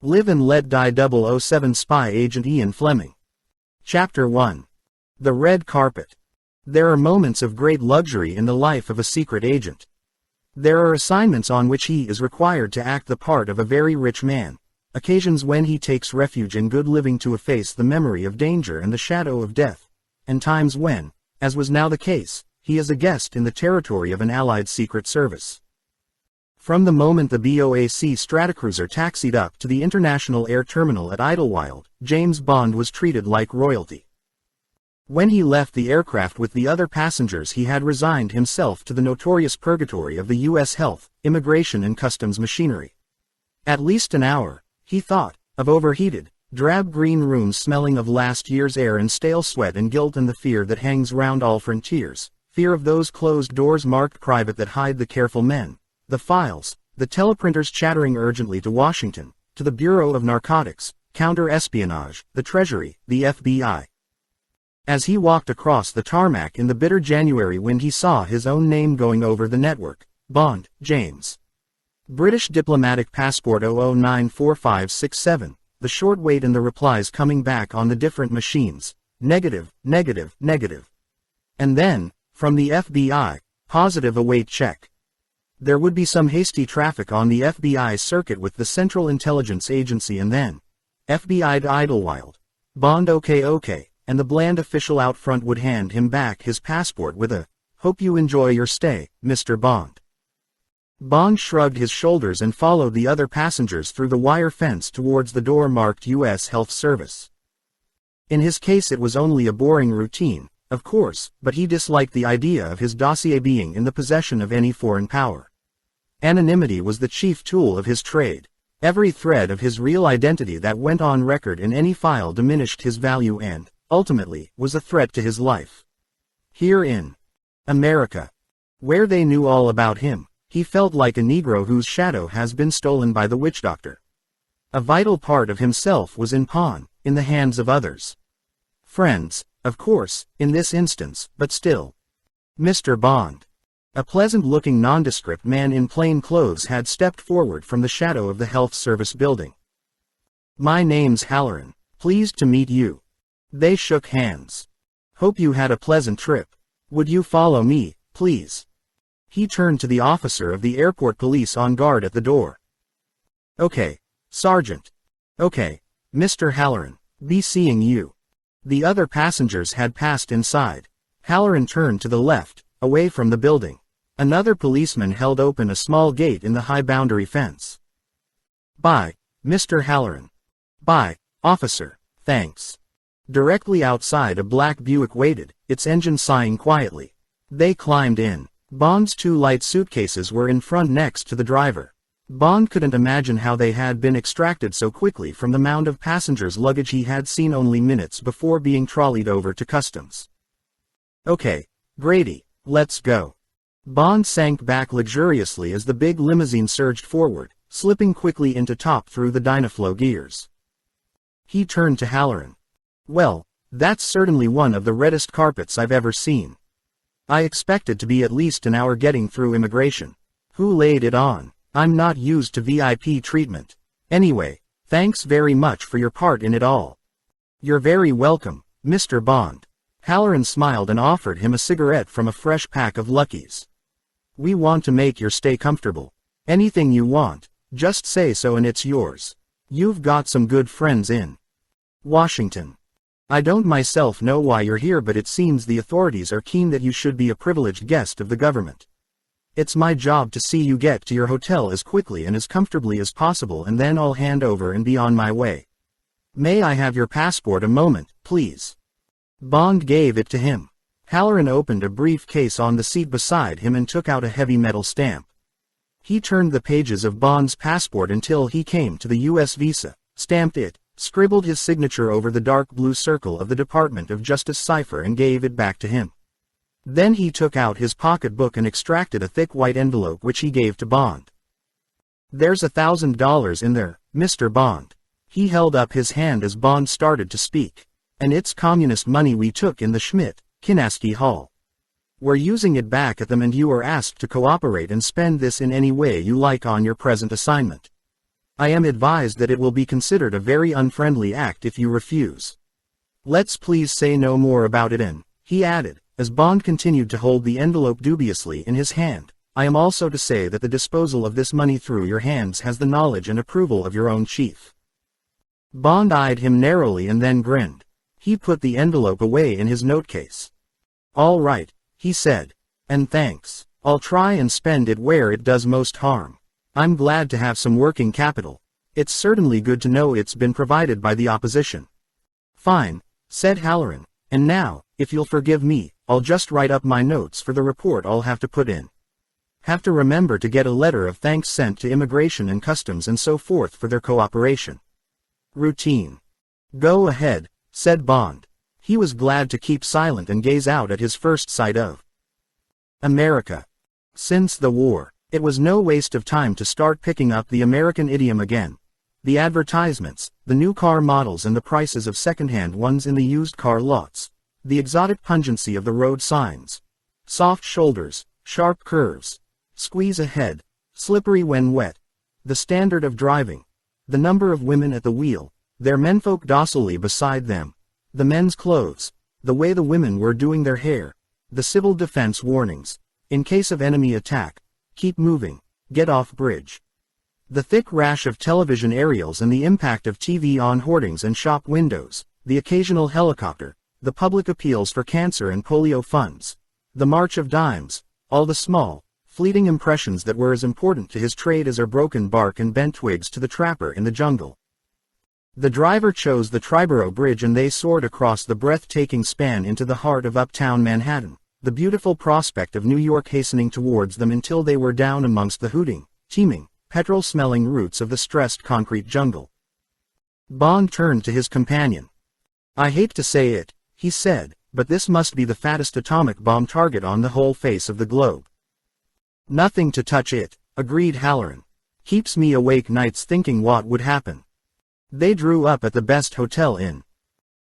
Live and Let Die 007 Spy Agent Ian Fleming. Chapter 1. The Red Carpet. There are moments of great luxury in the life of a secret agent. There are assignments on which he is required to act the part of a very rich man, occasions when he takes refuge in good living to efface the memory of danger and the shadow of death, and times when, as was now the case, he is a guest in the territory of an Allied Secret Service. From the moment the BOAC Stratocruiser taxied up to the International Air Terminal at Idlewild, James Bond was treated like royalty. When he left the aircraft with the other passengers, he had resigned himself to the notorious purgatory of the U.S. Health, Immigration and Customs machinery. At least an hour, he thought, of overheated, drab green rooms smelling of last year's air and stale sweat and guilt, and the fear that hangs round all frontiers, fear of those closed doors marked private that hide the careful men, the files, the teleprinters chattering urgently to Washington, to the Bureau of Narcotics, Counter-Espionage, the Treasury, the FBI. As he walked across the tarmac in the bitter January wind, he saw his own name going over the network. Bond, James. British Diplomatic Passport 0094567, the short wait and the replies coming back on the different machines. Negative, negative, negative. And then, from the FBI, positive await check. There would be some hasty traffic on the FBI circuit with the Central Intelligence Agency, and then FBI to Idlewild. Bond okay, and the bland official out front would hand him back his passport with a, "Hope you enjoy your stay, Mr. Bond." Bond shrugged his shoulders and followed the other passengers through the wire fence towards the door marked U.S. Health Service. In his case it was only a boring routine, of course, but he disliked the idea of his dossier being in the possession of any foreign power. Anonymity was the chief tool of his trade. Every thread of his real identity that went on record in any file diminished his value and, ultimately, was a threat to his life. Here in America, where they knew all about him, he felt like a Negro whose shadow has been stolen by the witch doctor. A vital part of himself was in pawn, in the hands of others. Friends, of course, in this instance, but still. Mr. Bond. A pleasant-looking nondescript man in plain clothes had stepped forward from the shadow of the Health Service building. "My name's Halloran. Pleased to meet you." They shook hands. "Hope you had a pleasant trip. Would you follow me, please?" He turned to the officer of the airport police on guard at the door. "Okay, Sergeant. Okay, Mr. Halloran. Be seeing you." The other passengers had passed inside. Halloran turned to the left, away from the building. Another policeman held open a small gate in the high boundary fence. "Bye, Mr. Halloran." "Bye, officer, thanks." Directly outside a black Buick waited, its engine sighing quietly. They climbed in. Bond's two light suitcases were in front next to the driver. Bond couldn't imagine how they had been extracted so quickly from the mound of passengers' luggage he had seen only minutes before being trolleyed over to customs. "Okay, Grady, let's go." Bond sank back luxuriously as the big limousine surged forward, slipping quickly into top through the Dynaflow gears. He turned to Halloran. "Well, that's certainly one of the reddest carpets I've ever seen. I expected to be at least an hour getting through immigration. Who laid it on? I'm not used to VIP treatment. Anyway, thanks very much for your part in it all." "You're very welcome, Mr. Bond." Halloran smiled and offered him a cigarette from a fresh pack of Luckies. "We want to make your stay comfortable. Anything you want, just say so and it's yours. You've got some good friends in Washington. I don't myself know why you're here, but it seems the authorities are keen that you should be a privileged guest of the government. It's my job to see you get to your hotel as quickly and as comfortably as possible, and then I'll hand over and be on my way. May I have your passport a moment, please?" Bond gave it to him. Halloran opened a briefcase on the seat beside him and took out a heavy metal stamp. He turned the pages of Bond's passport until he came to the U.S. visa, stamped it, scribbled his signature over the dark blue circle of the Department of Justice cipher and gave it back to him. Then he took out his pocketbook and extracted a thick white envelope which he gave to Bond. "There's $1,000 in there, Mr. Bond." He held up his hand as Bond started to speak. "And it's communist money we took in the Schmidt, Kinaski Hall. We're using it back at them, and you are asked to cooperate and spend this in any way you like on your present assignment." I am advised that it will be considered a very unfriendly act if you refuse. Let's please say no more about it and," he added, as Bond continued to hold the envelope dubiously in his hand, "I am also to say that the disposal of this money through your hands has the knowledge and approval of your own chief." Bond eyed him narrowly and then grinned. He put the envelope away in his note-case. "All right," he said. "And thanks. I'll try and spend it where it does most harm. I'm glad to have some working capital. It's certainly good to know it's been provided by the opposition." "Fine," said Halloran. "And now, if you'll forgive me, I'll just write up my notes for the report I'll have to put in. Have to remember to get a letter of thanks sent to Immigration and Customs and so forth for their cooperation. Routine." "Go ahead," said Bond. He was glad to keep silent and gaze out at his first sight of America. Since the war, it was no waste of time to start picking up the American idiom again. The advertisements, the new car models and the prices of second-hand ones in the used car lots, the exotic pungency of the road signs. Soft shoulders, sharp curves, squeeze ahead, slippery when wet, the standard of driving, the number of women at the wheel, their menfolk docilely beside them, the men's clothes, the way the women were doing their hair, the civil defense warnings, in case of enemy attack, keep moving, get off bridge. The thick rash of television aerials and the impact of TV on hoardings and shop windows, the occasional helicopter, the public appeals for cancer and polio funds, the march of dimes, all the small, fleeting impressions that were as important to his trade as are broken bark and bent twigs to the trapper in the jungle. The driver chose the Triborough Bridge and they soared across the breathtaking span into the heart of uptown Manhattan, the beautiful prospect of New York hastening towards them until they were down amongst the hooting, teeming, petrol-smelling roots of the stressed concrete jungle. Bond turned to his companion. "I hate to say it," he said, "but this must be the fattest atomic bomb target on the whole face of the globe." "Nothing to touch it," agreed Halloran. "Keeps me awake nights thinking what would happen." They drew up at the best hotel in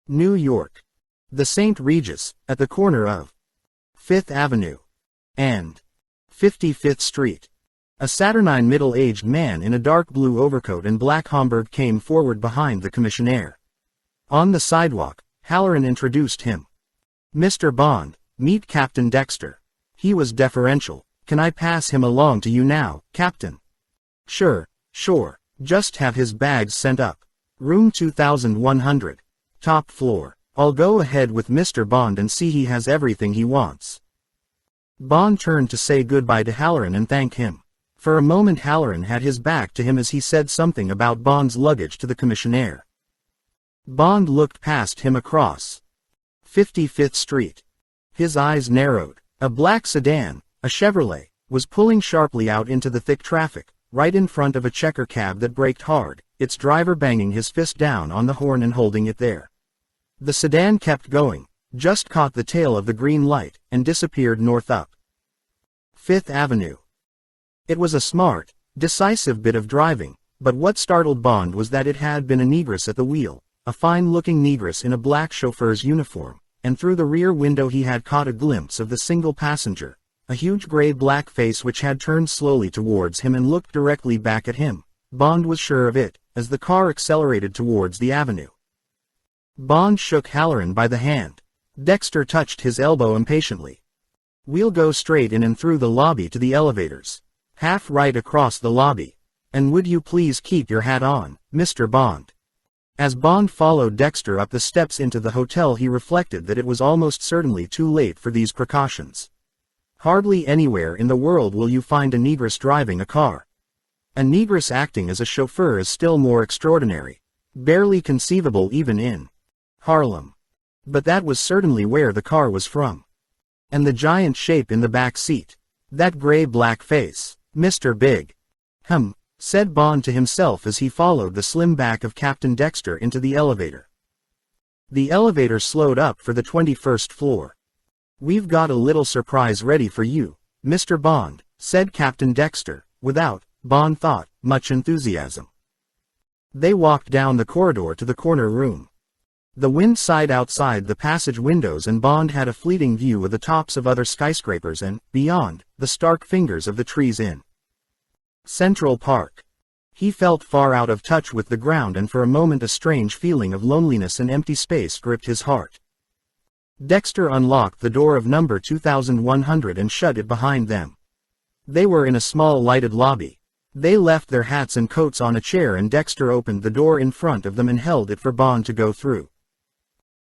New York, the St. Regis, at the corner of Fifth Avenue and 55th Street. A saturnine middle-aged man in a dark blue overcoat and black Homburg came forward behind the commissionaire. On the sidewalk, Halloran introduced him. "Mr. Bond, meet Captain Dexter." He was deferential. "Can I pass him along to you now, Captain?" Sure. Just have his bags sent up. Room 2100. Top floor. I'll go ahead with Mr. Bond and see he has everything he wants." Bond turned to say goodbye to Halloran and thank him. For a moment Halloran had his back to him as he said something about Bond's luggage to the commissionaire. Bond looked past him across 55th Street. His eyes narrowed. A black sedan, a Chevrolet, was pulling sharply out into the thick traffic, right in front of a checker cab that braked hard, its driver banging his fist down on the horn and holding it there. The sedan kept going, just caught the tail of the green light, and disappeared north up Fifth Avenue. It was a smart, decisive bit of driving, but what startled Bond was that it had been a negress at the wheel, a fine-looking negress in a black chauffeur's uniform, and through the rear window he had caught a glimpse of the single passenger, a huge gray-black face which had turned slowly towards him and looked directly back at him. Bond was sure of it, as the car accelerated towards the avenue. Bond shook Halloran by the hand. Dexter touched his elbow impatiently. "We'll go straight in and through the lobby to the elevators. Half right across the lobby. And would you please keep your hat on, Mr. Bond?" As Bond followed Dexter up the steps into the hotel he reflected that it was almost certainly too late for these precautions. Hardly anywhere in the world will you find a negress driving a car. A negress acting as a chauffeur is still more extraordinary. Barely conceivable even in Harlem. But that was certainly where the car was from. And the giant shape in the back seat. That gray-black face. Mr. Big. Said Bond to himself as he followed the slim back of Captain Dexter into the elevator. The elevator slowed up for the 21st floor. "We've got a little surprise ready for you, Mr. Bond," said Captain Dexter, without, Bond thought, much enthusiasm. They walked down the corridor to the corner room. The wind sighed outside the passage windows and Bond had a fleeting view of the tops of other skyscrapers and, beyond, the stark fingers of the trees in Central Park. He felt far out of touch with the ground, and for a moment a strange feeling of loneliness and empty space gripped his heart. Dexter unlocked the door of number 2100 and shut it behind them. They were in a small lighted lobby. They left their hats and coats on a chair, and Dexter opened the door in front of them and held it for Bond to go through.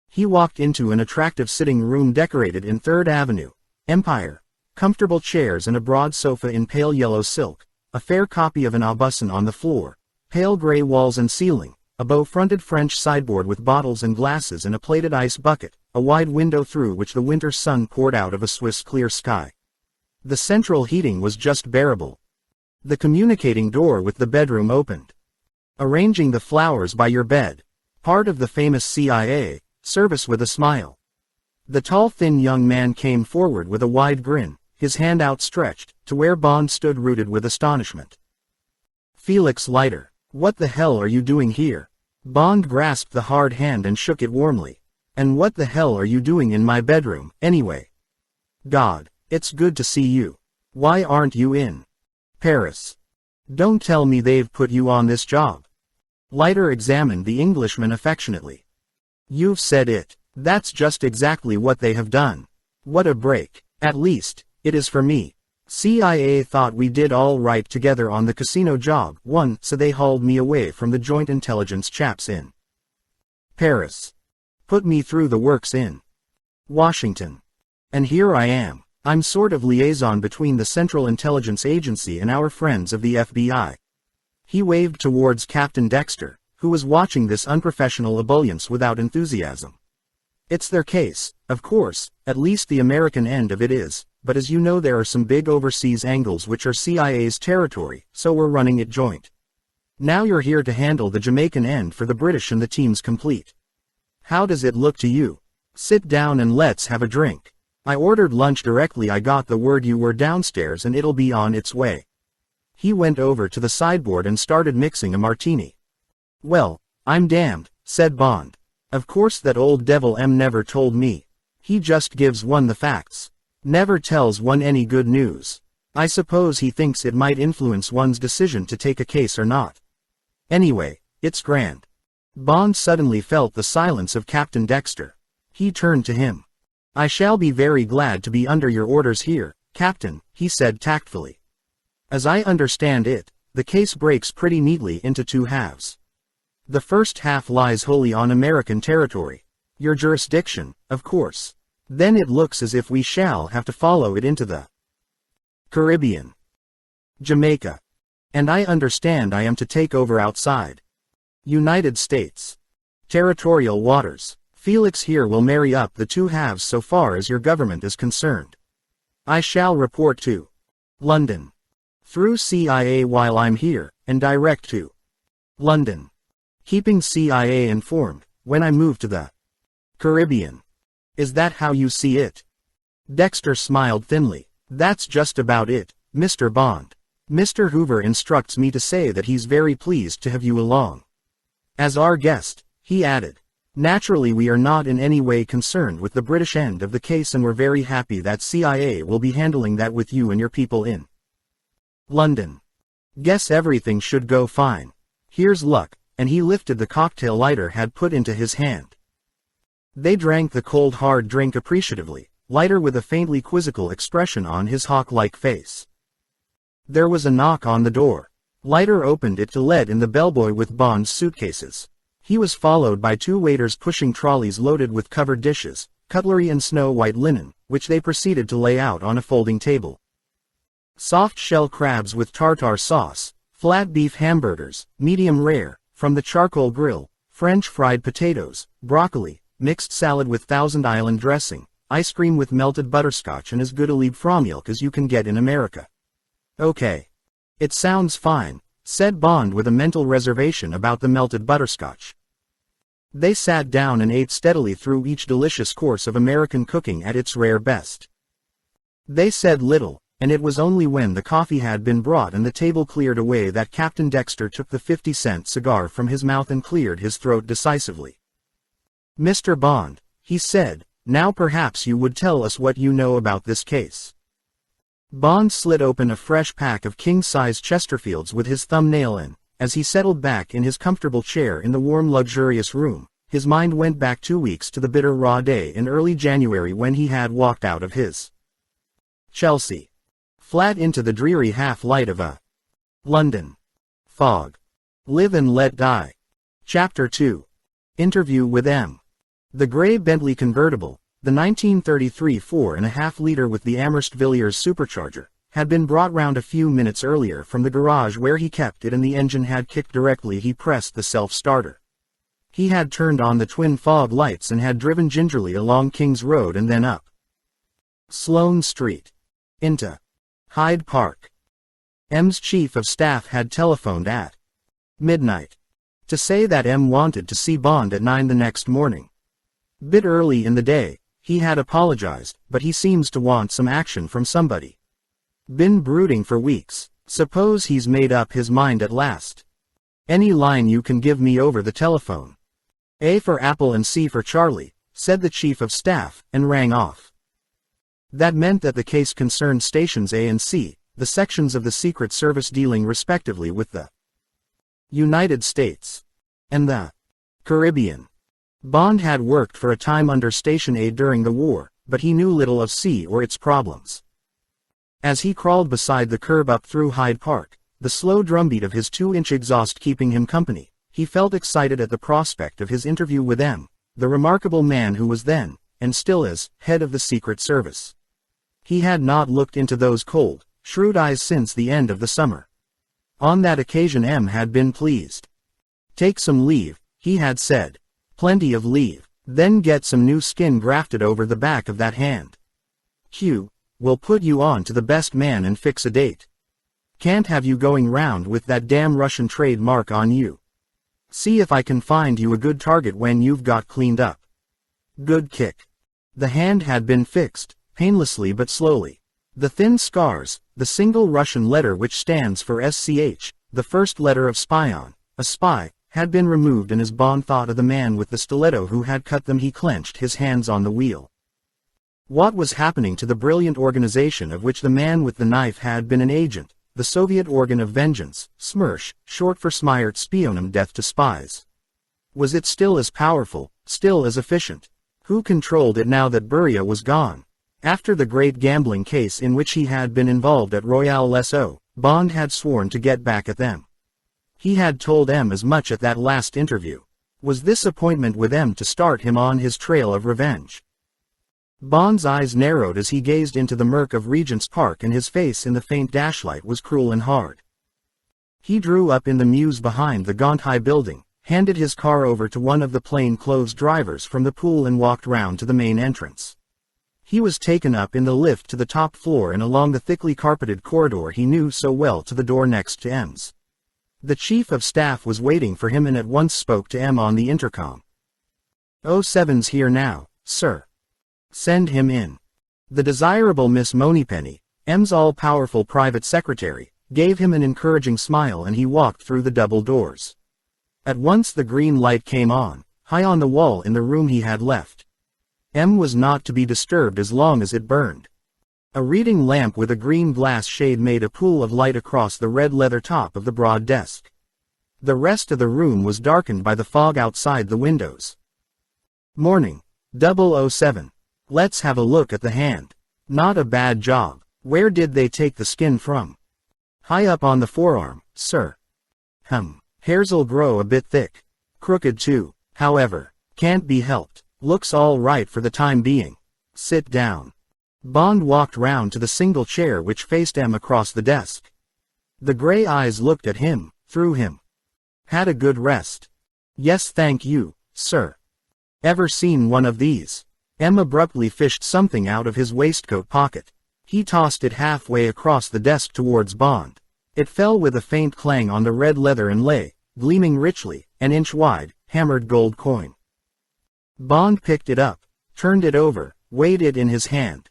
He walked into an attractive sitting room decorated in 3rd Avenue, Empire. Comfortable chairs and a broad sofa in pale yellow silk, a fair copy of an Aubusson on the floor, pale gray walls and ceiling, a bow-fronted French sideboard with bottles and glasses and a plated ice bucket, a wide window through which the winter sun poured out of a Swiss clear sky. The central heating was just bearable. The communicating door with the bedroom opened. Arranging the flowers by your bed. Part of the famous CIA service with a smile. The tall thin young man came forward with a wide grin, his hand outstretched, to where Bond stood rooted with astonishment. Felix Leiter, what the hell are you doing here? Bond grasped the hard hand and shook it warmly. And what the hell are you doing in my bedroom, anyway? God, it's good to see you. Why aren't you in Paris? Don't tell me they've put you on this job. Leiter examined the Englishman affectionately. You've said it. That's just exactly what they have done. What a break. At least, it is for me. CIA thought we did all right together on the casino job, so they hauled me away from the joint intelligence chaps in Paris. Put me through the works in Washington. And here I am. I'm sort of liaison between the Central Intelligence Agency and our friends of the FBI. He waved towards Captain Dexter, who was watching this unprofessional ebullience without enthusiasm. It's their case, of course, at least the American end of it is, but as you know there are some big overseas angles which are CIA's territory, so we're running it joint. Now you're here to handle the Jamaican end for the British and the team's complete. How does it look to you? Sit down and let's have a drink. I ordered lunch directly I got the word you were downstairs and it'll be on its way. He went over to the sideboard and started mixing a martini. Well, I'm damned, said Bond. Of course that old devil M never told me. He just gives one the facts. Never tells one any good news. I suppose he thinks it might influence one's decision to take a case or not. Anyway, it's grand. Bond suddenly felt the silence of Captain Dexter. He turned to him. I shall be very glad to be under your orders here, Captain, he said tactfully. As I understand it, the case breaks pretty neatly into 2 halves. The first half lies wholly on American territory. Your jurisdiction, of course. Then it looks as if we shall have to follow it into the Caribbean. Jamaica. And I understand I am to take over outside United States territorial waters. Felix here will marry up the 2 halves so far as your government is concerned. I shall report to London through CIA while I'm here, and direct to London, keeping CIA informed when I move to the Caribbean. Is that how you see it? Dexter smiled thinly. That's just about it, Mr. Bond. Mr. Hoover instructs me to say that he's very pleased to have you along as our guest, he added. Naturally we are not in any way concerned with the British end of the case and we're very happy that CIA will be handling that with you and your people in London. Guess everything should go fine. Here's luck, and he lifted the cocktail Leiter had put into his hand. They drank the cold hard drink appreciatively, Leiter with a faintly quizzical expression on his hawk-like face. There was a knock on the door. Leiter opened it to let in the bellboy with Bond's suitcases. He was followed by 2 waiters pushing trolleys loaded with covered dishes, cutlery and snow-white linen, which they proceeded to lay out on a folding table. Soft shell crabs with tartar sauce, flat beef hamburgers, medium rare, from the charcoal grill, French fried potatoes, broccoli, mixed salad with Thousand Island dressing, ice cream with melted butterscotch and as good a liebe Frohmilk as you can get in America. Okay. It sounds fine, said Bond with a mental reservation about the melted butterscotch. They sat down and ate steadily through each delicious course of American cooking at its rare best. They said little, and it was only when the coffee had been brought and the table cleared away that Captain Dexter took the 50-cent cigar from his mouth and cleared his throat decisively. Mr. Bond, he said, now perhaps you would tell us what you know about this case. Bond slit open a fresh pack of king-size Chesterfields with his thumbnail and, as he settled back in his comfortable chair in the warm luxurious room, his mind went back 2 weeks to the bitter raw day in early January when he had walked out of his Chelsea flat into the dreary half-light of a London fog. Live and Let Die. Chapter 2. Interview with M. The grey Bentley convertible, the 1933 4.5-liter with the Amherst Villiers supercharger, had been brought round a few minutes earlier from the garage where he kept it, and the engine had kicked directly he pressed the self-starter. He had turned on the twin fog lights and had driven gingerly along King's Road and then up Sloane Street into Hyde Park. M's chief of staff had telephoned at midnight to say that M wanted to see Bond at 9 the next morning. Bit early in the day, he had apologized, but he seems to want some action from somebody. Been brooding for weeks. Suppose he's made up his mind at last. Any line you can give me over the telephone. A for Apple and C for Charlie, said the chief of staff, and rang off. That meant that the case concerned stations A and C, the sections of the Secret Service dealing respectively with the United States and the Caribbean. Bond had worked for a time under Station A during the war, but he knew little of C or its problems. As he crawled beside the curb up through Hyde Park, the slow drumbeat of his 2-inch exhaust keeping him company, he felt excited at the prospect of his interview with M, the remarkable man who was then, and still is, head of the Secret Service. He had not looked into those cold, shrewd eyes since the end of the summer. On that occasion M had been pleased. Take some leave, he had said. Plenty of leave, then get some new skin grafted over the back of that hand. Q, we'll put you on to the best man and fix a date. Can't have you going round with that damn Russian trademark on you. See if I can find you a good target when you've got cleaned up. Good kick. The hand had been fixed, painlessly but slowly. The thin scars, the single Russian letter which stands for SCH, the first letter of spion, a spy, had been removed, and as Bond thought of the man with the stiletto who had cut them, he clenched his hands on the wheel. What was happening to the brilliant organization of which the man with the knife had been an agent, the Soviet organ of vengeance, SMERSH, short for Smiert Spionem, death to spies? Was it still as powerful, still as efficient? Who controlled it now that Beria was gone? After the great gambling case in which he had been involved at Royal Les, Bond had sworn to get back at them. He had told M as much at that last interview. Was this appointment with M to start him on his trail of revenge? Bond's eyes narrowed as he gazed into the murk of Regent's Park, and his face in the faint dashlight was cruel and hard. He drew up in the mews behind the gaunt high building, handed his car over to one of the plain-clothes drivers from the pool, and walked round to the main entrance. He was taken up in the lift to the top floor and along the thickly carpeted corridor he knew so well to the door next to M's. The chief of staff was waiting for him and at once spoke to M on the intercom. "07's here now, sir. Send him in." The desirable Miss Moneypenny, M's all-powerful private secretary, gave him an encouraging smile, and he walked through the double doors. At once the green light came on, high on the wall in the room he had left. M was not to be disturbed as long as it burned. A reading lamp with a green glass shade made a pool of light across the red leather top of the broad desk. The rest of the room was darkened by the fog outside the windows. "Morning, 007. Let's have a look at the hand. Not a bad job. Where did they take the skin from?" "High up on the forearm, sir." Hairs'll grow a bit thick. Crooked too. However, can't be helped. Looks all right for the time being. Sit down." Bond walked round to the single chair which faced M across the desk. The gray eyes looked at him, through him. "Had a good rest?" "Yes, thank you, sir." "Ever seen one of these?" M abruptly fished something out of his waistcoat pocket. He tossed it halfway across the desk towards Bond. It fell with a faint clang on the red leather and lay, gleaming richly, an inch wide, hammered gold coin. Bond picked it up, turned it over, weighed it in his hand.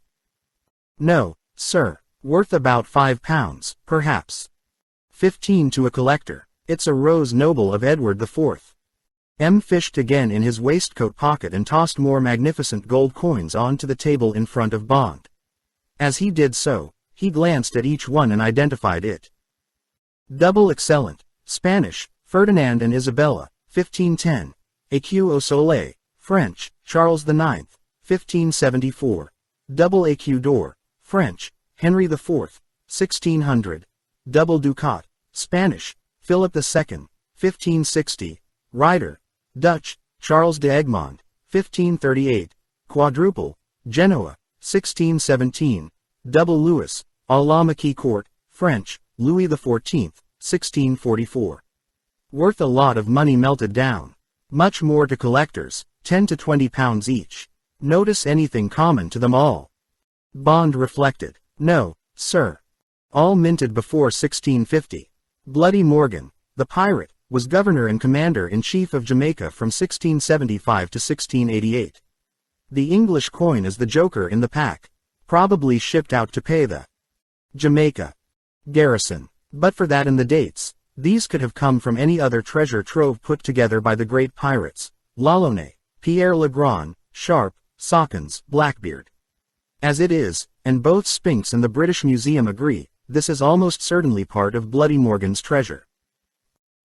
"No, sir. Worth about £5, perhaps. 15 to a collector. It's a Rose Noble of Edward IV. M fished again in his waistcoat pocket and tossed more magnificent gold coins onto the table in front of Bond. As he did so, he glanced at each one and identified it. "Double excellent. Spanish, Ferdinand and Isabella, 1510. Écu au soleil, French, Charles IX, 1574. Double Écu d'or, French, Henry IV, 1600. Double Ducat, Spanish, Philip II, 1560. Rider, Dutch, Charles de Egmond, 1538. Quadruple, Genoa, 1617. Double Louis, à la Maquis Court, French, Louis XIV, 1644. Worth a lot of money melted down. Much more to collectors, 10 to 20 pounds each. Notice anything common to them all? Bond reflected. No, sir. All minted before 1650. Bloody Morgan, the pirate, was governor and commander-in-chief of Jamaica from 1675 to 1688. The English coin is the joker in the pack. Probably shipped out to pay the Jamaica garrison. But for that and the dates, these could have come from any other treasure trove put together by the great pirates, L'Ollonais, Pierre Le Grand, Sharp, Sawkins, Blackbeard. As it is, and both Spinks and the British Museum agree, this is almost certainly part of Bloody Morgan's treasure.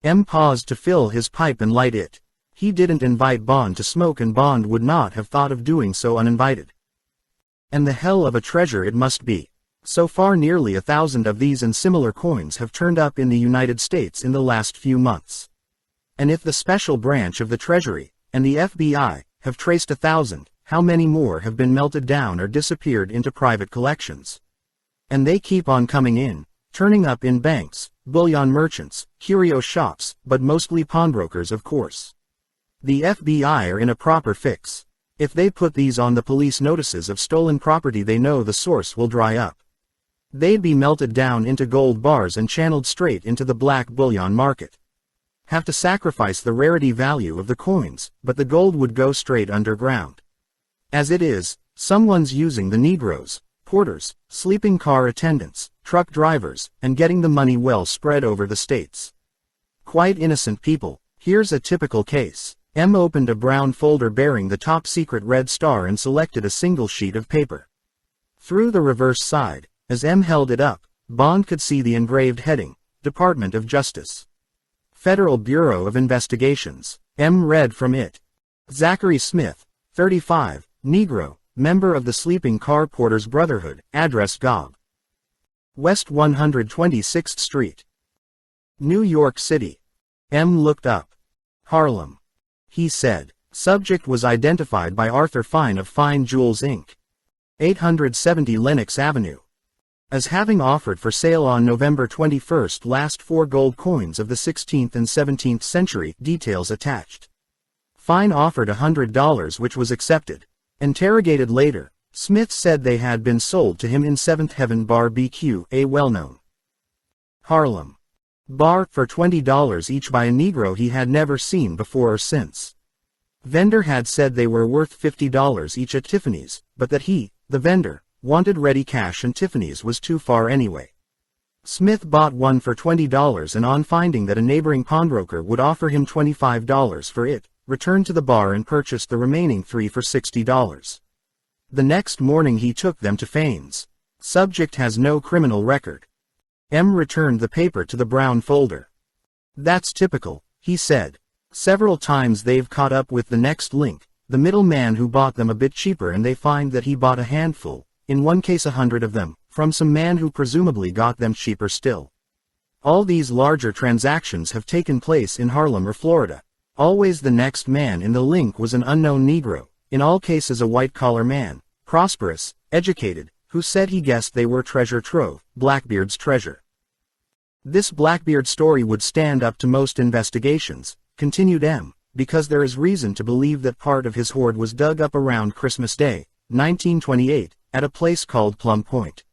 M paused to fill his pipe and light it. He didn't invite Bond to smoke and Bond would not have thought of doing so uninvited. And the hell of a treasure it must be. So far nearly 1,000 of these and similar coins have turned up in the United States in the last few months. And if the special branch of the Treasury, and the FBI, have traced 1,000, how many more have been melted down or disappeared into private collections? And they keep on coming in, turning up in banks, bullion merchants, curio shops, but mostly pawnbrokers of course. The FBI are in a proper fix. If they put these on the police notices of stolen property they know the source will dry up. They'd be melted down into gold bars and channeled straight into the black bullion market. Have to sacrifice the rarity value of the coins, but the gold would go straight underground. As it is, someone's using the Negroes, porters, sleeping car attendants, truck drivers, and getting the money well spread over the states. Quite innocent people. Here's a typical case. M opened a brown folder bearing the top secret red star and selected a single sheet of paper. Through the reverse side, as M held it up, Bond could see the engraved heading, Department of Justice. Federal Bureau of Investigations. M read from it. Zachary Smith, 35, Negro, member of the Sleeping Car Porters Brotherhood, address Gob. West 126th Street. New York City. M looked up. Harlem. He said. Subject was identified by Arthur Fine of Fine Jewels Inc. 870 Lenox Avenue. As having offered for sale on November 21 last 4 gold coins of the 16th and 17th century, details attached. Fine offered $100 which was accepted. Interrogated later, Smith said they had been sold to him in 7th Heaven Bar BQ, a well-known Harlem bar, for $20 each by a Negro he had never seen before or since. Vendor had said they were worth $50 each at Tiffany's, but that he, the vendor, wanted ready cash and Tiffany's was too far anyway. Smith bought one for $20 and on finding that a neighboring pawnbroker would offer him $25 for it, returned to the bar and purchased the remaining 3 for $60. The next morning he took them to Fane's. Subject has no criminal record. M returned the paper to the brown folder. That's typical, he said. Several times they've caught up with the next link, the middleman who bought them a bit cheaper, and they find that he bought a handful, in one case 100 of them, from some man who presumably got them cheaper still. All these larger transactions have taken place in Harlem or Florida. Always the next man in the link was an unknown Negro, in all cases a white-collar man, prosperous, educated, who said he guessed they were treasure trove, Blackbeard's treasure. This Blackbeard story would stand up to most investigations, continued M, because there is reason to believe that part of his hoard was dug up around Christmas Day, 1928, at a place called Plum Point.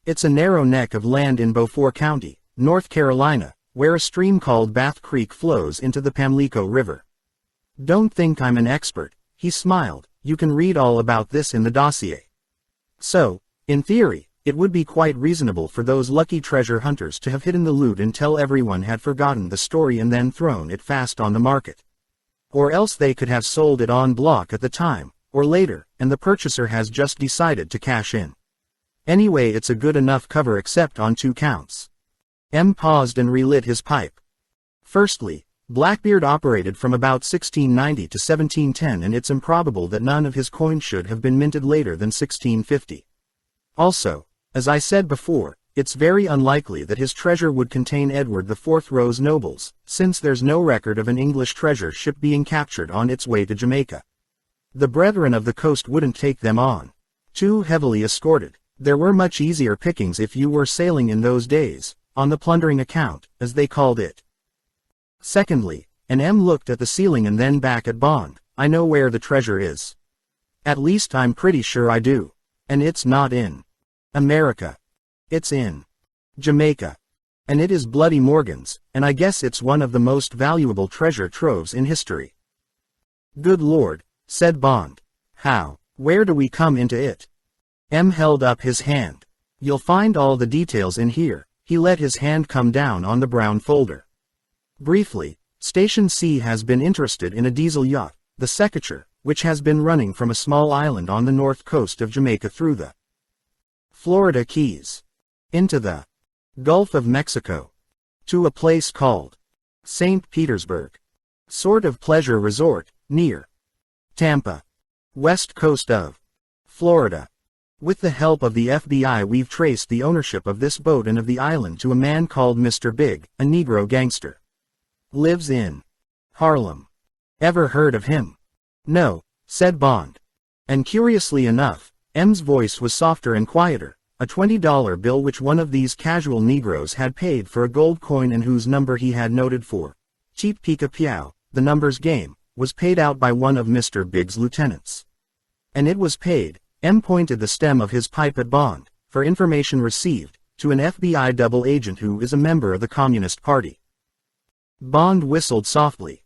It's a narrow neck of land in Beaufort County, North Carolina, where a stream called Bath Creek flows into the Pamlico River. Don't think I'm an expert, he smiled, you can read all about this in the dossier. So, in theory, it would be quite reasonable for those lucky treasure hunters to have hidden the loot until everyone had forgotten the story and then thrown it fast on the market. Or else they could have sold it en bloc at the time, or later, and the purchaser has just decided to cash in. Anyway, it's a good enough cover except on 2 counts. M paused and relit his pipe. Firstly, Blackbeard operated from about 1690 to 1710, and it's improbable that none of his coins should have been minted later than 1650. Also, as I said before, it's very unlikely that his treasure would contain Edward IV Rose nobles, since there's no record of an English treasure ship being captured on its way to Jamaica. The Brethren of the Coast wouldn't take them on. Too heavily escorted. There were much easier pickings if you were sailing in those days, on the plundering account, as they called it. Secondly, and M looked at the ceiling and then back at Bond, I know where the treasure is. At least I'm pretty sure I do. And it's not in America. It's in Jamaica. And it is Bloody Morgan's, and I guess it's one of the most valuable treasure troves in history. Good Lord, said Bond. How? Where do we come into it? M held up his hand. You'll find all the details in here. He let his hand come down on the brown folder. Briefly, Station C has been interested in a diesel yacht, the Secature, which has been running from a small island on the north coast of Jamaica through the Florida Keys, into the Gulf of Mexico, to a place called St. Petersburg, sort of pleasure resort, near Tampa, west coast of Florida. With the help of the FBI, we've traced the ownership of this boat and of the island to a man called Mr. Big, a Negro gangster. Lives in Harlem. Ever heard of him? No, said Bond. And curiously enough, M's voice was softer and quieter. A $20 bill which one of these casual Negroes had paid for a gold coin and whose number he had noted for cheap pika-piao, the numbers game, was paid out by one of Mr. Big's lieutenants. And it was paid, M pointed the stem of his pipe at Bond, for information received, to an FBI double agent who is a member of the Communist Party. Bond whistled softly.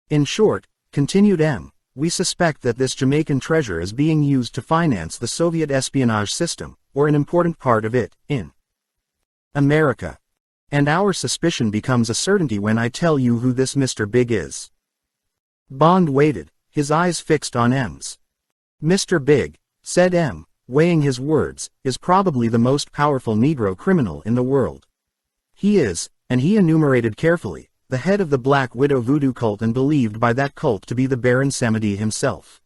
In short, continued M, we suspect that this Jamaican treasure is being used to finance the Soviet espionage system, or an important part of it, in America. And our suspicion becomes a certainty when I tell you who this Mr. Big is. Bond waited, his eyes fixed on M's. Mr. Big, said M, weighing his words, is probably the most powerful Negro criminal in the world. He is, and he enumerated carefully, the head of the Black Widow voodoo cult and believed by that cult to be the Baron Samedi himself.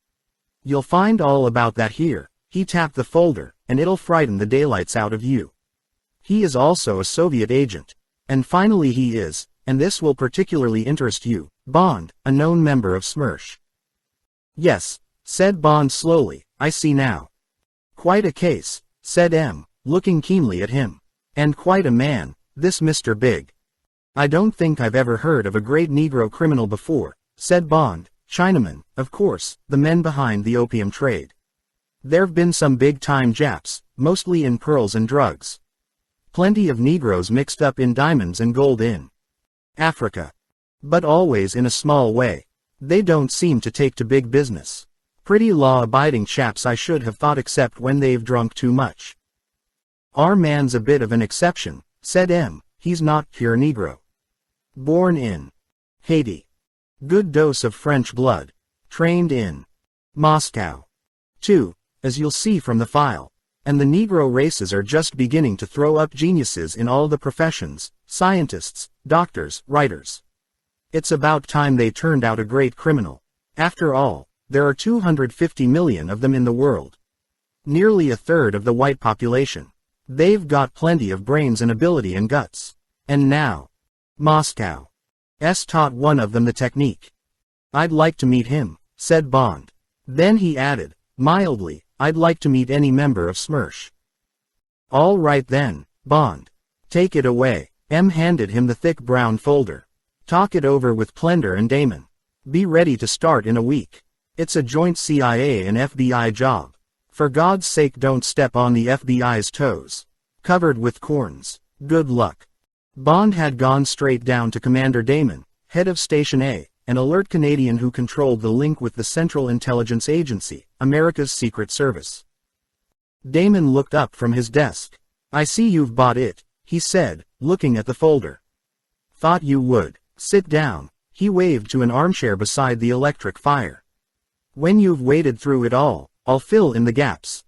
You'll find all about that here. He tapped the folder, and it'll frighten the daylights out of you. He is also a Soviet agent. And finally he is, and this will particularly interest you, Bond, a known member of SMERSH. Yes, said Bond slowly, I see now. Quite a case, said M, looking keenly at him. And quite a man, this Mr. Big. I don't think I've ever heard of a great Negro criminal before, said Bond. Chinamen, of course, the men behind the opium trade. There've been some big-time Japs, mostly in pearls and drugs. Plenty of Negroes mixed up in diamonds and gold in Africa. But always in a small way. They don't seem to take to big business. Pretty law-abiding chaps I should have thought, except when they've drunk too much. Our man's a bit of an exception, said M, he's not pure Negro. Born in Haiti. Good dose of French blood. Trained in Moscow. Too, as you'll see from the file. And the Negro races are just beginning to throw up geniuses in all the professions, scientists, doctors, writers. It's about time they turned out a great criminal. After all, there are 250 million of them in the world. Nearly a third of the white population. They've got plenty of brains and ability and guts. And now, Moscow's taught one of them the technique. I'd like to meet him, said Bond. Then he added, mildly, I'd like to meet any member of SMERSH. All right then, Bond. Take it away. M handed him the thick brown folder. Talk it over with Plender and Damon. Be ready to start in a week. It's a joint CIA and FBI job. For God's sake, don't step on the FBI's toes. Covered with corns. Good luck. Bond had gone straight down to Commander Damon, head of Station A, an alert Canadian who controlled the link with the Central Intelligence Agency, America's Secret Service. Damon looked up from his desk. I see you've bought it, he said, looking at the folder. Thought you would. Sit down. He waved to an armchair beside the electric fire. When you've waded through it all, I'll fill in the gaps.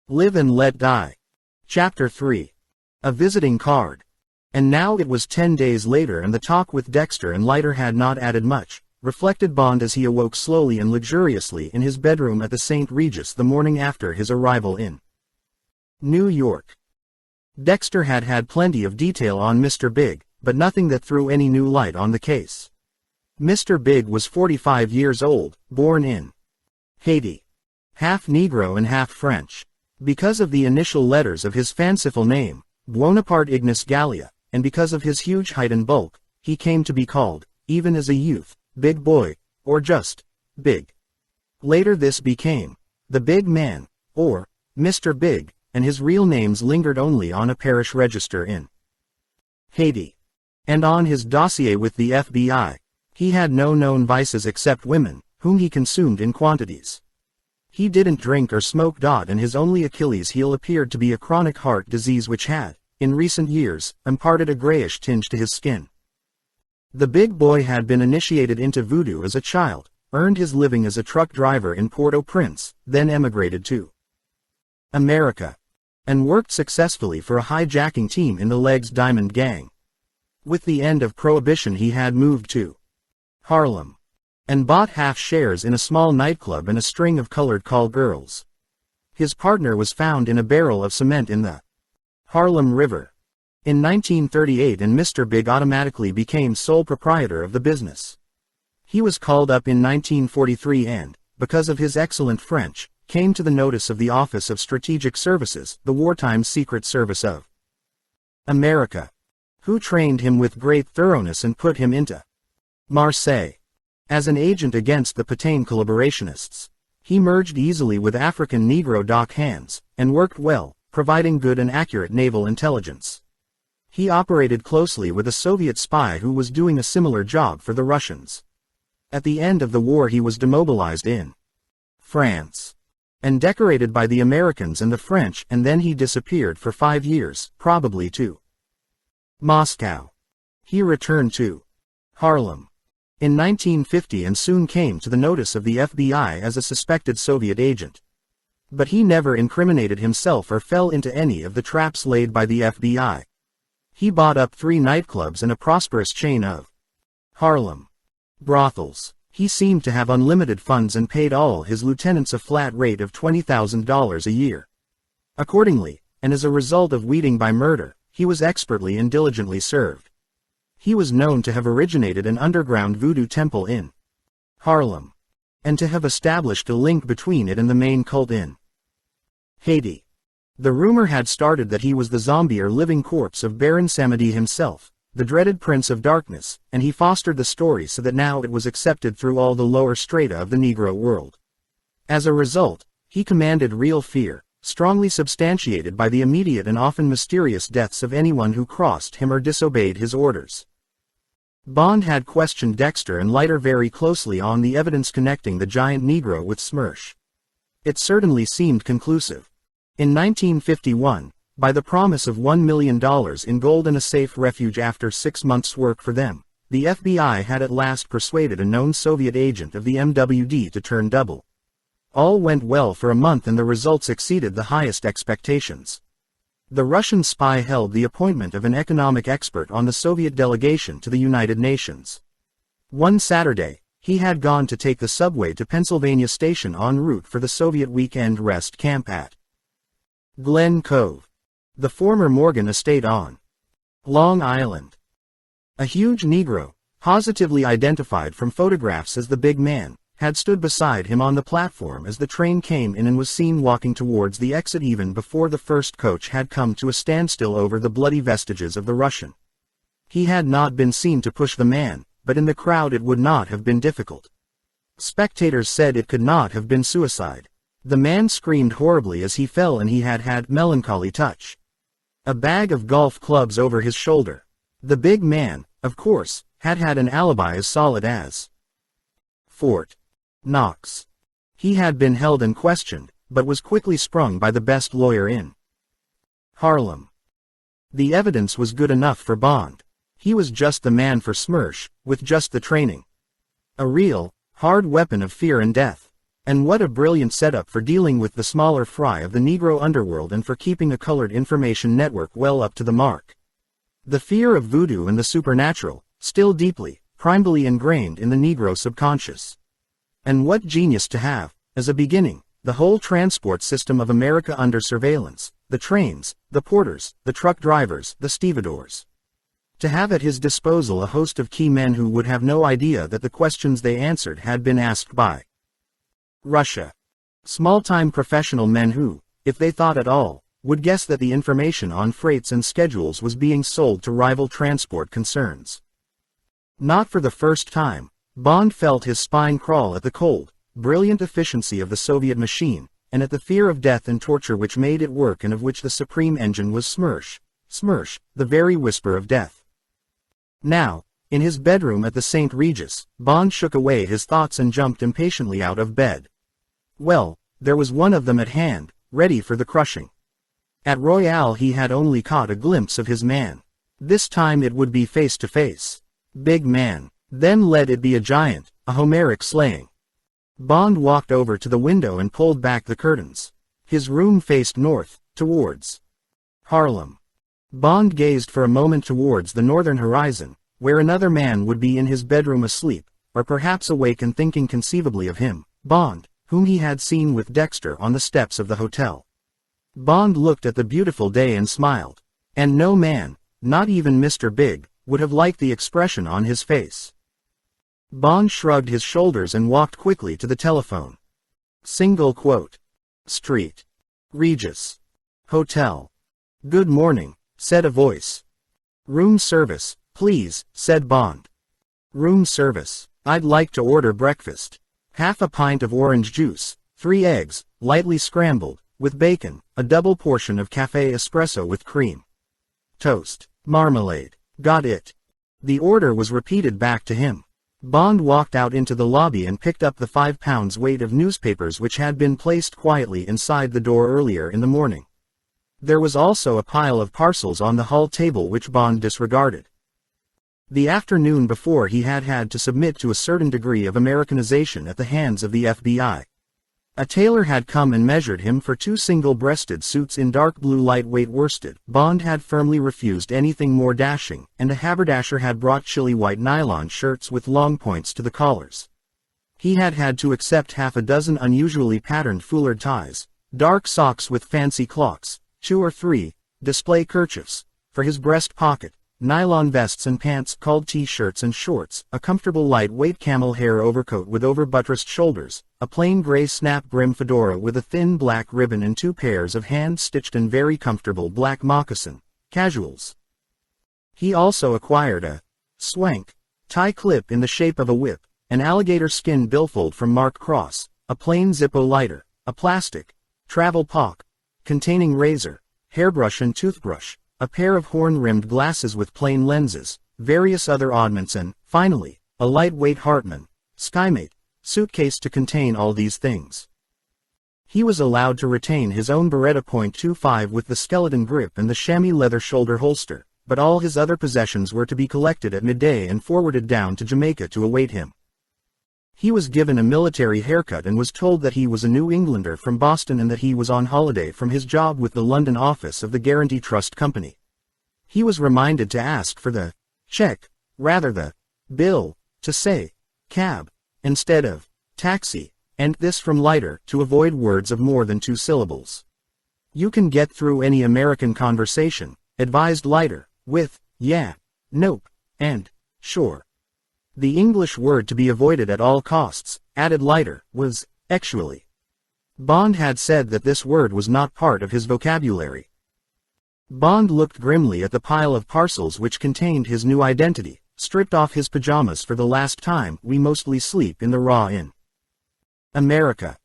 Live and Let Die. Chapter 3. A visiting card. And now it was 10 days later and the talk with Dexter and Leiter had not added much, reflected Bond as he awoke slowly and luxuriously in his bedroom at the St. Regis the morning after his arrival in New York. Dexter had had plenty of detail on Mr. Big, but nothing that threw any new light on the case. Mr. Big was 45 years old, born in Haiti. Half Negro and half French. Because of the initial letters of his fanciful name, Buonaparte Ignace Gallia, and because of his huge height and bulk, he came to be called, even as a youth, Big Boy, or just, Big. Later this became, the Big Man, or, Mr. Big, and his real names lingered only on a parish register in Haiti. And on his dossier with the FBI, he had no known vices except women, whom he consumed in quantities. He didn't drink or smoke. And his only Achilles heel appeared to be a chronic heart disease which had, in recent years, imparted a grayish tinge to his skin. The Big Boy had been initiated into voodoo as a child, earned his living as a truck driver in Port-au-Prince, then emigrated to America, and worked successfully for a hijacking team in the Legs Diamond Gang. With the end of Prohibition he had moved to Harlem, and bought half shares in a small nightclub and a string of colored call girls. His partner was found in a barrel of cement in the Harlem River in 1938, and Mr. Big automatically became sole proprietor of the business. He was called up in 1943 and, because of his excellent French, came to the notice of the Office of Strategic Services, the wartime Secret Service of America, who trained him with great thoroughness and put him into Marseille as an agent against the Pétain collaborationists. He merged easily with African Negro Doc Hands, and worked well, providing good and accurate naval intelligence. He operated closely with a Soviet spy who was doing a similar job for the Russians. At the end of the war he was demobilized in France and decorated by the Americans and the French, and then he disappeared for 5 years, probably to Moscow. He returned to Harlem in 1950 and soon came to the notice of the FBI as a suspected Soviet agent. But he never incriminated himself or fell into any of the traps laid by the FBI. He bought up 3 nightclubs and a prosperous chain of Harlem brothels. He seemed to have unlimited funds and paid all his lieutenants a flat rate of $20,000 a year. Accordingly, and as a result of weeding by murder, he was expertly and diligently served. He was known to have originated an underground voodoo temple in Harlem, and to have established a link between it and the main cult in Haiti. The rumor had started that he was the zombie or living corpse of Baron Samedi himself, the dreaded Prince of Darkness, and he fostered the story so that now it was accepted through all the lower strata of the Negro world. As a result, he commanded real fear, strongly substantiated by the immediate and often mysterious deaths of anyone who crossed him or disobeyed his orders. Bond had questioned Dexter and Leiter very closely on the evidence connecting the giant Negro with Smersh. It certainly seemed conclusive. In 1951, by the promise of $1 million in gold and a safe refuge after 6 months' work for them, the FBI had at last persuaded a known Soviet agent of the MWD to turn double. All went well for a month and the results exceeded the highest expectations. The Russian spy held the appointment of an economic expert on the Soviet delegation to the United Nations. One Saturday, he had gone to take the subway to Pennsylvania Station en route for the Soviet weekend rest camp at Glen Cove, the former Morgan estate on Long Island. A huge Negro, positively identified from photographs as the Big Man, had stood beside him on the platform as the train came in and was seen walking towards the exit even before the first coach had come to a standstill over the bloody vestiges of the Russian. He had not been seen to push the man, but in the crowd it would not have been difficult. Spectators said it could not have been suicide. The man screamed horribly as he fell and he had melancholy touch. A bag of golf clubs over his shoulder. The Big Man, of course, had an alibi as solid as Fort Knox. He had been held and questioned, but was quickly sprung by the best lawyer in Harlem. The evidence was good enough for Bond. He was just the man for Smersh, with just the training. A real, hard weapon of fear and death. And what a brilliant setup for dealing with the smaller fry of the Negro underworld and for keeping a colored information network well up to the mark. The fear of voodoo and the supernatural, still deeply, primally ingrained in the Negro subconscious. And what genius to have, as a beginning, the whole transport system of America under surveillance, the trains, the porters, the truck drivers, the stevedores. To have at his disposal a host of key men who would have no idea that the questions they answered had been asked by Russia. Small-time professional men who, if they thought at all, would guess that the information on freights and schedules was being sold to rival transport concerns. Not for the first time, Bond felt his spine crawl at the cold, brilliant efficiency of the Soviet machine, and at the fear of death and torture which made it work and of which the supreme engine was Smersh, the very whisper of death. Now, in his bedroom at the St. Regis, Bond shook away his thoughts and jumped impatiently out of bed. Well, there was one of them at hand, ready for the crushing. At Royale he had only caught a glimpse of his man. This time it would be face to face. Big man. Then let it be a giant, a Homeric slaying. Bond walked over to the window and pulled back the curtains. His room faced north, towards Harlem. Bond gazed for a moment towards the northern horizon, where another man would be in his bedroom asleep, or perhaps awake and thinking conceivably of him, Bond, whom he had seen with Dexter on the steps of the hotel. Bond looked at the beautiful day and smiled. And no man, not even Mr. Big, would have liked the expression on his face. Bond shrugged his shoulders and walked quickly to the telephone. Single quote. Street. Regis. Hotel. Good morning, said a voice. Room service, please, said Bond. Room service. I'd like to order breakfast. Half a pint of orange juice, 3 eggs, lightly scrambled, with bacon, a double portion of cafe espresso with cream. Toast. Marmalade. Got it. The order was repeated back to him. Bond walked out into the lobby and picked up the 5 pounds weight of newspapers which had been placed quietly inside the door earlier in the morning. There was also a pile of parcels on the hall table which Bond disregarded. The afternoon before he had had to submit to a certain degree of Americanization at the hands of the FBI. A tailor had come and measured him for 2 single-breasted suits in dark blue lightweight worsted. Bond had firmly refused anything more dashing, and a haberdasher had brought chilly white nylon shirts with long points to the collars. He had had to accept half a dozen unusually patterned foulard ties, dark socks with fancy clocks, 2 or 3 display kerchiefs, for his breast pocket, nylon vests and pants called T-shirts and shorts, a comfortable lightweight camel hair overcoat with over-buttressed shoulders, a plain gray snap-brim fedora with a thin black ribbon and 2 pairs of hand-stitched and very comfortable black moccasin casuals. He also acquired a swank tie clip in the shape of a whip, an alligator skin billfold from Mark Cross, a plain Zippo lighter, a plastic travel pock containing razor, hairbrush and toothbrush, a pair of horn-rimmed glasses with plain lenses, various other oddments and, finally, a lightweight Hartmann Skymate suitcase to contain all these things. He was allowed to retain his own Beretta .25 with the skeleton grip and the chamois leather shoulder holster, but all his other possessions were to be collected at midday and forwarded down to Jamaica to await him. He was given a military haircut and was told that he was a New Englander from Boston and that he was on holiday from his job with the London office of the Guarantee Trust Company. He was reminded to ask for the check, rather the bill, to say cab, instead of taxi, and this from Leiter, to avoid words of more than 2 syllables. You can get through any American conversation, advised Leiter, with yeah, nope, and sure. The English word to be avoided at all costs, added Leiter, was actually. Bond had said that this word was not part of his vocabulary. Bond looked grimly at the pile of parcels which contained his new identity, stripped off his pajamas for the last time. We mostly sleep in the raw in America,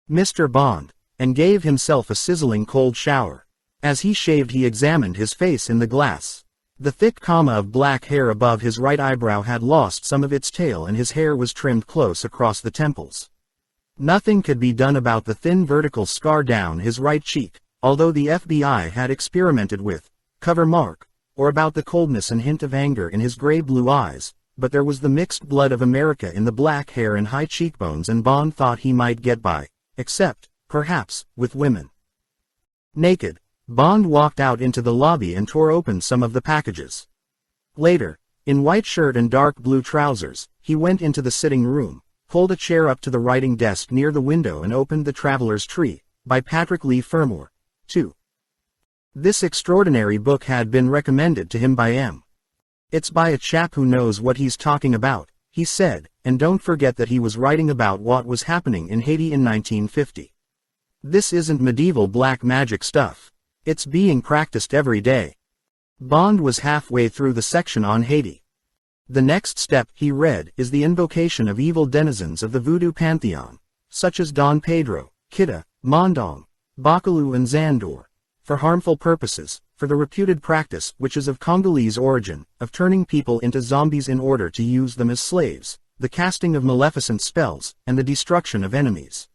Mr. Bond, and gave himself a sizzling cold shower. As he shaved he examined his face in the glass. The thick comma of black hair above his right eyebrow had lost some of its tail and his hair was trimmed close across the temples. Nothing could be done about the thin vertical scar down his right cheek, although the FBI had experimented with cover mark, or about the coldness and hint of anger in his gray-blue eyes, but there was the mixed blood of America in the black hair and high cheekbones and Bond thought he might get by, except, perhaps, with women. Naked, Bond walked out into the lobby and tore open some of the packages. Later, in white shirt and dark blue trousers, he went into the sitting room, pulled a chair up to the writing desk near the window and opened The Traveler's Tree, by Patrick Leigh Fermor, 2. This extraordinary book had been recommended to him by M. It's by a chap who knows what he's talking about, he said, and don't forget that he was writing about what was happening in Haiti in 1950. This isn't medieval black magic stuff. It's being practiced every day. Bond was halfway through the section on Haiti. The next step, he read, is the invocation of evil denizens of the voodoo pantheon, such as Don Pedro, Kita, Mondong, Bakalu and Zandor, for harmful purposes, for the reputed practice, which is of Congolese origin, of turning people into zombies in order to use them as slaves, the casting of maleficent spells, and the destruction of enemies.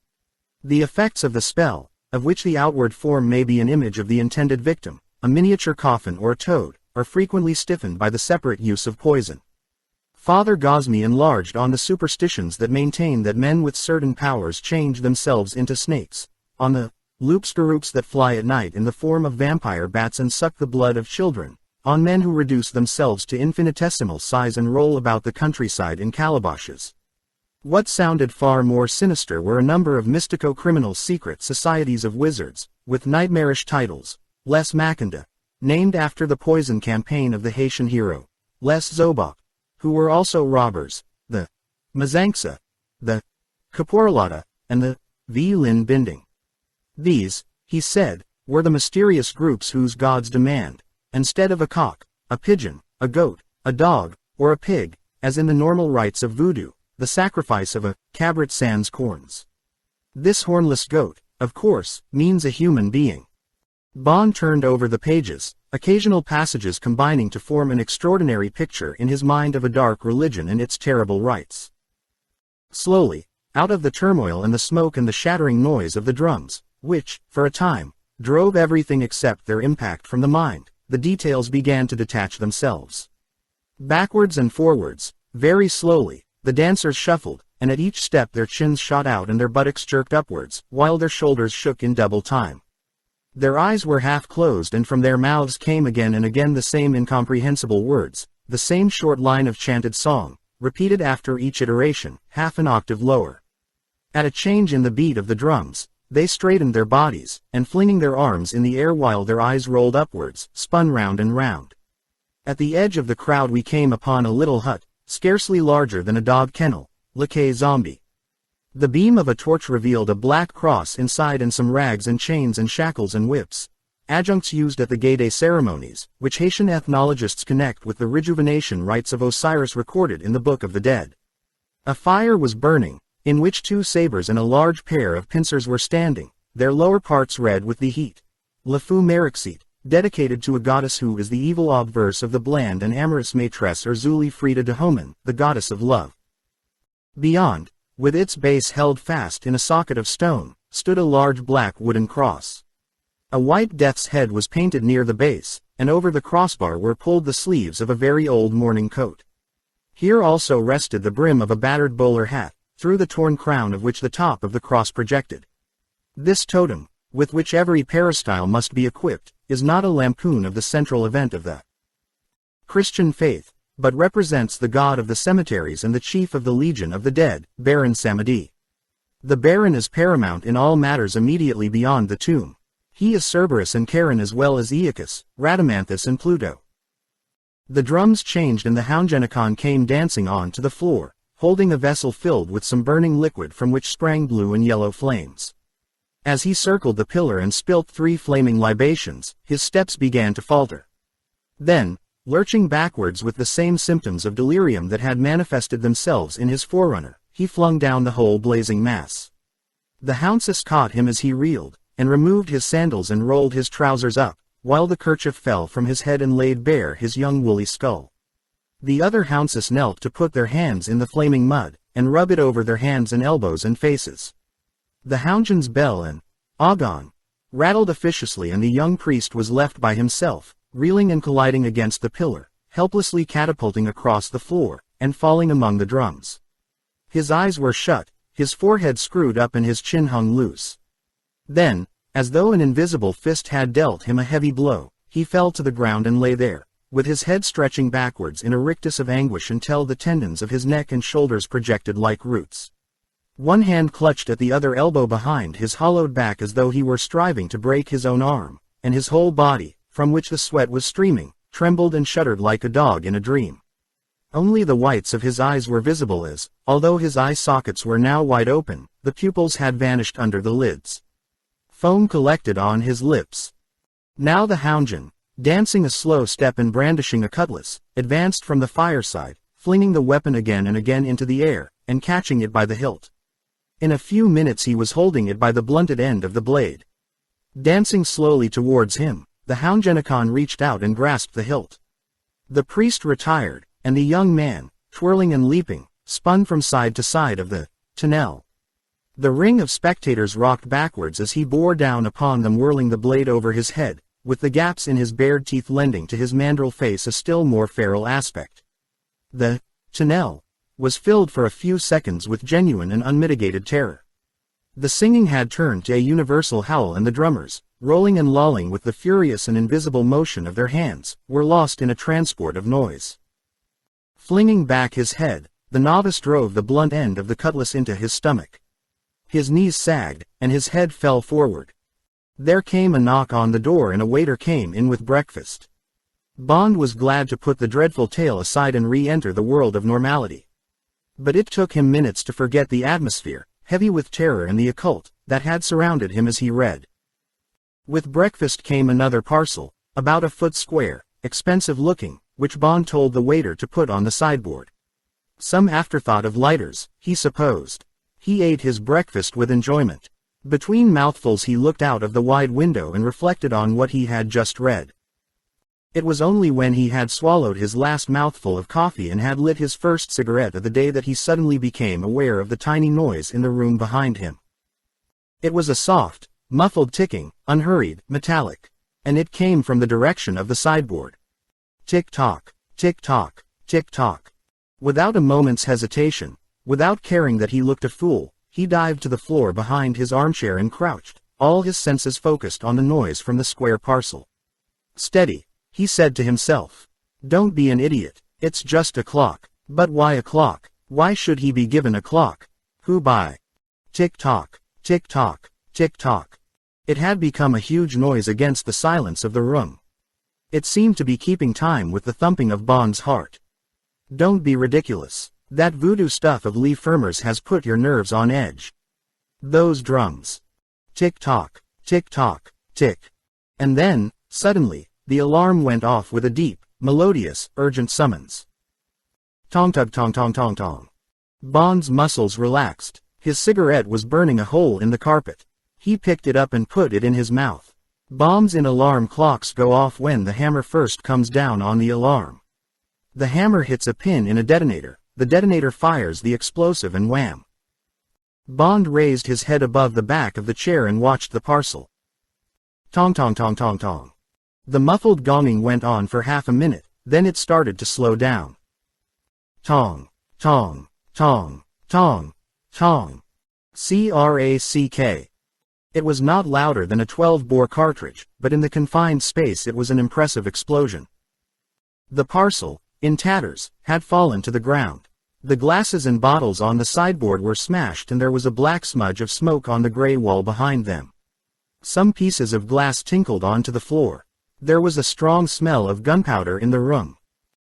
The effects of the spell, of which the outward form may be an image of the intended victim, a miniature coffin or a toad, are frequently stiffened by the separate use of poison. Father Gosme enlarged on the superstitions that maintain that men with certain powers change themselves into snakes, on the loopscaroops that fly at night in the form of vampire bats and suck the blood of children, on men who reduce themselves to infinitesimal size and roll about the countryside in calabashes. What sounded far more sinister were a number of mystico-criminal secret societies of wizards, with nightmarish titles, Les Maconda, named after the poison campaign of the Haitian hero, Les Zobok, who were also robbers, the Mazangsa, the Caporalata, and the Violin Binding. These, he said, were the mysterious groups whose gods demand, instead of a cock, a pigeon, a goat, a dog, or a pig, as in the normal rites of voodoo, the sacrifice of a cabrit sans corns. This hornless goat, of course, means a human being. Bond turned over the pages, occasional passages combining to form an extraordinary picture in his mind of a dark religion and its terrible rites. Slowly, out of the turmoil and the smoke and the shattering noise of the drums, which, for a time, drove everything except their impact from the mind, the details began to detach themselves. Backwards and forwards, very slowly, the dancers shuffled, and at each step their chins shot out and their buttocks jerked upwards, while their shoulders shook in double time. Their eyes were half closed and from their mouths came again and again the same incomprehensible words, the same short line of chanted song, repeated after each iteration, half an octave lower. At a change in the beat of the drums, they straightened their bodies, and flinging their arms in the air while their eyes rolled upwards, spun round and round. At the edge of the crowd we came upon a little hut, scarcely larger than a dog kennel, Laquais Zombie. The beam of a torch revealed a black cross inside and some rags and chains and shackles and whips, adjuncts used at the gay day ceremonies, which Haitian ethnologists connect with the rejuvenation rites of Osiris recorded in the Book of the Dead. A fire was burning, in which 2 sabers and a large pair of pincers were standing, their lower parts red with the heat. Le Fou Merixit, dedicated to a goddess who is the evil obverse of the bland and amorous maîtresse Urzuli Frida de Homan, the goddess of love. Beyond, with its base held fast in a socket of stone, stood a large black wooden cross. A white death's head was painted near the base, and over the crossbar were pulled the sleeves of a very old mourning coat. Here also rested the brim of a battered bowler hat, through the torn crown of which the top of the cross projected. This totem, with which every peristyle must be equipped, is not a lampoon of the central event of the Christian faith, but represents the god of the cemeteries and the chief of the Legion of the Dead, Baron Samedi. The Baron is paramount in all matters immediately beyond the tomb. He is Cerberus and Charon as well as Aeacus, Rhadamanthus and Pluto. The drums changed and the Houngenicon came dancing on to the floor, holding a vessel filled with some burning liquid from which sprang blue and yellow flames. As he circled the pillar and spilt 3 flaming libations, his steps began to falter. Then, lurching backwards with the same symptoms of delirium that had manifested themselves in his forerunner, he flung down the whole blazing mass. The Hounces caught him as he reeled, and removed his sandals and rolled his trousers up, while the kerchief fell from his head and laid bare his young woolly skull. The other Hounces knelt to put their hands in the flaming mud, and rub it over their hands and elbows and faces. The Houngeon's bell and Ogon rattled officiously and the young priest was left by himself, reeling and colliding against the pillar, helplessly catapulting across the floor, and falling among the drums. His eyes were shut, his forehead screwed up and his chin hung loose. Then, as though an invisible fist had dealt him a heavy blow, he fell to the ground and lay there, with his head stretching backwards in a rictus of anguish until the tendons of his neck and shoulders projected like roots. One hand clutched at the other elbow behind his hollowed back as though he were striving to break his own arm, and his whole body, from which the sweat was streaming, trembled and shuddered like a dog in a dream. Only the whites of his eyes were visible as, although his eye sockets were now wide open, the pupils had vanished under the lids. Foam collected on his lips. Now the houndjan, dancing a slow step and brandishing a cutlass, advanced from the fireside, flinging the weapon again and again into the air, and catching it by the hilt. In a few minutes he was holding it by the blunted end of the blade. Dancing slowly towards him, the houndjanikon reached out and grasped the hilt. The priest retired, and the young man, twirling and leaping, spun from side to side of the tunnel. The ring of spectators rocked backwards as he bore down upon them, whirling the blade over his head, with the gaps in his bared teeth lending to his mandrill face a still more feral aspect. The tunnel was filled for a few seconds with genuine and unmitigated terror. The singing had turned to a universal howl, and the drummers, rolling and lolling with the furious and invisible motion of their hands, were lost in a transport of noise. Flinging back his head, the novice drove the blunt end of the cutlass into his stomach. His knees sagged, and his head fell forward. There came a knock on the door and a waiter came in with breakfast. Bond was glad to put the dreadful tale aside and re-enter the world of normality. But it took him minutes to forget the atmosphere, heavy with terror and the occult, that had surrounded him as he read. With breakfast came another parcel, about a foot square, expensive looking, which Bond told the waiter to put on the sideboard. Some afterthought of lighters, he supposed. He ate his breakfast with enjoyment. Between mouthfuls he looked out of the wide window and reflected on what he had just read. It was only when he had swallowed his last mouthful of coffee and had lit his first cigarette of the day that he suddenly became aware of the tiny noise in the room behind him. It was a soft, muffled ticking, unhurried, metallic, and it came from the direction of the sideboard. Tick-tock, tick-tock, tick-tock. Without a moment's hesitation, without caring that he looked a fool, he dived to the floor behind his armchair and crouched, all his senses focused on the noise from the square parcel. Steady, he said to himself. Don't be an idiot, it's just a clock. But why a clock? Why should he be given a clock? Who by? Tick-tock, tick-tock, tick-tock. It had become a huge noise against the silence of the room. It seemed to be keeping time with the thumping of Bond's heart. Don't be ridiculous. That voodoo stuff of Lee Fermer's has put your nerves on edge. Those drums. Tick-tock, tick-tock, tick. And then, suddenly, the alarm went off with a deep, melodious, urgent summons. Tong-tug-tong-tong-tong-tong. Bond's muscles relaxed. His cigarette was burning a hole in the carpet. He picked it up and put it in his mouth. Bombs in alarm clocks go off when the hammer first comes down on the alarm. The hammer hits a pin in a detonator. The detonator fires the explosive and wham. Bond raised his head above the back of the chair and watched the parcel. Tong-tong-tong-tong-tong. The muffled gonging went on for half a minute, then it started to slow down. Tong, tong, tong, tong, tong. Crack. It was not louder than a 12-bore cartridge, but in the confined space it was an impressive explosion. The parcel, in tatters, had fallen to the ground. The glasses and bottles on the sideboard were smashed and there was a black smudge of smoke on the gray wall behind them. Some pieces of glass tinkled onto the floor. There was a strong smell of gunpowder in the room.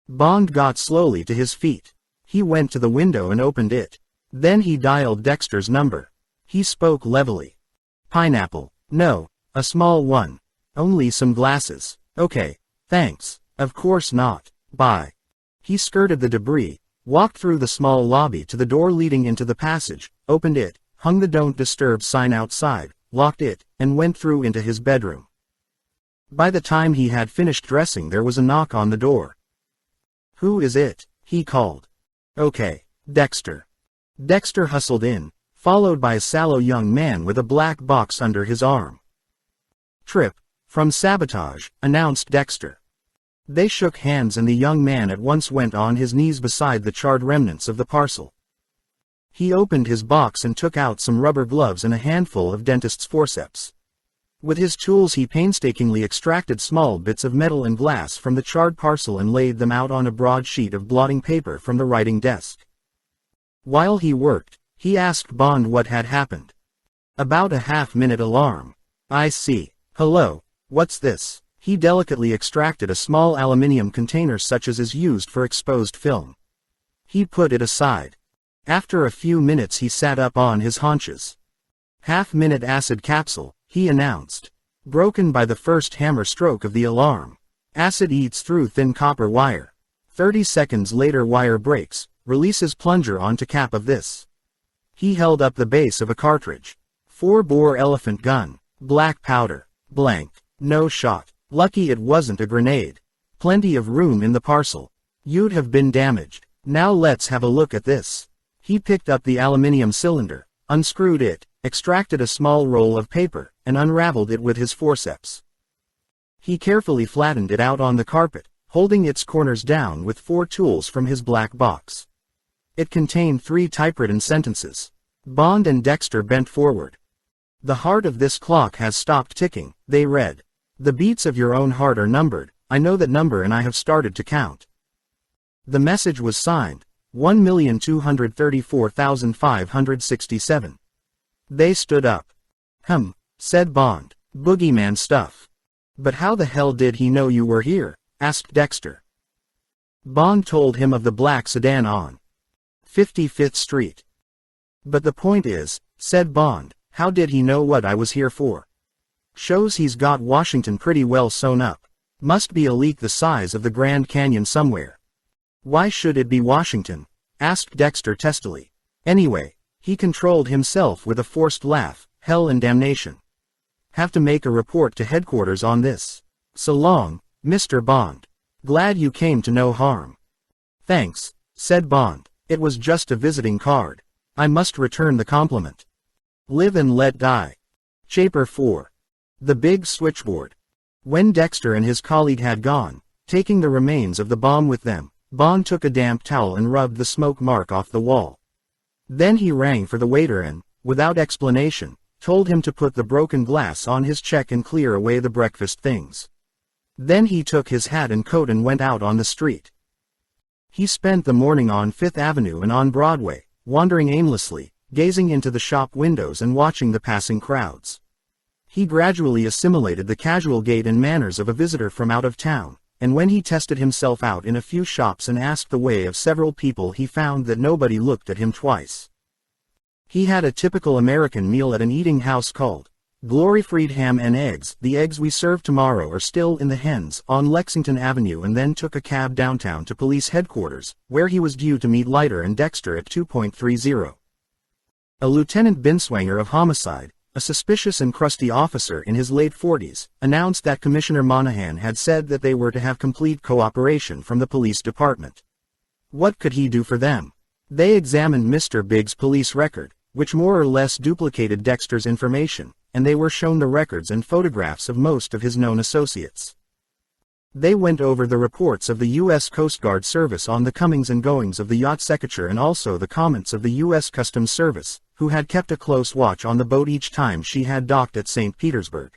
Bond got slowly to his feet. He went to the window and opened it. Then he dialed Dexter's number. He spoke levelly. Pineapple. No, a small one. Only some glasses. Okay, thanks. Of course not. Bye. He skirted the debris, walked through the small lobby to the door leading into the passage, opened it, hung the "Don't Disturb" sign outside, locked it, and went through into his bedroom. By the time he had finished dressing there was a knock on the door. Who is it? He called. Okay, Dexter. Dexter hustled in, followed by a sallow young man with a black box under his arm. Trip, from Sabotage, announced Dexter. They shook hands and the young man at once went on his knees beside the charred remnants of the parcel. He opened his box and took out some rubber gloves and a handful of dentist's forceps. With his tools he painstakingly extracted small bits of metal and glass from the charred parcel and laid them out on a broad sheet of blotting paper from the writing desk. While he worked, he asked Bond what had happened. About a half-minute alarm. I see. Hello, what's this? He delicately extracted a small aluminium container such as is used for exposed film. He put it aside. After a few minutes he sat up on his haunches. Half-minute acid capsule, he announced. Broken by the first hammer stroke of the alarm. Acid eats through thin copper wire. 30 seconds later wire breaks, releases plunger onto cap of this. He held up the base of a cartridge. 4-bore elephant gun. Black powder. Blank. No shot. Lucky it wasn't a grenade. Plenty of room in the parcel. You'd have been damaged. Now let's have a look at this. He picked up the aluminium cylinder, unscrewed it, extracted a small roll of paper, and unraveled it with his forceps. He carefully flattened it out on the carpet, holding its corners down with 4 tools from his black box. It contained 3 typewritten sentences. Bond and Dexter bent forward. The heart of this clock has stopped ticking, they read. The beats of your own heart are numbered, I know that number and I have started to count. The message was signed, 1,234,567. They stood up. Said Bond. Boogeyman stuff. But how the hell did he know you were here? Asked Dexter. Bond told him of the black sedan on 55th Street. But the point is, said Bond, how did he know what I was here for? Shows he's got Washington pretty well sewn up. Must be a leak the size of the Grand Canyon somewhere. Why should it be Washington? Asked Dexter testily. Anyway, he controlled himself with a forced laugh, hell and damnation. Have to make a report to headquarters on this. So long, Mr. Bond. Glad you came to no harm. Thanks, said Bond. It was just a visiting card. I must return the compliment. Live and let die. Chapter 4. The Big Switchboard. When Dexter and his colleague had gone, taking the remains of the bomb with them, Bond took a damp towel and rubbed the smoke mark off the wall. Then he rang for the waiter and, without explanation, told him to put the broken glass on his check and clear away the breakfast things. Then he took his hat and coat and went out on the street. He spent the morning on Fifth Avenue and on Broadway, wandering aimlessly, gazing into the shop windows and watching the passing crowds. He gradually assimilated the casual gait and manners of a visitor from out of town, and when he tested himself out in a few shops and asked the way of several people he found that nobody looked at him twice. He had a typical American meal at an eating house called Glory-Fried Ham and Eggs. The eggs we serve tomorrow are still in the hens on Lexington Avenue, and then took a cab downtown to police headquarters, where he was due to meet Leiter and Dexter at 2:30. A Lieutenant Binswanger of Homicide, a suspicious and crusty officer in his late 40s, announced that Commissioner Monahan had said that they were to have complete cooperation from the police department. What could he do for them? They examined Mr. Big's police record, which more or less duplicated Dexter's information, and they were shown the records and photographs of most of his known associates. They went over the reports of the U.S. Coast Guard Service on the comings and goings of the yacht Secretary and also the comments of the U.S. Customs Service, who had kept a close watch on the boat each time she had docked at St. Petersburg.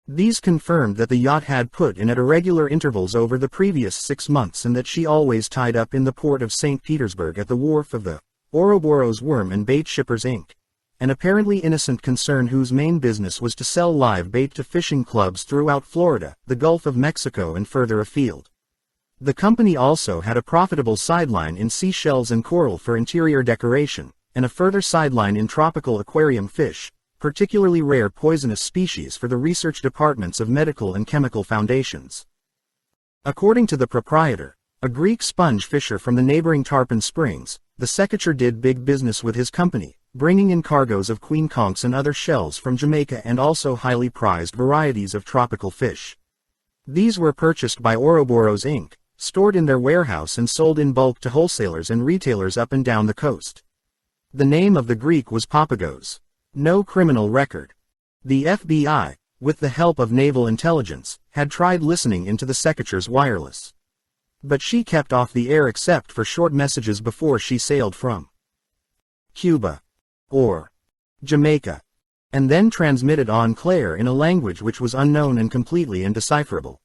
These confirmed that the yacht had put in at irregular intervals over the previous 6 months and that she always tied up in the port of St. Petersburg at the wharf of the Ouroboros Worm and Bait Shippers Inc., an apparently innocent concern whose main business was to sell live bait to fishing clubs throughout Florida, the Gulf of Mexico and further afield. The company also had a profitable sideline in seashells and coral for interior decoration, and a further sideline in tropical aquarium fish, particularly rare poisonous species for the research departments of medical and chemical foundations. According to the proprietor, a Greek sponge fisher from the neighboring Tarpon Springs, the Secretary did big business with his company, bringing in cargoes of queen conchs and other shells from Jamaica and also highly prized varieties of tropical fish. These were purchased by Ouroboros Inc., stored in their warehouse and sold in bulk to wholesalers and retailers up and down the coast. The name of the Greek was Papagos. No criminal record. The FBI, with the help of naval intelligence, had tried listening into the Secretary's wireless. But she kept off the air except for short messages before she sailed from Cuba or Jamaica. and then transmitted on Claire in a language which was unknown and completely indecipherable.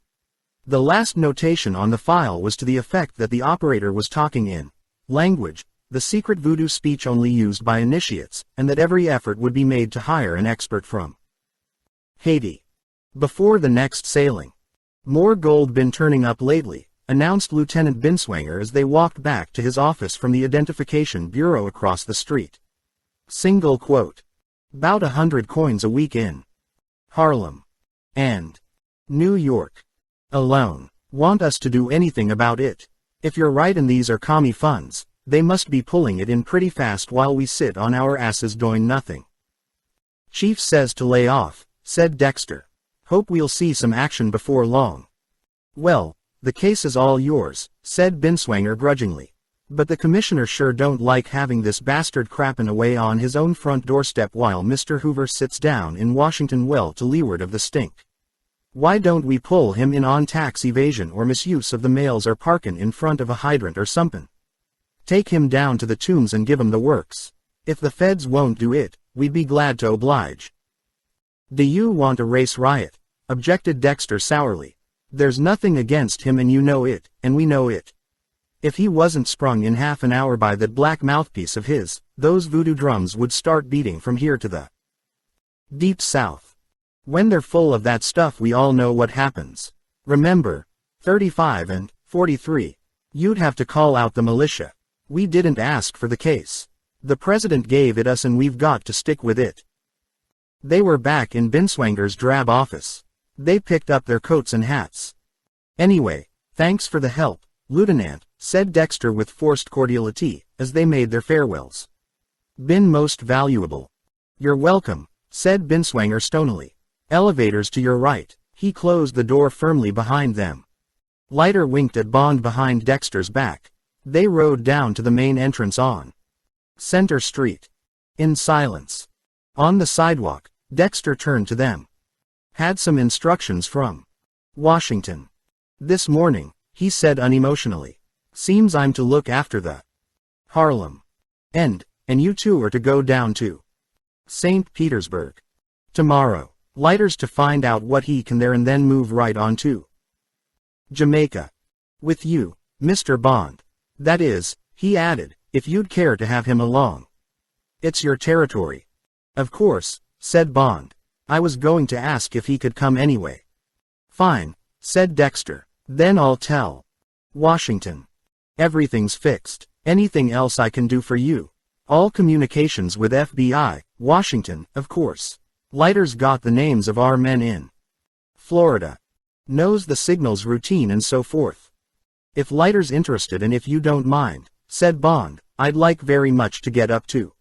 The last notation on the file was to the effect that the operator was talking in language, the secret voodoo speech only used by initiates, and that every effort would be made to hire an expert from Haiti before the next sailing. More gold been turning up lately, announced Lieutenant Binswanger as they walked back to his office from the Identification Bureau across the street. Single quote. About 100 coins a week in Harlem and New York. Alone. Want us to do anything about it? If you're right and these are commie funds, they must be pulling it in pretty fast while we sit on our asses doing nothing. Chief says to lay off, said Dexter. Hope we'll see some action before long. Well, the case is all yours, said Binswanger grudgingly. But the commissioner sure don't like having this bastard crapping away on his own front doorstep while Mr. Hoover sits down in Washington well to leeward of the stink. Why don't we pull him in on tax evasion or misuse of the mails or parkin' in front of a hydrant or somethin'? Take him down to the tombs and give him the works. If the feds won't do it, we'd be glad to oblige. Do you want a race riot? Objected Dexter sourly. There's nothing against him and you know it, and we know it. If he wasn't sprung in half an hour by that black mouthpiece of his, those voodoo drums would start beating from here to the Deep South. When they're full of that stuff we all know what happens. Remember, 35 and 43. You'd have to call out the militia. We didn't ask for the case. The president gave it us and we've got to stick with it. They were back in Binswanger's drab office. They picked up their coats and hats. Anyway, thanks for the help, Lieutenant, said Dexter with forced cordiality, as they made their farewells. Been most valuable. You're welcome, said Binswanger stonily. Elevators to your right. He closed the door firmly behind them. Leiter winked at Bond behind Dexter's back. They rode down to the main entrance on Center Street. In silence. On the sidewalk, Dexter turned to them. Had some instructions from Washington this morning, he said unemotionally. Seems I'm to look after the Harlem. And you two are to go down to St. Petersburg tomorrow. Leiter's to find out what he can there and then move right on to Jamaica. With you, Mr. Bond. That is, he added, if you'd care to have him along. It's your territory. Of course, said Bond. I was going to ask if he could come anyway. Fine, said Dexter. Then I'll tell Washington. Everything's fixed. Anything else I can do for you? All communications with FBI, Washington, of course. Leiter's got the names of our men in Florida. Knows the signals routine and so forth. If Leiter's interested and if you don't mind, said Bond, I'd like very much to get up to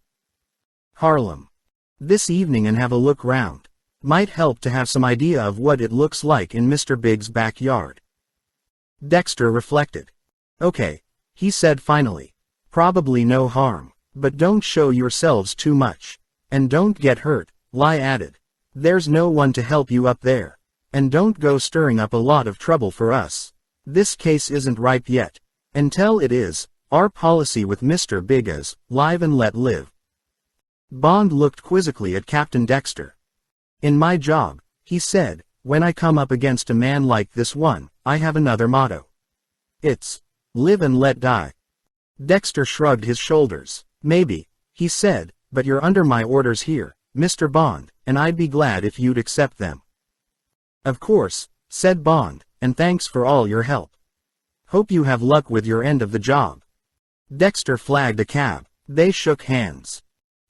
Harlem this evening and have a look round. Might help to have some idea of what it looks like in Mr. Big's backyard. Dexter reflected. Okay, he said finally. Probably no harm, but don't show yourselves too much. And don't get hurt. Lai added. There's no one to help you up there. And don't go stirring up a lot of trouble for us. This case isn't ripe yet. Until it is, our policy with Mr. Big is, live and let live. Bond looked quizzically at Captain Dexter. In my job, he said, when I come up against a man like this one, I have another motto. It's, live and let die. Dexter shrugged his shoulders. Maybe, he said, but you're under my orders here, Mr. Bond, and I'd be glad if you'd accept them. Of course, said Bond, and thanks for all your help. Hope you have luck with your end of the job. Dexter flagged a cab. They shook hands.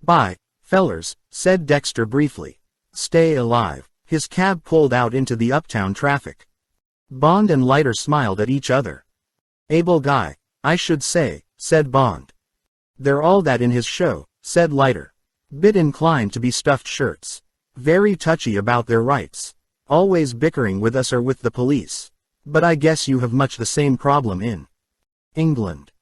Bye, fellers, said Dexter briefly. Stay alive. His cab pulled out into the uptown traffic. Bond and Leiter smiled at each other. Able guy, I should say, said Bond. They're all that in his show, said Leiter. Bit inclined to be stuffed shirts. Very touchy about their rights. Always bickering with us or with the police. But I guess you have much the same problem in England.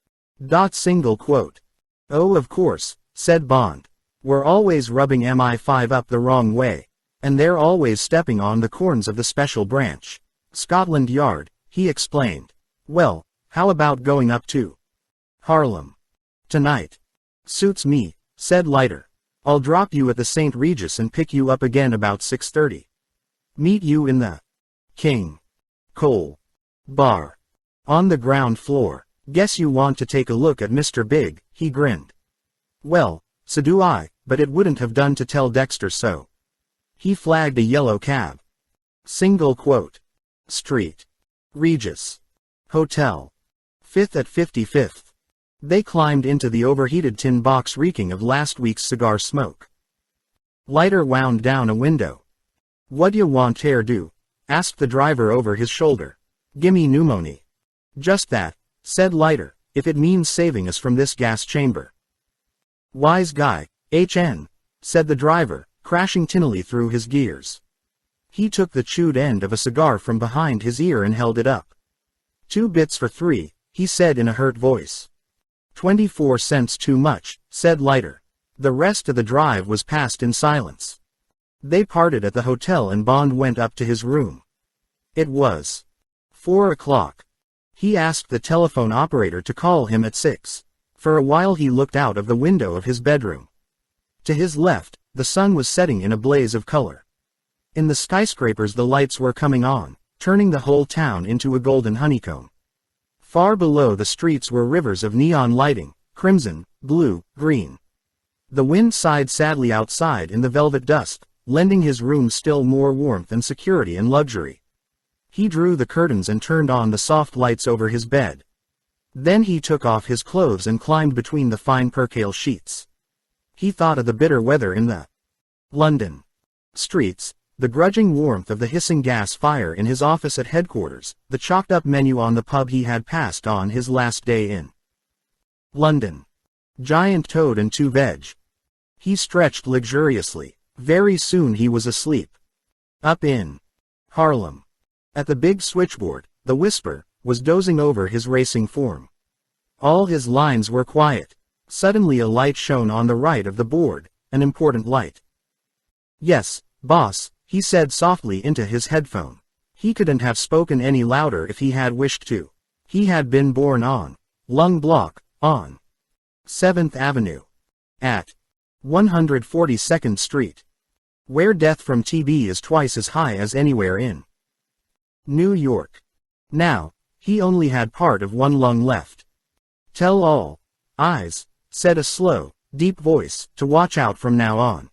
Single quote. Oh, of course, said Bond. We're always rubbing MI5 up the wrong way. And they're always stepping on the corns of the special branch. Scotland Yard, he explained. Well, how about going up to Harlem tonight? Suits me, said Leiter. I'll drop you at the St. Regis and pick you up again about 6:30. Meet you in the King Cole bar. On the ground floor. Guess you want to take a look at Mr. Big, he grinned. Well, so do I, but it wouldn't have done to tell Dexter so. He flagged a yellow cab. Single quote. Street. Regis. Hotel. 5th at 55th. They climbed into the overheated tin box reeking of last week's cigar smoke. Leiter wound down a window. "What'd you want here do?" asked the driver over his shoulder. "Gimme pneumonia." "Just that," said Leiter, "if it means saving us from this gas chamber." "Wise guy, HN," said the driver, crashing tinnily through his gears. He took the chewed end of a cigar from behind his ear and held it up. "2 bits for 3, he said in a hurt voice. 24 cents too much, said Leiter. The rest of the drive was passed in silence. They parted at the hotel and Bond went up to his room. It was 4 o'clock. He asked the telephone operator to call him at 6. For a while he looked out of the window of his bedroom. To his left, the sun was setting in a blaze of color. In the skyscrapers the lights were coming on, turning the whole town into a golden honeycomb. Far below the streets were rivers of neon lighting, crimson, blue, green. The wind sighed sadly outside in the velvet dusk, lending his room still more warmth and security and luxury. He drew the curtains and turned on the soft lights over his bed. Then he took off his clothes and climbed between the fine percale sheets. He thought of the bitter weather in the London streets, the grudging warmth of the hissing gas fire in his office at headquarters, the chalked-up menu on the pub he had passed on his last day in London. Giant toad and 2 veg. He stretched luxuriously. Very soon he was asleep. Up in Harlem. At the big switchboard, the Whisper was dozing over his racing form. All his lines were quiet. Suddenly a light shone on the right of the board, an important light. "Yes, boss," he said softly into his headphone. He couldn't have spoken any louder if he had wished to. He had been born on Lung Block, on 7th Avenue. At 142nd Street. Where death from TB is twice as high as anywhere in New York. Now, he only had part of one lung left. "Tell all eyes," said a slow, deep voice, "to watch out from now on."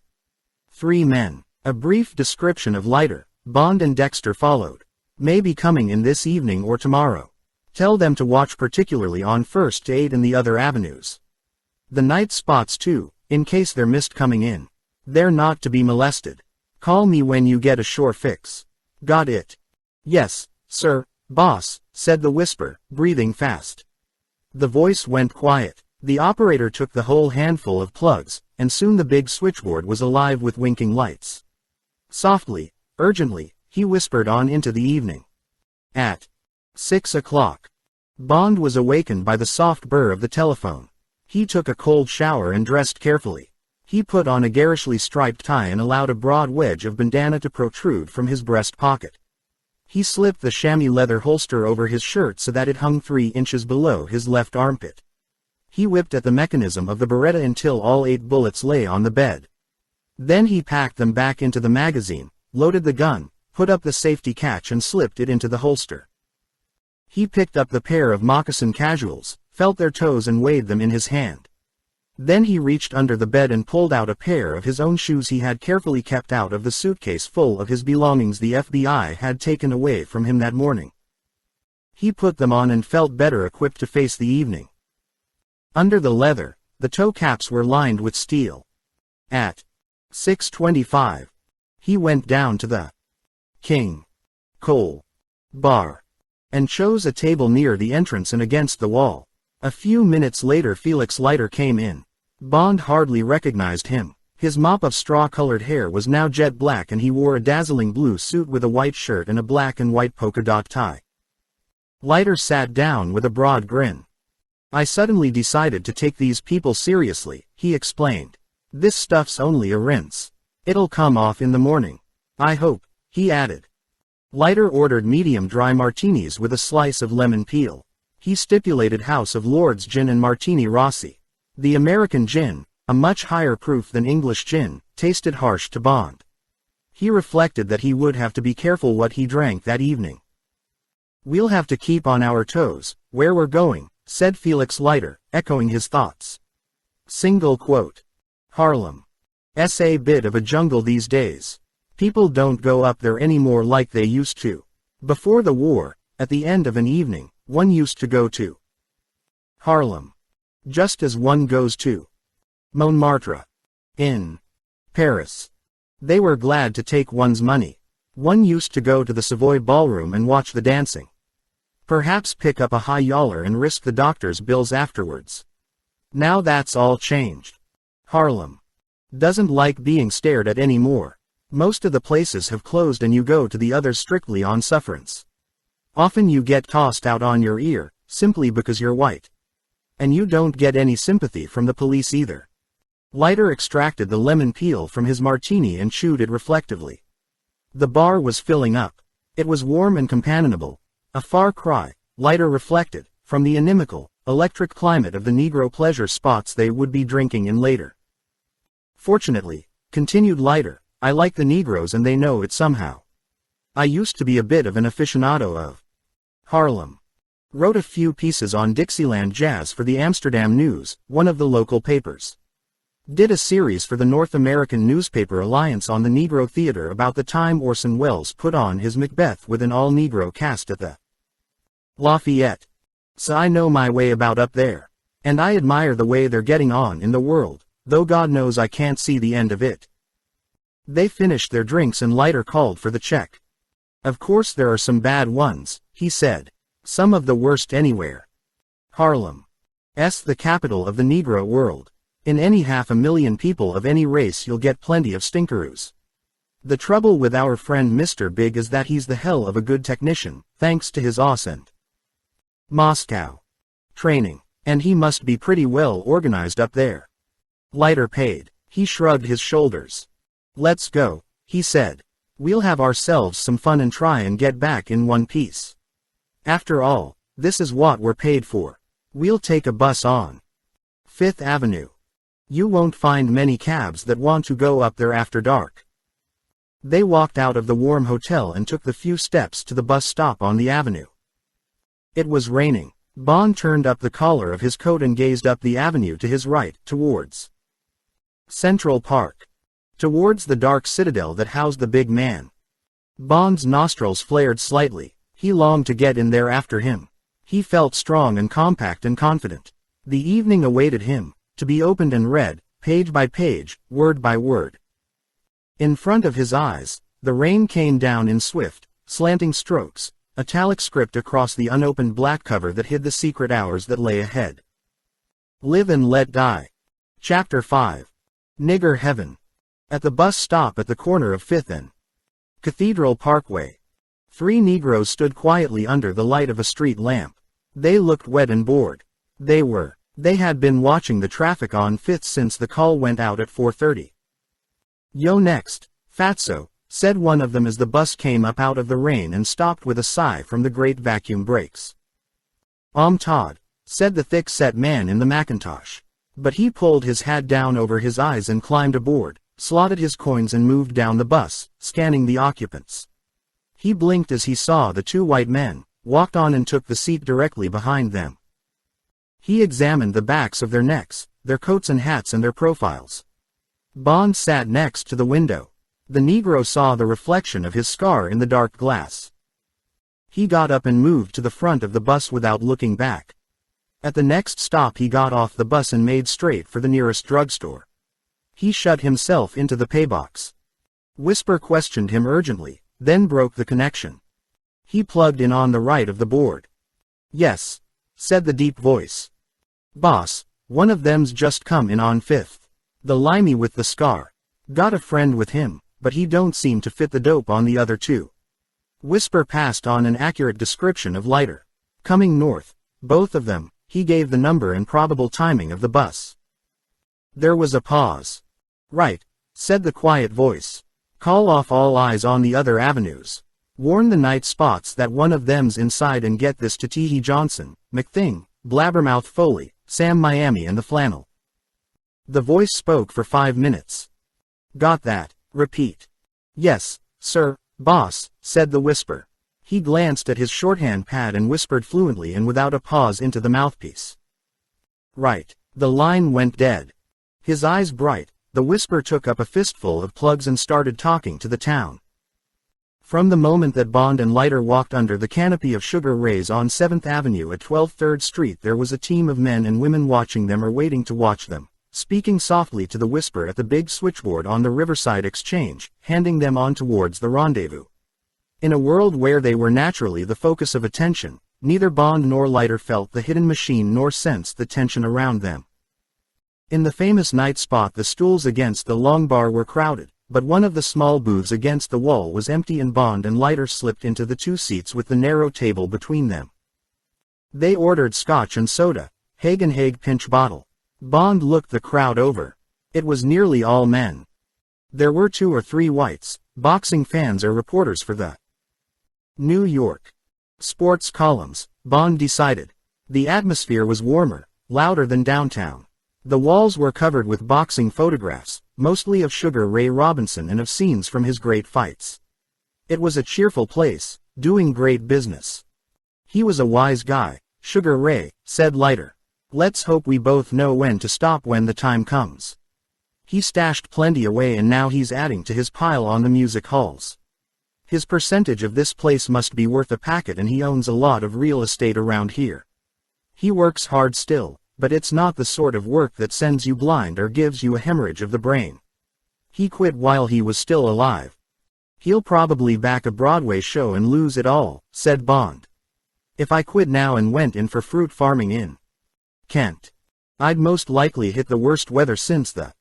3 men. A brief description of Leiter, Bond and Dexter followed. "May be coming in this evening or tomorrow. Tell them to watch particularly on 1st to 8 and the other avenues. The night spots too, in case they're missed coming in. They're not to be molested. Call me when you get a sure fix. Got it?" "Yes, sir, boss," said the Whisper, breathing fast. The voice went quiet. The operator took the whole handful of plugs, and soon the big switchboard was alive with winking lights. Softly, urgently, he whispered on into the evening. At 6 o'clock. Bond was awakened by the soft burr of the telephone. He took a cold shower and dressed carefully. He put on a garishly striped tie and allowed a broad wedge of bandana to protrude from his breast pocket. He slipped the chamois leather holster over his shirt so that it hung 3 inches below his left armpit. He whipped at the mechanism of the Beretta until all 8 bullets lay on the bed. Then he packed them back into the magazine, loaded the gun, put up the safety catch and slipped it into the holster. He picked up the pair of moccasin casuals, felt their toes and weighed them in his hand. Then he reached under the bed and pulled out a pair of his own shoes he had carefully kept out of the suitcase full of his belongings the FBI had taken away from him that morning. He put them on and felt better equipped to face the evening. Under the leather, the toe caps were lined with steel. At 6:25, he went down to the King Cole bar and chose a table near the entrance and against the wall. A few minutes later Felix Leiter came in. Bond hardly recognized him. His mop of straw-colored hair was now jet black and he wore a dazzling blue suit with a white shirt and a black and white polka dot tie. Leiter sat down with a broad grin. "I suddenly decided to take these people seriously," he explained. "This stuff's only a rinse. It'll come off in the morning. I hope," he added. Leiter ordered medium dry martinis with a slice of lemon peel. He stipulated House of Lords gin and Martini Rossi. The American gin, a much higher proof than English gin, tasted harsh to Bond. He reflected that he would have to be careful what he drank that evening. "We'll have to keep on our toes, where we're going," said Felix Leiter, echoing his thoughts. Single quote. Harlem. A bit of a jungle these days. People don't go up there anymore like they used to. Before the war, at the end of an evening, one used to go to Harlem. Just as one goes to Montmartre. In Paris. They were glad to take one's money. One used to go to the Savoy Ballroom and watch the dancing. Perhaps pick up a high yaller and risk the doctor's bills afterwards. Now that's all changed. Harlem doesn't like being stared at anymore. Most of the places have closed and you go to the others strictly on sufferance. Often you get tossed out on your ear, simply because you're white. And you don't get any sympathy from the police either. Leiter extracted the lemon peel from his martini and chewed it reflectively. The bar was filling up. It was warm and companionable. A far cry, Leiter reflected, from the inimical, electric climate of the Negro pleasure spots they would be drinking in later. Fortunately, continued Leiter, I like the Negroes and they know it somehow. I used to be a bit of an aficionado of Harlem. Wrote a few pieces on Dixieland jazz for the Amsterdam News, one of the local papers. Did a series for the North American Newspaper Alliance on the Negro Theater about the time Orson Welles put on his Macbeth with an all-Negro cast at the Lafayette. So I know my way about up there. And I admire the way they're getting on in the world, though God knows I can't see the end of it. They finished their drinks and Leiter called for the check. Of course there are some bad ones, he said. Some of the worst anywhere. Harlem's the capital of the Negro world. In any 500,000 people of any race you'll get plenty of stinkeroos. The trouble with our friend Mr. Big is that he's the hell of a good technician, thanks to his and Moscow training. And he must be pretty well organized up there. Leiter paid. He shrugged his shoulders. Let's go, he said. We'll have ourselves some fun and try and get back in one piece. After all, this is what we're paid for. We'll take a bus on Fifth Avenue. You won't find many cabs that want to go up there after dark. They walked out of the warm hotel and took the few steps to the bus stop on the avenue. It was raining. Bond turned up the collar of his coat and gazed up the avenue to his right, towards Central Park. Towards the dark citadel that housed the big man. Bond's nostrils flared slightly. He longed to get in there after him. He felt strong and compact and confident. The evening awaited him, to be opened and read, page by page, word by word. In front of his eyes, the rain came down in swift, slanting strokes, italic script across the unopened black cover that hid the secret hours that lay ahead. Live and Let Die. Chapter 5. Nigger Heaven. At the bus stop at the corner of 5th and Cathedral Parkway. 3 Negroes stood quietly under the light of a street lamp. They looked wet and bored. They had been watching the traffic on 5th since the call went out at 4:30. Yo next, Fatso, said one of them as the bus came up out of the rain and stopped with a sigh from the great vacuum brakes. Todd, said the thick-set man in the Macintosh. But he pulled his hat down over his eyes and climbed aboard, slotted his coins and moved down the bus, scanning the occupants. He blinked as he saw the 2 white men, walked on and took the seat directly behind them. He examined the backs of their necks, their coats and hats and their profiles. Bond sat next to the window. The Negro saw the reflection of his scar in the dark glass. He got up and moved to the front of the bus without looking back. At the next stop he got off the bus and made straight for the nearest drugstore. He shut himself into the paybox. Whisper questioned him urgently, then broke the connection. He plugged in on the right of the board. Yes, said the deep voice. Boss, one of them's just come in on 5th. The limey with the scar. Got a friend with him, but he don't seem to fit the dope on the other 2. Whisper passed on an accurate description of Leiter. Coming north, both of them, he gave the number and probable timing of the bus. There was a pause. Right, said the quiet voice. Call off all eyes on the other avenues. Warn the night spots that one of them's inside and get this to Teehee Johnson, McThing, Blabbermouth Foley, Sam Miami and the Flannel. The voice spoke for 5 minutes. Got that, repeat. Yes, sir, boss, said the whisper. He glanced at his shorthand pad and whispered fluently and without a pause into the mouthpiece. Right. The line went dead. His eyes bright, the whisper took up a fistful of plugs and started talking to the town. From the moment that Bond and Leiter walked under the canopy of Sugar Ray's on 7th Avenue at 12 3rd Street, there was a team of men and women watching them or waiting to watch them, speaking softly to the whisper at the big switchboard on the Riverside Exchange, handing them on towards the rendezvous. In a world where they were naturally the focus of attention, neither Bond nor Leiter felt the hidden machine nor sensed the tension around them. In the famous night spot, the stools against the long bar were crowded, but one of the small booths against the wall was empty and Bond and Leiter slipped into the 2 seats with the narrow table between them. They ordered scotch and soda, Hagen pinch bottle. Bond looked the crowd over. It was nearly all men. There were 2 or 3 whites, boxing fans or reporters for the New York sports columns, Bond decided. The atmosphere was warmer, louder than downtown. The walls were covered with boxing photographs, mostly of Sugar Ray Robinson and of scenes from his great fights. It was a cheerful place, doing great business. He was a wise guy, Sugar Ray, said Leiter. Let's hope we both know when to stop when the time comes. He stashed plenty away and now he's adding to his pile on the music halls. His percentage of this place must be worth a packet and he owns a lot of real estate around here. He works hard still, but it's not the sort of work that sends you blind or gives you a hemorrhage of the brain. He quit while he was still alive. He'll probably back a Broadway show and lose it all, said Bond. If I quit now and went in for fruit farming in Kent, I'd most likely hit the worst weather since the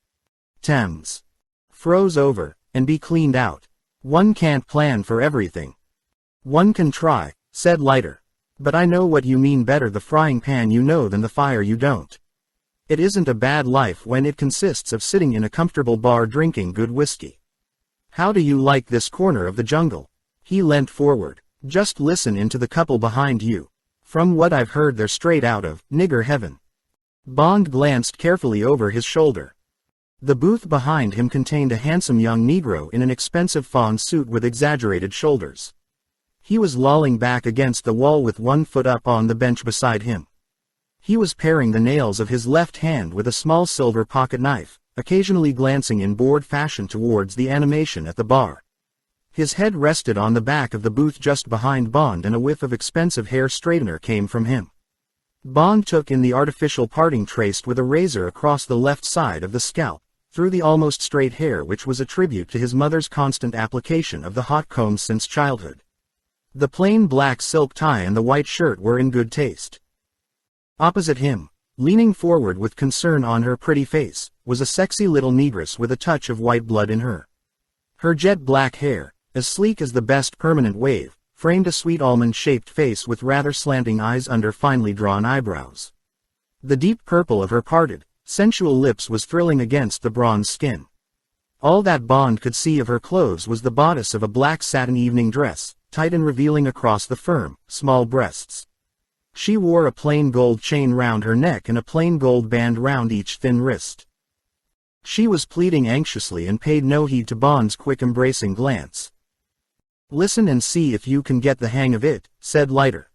Thames froze over, and be cleaned out. One can't plan for everything. One can try, said Leiter. But I know what you mean, better the frying pan you know than the fire you don't. It isn't a bad life when it consists of sitting in a comfortable bar drinking good whiskey. How do you like this corner of the jungle? He leant forward. Just listen into the couple behind you. From what I've heard they're straight out of nigger heaven. Bond glanced carefully over his shoulder. The booth behind him contained a handsome young Negro in an expensive fawn suit with exaggerated shoulders. He was lolling back against the wall with one foot up on the bench beside him. He was paring the nails of his left hand with a small silver pocket knife, occasionally glancing in bored fashion towards the animation at the bar. His head rested on the back of the booth just behind Bond and a whiff of expensive hair straightener came from him. Bond took in the artificial parting traced with a razor across the left side of the scalp, through the almost straight hair which was a tribute to his mother's constant application of the hot comb since childhood. The plain black silk tie and the white shirt were in good taste. Opposite him, leaning forward with concern on her pretty face, was a sexy little negress with a touch of white blood in her. Her jet black hair, as sleek as the best permanent wave, framed a sweet almond-shaped face with rather slanting eyes under finely drawn eyebrows. The deep purple of her parted, sensual lips was thrilling against the bronze skin. All that Bond could see of her clothes was the bodice of a black satin evening dress, tight and revealing across the firm, small breasts. She wore a plain gold chain round her neck and a plain gold band round each thin wrist. She was pleading anxiously and paid no heed to Bond's quick embracing glance. Listen and see if you can get the hang of it, said Leiter.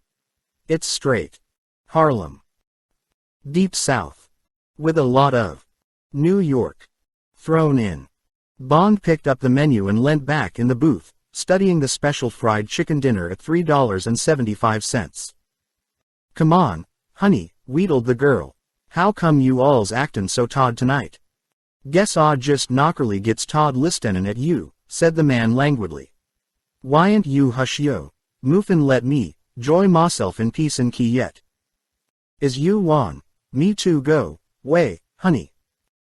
It's straight Harlem. Deep South. With a lot of New York thrown in. Bond picked up the menu and leant back in the booth, studying the special fried chicken dinner at $3.75. Come on, honey, wheedled the girl. How come you all's actin' so todd tonight? Guess I just knockerly gets todd listenin' at you, said the man languidly. Why'n't you hush yo, moof and let me, joy myself in peace and key yet? Is you wan, me too go, way, honey.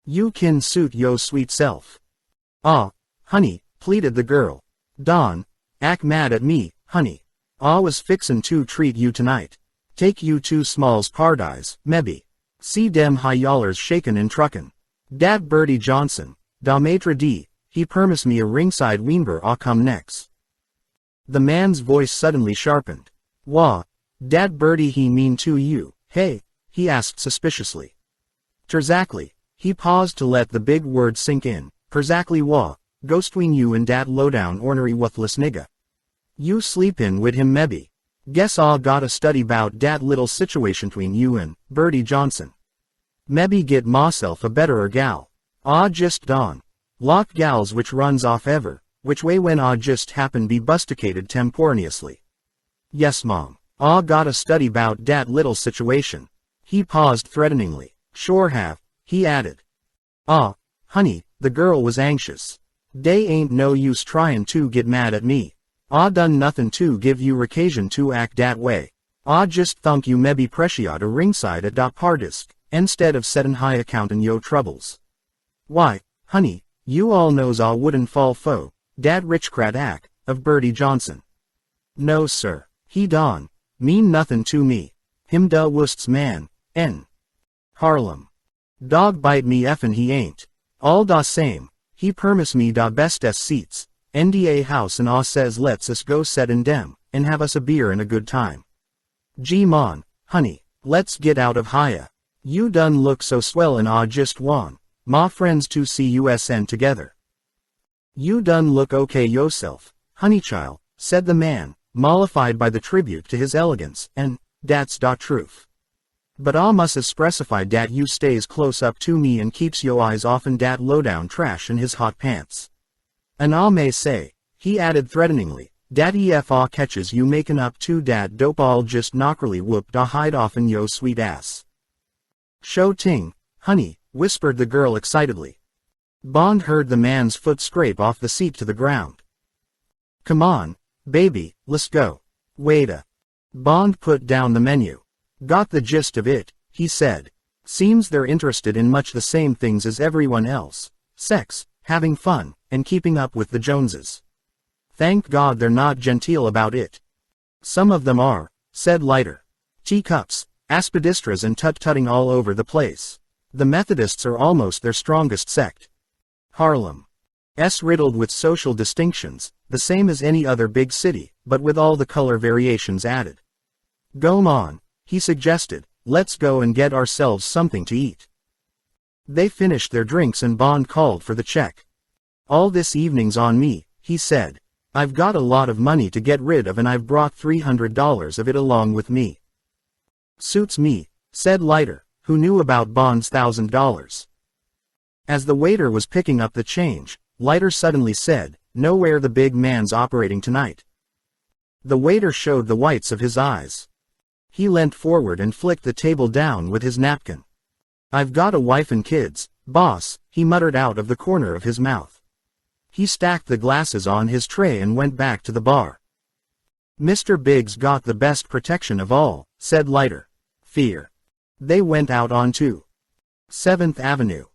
You kin suit yo sweet self. Ah, honey, pleaded the girl. Don, ack mad at me, honey. I was fixin' to treat you tonight. Take you two smalls pardise, mebbe. See dem high yallers shakin' and truckin'. Dat Bertie Johnson, da maitre d', he permis me a ringside weenber I come next. The man's voice suddenly sharpened. Wah, dat Bertie he mean to you, hey? He asked suspiciously. Terzactly, He paused to let the big word sink in. Exactly wha, goes tween you and dat lowdown ornery worthless nigga. You sleepin' wid him mebbe. Guess I gotta study bout dat little situation tween you and Birdie Johnson. Mebbe get myself a betterer gal. I just don. Lot gals which runs off ever, which way when I just happen be busticated temporaneously. Yes mom, I gotta study bout dat little situation. He paused threateningly. Sure have, he added. Honey, the girl was anxious. Dey ain't no use tryin' to get mad at me. I done nothin' to give you occasion to act dat way. I just thunk you mebbe preciate a ringside at da pardisk, instead of settin' high accountin' yo troubles. Why, honey, you all knows I wouldn't fall foe, dat richcrat ack, of Birdie Johnson. No sir, he don, mean nothin' to me. Him da wust's man, n. Harlem. Dog bite me effin' he ain't. All da same, he permis me da bestest seats, NDA house and I says let's us go set in dem, and have us a beer and a good time. Gee mon, honey, let's get out of hiya. You done look so swell and I just wan, ma friends to see USN together. You done look okay yourself, honey child, said the man, mollified by the tribute to his elegance, and, dat's da truth. But I must expressify dat you stays close up to me and keeps yo eyes off'n dat lowdown trash in his hot pants. And I may say, he added threateningly, dat if I catches you makin' up to dat dope I'll just knockerly whoop da hide off'n yo sweet ass. Sho ting, honey, whispered the girl excitedly. Bond heard the man's foot scrape off the seat to the ground. Come on, baby, let's go. Waita. Bond put down the menu. Got the gist of it, he said. Seems they're interested in much the same things as everyone else. Sex, having fun, and keeping up with the Joneses. Thank God they're not genteel about it. Some of them are, said Leiter. Teacups, aspidistras and tut-tutting all over the place. The Methodists are almost their strongest sect. Harlem. Riddled with social distinctions, the same as any other big city, but with all the color variations added. Go on, he suggested, let's go and get ourselves something to eat. They finished their drinks and Bond called for the check. All this evening's on me, he said. I've got a lot of money to get rid of and I've brought $300 of it along with me. Suits me, said Leiter, who knew about Bond's $1,000. As the waiter was picking up the change, Leiter suddenly said, know where the big man's operating tonight. The waiter showed the whites of his eyes. He leant forward and flicked the table down with his napkin. I've got a wife and kids, boss, he muttered out of the corner of his mouth. He stacked the glasses on his tray and went back to the bar. Mr. Biggs got the best protection of all, said Leiter. Fear. They went out onto 7th Avenue.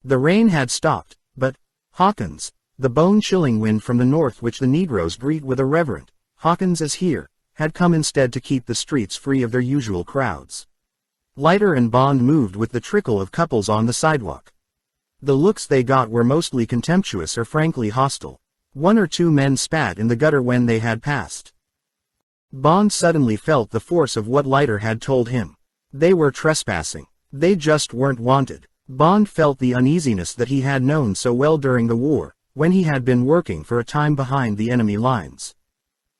The rain had stopped, but Hawkins, the bone-chilling wind from the north which the Negroes greet with a reverent Hawkins is here, had come instead to keep the streets free of their usual crowds. Leiter and Bond moved with the trickle of couples on the sidewalk. The looks they got were mostly contemptuous or frankly hostile. One or two men spat in the gutter when they had passed. Bond suddenly felt the force of what Leiter had told him. They were trespassing. They just weren't wanted. Bond felt the uneasiness that he had known so well during the war, when he had been working for a time behind the enemy lines.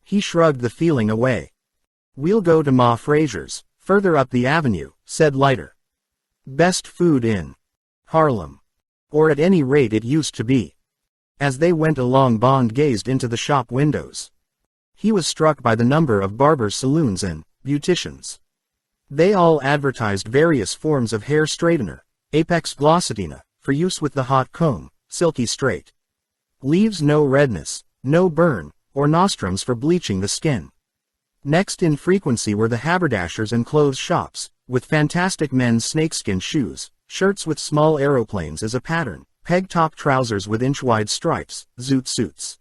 He shrugged the feeling away. We'll go to Ma Fraser's, further up the avenue, said Leiter. Best food in Harlem. Or at any rate it used to be. As they went along, Bond gazed into the shop windows. He was struck by the number of barbers' saloons and beauticians. They all advertised various forms of hair straightener, Apex glossatina, for use with the hot comb, silky straight. Leaves no redness, no burn, or nostrums for bleaching the skin. Next in frequency were the haberdashers and clothes shops, with fantastic men's snakeskin shoes, shirts with small aeroplanes as a pattern, peg-top trousers with inch-wide stripes, zoot suits.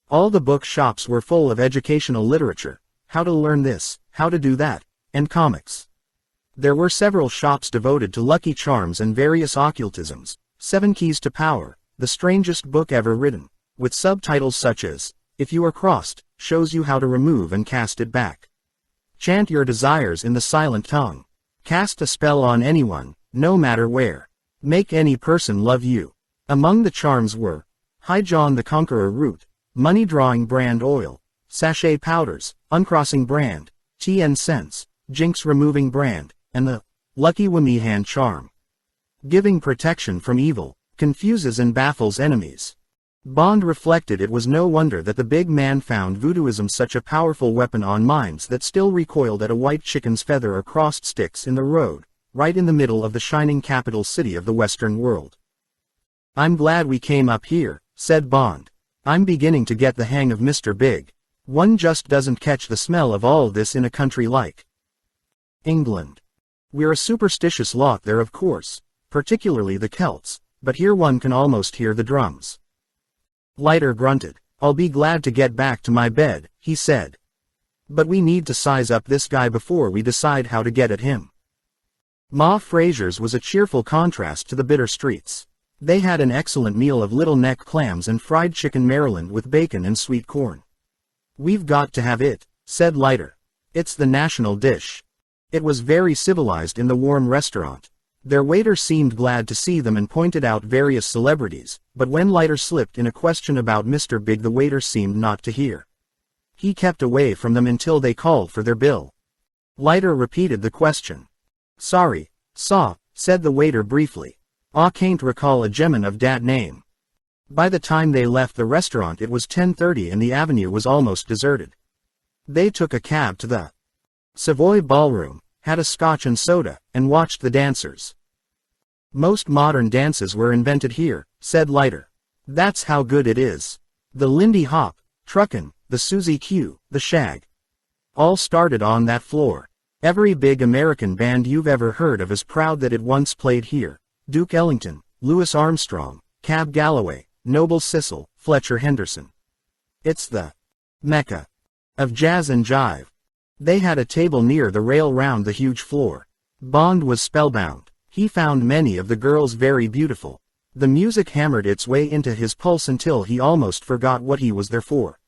All the book shops were full of educational literature, how to learn this, how to do that, and comics. There were several shops devoted to Lucky Charms and various occultisms, 7 Keys to Power, the strangest book ever written, with subtitles such as, If You Are Crossed, shows you how to remove and cast it back. Chant your desires in the silent tongue. Cast a spell on anyone, no matter where. Make any person love you. Among the charms were High John the Conqueror root, money drawing brand oil, sachet powders, uncrossing brand, tea and scents, jinx removing brand, and the lucky Wamihan charm. Giving protection from evil, confuses and baffles enemies. Bond reflected it was no wonder that the big man found voodooism such a powerful weapon on minds that still recoiled at a white chicken's feather or crossed sticks in the road, right in the middle of the shining capital city of the Western world. I'm glad we came up here, said Bond. I'm beginning to get the hang of Mr. Big. One just doesn't catch the smell of all this in a country like England. We're a superstitious lot there, of course, particularly the Celts, but here one can almost hear the drums. Leiter grunted. I'll be glad to get back to my bed, he said. But we need to size up this guy before we decide how to get at him. Ma Fraser's was a cheerful contrast to the bitter streets. They had an excellent meal of little neck clams and fried chicken Maryland with bacon and sweet corn. We've got to have it, said Leiter. It's the national dish. It was very civilized in the warm restaurant. Their waiter seemed glad to see them and pointed out various celebrities, but when Leiter slipped in a question about Mr. Big, the waiter seemed not to hear. He kept away from them until they called for their bill. Leiter repeated the question. Sorry, saw, said the waiter briefly. I can't recall a gemman of dat name. By the time they left the restaurant it was 10:30 and the avenue was almost deserted. They took a cab to the Savoy Ballroom, had a scotch and soda, and watched the dancers. Most modern dances were invented here, said Leiter. That's how good it is. The Lindy Hop, Truckin', the Susie Q, the Shag. All started on that floor. Every big American band you've ever heard of is proud that it once played here. Duke Ellington, Louis Armstrong, Cab Galloway, Noble Sissle, Fletcher Henderson. It's the Mecca of jazz and jive. They had a table near the rail round the huge floor. Bond was spellbound. He found many of the girls very beautiful. The music hammered its way into his pulse until he almost forgot what he was there for.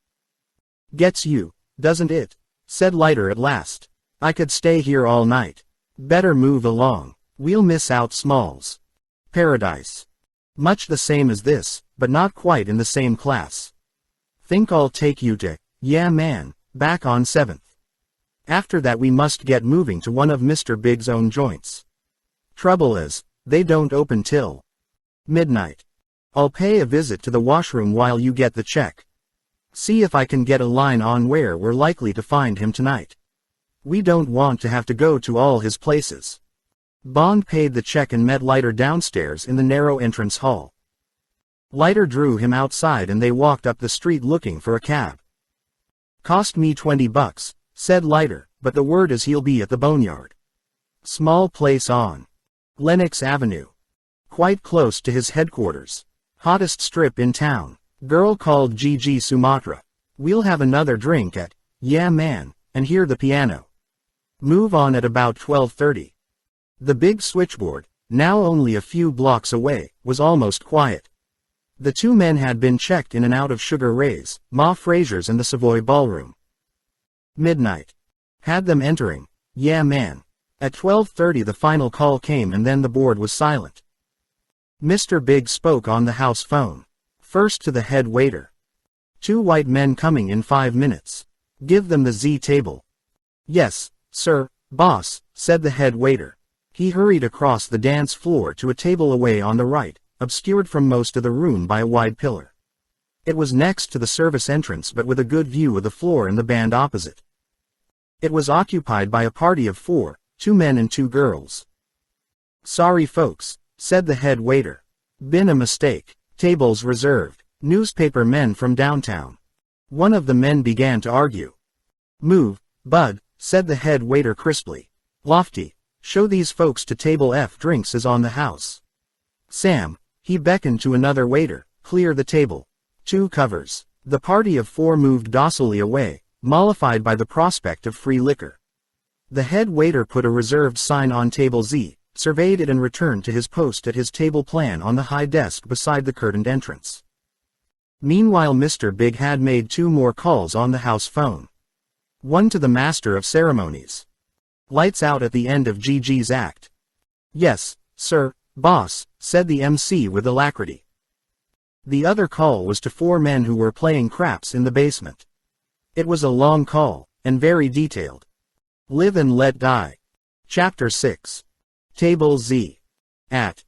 Gets you, doesn't it? Said Leiter at last. I could stay here all night. Better move along. We'll miss out Smalls. Paradise. Much the same as this, but not quite in the same class. Think I'll take you to, yeah man, back on 7th. After that we must get moving to one of Mr. Big's own joints. Trouble is, they don't open till midnight. I'll pay a visit to the washroom while you get the check. See if I can get a line on where we're likely to find him tonight. We don't want to have to go to all his places. Bond paid the check and met Leiter downstairs in the narrow entrance hall. Leiter drew him outside and they walked up the street looking for a cab. Cost me $20, said Leiter, but the word is he'll be at the Boneyard. Small place on Lenox Avenue. Quite close to his headquarters. Hottest strip in town. Girl called Gigi Sumatra. We'll have another drink at, yeah man, and hear the piano. Move on at about 12:30. The big switchboard, now only a few blocks away, was almost quiet. The two men had been checked in and out of Sugar Ray's, Ma Fraser's and the Savoy Ballroom. Midnight. Had them entering, yeah man. At 12:30 the final call came and then the board was silent. Mr. Big spoke on the house phone. First to the head waiter. 2 white men coming in 5 minutes. Give them the Z table. Yes, sir, boss, said the head waiter. He hurried across the dance floor to a table away on the right, obscured from most of the room by a wide pillar. It was next to the service entrance but with a good view of the floor and the band opposite. It was occupied by a party of 4, 2 men and 2 girls. Sorry folks, said the head waiter. Been a mistake. Tables reserved. Newspaper men from downtown. One of the men began to argue. Move, bud, said the head waiter crisply. Lofty, show these folks to table F. Drinks is on the house. Sam, he beckoned to another waiter, clear the table. 2 covers. The party of 4 moved docilely away, mollified by the prospect of free liquor. The head waiter put a reserved sign on table Z, surveyed it and returned to his post at his table plan on the high desk beside the curtained entrance. Meanwhile Mr. Big had made 2 more calls on the house phone. One to the master of ceremonies. Lights out at the end of Gigi's act. Yes, sir, boss," said the MC with alacrity. The other call was to 4 men who were playing craps in the basement. It was a long call, and very detailed. Live and Let Die. Chapter 6. Table Z. At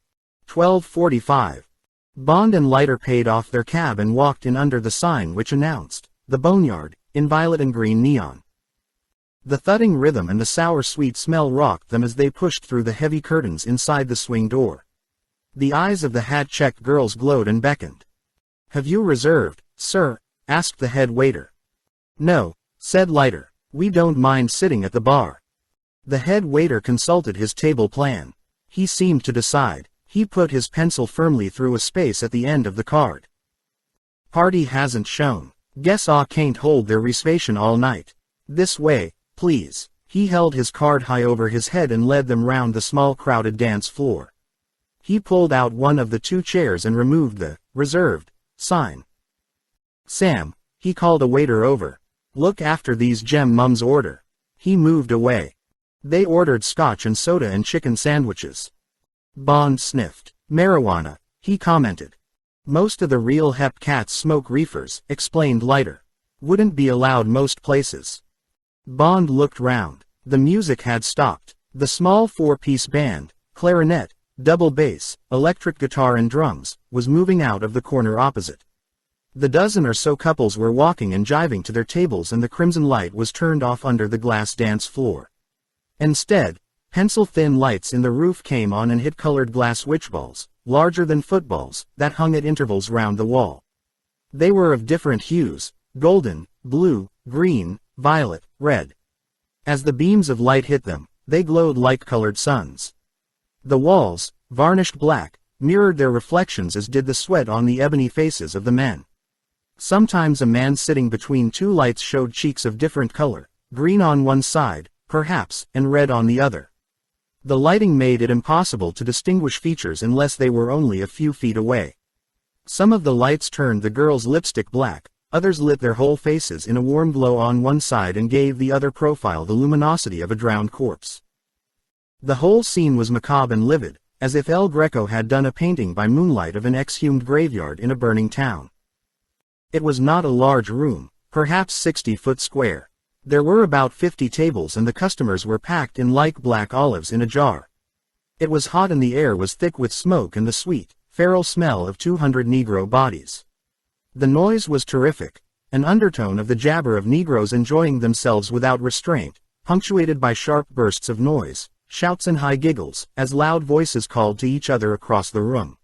12:45. Bond and Leiter paid off their cab and walked in under the sign which announced, "The Boneyard," in violet and green neon. The thudding rhythm and the sour sweet smell rocked them as they pushed through the heavy curtains inside the swing door. The eyes of the hat-checked girls glowed and beckoned. "Have you reserved, sir?" asked the head waiter. "No," said Leiter. "We don't mind sitting at the bar." The head waiter consulted his table plan. He seemed to decide. He put his pencil firmly through a space at the end of the card. "Party hasn't shown. Guess I can't hold their reservation all night. This way, please." He held his card high over his head and led them round the small crowded dance floor. He pulled out one of the 2 chairs and removed the "reserved" sign. "Sam," he called a waiter over. "Look after these gem mums order." He moved away. They ordered scotch and soda and chicken sandwiches. Bond sniffed. "Marijuana," he commented. "Most of the real hep cats smoke reefers," explained Leiter. "Wouldn't be allowed most places." Bond looked round. The music had stopped. The small 4-piece band, clarinet, double bass, electric guitar and drums, was moving out of the corner opposite. The dozen or so couples were walking and jiving to their tables and the crimson light was turned off under the glass dance floor. Instead, pencil-thin lights in the roof came on and hit colored glass witchballs, larger than footballs, that hung at intervals round the wall. They were of different hues, golden, blue, green, violet, red. As the beams of light hit them, they glowed like colored suns. The walls, varnished black, mirrored their reflections as did the sweat on the ebony faces of the men. Sometimes a man sitting between 2 lights showed cheeks of different color, green on one side, perhaps, and red on the other. The lighting made it impossible to distinguish features unless they were only a few feet away. Some of the lights turned the girls' lipstick black, others lit their whole faces in a warm glow on one side and gave the other profile the luminosity of a drowned corpse. The whole scene was macabre and livid, as if El Greco had done a painting by moonlight of an exhumed graveyard in a burning town. It was not a large room, perhaps 60 foot square. There were about 50 tables and the customers were packed in like black olives in a jar. It was hot and the air was thick with smoke and the sweet, feral smell of 200 Negro bodies. The noise was terrific, an undertone of the jabber of Negroes enjoying themselves without restraint, punctuated by sharp bursts of noise, shouts and high giggles, as loud voices called to each other across the room.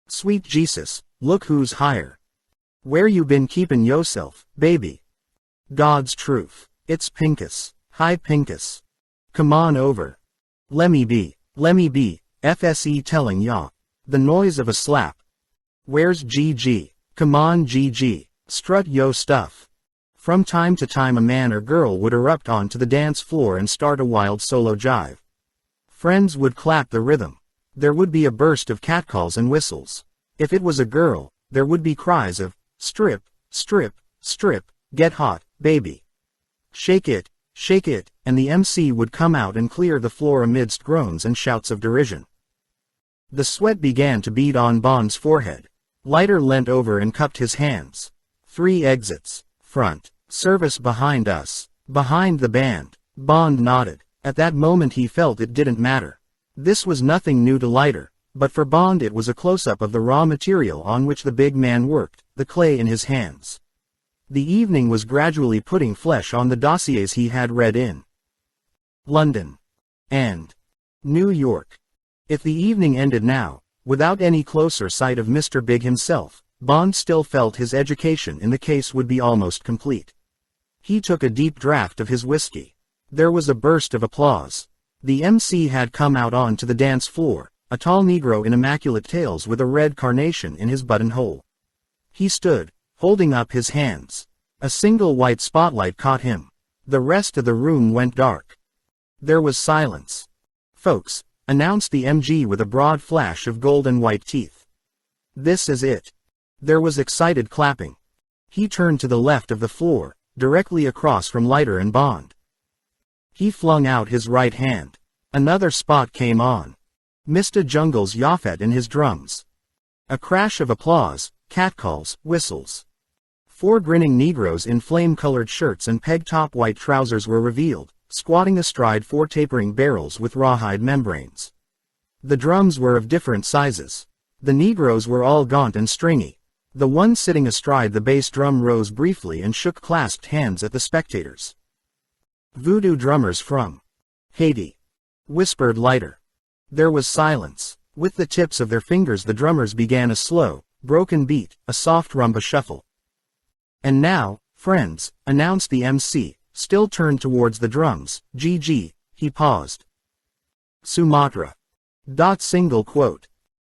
"Sweet Jesus, look who's higher. Where you been keepin' yourself, baby? God's truth, it's Pincus, hi Pincus. Come on over. Lemme be, FSE telling ya." The noise of a slap. "Where's GG? Come on GG, strut yo stuff." From time to time a man or girl would erupt onto the dance floor and start a wild solo jive. Friends would clap the rhythm. There would be a burst of catcalls and whistles. If it was a girl, there would be cries of, "Strip, strip, strip, get hot, baby. Shake it," and the MC would come out and clear the floor amidst groans and shouts of derision. The sweat began to bead on Bond's forehead. Leiter leant over and cupped his hands. 3 exits. Front. Service behind us. Behind the band. Bond nodded. At that moment he felt it didn't matter. This was nothing new to Leiter, but for Bond it was a close-up of the raw material on which the big man worked, the clay in his hands. The evening was gradually putting flesh on the dossiers he had read in London and New York. If the evening ended now, without any closer sight of Mr. Big himself, Bond still felt his education in the case would be almost complete. He took a deep draught of his whiskey. There was a burst of applause. The MC had come out onto the dance floor, a tall Negro in immaculate tails with a red carnation in his buttonhole. He stood, holding up his hands. A single white spotlight caught him. The rest of the room went dark. There was silence. "Folks," announced the MG with a broad flash of gold and white teeth. "This is it." There was excited clapping. He turned to the left of the floor, directly across from Leiter and Bond. He flung out his right hand. Another spot came on. Mr. Jungle's Yaphet and his drums. A crash of applause, catcalls, whistles. 4 grinning Negroes in flame-colored shirts and peg-top white trousers were revealed, squatting astride 4 tapering barrels with rawhide membranes. The drums were of different sizes. The Negroes were all gaunt and stringy. The one sitting astride the bass drum rose briefly and shook clasped hands at the spectators. "Voodoo drummers from Haiti," whispered Lighter. There was silence. With the tips of their fingers the drummers began a slow, broken beat, a soft rumba shuffle. "And now, friends," announced the MC, still turned towards the drums, "GG," he paused. "Sumatra." Single quote.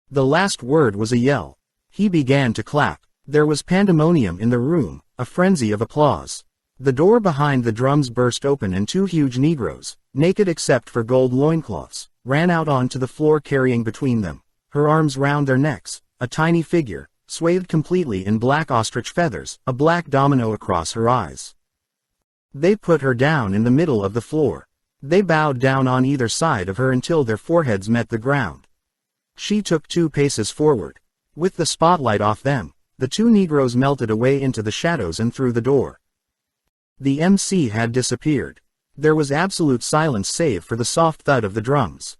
The last word was a yell. He began to clap. There was pandemonium in the room, a frenzy of applause. The door behind the drums burst open and 2 huge Negroes, naked except for gold loincloths, ran out onto the floor carrying between them, her arms round their necks, a tiny figure, swathed completely in black ostrich feathers, a black domino across her eyes. They put her down in the middle of the floor. They bowed down on either side of her until their foreheads met the ground. She took 2 paces forward. With the spotlight off them, the 2 Negroes melted away into the shadows and through the door. The MC had disappeared. There was absolute silence save for the soft thud of the drums.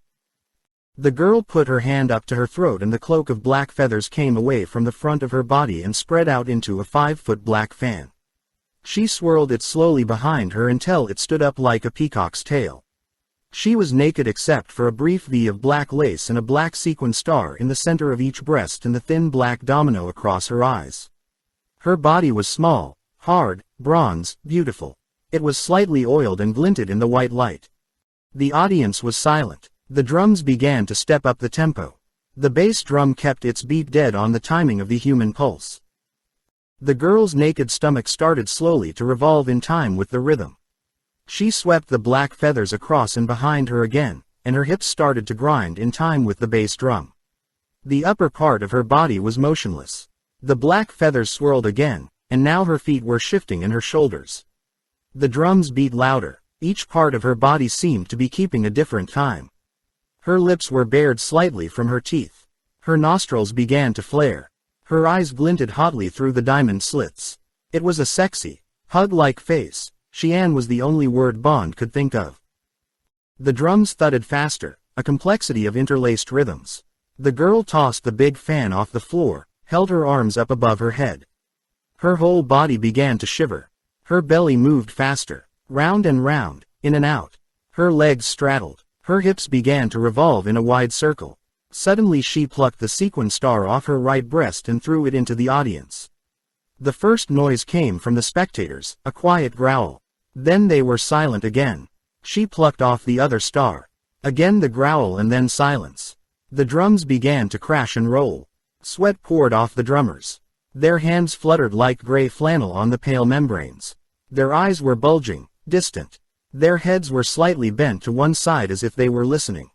The girl put her hand up to her throat and the cloak of black feathers came away from the front of her body and spread out into a 5-foot black fan. She swirled it slowly behind her until it stood up like a peacock's tail. She was naked except for a brief V of black lace and a black sequin star in the center of each breast and the thin black domino across her eyes. Her body was small, hard, bronze, beautiful. It was slightly oiled and glinted in the white light. The audience was silent. The drums began to step up the tempo. The bass drum kept its beat dead on the timing of the human pulse. The girl's naked stomach started slowly to revolve in time with the rhythm. She swept the black feathers across and behind her again, and her hips started to grind in time with the bass drum. The upper part of her body was motionless. The black feathers swirled again, and now her feet were shifting in her shoulders. The drums beat louder. Each part of her body seemed to be keeping a different time. Her lips were bared slightly from her teeth. Her nostrils began to flare. Her eyes glinted hotly through the diamond slits. It was a sexy, hug-like face. Xian was the only word Bond could think of. The drums thudded faster, a complexity of interlaced rhythms. The girl tossed the big fan off the floor, held her arms up above her head. Her whole body began to shiver. Her belly moved faster, round and round, in and out. Her legs straddled. Her hips began to revolve in a wide circle. Suddenly she plucked the sequin star off her right breast and threw it into the audience. The first noise came from the spectators, a quiet growl. Then they were silent again. She plucked off the other star. Again the growl and then silence. The drums began to crash and roll. Sweat poured off the drummers. Their hands fluttered like gray flannel on the pale membranes. Their eyes were bulging, distant. Their heads were slightly bent to one side as if they were listening.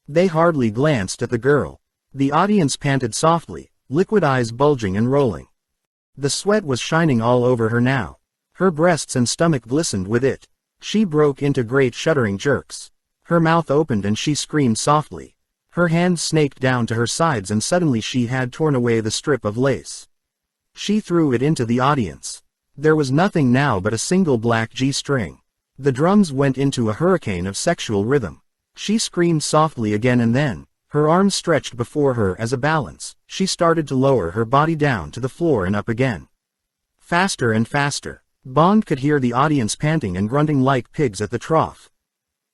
They hardly glanced at the girl. The audience panted softly, liquid eyes bulging and rolling. The sweat was shining all over her now. Her breasts and stomach glistened with it. She broke into great shuddering jerks. Her mouth opened and she screamed softly. Her hands snaked down to her sides and suddenly she had torn away the strip of lace. She threw it into the audience. There was nothing now but a single black G-string. The drums went into a hurricane of sexual rhythm. She screamed softly again and then, her arms stretched before her as a balance, she started to lower her body down to the floor and up again. Faster and faster. Bond could hear the audience panting and grunting like pigs at the trough.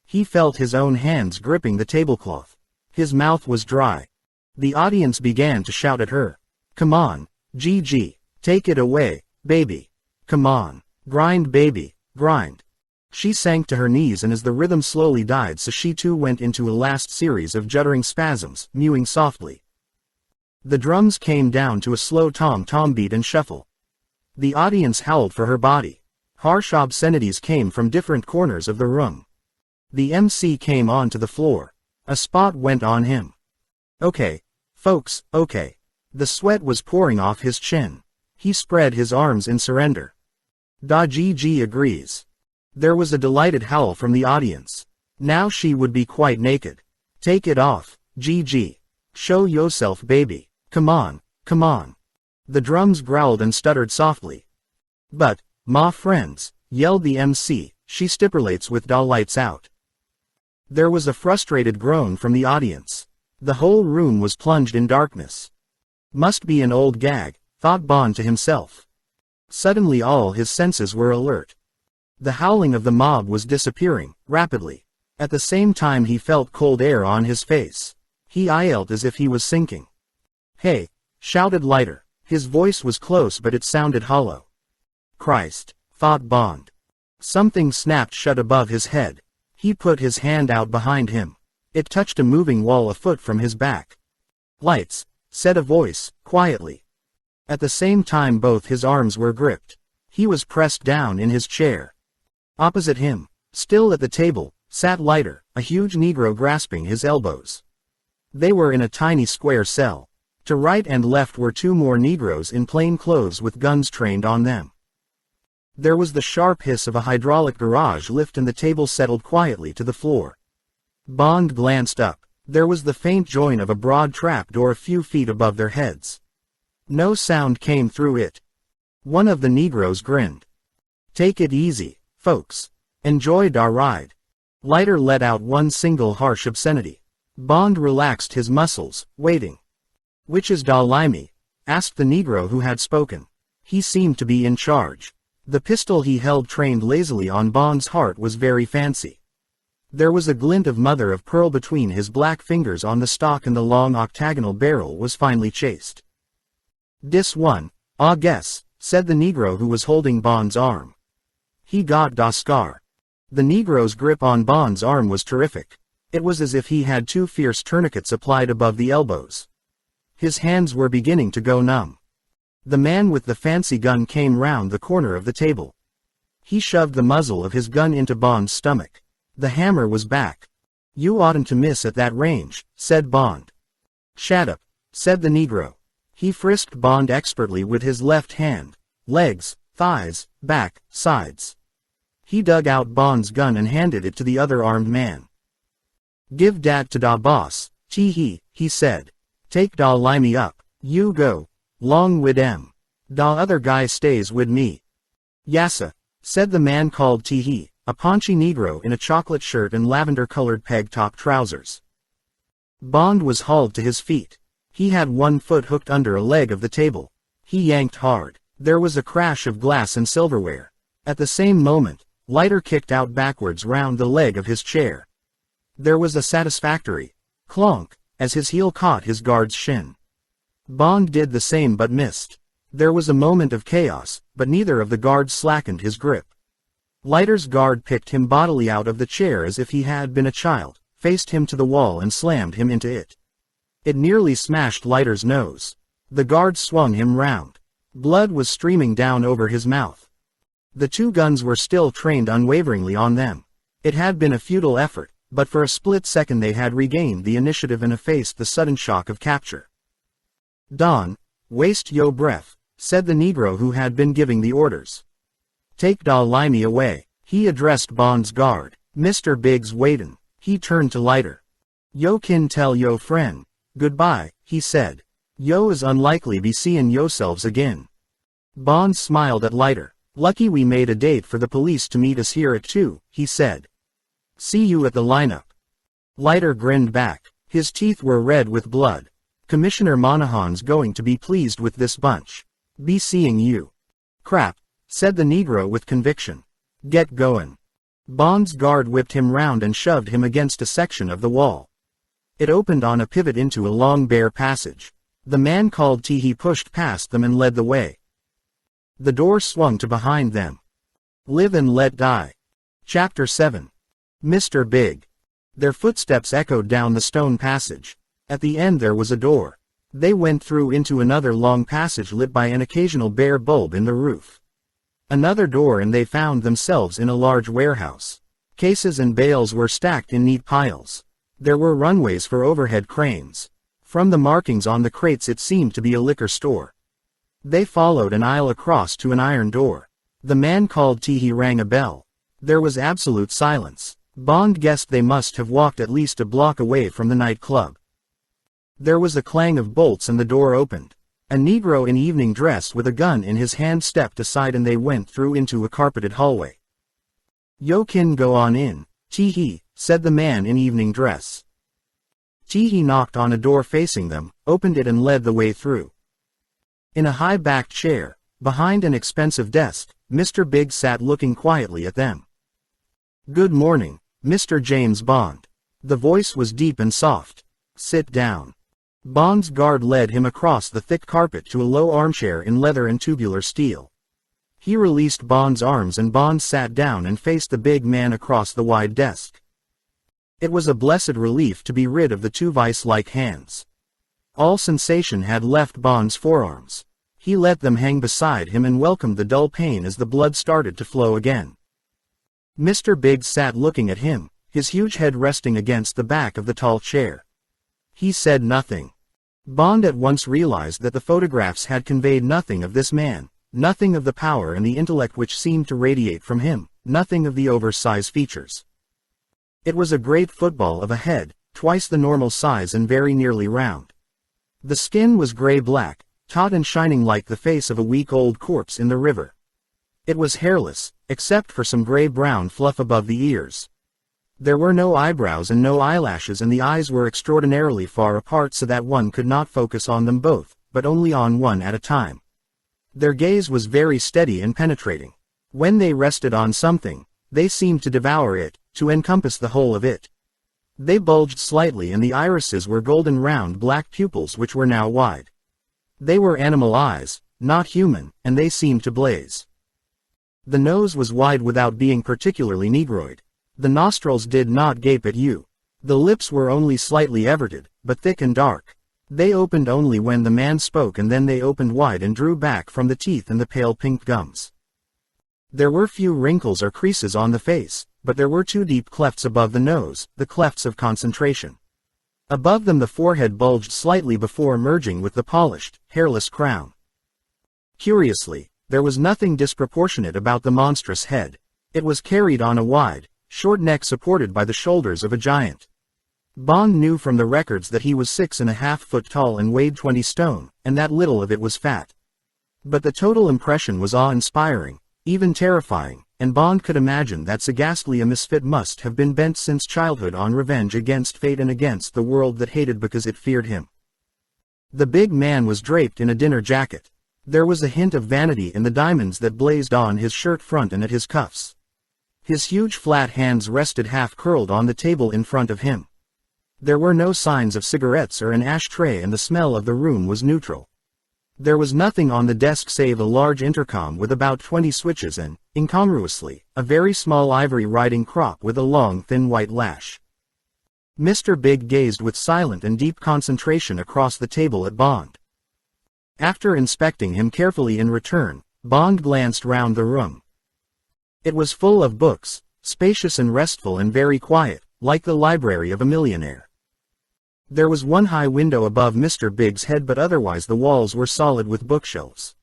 He felt his own hands gripping the tablecloth. His mouth was dry. The audience began to shout at her. "Come on, GG. Take it away, baby. Come on. Grind, baby, grind." She sank to her knees and as the rhythm slowly died so she too went into a last series of juddering spasms, mewing softly. The drums came down to a slow tom-tom beat and shuffle. The audience howled for her body. Harsh obscenities came from different corners of the room. The MC came onto the floor. A spot went on him. "Okay. Folks, okay." The sweat was pouring off his chin. He spread his arms in surrender. "Da GG agrees." There was a delighted howl from the audience. Now she would be quite naked. "Take it off," GG. Show yourself, baby. Come on, come on. The drums growled and stuttered softly. But, ma friends, yelled the MC, she stipulates with da lights out. There was a frustrated groan from the audience. The whole room was plunged in darkness. Must be an old gag, thought Bond to himself. Suddenly all his senses were alert. The howling of the mob was disappearing, rapidly. At the same time he felt cold air on his face. He yelled as if he was sinking. Hey! Shouted Leiter. His voice was close but it sounded hollow. Christ! Thought Bond. Something snapped shut above his head. He put his hand out behind him. It touched a moving wall a foot from his back. Lights! Said a voice, quietly. At the same time both his arms were gripped. He was pressed down in his chair. Opposite him, still at the table, sat Leiter, a huge Negro grasping his elbows. They were in a tiny square cell. To right and left were two more Negroes in plain clothes with guns trained on them. There was the sharp hiss of a hydraulic garage lift and the table settled quietly to the floor. Bond glanced up. There was the faint join of a broad trap door a few feet above their heads. No sound came through it. One of the Negroes grinned. Take it easy, folks. Enjoy da ride. Leiter let out one single harsh obscenity. Bond relaxed his muscles, waiting. Which is da limey? Asked the Negro who had spoken. He seemed to be in charge. The pistol he held trained lazily on Bond's heart was very fancy. There was a glint of mother of pearl between his black fingers on the stock and the long octagonal barrel was finely chased. Dis one, I guess, said the Negro who was holding Bond's arm. He got da scar. The Negro's grip on Bond's arm was terrific. It was as if he had two fierce tourniquets applied above the elbows. His hands were beginning to go numb. The man with the fancy gun came round the corner of the table. He shoved the muzzle of his gun into Bond's stomach. The hammer was back. You oughtn't to miss at that range, said Bond. Shut up, said the Negro. He frisked Bond expertly with his left hand. Legs, thighs, back, sides. He dug out Bond's gun and handed it to the other armed man. Give dat to da boss, he said. Take da limey up, you go. Long wid em. Da other guy stays wid me. Yassa, said the man called Teehee, a paunchy Negro in a chocolate shirt and lavender-colored peg-top trousers. Bond was hauled to his feet. He had one foot hooked under a leg of the table. He yanked hard. There was a crash of glass and silverware. At the same moment, Leiter kicked out backwards round the leg of his chair. There was a satisfactory clonk as his heel caught his guard's shin. Bond did the same but missed. There was a moment of chaos, but neither of the guards slackened his grip. Leiter's guard picked him bodily out of the chair as if he had been a child, faced him to the wall and slammed him into it. It nearly smashed Leiter's nose. The guard swung him round. Blood was streaming down over his mouth. The two guns were still trained unwaveringly on them. It had been a futile effort, but for a split second they had regained the initiative and effaced the sudden shock of capture. Don, waste yo breath, said the Negro who had been giving the orders. Take da limey away, he addressed Bond's guard. Mr. Biggs waitin'. He turned to Leiter. Yo kin tell yo friend, goodbye, he said. Yo is unlikely be seein' yoselves again. Bond smiled at Leiter. Lucky we made a date for the police to meet us here at 2, he said. See you at the lineup. Leiter grinned back. His teeth were red with blood. Commissioner Monahan's going to be pleased with this bunch. Be seeing you. Crap, said the Negro with conviction. Get goin'. Bond's guard whipped him round and shoved him against a section of the wall. It opened on a pivot into a long bare passage. The man called Teehee pushed past them and led the way. The door swung to behind them. Live and Let Die. Chapter 7. Mr. Big. Their footsteps echoed down the stone passage. At the end there was a door. They went through into another long passage lit by an occasional bare bulb in the roof. Another door and they found themselves in a large warehouse. Cases and bales were stacked in neat piles. There were runways for overhead cranes. From the markings on the crates it seemed to be a liquor store. They followed an aisle across to an iron door. The man called Teehee rang a bell. There was absolute silence. Bond guessed they must have walked at least a block away from the nightclub. There was a clang of bolts and the door opened. A Negro in evening dress with a gun in his hand stepped aside and they went through into a carpeted hallway. "Yo kin go on in, tee-hee," said the man in evening dress. Tee-hee knocked on a door facing them, opened it and led the way through. In a high-backed chair, behind an expensive desk, Mr. Big sat looking quietly at them. "Good morning, Mr. James Bond." The voice was deep and soft. "Sit down." Bond's guard led him across the thick carpet to a low armchair in leather and tubular steel. He released Bond's arms and Bond sat down and faced the big man across the wide desk. It was a blessed relief to be rid of the two vice-like hands. All sensation had left Bond's forearms. He let them hang beside him and welcomed the dull pain as the blood started to flow again. Mr. Big sat looking at him, his huge head resting against the back of the tall chair. He said nothing. Bond at once realized that the photographs had conveyed nothing of this man, nothing of the power and the intellect which seemed to radiate from him, nothing of the oversized features. It was a great football of a head, twice the normal size and very nearly round. The skin was gray-black, taut and shining like the face of a week-old corpse in the river. It was hairless, except for some gray-brown fluff above the ears. There were no eyebrows and no eyelashes and the eyes were extraordinarily far apart so that one could not focus on them both, but only on one at a time. Their gaze was very steady and penetrating. When they rested on something, they seemed to devour it, to encompass the whole of it. They bulged slightly and the irises were golden round black pupils which were now wide. They were animal eyes, not human, and they seemed to blaze. The nose was wide without being particularly negroid. The nostrils did not gape at you. The lips were only slightly everted, but thick and dark. They opened only when the man spoke and then they opened wide and drew back from the teeth and the pale pink gums. There were few wrinkles or creases on the face, but there were two deep clefts above the nose, the clefts of concentration. Above them the forehead bulged slightly before merging with the polished, hairless crown. Curiously, there was nothing disproportionate about the monstrous head. It was carried on a wide, short neck supported by the shoulders of a giant. Bond knew from the records that he was 6.5 foot tall and weighed 20 stone, and that little of it was fat. But the total impression was awe-inspiring, even terrifying, and Bond could imagine that so ghastly a misfit must have been bent since childhood on revenge against fate and against the world that hated because it feared him. The big man was draped in a dinner jacket. There was a hint of vanity in the diamonds that blazed on his shirt front and at his cuffs. His huge flat hands rested half-curled on the table in front of him. There were no signs of cigarettes or an ashtray and the smell of the room was neutral. There was nothing on the desk save a large intercom with about 20 switches and, incongruously, a very small ivory riding crop with a long thin white lash. Mr. Big gazed with silent and deep concentration across the table at Bond. After inspecting him carefully in return, Bond glanced round the room. It was full of books, spacious and restful and very quiet, like the library of a millionaire. There was one high window above Mr. Big's head but otherwise the walls were solid with bookshelves.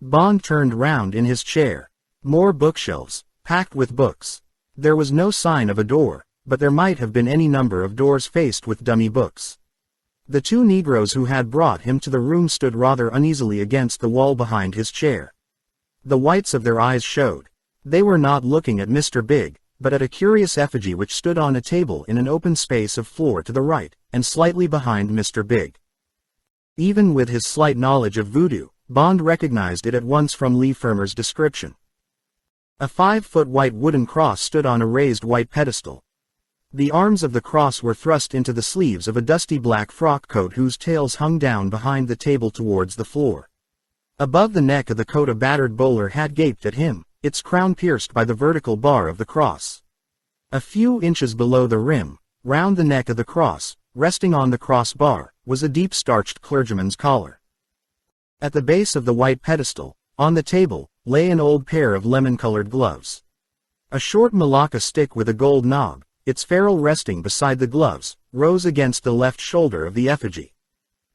Bond turned round in his chair. More bookshelves, packed with books. There was no sign of a door, but there might have been any number of doors faced with dummy books. The two Negroes who had brought him to the room stood rather uneasily against the wall behind his chair. The whites of their eyes showed. They were not looking at Mr. Big, but at a curious effigy which stood on a table in an open space of floor to the right, and slightly behind Mr. Big. Even with his slight knowledge of voodoo, Bond recognized it at once from Lee Fermer's description. A 5-foot white wooden cross stood on a raised white pedestal. The arms of the cross were thrust into the sleeves of a dusty black frock coat whose tails hung down behind the table towards the floor. Above the neck of the coat a battered bowler hat gaped at him, its crown pierced by the vertical bar of the cross. A few inches below the rim, round the neck of the cross, resting on the crossbar, was a deep starched clergyman's collar. At the base of the white pedestal, on the table, lay an old pair of lemon-colored gloves. A short malacca stick with a gold knob, its ferrule resting beside the gloves, rose against the left shoulder of the effigy.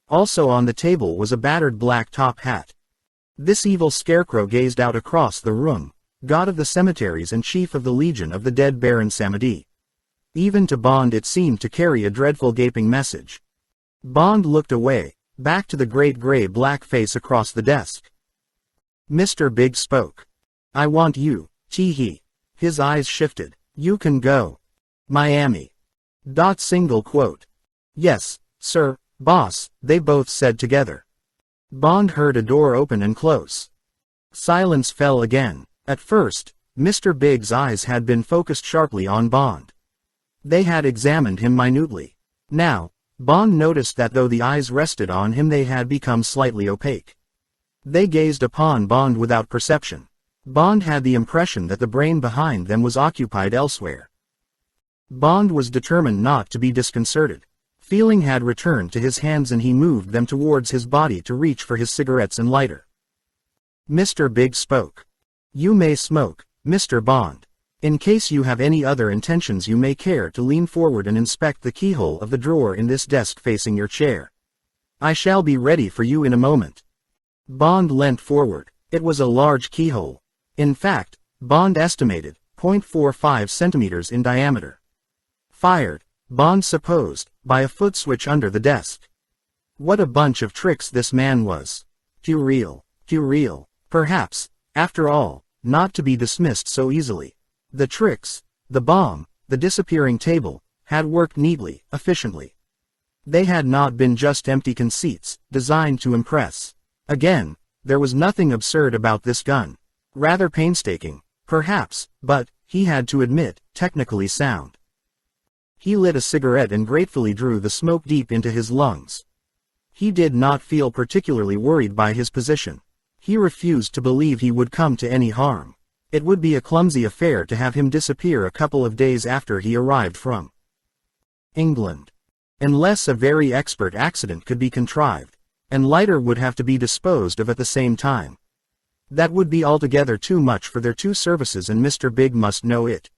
Also on the table was a battered black top hat. This evil scarecrow gazed out across the room, god of the cemeteries and chief of the legion of the dead Baron Samedi. Even to Bond it seemed to carry a dreadful gaping message. Bond looked away, back to the great gray-black face across the desk. Mr. Big spoke. I want you, tee-hee. His eyes shifted. You can go. Miami. Single quote. Yes, sir, boss, they both said together. Bond heard a door open and close. Silence fell again. At first, Mr. Big's eyes had been focused sharply on Bond. They had examined him minutely. Now, Bond noticed that though the eyes rested on him, they had become slightly opaque. They gazed upon Bond without perception. Bond had the impression that the brain behind them was occupied elsewhere. Bond was determined not to be disconcerted. Feeling had returned to his hands and he moved them towards his body to reach for his cigarettes and lighter. Mr. Big spoke. You may smoke, Mr. Bond. In case you have any other intentions, you may care to lean forward and inspect the keyhole of the drawer in this desk facing your chair. I shall be ready for you in a moment. Bond leant forward. It was a large keyhole. In fact, Bond estimated, 0.45 centimeters in diameter. Fired, Bond supposed, by a foot switch under the desk. What a bunch of tricks this man was. Too real, perhaps, after all, not to be dismissed so easily. The tricks, the bomb, the disappearing table, had worked neatly, efficiently. They had not been just empty conceits, designed to impress. Again, there was nothing absurd about this gun. Rather painstaking, perhaps, but, he had to admit, technically sound. He lit a cigarette and gratefully drew the smoke deep into his lungs. He did not feel particularly worried by his position. He refused to believe he would come to any harm. It would be a clumsy affair to have him disappear a couple of days after he arrived from England. Unless a very expert accident could be contrived, and Leiter would have to be disposed of at the same time. That would be altogether too much for their two services, and Mr. Big must know it.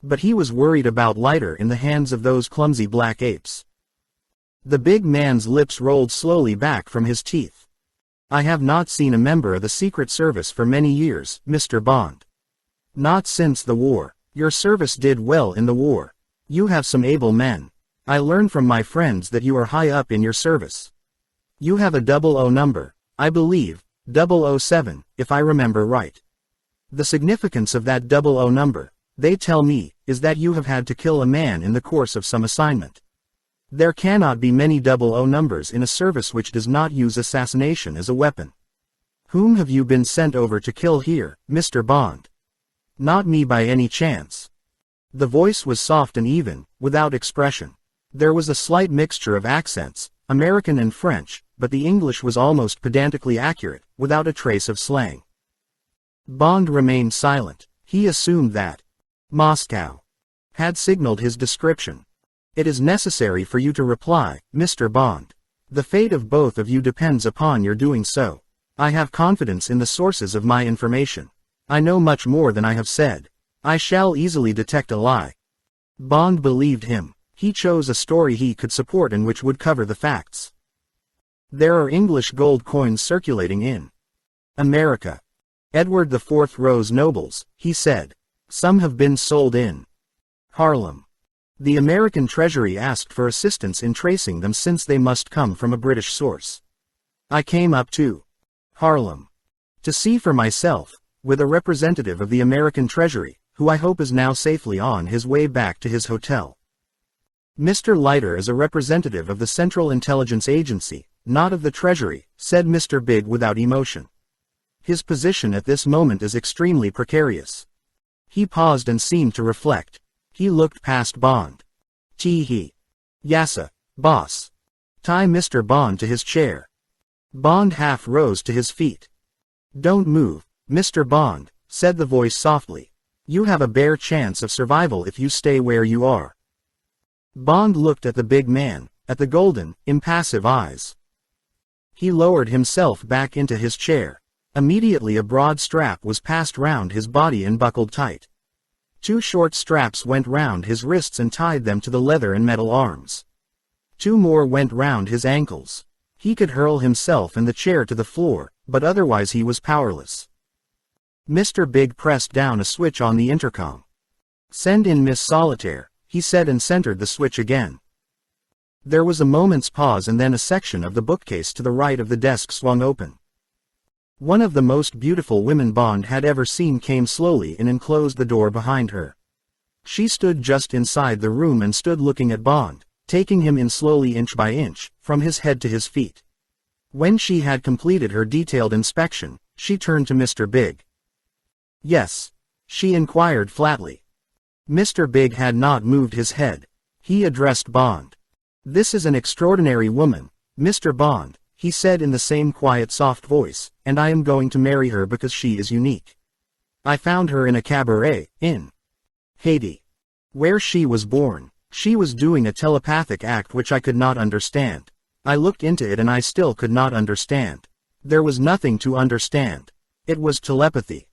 But he was worried about Leiter in the hands of those clumsy black apes. The big man's lips rolled slowly back from his teeth. I have not seen a member of the Secret Service for many years, Mr. Bond. Not since the war. Your service did well in the war. You have some able men. I learned from my friends that you are high up in your service. You have a 00 number, I believe, 007, if I remember right. The significance of that 00 number, they tell me, is that you have had to kill a man in the course of some assignment. There cannot be many 00 numbers in a service which does not use assassination as a weapon. Whom have you been sent over to kill here, Mr. Bond? Not me by any chance. The voice was soft and even, without expression. There was a slight mixture of accents, American and French, but the English was almost pedantically accurate, without a trace of slang. Bond remained silent. He assumed that Moscow had signaled his description. It is necessary for you to reply, Mr. Bond. The fate of both of you depends upon your doing so. I have confidence in the sources of my information. I know much more than I have said. I shall easily detect a lie. Bond believed him. He chose a story he could support and which would cover the facts. There are English gold coins circulating in America. Edward IV Rose Nobles, he said. Some have been sold in Harlem. The American Treasury asked for assistance in tracing them since they must come from a British source. I came up to Harlem to see for myself, with a representative of the American Treasury, who I hope is now safely on his way back to his hotel. Mr. Leiter is a representative of the Central Intelligence Agency, not of the Treasury, said Mr. Big without emotion. His position at this moment is extremely precarious. He paused and seemed to reflect. He looked past Bond. Tee-hee. Yassa, boss. Tie Mr. Bond to his chair. Bond half rose to his feet. Don't move, Mr. Bond, said the voice softly. You have a bare chance of survival if you stay where you are. Bond looked at the big man, at the golden, impassive eyes. He lowered himself back into his chair. Immediately a broad strap was passed round his body and buckled tight. Two short straps went round his wrists and tied them to the leather and metal arms. Two more went round his ankles. He could hurl himself and the chair to the floor, but otherwise he was powerless. Mr. Big pressed down a switch on the intercom. Send in Miss Solitaire, he said and centered the switch again. There was a moment's pause and then a section of the bookcase to the right of the desk swung open. One of the most beautiful women Bond had ever seen came slowly in and closed the door behind her. She stood just inside the room and stood looking at Bond, taking him in slowly inch by inch, from his head to his feet. When she had completed her detailed inspection, she turned to Mr. Big. "Yes?" she inquired flatly. Mr. Big had not moved his head. He addressed Bond. "This is an extraordinary woman, Mr. Bond," he said in the same quiet soft voice, "and I am going to marry her because she is unique. I found her in a cabaret, in Haiti, where she was born. She was doing a telepathic act which I could not understand. I looked into it and I still could not understand. There was nothing to understand. It was telepathy."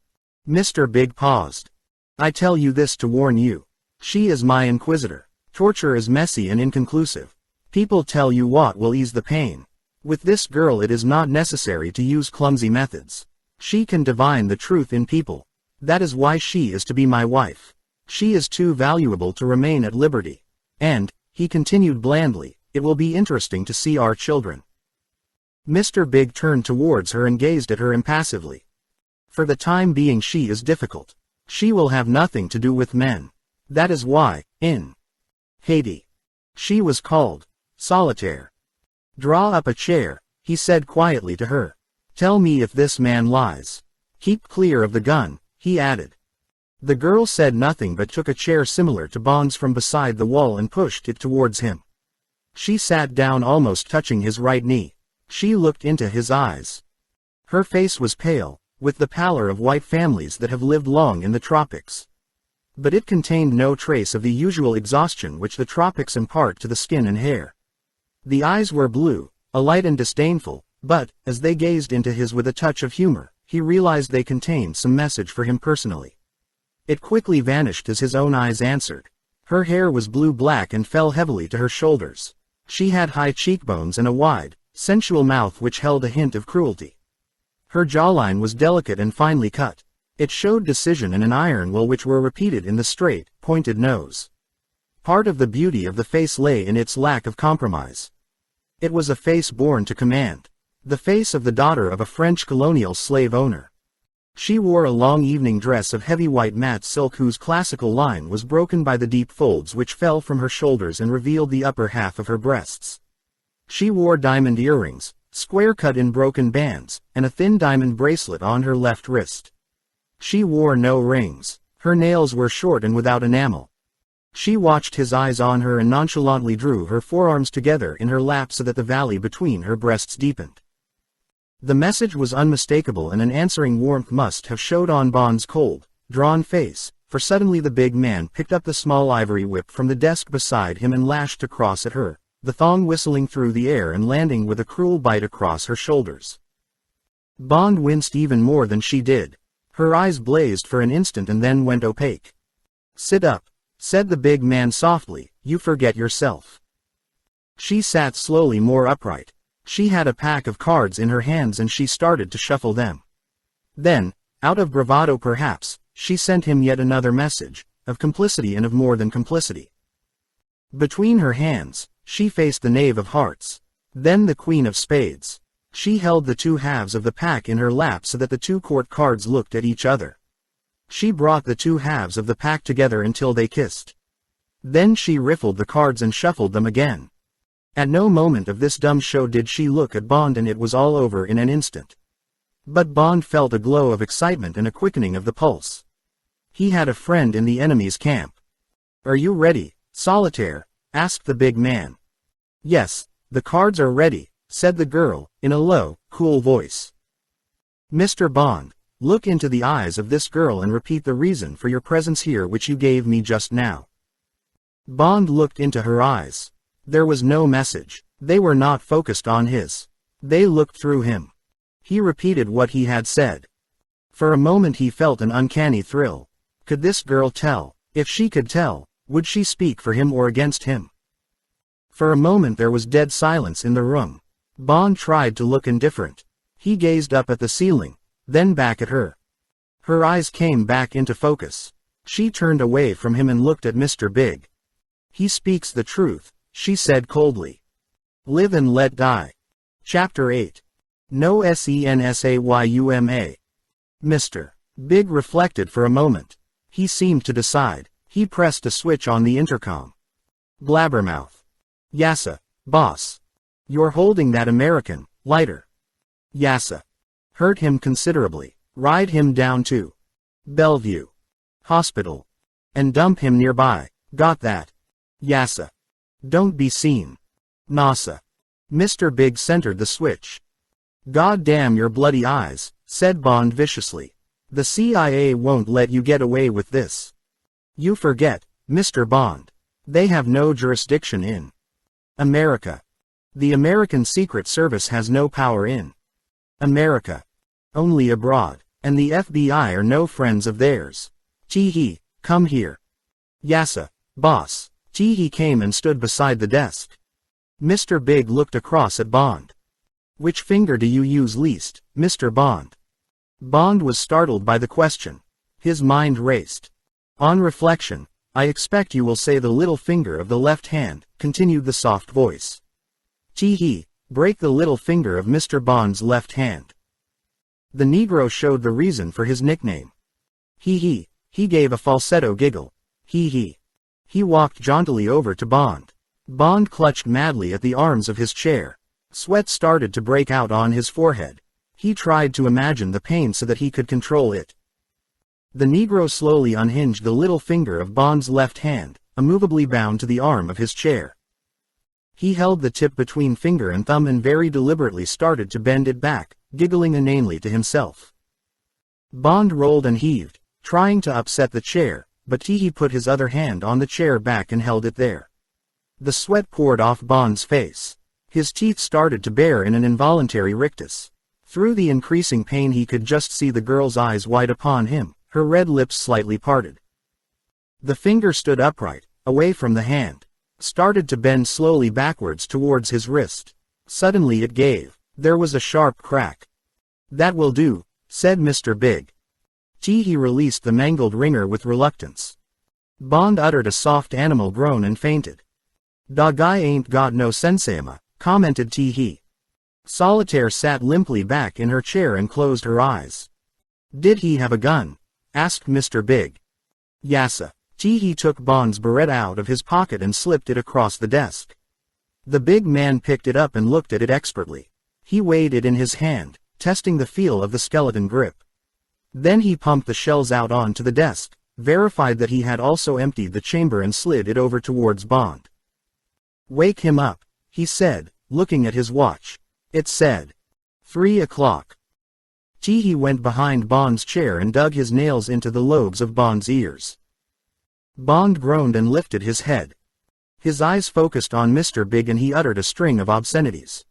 Mr. Big paused. "I tell you this to warn you. She is my inquisitor. Torture is messy and inconclusive. People tell you what will ease the pain. With this girl it is not necessary to use clumsy methods. She can divine the truth in people. That is why she is to be my wife. She is too valuable to remain at liberty. And," he continued blandly, "it will be interesting to see our children." Mr. Big turned towards her and gazed at her impassively. "For the time being she is difficult. She will have nothing to do with men. That is why, in Haiti, she was called Solitaire." "Draw up a chair," he said quietly to her. "Tell me if this man lies. Keep clear of the gun," he added. The girl said nothing but took a chair similar to Bond's from beside the wall and pushed it towards him. She sat down almost touching his right knee. She looked into his eyes. Her face was pale, with the pallor of white families that have lived long in the tropics. But it contained no trace of the usual exhaustion which the tropics impart to the skin and hair. The eyes were blue, alight and disdainful, but, as they gazed into his with a touch of humor, he realized they contained some message for him personally. It quickly vanished as his own eyes answered. Her hair was blue-black and fell heavily to her shoulders. She had high cheekbones and a wide, sensual mouth which held a hint of cruelty. Her jawline was delicate and finely cut. It showed decision and an iron will which were repeated in the straight, pointed nose. Part of the beauty of the face lay in its lack of compromise. It was a face born to command. The face of the daughter of a French colonial slave owner. She wore a long evening dress of heavy white matte silk whose classical line was broken by the deep folds which fell from her shoulders and revealed the upper half of her breasts. She wore diamond earrings, square cut in broken bands, and a thin diamond bracelet on her left wrist. She wore no rings. Her nails were short and without enamel. She watched his eyes on her and nonchalantly drew her forearms together in her lap so that the valley between her breasts deepened. The message was unmistakable and an answering warmth must have showed on Bond's cold, drawn face, for suddenly the big man picked up the small ivory whip from the desk beside him and lashed across at her, the thong whistling through the air and landing with a cruel bite across her shoulders. Bond winced even more than she did. Her eyes blazed for an instant and then went opaque. "Sit up," said the big man softly, "you forget yourself." She sat slowly more upright. She had a pack of cards in her hands and she started to shuffle them. Then, out of bravado perhaps, she sent him yet another message, of complicity and of more than complicity. Between her hands, she faced the Knave of Hearts. Then the Queen of Spades. She held the two halves of the pack in her lap so that the two court cards looked at each other. She brought the two halves of the pack together until they kissed. Then she riffled the cards and shuffled them again. At no moment of this dumb show did she look at Bond and it was all over in an instant. But Bond felt a glow of excitement and a quickening of the pulse. He had a friend in the enemy's camp. "Are you ready, Solitaire?" asked the big man. "Yes, the cards are ready," said the girl, in a low, cool voice. "Mr. Bond, look into the eyes of this girl and repeat the reason for your presence here which you gave me just now." Bond looked into her eyes. There was no message. They were not focused on his. They looked through him. He repeated what he had said. For a moment he felt an uncanny thrill. Could this girl tell? If she could tell, would she speak for him or against him? For a moment there was dead silence in the room. Bond tried to look indifferent. He gazed up at the ceiling, then back at her. Her eyes came back into focus. She turned away from him and looked at Mr. Big. "He speaks the truth," she said coldly. Live and Let Die. Chapter 8. No Sensayuma. Mr. Big reflected for a moment. He seemed to decide. He pressed a switch on the intercom. Blabbermouth. Yassa, boss. You're holding that American lighter. Yassa. Hurt him considerably. Ride him down to Bellevue Hospital. And dump him nearby. Got that? Yassa. Don't be seen. Nasa. Mr. Big centered the switch. God damn your bloody eyes, said Bond viciously. The CIA won't let you get away with this. You forget, Mr. Bond. They have no jurisdiction in America. The American Secret Service has no power in America. Only abroad. And the FBI are no friends of theirs. Teehee, come here. Yassa, boss. Teehee came and stood beside the desk. Mr. Big looked across at Bond. Which finger do you use least, Mr. Bond? Bond was startled by the question. His mind raced. On reflection, I expect you will say the little finger of the left hand, continued the soft voice. Teehee, break the little finger of Mr. Bond's left hand. The Negro showed the reason for his nickname. He gave a falsetto giggle. He walked jauntily over to Bond. Bond clutched madly at the arms of his chair. Sweat started to break out on his forehead. He tried to imagine the pain so that he could control it. The Negro slowly unhinged the little finger of Bond's left hand, immovably bound to the arm of his chair. He held the tip between finger and thumb and very deliberately started to bend it back, giggling inanely to himself. Bond rolled and heaved, trying to upset the chair, but Teehee put his other hand on the chair back and held it there. The sweat poured off Bond's face. His teeth started to bare in an involuntary rictus. Through the increasing pain he could just see the girl's eyes wide upon him, her red lips slightly parted. The finger stood upright, away from the hand. Started to bend slowly backwards towards his wrist. Suddenly it gave. There was a sharp crack. That will do, said Mr. Big. Teehee released the mangled ringer with reluctance. Bond uttered a soft animal groan and fainted. "Da guy ain't got no sensayama," commented Teehee. Solitaire sat limply back in her chair and closed her eyes. "Did he have a gun?" asked Mr. Big. "Yassa." Teehee took Bond's Beretta out of his pocket and slipped it across the desk. The big man picked it up and looked at it expertly. He weighed it in his hand, testing the feel of the skeleton grip. Then he pumped the shells out onto the desk, verified that he had also emptied the chamber and slid it over towards Bond. "Wake him up," he said, looking at his watch. It said 3 o'clock. Teehee went behind Bond's chair and dug his nails into the lobes of Bond's ears. Bond groaned and lifted his head. His eyes focused on Mr. Big and he uttered a string of obscenities.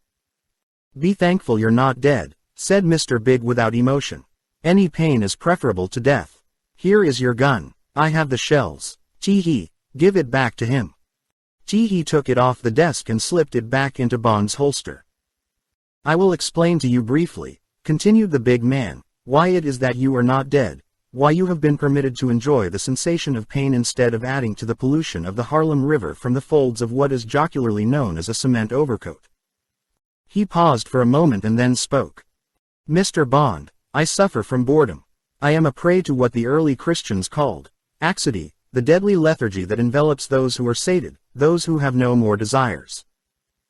"Be thankful you're not dead," said Mr. Big without emotion. "Any pain is preferable to death. Here is your gun. I have the shells. Teehee, give it back to him." Teehee took it off the desk and slipped it back into Bond's holster. "I will explain to you briefly," continued the big man, "why it is that you are not dead, why you have been permitted to enjoy the sensation of pain instead of adding to the pollution of the Harlem River from the folds of what is jocularly known as a cement overcoat." He paused for a moment and then spoke. "Mr. Bond, I suffer from boredom. I am a prey to what the early Christians called axidy, the deadly lethargy that envelops those who are sated, those who have no more desires.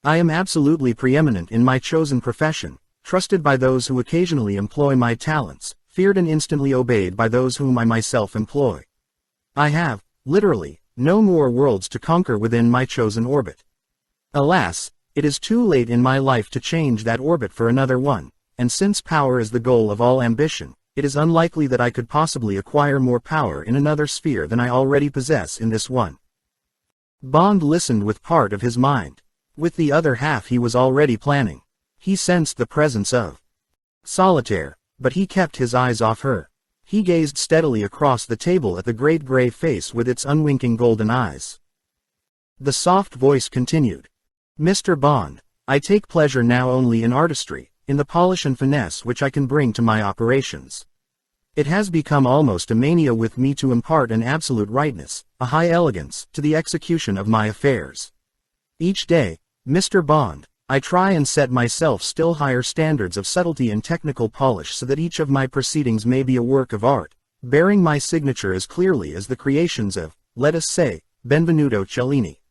I am absolutely preeminent in my chosen profession, trusted by those who occasionally employ my talents, feared and instantly obeyed by those whom I myself employ. I have, literally, no more worlds to conquer within my chosen orbit. Alas, it is too late in my life to change that orbit for another one, and since power is the goal of all ambition, it is unlikely that I could possibly acquire more power in another sphere than I already possess in this one." Bond listened with part of his mind. With the other half he was already planning. He sensed the presence of Solitaire, but he kept his eyes off her. He gazed steadily across the table at the great gray face with its unwinking golden eyes. The soft voice continued. "Mr. Bond, I take pleasure now only in artistry, in the polish and finesse which I can bring to my operations. It has become almost a mania with me to impart an absolute rightness, a high elegance, to the execution of my affairs. Each day, Mr. Bond, I try and set myself still higher standards of subtlety and technical polish so that each of my proceedings may be a work of art, bearing my signature as clearly as the creations of, let us say, Benvenuto Cellini.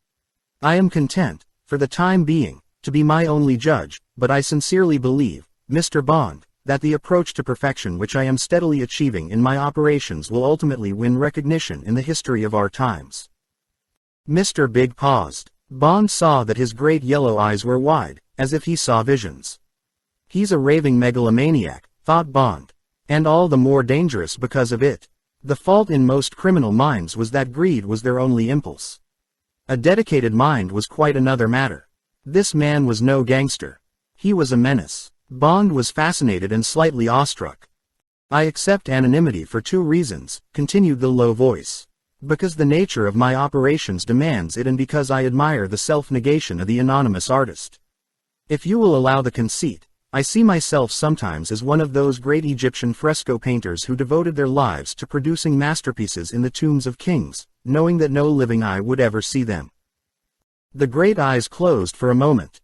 I am content, for the time being, to be my only judge, but I sincerely believe, Mr. Bond, that the approach to perfection which I am steadily achieving in my operations will ultimately win recognition in the history of our times. Mr. Big paused. Bond saw that his great yellow eyes were wide, as if he saw visions. He's a raving megalomaniac, thought Bond. And all the more dangerous because of it. The fault in most criminal minds was that greed was their only impulse. A dedicated mind was quite another matter. This man was no gangster. He was a menace. Bond was fascinated and slightly awestruck. I accept anonymity for two reasons, continued the low voice. Because the nature of my operations demands it and because I admire the self-negation of the anonymous artist. If you will allow the conceit, I see myself sometimes as one of those great Egyptian fresco painters who devoted their lives to producing masterpieces in the tombs of kings, knowing that no living eye would ever see them. The great eyes closed for a moment.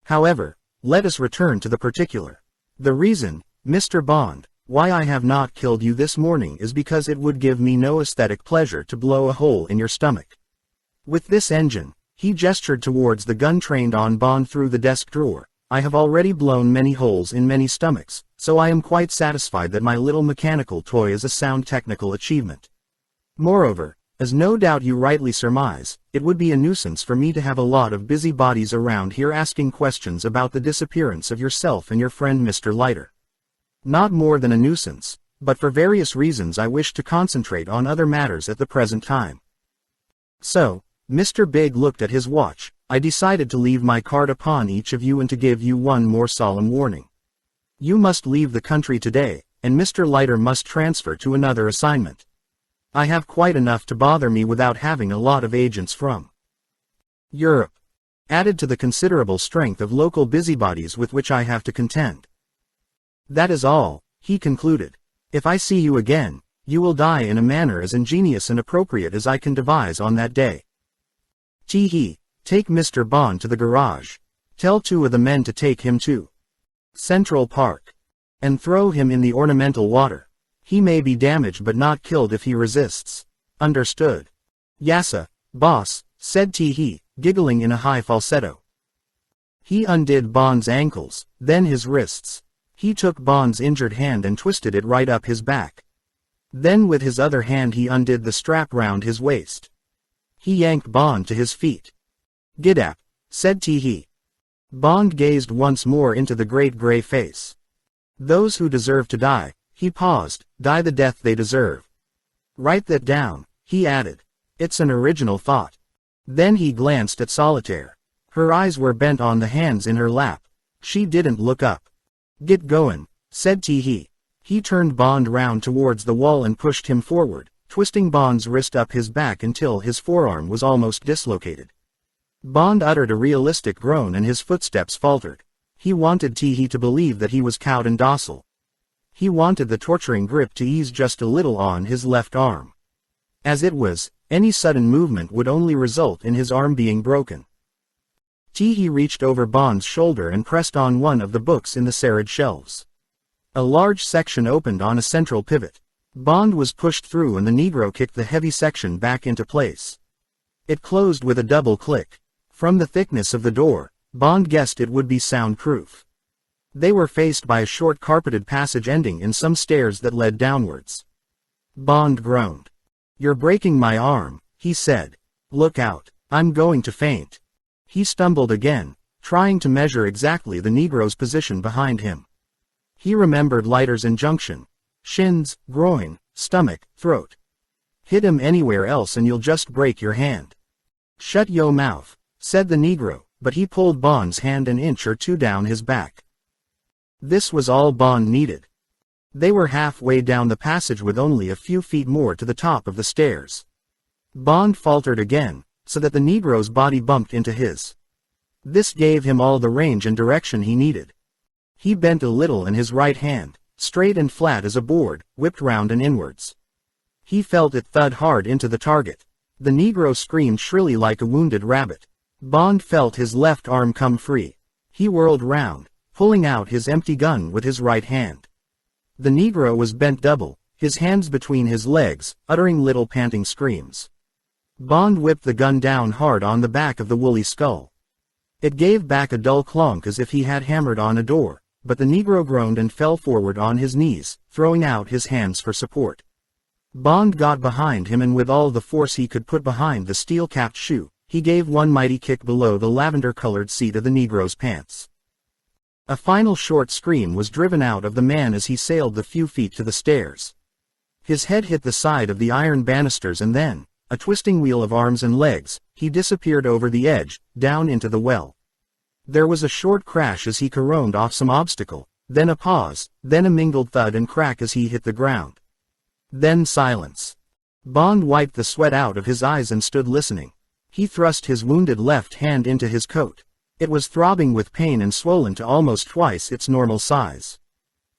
However, let us return to the particular. The reason, Mr. Bond, why I have not killed you this morning is because it would give me no aesthetic pleasure to blow a hole in your stomach. With this engine, he gestured towards the gun trained on Bond through the desk drawer. I have already blown many holes in many stomachs, so I am quite satisfied that my little mechanical toy is a sound technical achievement. Moreover, as no doubt you rightly surmise, it would be a nuisance for me to have a lot of busybodies around here asking questions about the disappearance of yourself and your friend Mr. Leiter. Not more than a nuisance, but for various reasons I wish to concentrate on other matters at the present time. So, Mr. Big looked at his watch. I decided to leave my card upon each of you and to give you one more solemn warning. You must leave the country today, and Mr. Leiter must transfer to another assignment. I have quite enough to bother me without having a lot of agents from Europe, added to the considerable strength of local busybodies with which I have to contend. That is all, he concluded. If I see you again, you will die in a manner as ingenious and appropriate as I can devise on that day. Tee-hee, take Mr. Bond to the garage. Tell two of the men to take him to Central Park. And throw him in the ornamental water. He may be damaged but not killed if he resists. Understood. Yassa, boss, said Tee-hee, giggling in a high falsetto. He undid Bond's ankles, then his wrists. He took Bond's injured hand and twisted it right up his back. Then with his other hand he undid the strap round his waist. He yanked Bond to his feet. Giddap, said Tee-hee. Bond gazed once more into the great gray face. Those who deserve to die, he paused, die the death they deserve. Write that down, he added. It's an original thought. Then he glanced at Solitaire. Her eyes were bent on the hands in her lap. She didn't look up. Get goin', said Tee-hee. He turned Bond round towards the wall and pushed him forward, twisting Bond's wrist up his back until his forearm was almost dislocated. Bond uttered a realistic groan and his footsteps faltered. He wanted Tee-hee to believe that he was cowed and docile. He wanted the torturing grip to ease just a little on his left arm. As it was, any sudden movement would only result in his arm being broken. Tee-hee reached over Bond's shoulder and pressed on one of the books in the serried shelves. A large section opened on a central pivot. Bond was pushed through and the Negro kicked the heavy section back into place. It closed with a double click. From the thickness of the door, Bond guessed it would be soundproof. They were faced by a short carpeted passage ending in some stairs that led downwards. Bond groaned. You're breaking my arm, he said. Look out, I'm going to faint. He stumbled again, trying to measure exactly the Negro's position behind him. He remembered Leiter's injunction. Shins, groin, stomach, throat. Hit him anywhere else and you'll just break your hand. Shut yo' mouth, said the Negro, but he pulled Bond's hand an inch or two down his back. This was all Bond needed. They were halfway down the passage with only a few feet more to the top of the stairs. Bond faltered again, so that the Negro's body bumped into his. This gave him all the range and direction he needed. He bent a little and his right hand, straight and flat as a board, whipped round and inwards. He felt it thud hard into the target. The Negro screamed shrilly like a wounded rabbit. Bond felt his left arm come free. He whirled round, pulling out his empty gun with his right hand. The Negro was bent double, his hands between his legs, uttering little panting screams. Bond whipped the gun down hard on the back of the woolly skull. It gave back a dull clonk as if he had hammered on a door, but the Negro groaned and fell forward on his knees, throwing out his hands for support. Bond got behind him and with all the force he could put behind the steel-capped shoe, he gave one mighty kick below the lavender-colored seat of the Negro's pants. A final short scream was driven out of the man as he sailed the few feet to the stairs. His head hit the side of the iron banisters and then, a twisting wheel of arms and legs, he disappeared over the edge, down into the well. There was a short crash as he caromed off some obstacle, then a pause, then a mingled thud and crack as he hit the ground. Then silence. Bond wiped the sweat out of his eyes and stood listening. He thrust his wounded left hand into his coat. It was throbbing with pain and swollen to almost twice its normal size.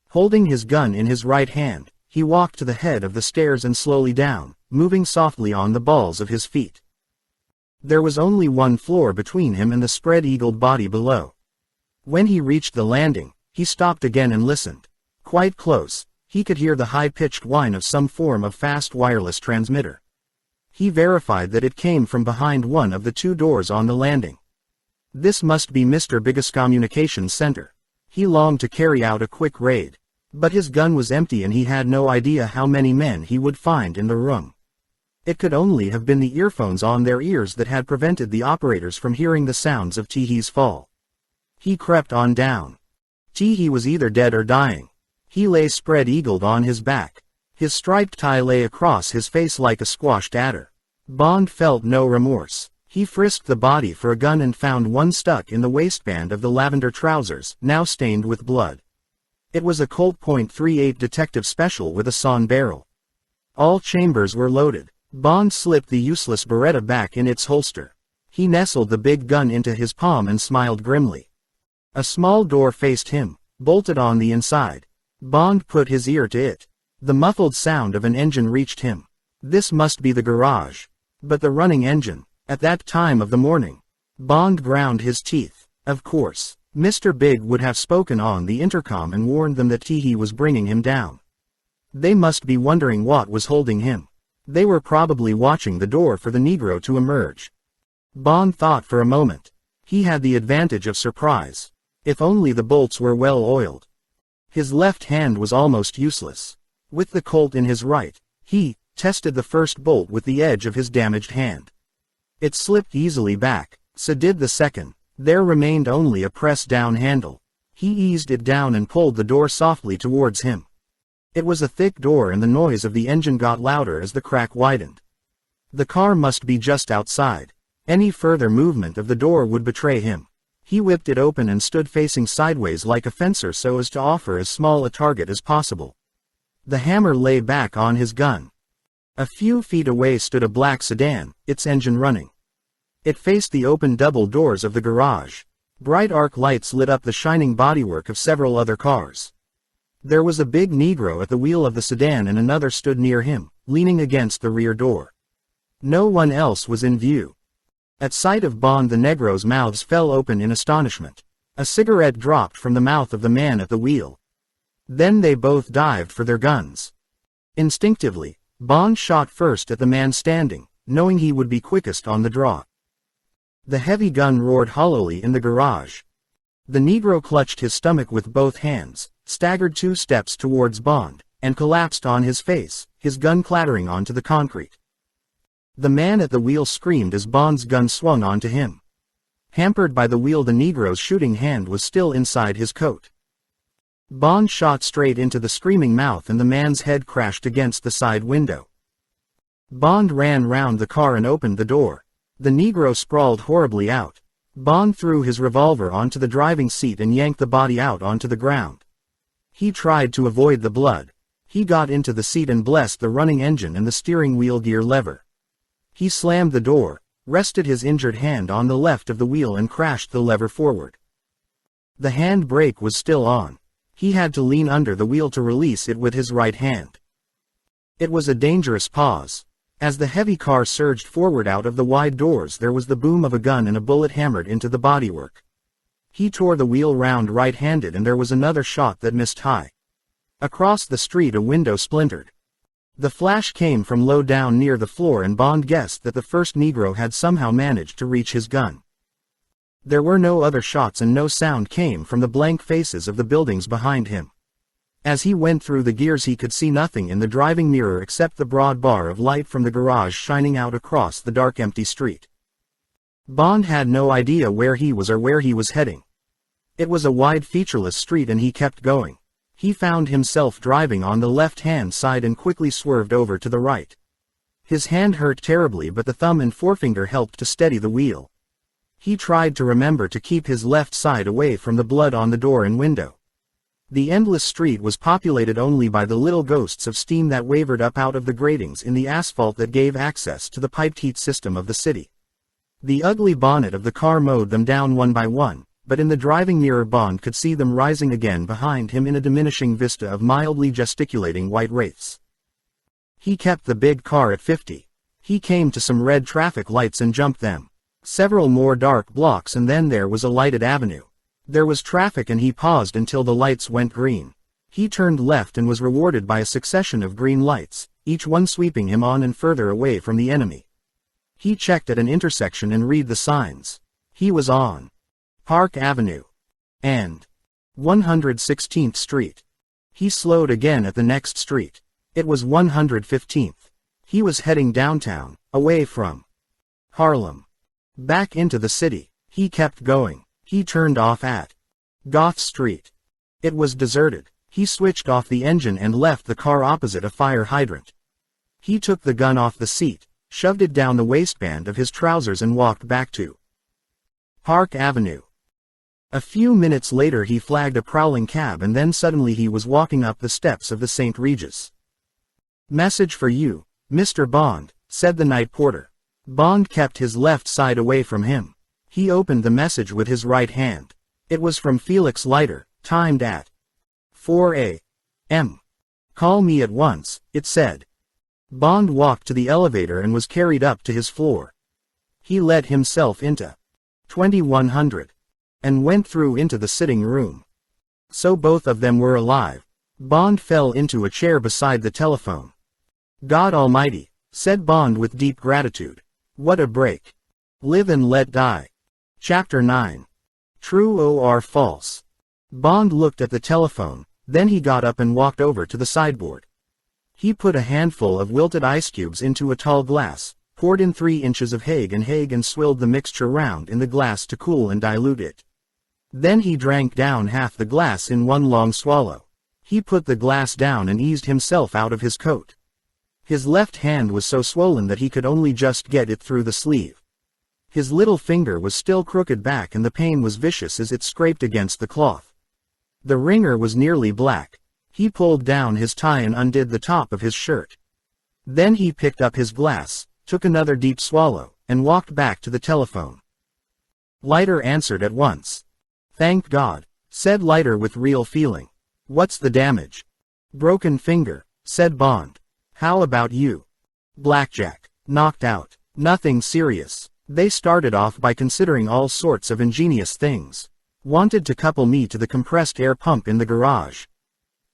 Holding his gun in his right hand, he walked to the head of the stairs and slowly down, moving softly on the balls of his feet. There was only one floor between him and the spread-eagled body below. When he reached the landing, he stopped again and listened. Quite close, he could hear the high-pitched whine of some form of fast wireless transmitter. He verified that it came from behind one of the two doors on the landing. This must be Mr. Bigg's communications center. He longed to carry out a quick raid. But his gun was empty and he had no idea how many men he would find in the room. It could only have been the earphones on their ears that had prevented the operators from hearing the sounds of Teehee's fall. He crept on down. Teehee was either dead or dying. He lay spread-eagled on his back. His striped tie lay across his face like a squashed adder. Bond felt no remorse. He frisked the body for a gun and found one stuck in the waistband of the lavender trousers, now stained with blood. It was a Colt .38 Detective Special with a sawn barrel. All chambers were loaded. Bond slipped the useless Beretta back in its holster. He nestled the big gun into his palm and smiled grimly. A small door faced him, bolted on the inside. Bond put his ear to it. The muffled sound of an engine reached him. This must be the garage. But the running engine, at that time of the morning. Bond ground his teeth. Of course, Mr. Big would have spoken on the intercom and warned them that Teehee was bringing him down. They must be wondering what was holding him. They were probably watching the door for the Negro to emerge. Bond thought for a moment. He had the advantage of surprise. If only the bolts were well oiled. His left hand was almost useless. With the Colt in his right, he tested the first bolt with the edge of his damaged hand. It slipped easily back, so did the second. There remained only a press-down handle. He eased it down and pulled the door softly towards him. It was a thick door and the noise of the engine got louder as the crack widened. The car must be just outside. Any further movement of the door would betray him. He whipped it open and stood facing sideways like a fencer so as to offer as small a target as possible. The hammer lay back on his gun. A few feet away stood a black sedan, its engine running. It faced the open double doors of the garage. Bright arc lights lit up the shining bodywork of several other cars. There was a big Negro at the wheel of the sedan and another stood near him, leaning against the rear door. No one else was in view. At sight of Bond, the Negroes' mouths fell open in astonishment. A cigarette dropped from the mouth of the man at the wheel. Then they both dived for their guns. Instinctively, Bond shot first at the man standing, knowing he would be quickest on the draw. The heavy gun roared hollowly in the garage. The Negro clutched his stomach with both hands, staggered 2 steps towards Bond, and collapsed on his face, his gun clattering onto the concrete. The man at the wheel screamed as Bond's gun swung onto him. Hampered by the wheel, the Negro's shooting hand was still inside his coat. Bond shot straight into the screaming mouth and the man's head crashed against the side window. Bond ran round the car and opened the door. The Negro sprawled horribly out. Bond threw his revolver onto the driving seat and yanked the body out onto the ground. He tried to avoid the blood. He got into the seat and blessed the running engine and the steering wheel gear lever. He slammed the door, rested his injured hand on the left of the wheel and crashed the lever forward. The hand brake was still on. He had to lean under the wheel to release it with his right hand. It was a dangerous pause. As the heavy car surged forward out of the wide doors, there was the boom of a gun and a bullet hammered into the bodywork. He tore the wheel round right-handed and there was another shot that missed high. Across the street a window splintered. The flash came from low down near the floor and Bond guessed that the first Negro had somehow managed to reach his gun. There were no other shots and no sound came from the blank faces of the buildings behind him. As he went through the gears he could see nothing in the driving mirror except the broad bar of light from the garage shining out across the dark empty street. Bond had no idea where he was or where he was heading. It was a wide featureless street and he kept going. He found himself driving on the left-hand side and quickly swerved over to the right. His hand hurt terribly but the thumb and forefinger helped to steady the wheel. He tried to remember to keep his left side away from the blood on the door and window. The endless street was populated only by the little ghosts of steam that wavered up out of the gratings in the asphalt that gave access to the piped heat system of the city. The ugly bonnet of the car mowed them down one by one, but in the driving mirror Bond could see them rising again behind him in a diminishing vista of mildly gesticulating white wraiths. He kept the big car at 50. He came to some red traffic lights and jumped them. Several more dark blocks and then there was a lighted avenue. There was traffic and he paused until the lights went green. He turned left and was rewarded by a succession of green lights, each one sweeping him on and further away from the enemy. He checked at an intersection and read the signs. He was on Park Avenue and 116th Street. He slowed again at the next street. It was 115th. He was heading downtown, away from Harlem. Back into the city. He kept going. He turned off at Goth Street. It was deserted. He switched off the engine and left the car opposite a fire hydrant. He took the gun off the seat, shoved it down the waistband of his trousers and walked back to Park Avenue. A few minutes later he flagged a prowling cab and then suddenly he was walking up the steps of the St. Regis. "Message for you, Mr. Bond," said the night porter. Bond kept his left side away from him. He opened the message with his right hand. It was from Felix Leiter, timed at 4 a.m. "Call me at once," it said. Bond walked to the elevator and was carried up to his floor. He let himself into 2100 and went through into the sitting room. So both of them were alive. Bond fell into a chair beside the telephone. "God Almighty," said Bond with deep gratitude. "What a break. Live and let die." Chapter 9. True or false? Bond looked at the telephone, then he got up and walked over to the sideboard. He put a handful of wilted ice cubes into a tall glass, poured in 3 inches of Hague and swilled the mixture round in the glass to cool and dilute it. Then he drank down half the glass in one long swallow. He put the glass down and eased himself out of his coat. His left hand was so swollen that he could only just get it through the sleeve. His little finger was still crooked back and the pain was vicious as it scraped against the cloth. The wringer was nearly black. He pulled down his tie and undid the top of his shirt. Then he picked up his glass, took another deep swallow, and walked back to the telephone. Leiter answered at once. "Thank God," said Leiter with real feeling. "What's the damage?" "Broken finger," said Bond. "How about you?" "Blackjack. Knocked out. Nothing serious. They started off by considering all sorts of ingenious things. Wanted to couple me to the compressed air pump in the garage.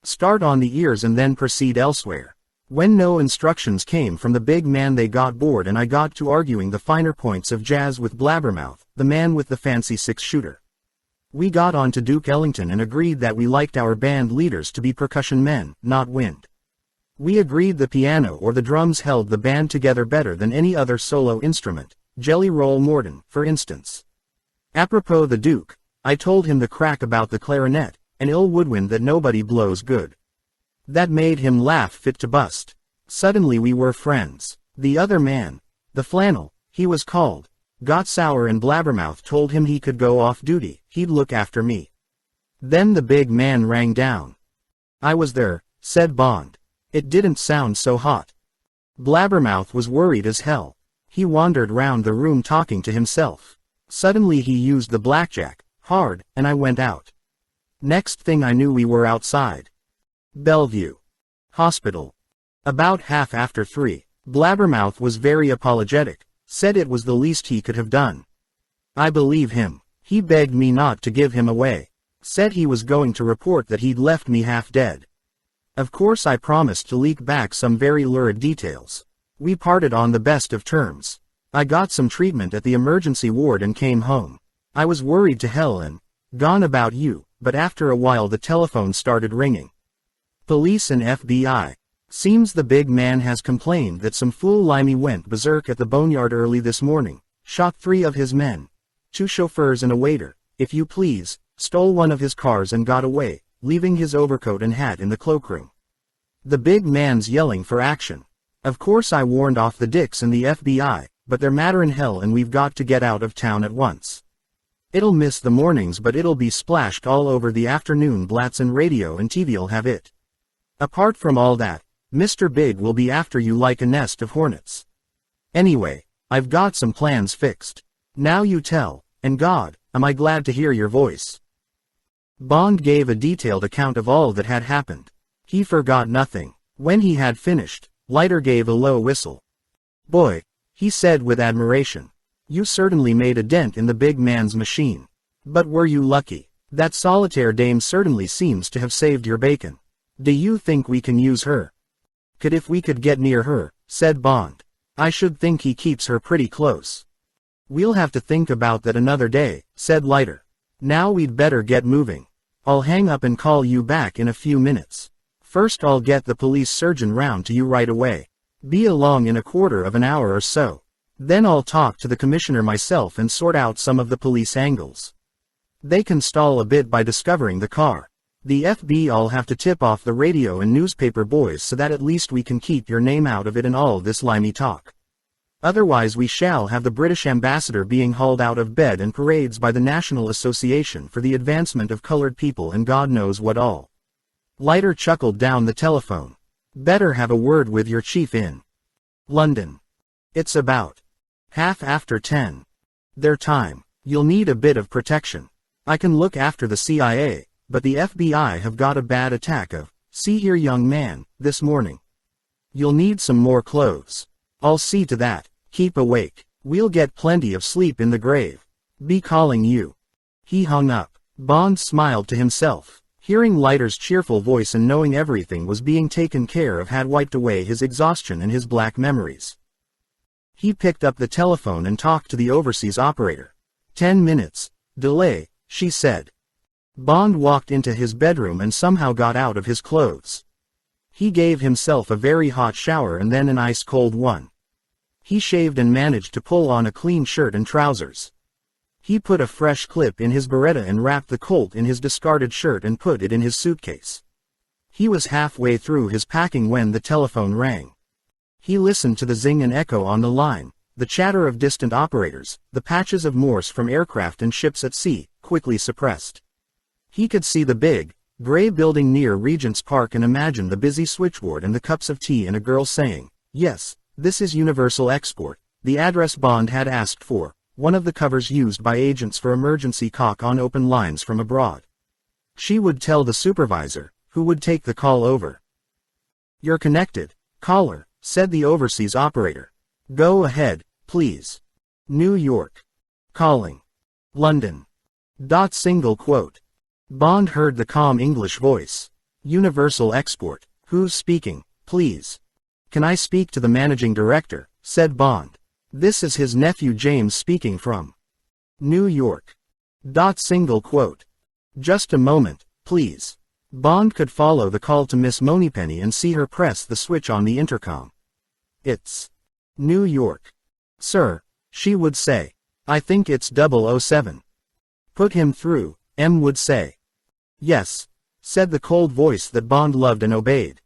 Start on the ears and then proceed elsewhere. When no instructions came from the big man they got bored and I got to arguing the finer points of jazz with Blabbermouth, the man with the fancy 6-shooter. We got on to Duke Ellington and agreed that we liked our band leaders to be percussion men, not wind. We agreed the piano or the drums held the band together better than any other solo instrument, Jelly Roll Morton, for instance. Apropos the Duke, I told him the crack about the clarinet, an ill woodwind that nobody blows good. That made him laugh fit to bust. Suddenly we were friends. The other man, the flannel, he was called, got sour and Blabbermouth told him he could go off duty, he'd look after me. Then the big man rang down. I was there, said Bond. It didn't sound so hot. Blabbermouth was worried as hell. He wandered round the room talking to himself. Suddenly he used the blackjack, hard, and I went out. Next thing I knew we were outside Bellevue Hospital. About half after 3, Blabbermouth was very apologetic, said it was the least he could have done. I believe him. He begged me not to give him away. Said he was going to report that he'd left me half dead. Of course I promised to leak back some very lurid details. We parted on the best of terms. I got some treatment at the emergency ward and came home. I was worried to hell and gone about you, but after a while the telephone started ringing. Police and FBI. Seems the big man has complained that some fool limey went berserk at the boneyard early this morning, shot 3 of his men, 2 chauffeurs and a waiter, if you please, stole one of his cars and got away, leaving his overcoat and hat in the cloakroom. The big man's yelling for action. Of course I warned off the dicks and the FBI, but they're madder in hell and we've got to get out of town at once. It'll miss the mornings but it'll be splashed all over the afternoon blats and radio and TV'll have it. Apart from all that, Mr. Big will be after you like a nest of hornets. Anyway, I've got some plans fixed. Now you tell, and God, am I glad to hear your voice. Bond gave a detailed account of all that had happened. He forgot nothing. When he had finished, Leiter gave a low whistle. Boy, he said with admiration. You certainly made a dent in the big man's machine. But were you lucky? That solitaire dame certainly seems to have saved your bacon. Do you think we can use her? Could if we could get near her, said Bond. I should think he keeps her pretty close. We'll have to think about that another day, said Leiter. Now we'd better get moving. I'll hang up and call you back in a few minutes. First I'll get the police surgeon round to you right away. Be along in a quarter of an hour or so. Then I'll talk to the commissioner myself and sort out some of the police angles. They can stall a bit by discovering the car. The FBI'll have to tip off the radio and newspaper boys so that at least we can keep your name out of it and all this limey talk. Otherwise we shall have the British ambassador being hauled out of bed and parades by the National Association for the Advancement of Colored People and God knows what all. Leiter chuckled down the telephone. Better have a word with your chief in London. It's about 10:30. Their time. You'll need a bit of protection. I can look after the CIA. But the FBI have got a bad attack of, see here young man, this morning. You'll need some more clothes. I'll see to that. Keep awake. We'll get plenty of sleep in the grave. Be calling you. He hung up. Bond smiled to himself. Hearing Leiter's cheerful voice and knowing everything was being taken care of had wiped away his exhaustion and his black memories. He picked up the telephone and talked to the overseas operator. 10 minutes. Delay, she said. Bond walked into his bedroom and somehow got out of his clothes. He gave himself a very hot shower and then an ice-cold one. He shaved and managed to pull on a clean shirt and trousers. He put a fresh clip in his Beretta and wrapped the Colt in his discarded shirt and put it in his suitcase. He was halfway through his packing when the telephone rang. He listened to the zing and echo on the line, the chatter of distant operators, the patches of Morse from aircraft and ships at sea, quickly suppressed. He could see the big, gray building near Regent's Park and imagine the busy switchboard and the cups of tea and a girl saying, yes, this is Universal Export, the address Bond had asked for, one of the covers used by agents for emergency talk on open lines from abroad. She would tell the supervisor, who would take the call over. You're connected, caller, said the overseas operator. Go ahead, please. New York. Calling. London. Single quote. Bond heard the calm English voice. Universal Export. Who's speaking, please? Can I speak to the managing director? Said Bond. This is his nephew James speaking from New York. Single quote. Just a moment, please. Bond could follow the call to Miss Moneypenny and see her press the switch on the intercom. It's New York. Sir, she would say. I think it's 007. Put him through, M would say. Yes, said the cold voice that Bond loved and obeyed.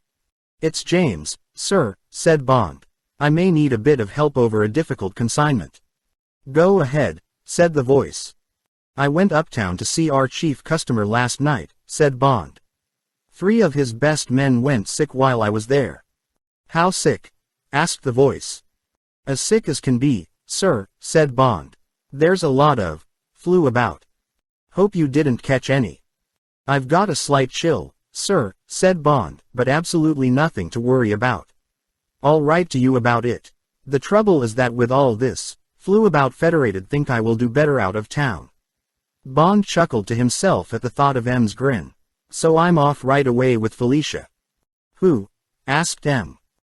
It's James, sir, said Bond. I may need a bit of help over a difficult consignment. Go ahead, said the voice. I went uptown to see our chief customer last night, said Bond. 3 of his best men went sick while I was there. How sick? Asked the voice. As sick as can be, sir, said Bond. There's a lot of flu about. Hope you didn't catch any. I've got a slight chill, sir, said Bond, but absolutely nothing to worry about. I'll write to you about it. The trouble is that with all this flu about Federated think I will do better out of town. Bond chuckled to himself at the thought of M's grin. So I'm off right away with Felicia. Who? Asked M.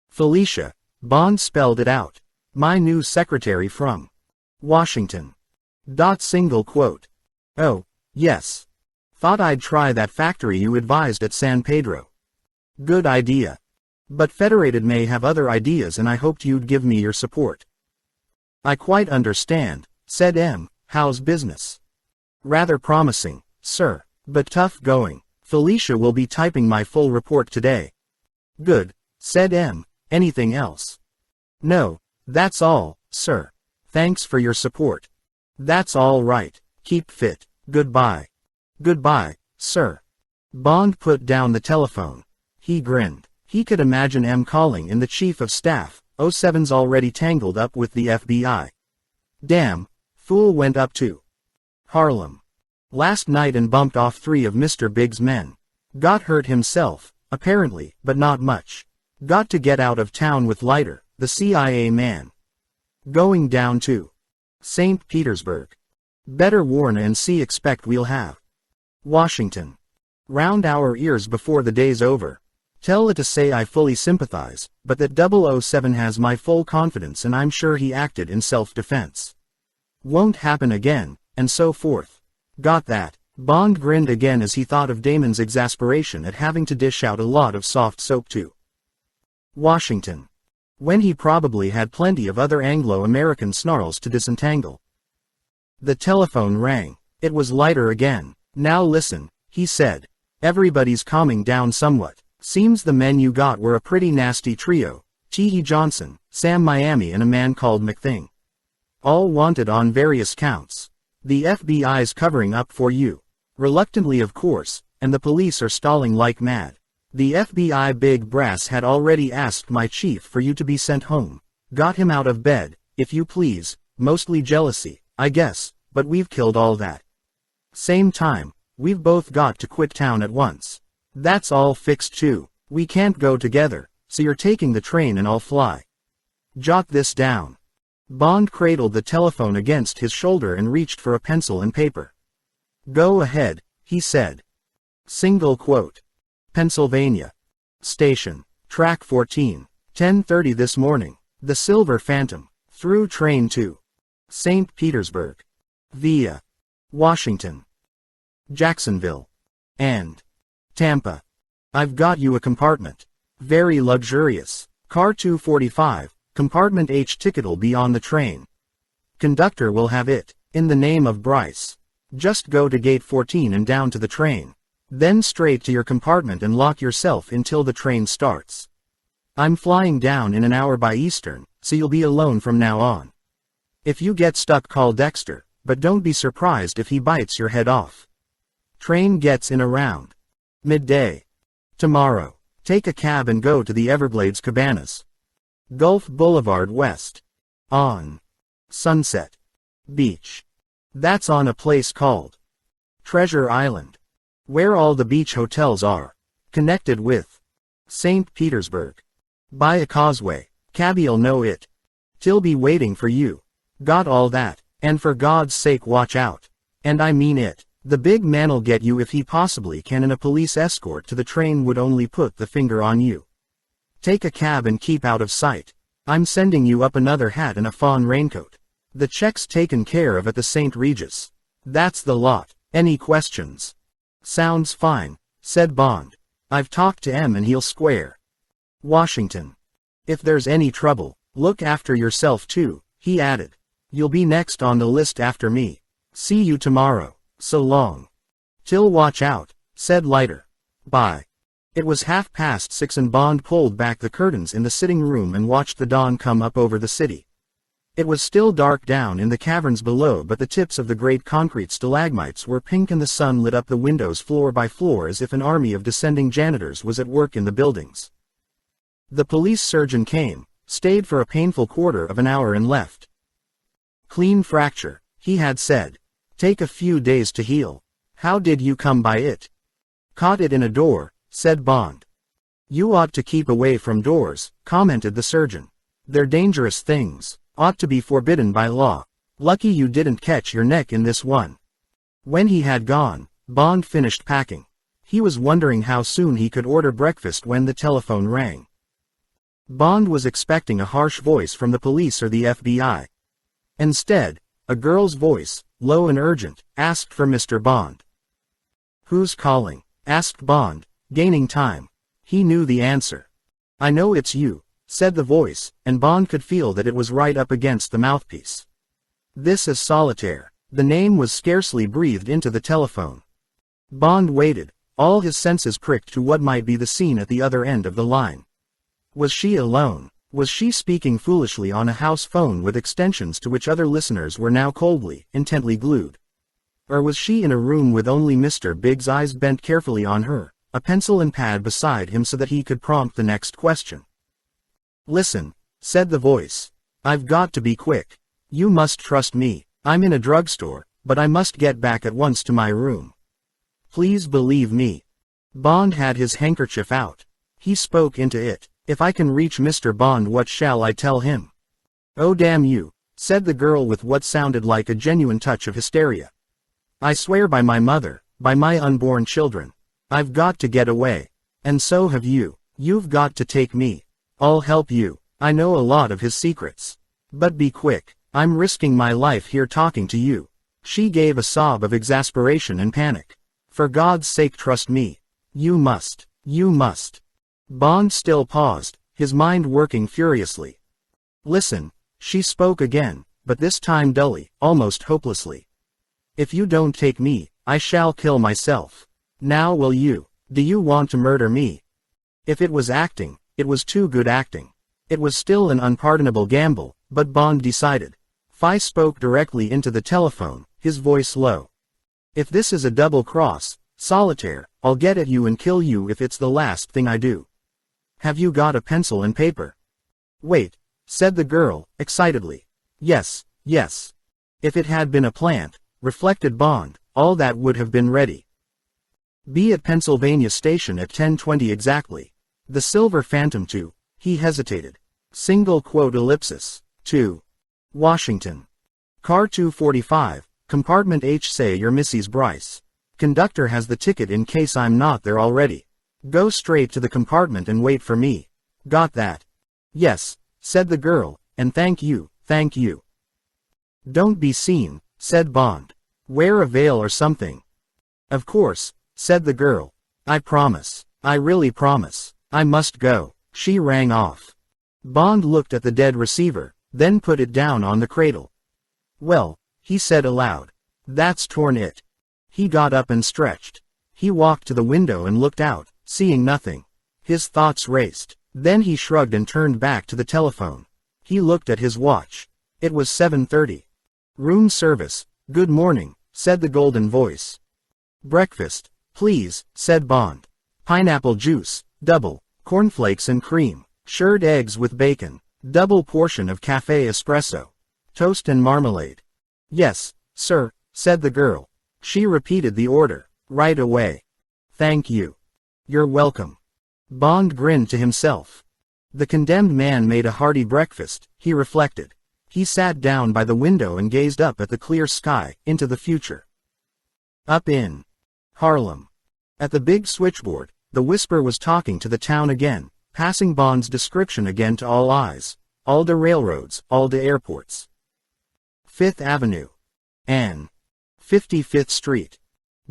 Felicia. Bond spelled it out. My new secretary from Washington. Single quote. Oh, yes. Thought I'd try that factory you advised at San Pedro. Good idea. But Federated may have other ideas and I hoped you'd give me your support. I quite understand, said M. How's business? Rather promising, sir, but tough going. Felicia will be typing my full report today. Good, said M. Anything else? No, that's all, sir. Thanks for your support. That's all right. Keep fit. Goodbye. Goodbye, sir. Bond put down the telephone. He grinned. He could imagine M calling in the chief of staff. 07's already tangled up with the FBI. Damn, fool went up to Harlem last night and bumped off 3 of Mr. Big's men. Got hurt himself, apparently, but not much. Got to get out of town with Leiter, the CIA man. Going down to St. Petersburg. Better warn and see expect we'll have Washington round our ears before the day's over. Tell it to say I fully sympathize, but that 007 has my full confidence and I'm sure he acted in self-defense. Won't happen again, and so forth. Got that? Bond grinned again as he thought of Damon's exasperation at having to dish out a lot of soft soap to Washington, when he probably had plenty of other Anglo-American snarls to disentangle. The telephone rang. It was Leiter again. Now listen, he said. Everybody's calming down somewhat. Seems the men you got were a pretty nasty trio. T.E. Johnson, Sam Miami and a man called McThing. All wanted on various counts. The FBI's covering up for you. Reluctantly of course, and the police are stalling like mad. The FBI big brass had already asked my chief for you to be sent home. Got him out of bed, if you please, mostly jealousy, I guess, but we've killed all that. Same time, we've both got to quit town at once. That's all fixed too. We can't go together, so you're taking the train and I'll fly. Jot this down. Bond cradled the telephone against his shoulder and reached for a pencil and paper. Go ahead, he said. Single quote. Pennsylvania. Station. Track 14. 10:30 this morning. The Silver Phantom. Through train to St. Petersburg. Via Washington, Jacksonville, and Tampa. I've got you a compartment. Very luxurious. Car 245, compartment H. Ticket'll be on the train. Conductor will have it. In the name of Bryce. Just go to gate 14 and down to the train. Then straight to your compartment and lock yourself until the train starts. I'm flying down in an hour by Eastern, so you'll be alone from now on. If you get stuck, call Dexter, but don't be surprised if he bites your head off. Train gets in around midday. Tomorrow, take a cab and go to the Everglades Cabanas. Gulf Boulevard West. On Sunset Beach. That's on a place called Treasure Island, where all the beach hotels are connected with St. Petersburg by a causeway. Cabbie'll know it. Till be waiting for you. Got all that, and for God's sake watch out. And I mean it. The big man'll get you if he possibly can, and a police escort to the train would only put the finger on you. Take a cab and keep out of sight. I'm sending you up another hat and a fawn raincoat. The check's taken care of at the St. Regis. That's the lot. Any questions? Sounds fine, said Bond. I've talked to M and he'll square. Washington. If there's any trouble, look after yourself too, he added. You'll be next on the list after me. See you tomorrow. So long. Till watch out, said Leiter. Bye. It was 6:30 and Bond pulled back the curtains in the sitting room and watched the dawn come up over the city. It was still dark down in the caverns below, but the tips of the great concrete stalagmites were pink and the sun lit up the windows floor by floor as if an army of descending janitors was at work in the buildings. The police surgeon came, stayed for a painful quarter of an hour and left. Clean fracture, he had said. Take a few days to heal. How did you come by it? Caught it in a door, said Bond. You ought to keep away from doors, commented the surgeon. They're dangerous things, ought to be forbidden by law. Lucky you didn't catch your neck in this one. When he had gone, Bond finished packing. He was wondering how soon he could order breakfast when the telephone rang. Bond was expecting a harsh voice from the police or the FBI. Instead, a girl's voice, low and urgent, asked for Mr. Bond. "Who's calling?" asked Bond, gaining time. He knew the answer. "I know it's you," said the voice, and Bond could feel that it was right up against the mouthpiece. "This is Solitaire." The name was scarcely breathed into the telephone. Bond waited, all his senses pricked to what might be the scene at the other end of the line. Was she alone? Was she speaking foolishly on a house phone with extensions to which other listeners were now coldly, intently glued? Or was she in a room with only Mr. Big's eyes bent carefully on her, a pencil and pad beside him so that he could prompt the next question? "Listen," said the voice. "I've got to be quick. You must trust me. I'm in a drugstore, but I must get back at once to my room. Please believe me." Bond had his handkerchief out. He spoke into it. "If I can reach Mr. Bond, what shall I tell him?" "Oh damn you," said the girl with what sounded like a genuine touch of hysteria. "I swear by my mother, by my unborn children. I've got to get away. And so have you. You've got to take me. I'll help you. I know a lot of his secrets. But be quick. I'm risking my life here talking to you." She gave a sob of exasperation and panic. "For God's sake, trust me. You must. You must." Bond still paused, his mind working furiously. "Listen," she spoke again, but this time dully, almost hopelessly. "If you don't take me, I shall kill myself. Now will you? Do you want to murder me?" If it was acting, it was too good acting. It was still an unpardonable gamble, but Bond decided. Fi spoke directly into the telephone, his voice low. "If this is a double cross, Solitaire, I'll get at you and kill you if it's the last thing I do. Have you got a pencil and paper?" "Wait," said the girl, excitedly. "Yes, yes. If it had been a plant," reflected Bond, "all that would have been ready. Be at Pennsylvania Station at 10:20 exactly. The Silver Phantom to," he hesitated. Single quote ellipsis, "to Washington. Car 245, compartment H. Say you're Mrs. Bryce. Conductor has the ticket in case I'm not there already. Go straight to the compartment and wait for me. Got that?" "Yes," said the girl, "and thank you, thank you." "Don't be seen," said Bond. "Wear a veil or something." "Of course," said the girl. "I promise. I really promise. I must go." She rang off. Bond looked at the dead receiver, then put it down on the cradle. "Well," he said aloud. "That's torn it." He got up and stretched. He walked to the window and looked out, seeing nothing. His thoughts raced. Then he shrugged and turned back to the telephone. He looked at his watch. It was 7:30. "Room service, good morning," said the golden voice. "Breakfast, please," said Bond. "Pineapple juice, double, cornflakes and cream, shirred eggs with bacon, double portion of cafe espresso, toast and marmalade." "Yes, sir," said the girl. She repeated the order. "Right away." "Thank you." "You're welcome." Bond grinned to himself. The condemned man made a hearty breakfast, he reflected. He sat down by the window and gazed up at the clear sky, into the future. Up in Harlem. At the big switchboard, the whisper was talking to the town again, passing Bond's description again to all eyes. All the railroads, all the airports. 5th Avenue. Ann. 55th Street.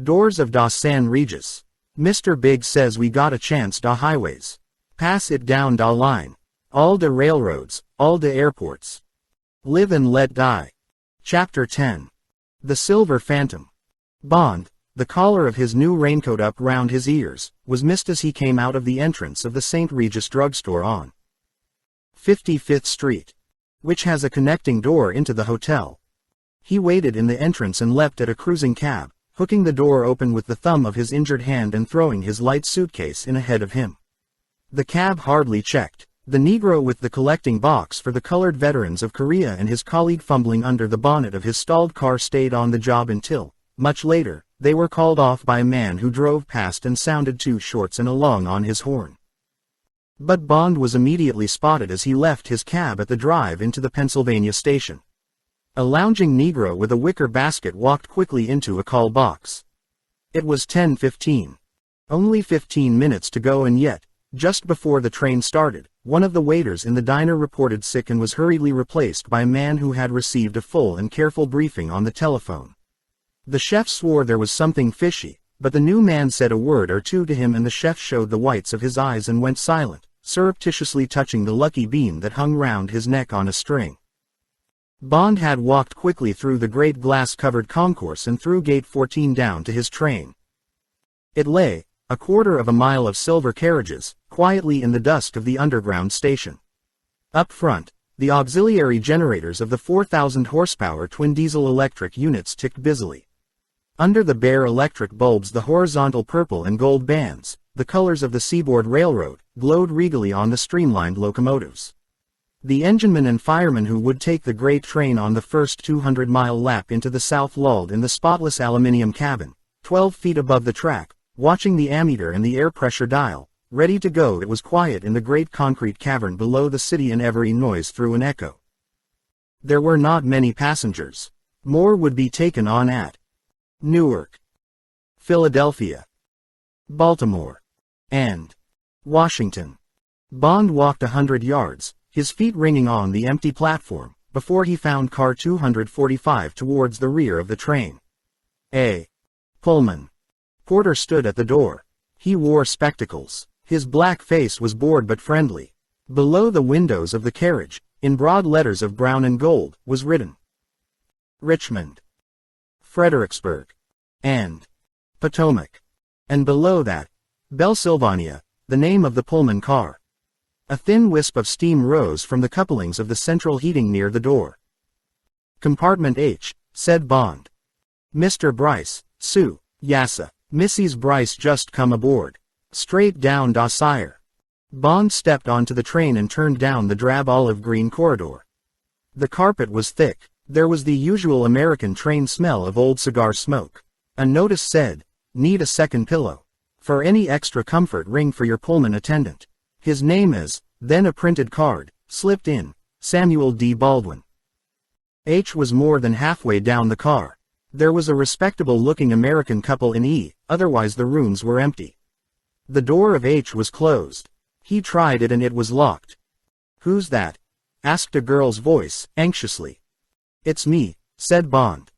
Doors of da San Regis. Mr. Big says we got a chance da highways. Pass it down da line. All the railroads, all the airports. Live and let die. Chapter 10. The Silver Phantom. Bond, the collar of his new raincoat up round his ears, was missed as he came out of the entrance of the St. Regis drugstore on 55th Street, which has a connecting door into the hotel. He waited in the entrance and leapt at a cruising cab, hooking the door open with the thumb of his injured hand and throwing his light suitcase in ahead of him. The cab hardly checked. The Negro with the collecting box for the colored veterans of Korea and his colleague fumbling under the bonnet of his stalled car stayed on the job until, much later, they were called off by a man who drove past and sounded 2 shorts and a long on his horn. But Bond was immediately spotted as he left his cab at the drive into the Pennsylvania station. A lounging Negro with a wicker basket walked quickly into a call box. It was 10:15. Only 15 minutes to go, and yet, just before the train started, one of the waiters in the diner reported sick and was hurriedly replaced by a man who had received a full and careful briefing on the telephone. The chef swore there was something fishy, but the new man said a word or two to him and the chef showed the whites of his eyes and went silent, surreptitiously touching the lucky bean that hung round his neck on a string. Bond had walked quickly through the great glass-covered concourse and through gate 14 down to his train. It lay, a quarter of a mile of silver carriages, quietly in the dusk of the underground station. Up front, the auxiliary generators of the 4,000 horsepower twin diesel electric units ticked busily. Under the bare electric bulbs the horizontal purple and gold bands, the colors of the Seaboard Railroad, glowed regally on the streamlined locomotives. The enginemen and firemen who would take the great train on the first 200-mile lap into the south lolled in the spotless aluminium cabin, 12 feet above the track, watching the ammeter and the air pressure dial, ready to go. It was quiet in the great concrete cavern below the city and every noise threw an echo. There were not many passengers. More would be taken on at Newark, Philadelphia, Baltimore, and Washington. Bond walked 100 yards, his feet ringing on the empty platform, before he found car 245 towards the rear of the train. A Pullman. Porter stood at the door. He wore spectacles. His black face was bored but friendly. Below the windows of the carriage, in broad letters of brown and gold, was written Richmond, Fredericksburg, and Potomac. And below that, Belsylvania, the name of the Pullman car. A thin wisp of steam rose from the couplings of the central heating near the door. Compartment H, said Bond. Mr. Bryce, Sue, yassa. Mrs. Bryce just come aboard. Straight down da sire. Bond stepped onto the train and turned down the drab olive-green corridor. The carpet was thick. There was the usual American train smell of old cigar smoke. A notice said, "Need a second pillow. For any extra comfort ring for your Pullman attendant. His name is," then a printed card, slipped in, "Samuel D. Baldwin." H was more than halfway down the car. There was a respectable-looking American couple in E, otherwise the rooms were empty. The door of H was closed. He tried it and it was locked. "Who's that?" asked a girl's voice, anxiously. "It's me," said Bond.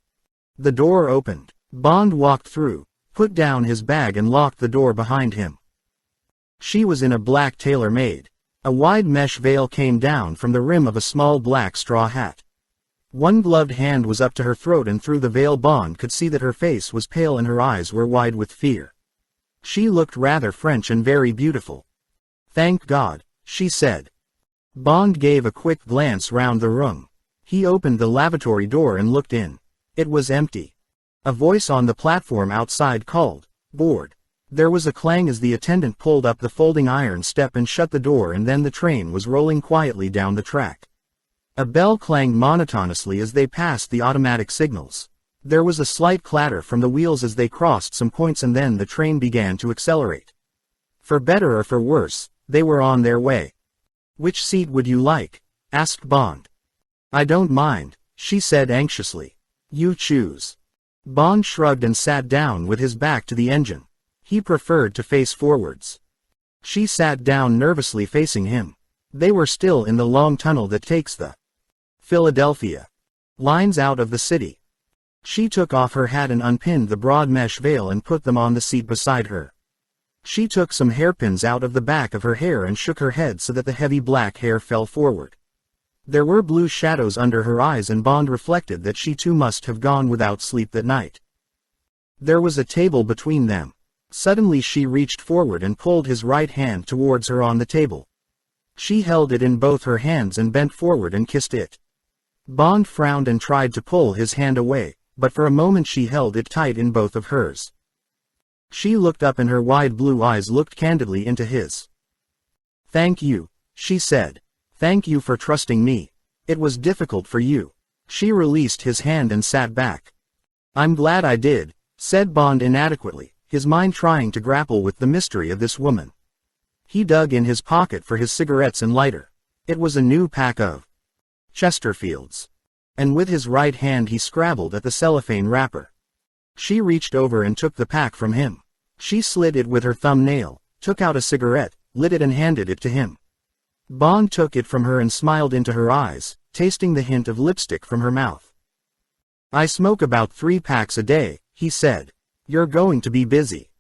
The door opened. Bond walked through, put down his bag and locked the door behind him. She was in a black tailor-made. A wide mesh veil came down from the rim of a small black straw hat. One gloved hand was up to her throat and through the veil Bond could see that her face was pale and her eyes were wide with fear. She looked rather French and very beautiful. "Thank God," she said. Bond gave a quick glance round the room. He opened the lavatory door and looked in. It was empty. A voice on the platform outside called, "Board." There was a clang as the attendant pulled up the folding iron step and shut the door, and then the train was rolling quietly down the track. A bell clanged monotonously as they passed the automatic signals. There was a slight clatter from the wheels as they crossed some points, and then the train began to accelerate. For better or for worse, they were on their way. "Which seat would you like?" asked Bond. "I don't mind," she said anxiously. "You choose." Bond shrugged and sat down with his back to the engine. He preferred to face forwards. She sat down nervously facing him. They were still in the long tunnel that takes the Philadelphia lines out of the city. She took off her hat and unpinned the broad mesh veil and put them on the seat beside her. She took some hairpins out of the back of her hair and shook her head so that the heavy black hair fell forward. There were blue shadows under her eyes, and Bond reflected that she too must have gone without sleep that night. There was a table between them. Suddenly she reached forward and pulled his right hand towards her on the table. She held it in both her hands and bent forward and kissed it. Bond frowned and tried to pull his hand away, but for a moment she held it tight in both of hers. She looked up and her wide blue eyes looked candidly into his. "Thank you," she said. "Thank you for trusting me. It was difficult for you." She released his hand and sat back. "I'm glad I did," said Bond inadequately, his mind trying to grapple with the mystery of this woman. He dug in his pocket for his cigarettes and lighter. It was a new pack of Chesterfields. and with his right hand he scrabbled at the cellophane wrapper. She reached over and took the pack from him. She slit it with her thumbnail, took out a cigarette, lit it and handed it to him. Bond took it from her and smiled into her eyes, tasting the hint of lipstick from her mouth. "I smoke about 3 packs a day," he said. "You're going to be busy."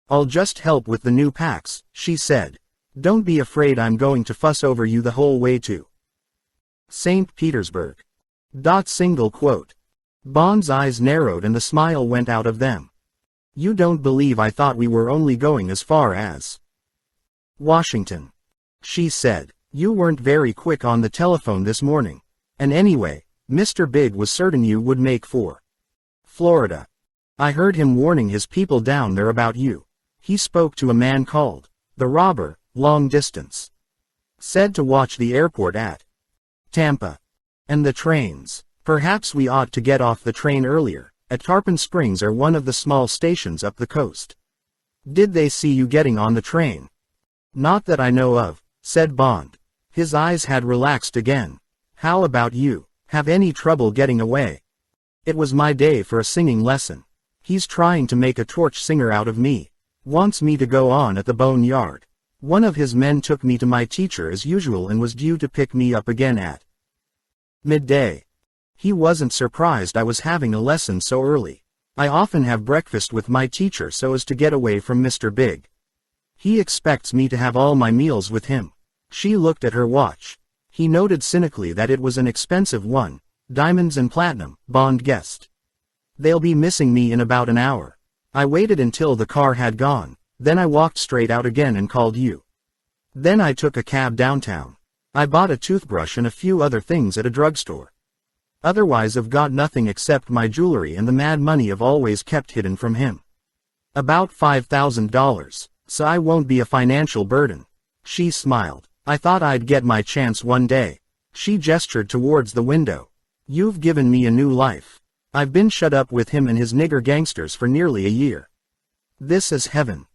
"I'll just help with the new packs," she said. "Don't be afraid I'm going to fuss over you the whole way to St. Petersburg." Single quote. Bond's eyes narrowed and the smile went out of them. "You don't believe I thought we were only going as far as Washington," she said. "You weren't very quick on the telephone this morning. And anyway, Mr. Big was certain you would make for Florida. I heard him warning his people down there about you. He spoke to a man called the Robber, long distance. Said to watch the airport at Tampa. And the trains. Perhaps we ought to get off the train earlier, at Tarpon Springs or one of the small stations up the coast. Did they see you getting on the train?" "Not that I know of," said Bond. His eyes had relaxed again. "How about you? Have any trouble getting away?" "It was my day for a singing lesson. He's trying to make a torch singer out of me. Wants me to go on at the Bone Yard. One of his men took me to my teacher as usual and was due to pick me up again at midday. He wasn't surprised I was having a lesson so early. I often have breakfast with my teacher so as to get away from Mr. Big. He expects me to have all my meals with him." She looked at her watch. He noted cynically that it was an expensive one, diamonds and platinum, Bond guessed. "They'll be missing me in about an hour. I waited until the car had gone, then I walked straight out again and called you. Then I took a cab downtown. I bought a toothbrush and a few other things at a drugstore. Otherwise I've got nothing except my jewelry and the mad money I've always kept hidden from him. About $5,000, so I won't be a financial burden." She smiled. "I thought I'd get my chance one day." She gestured towards the window. "You've given me a new life. I've been shut up with him and his nigger gangsters for nearly a year. This is heaven."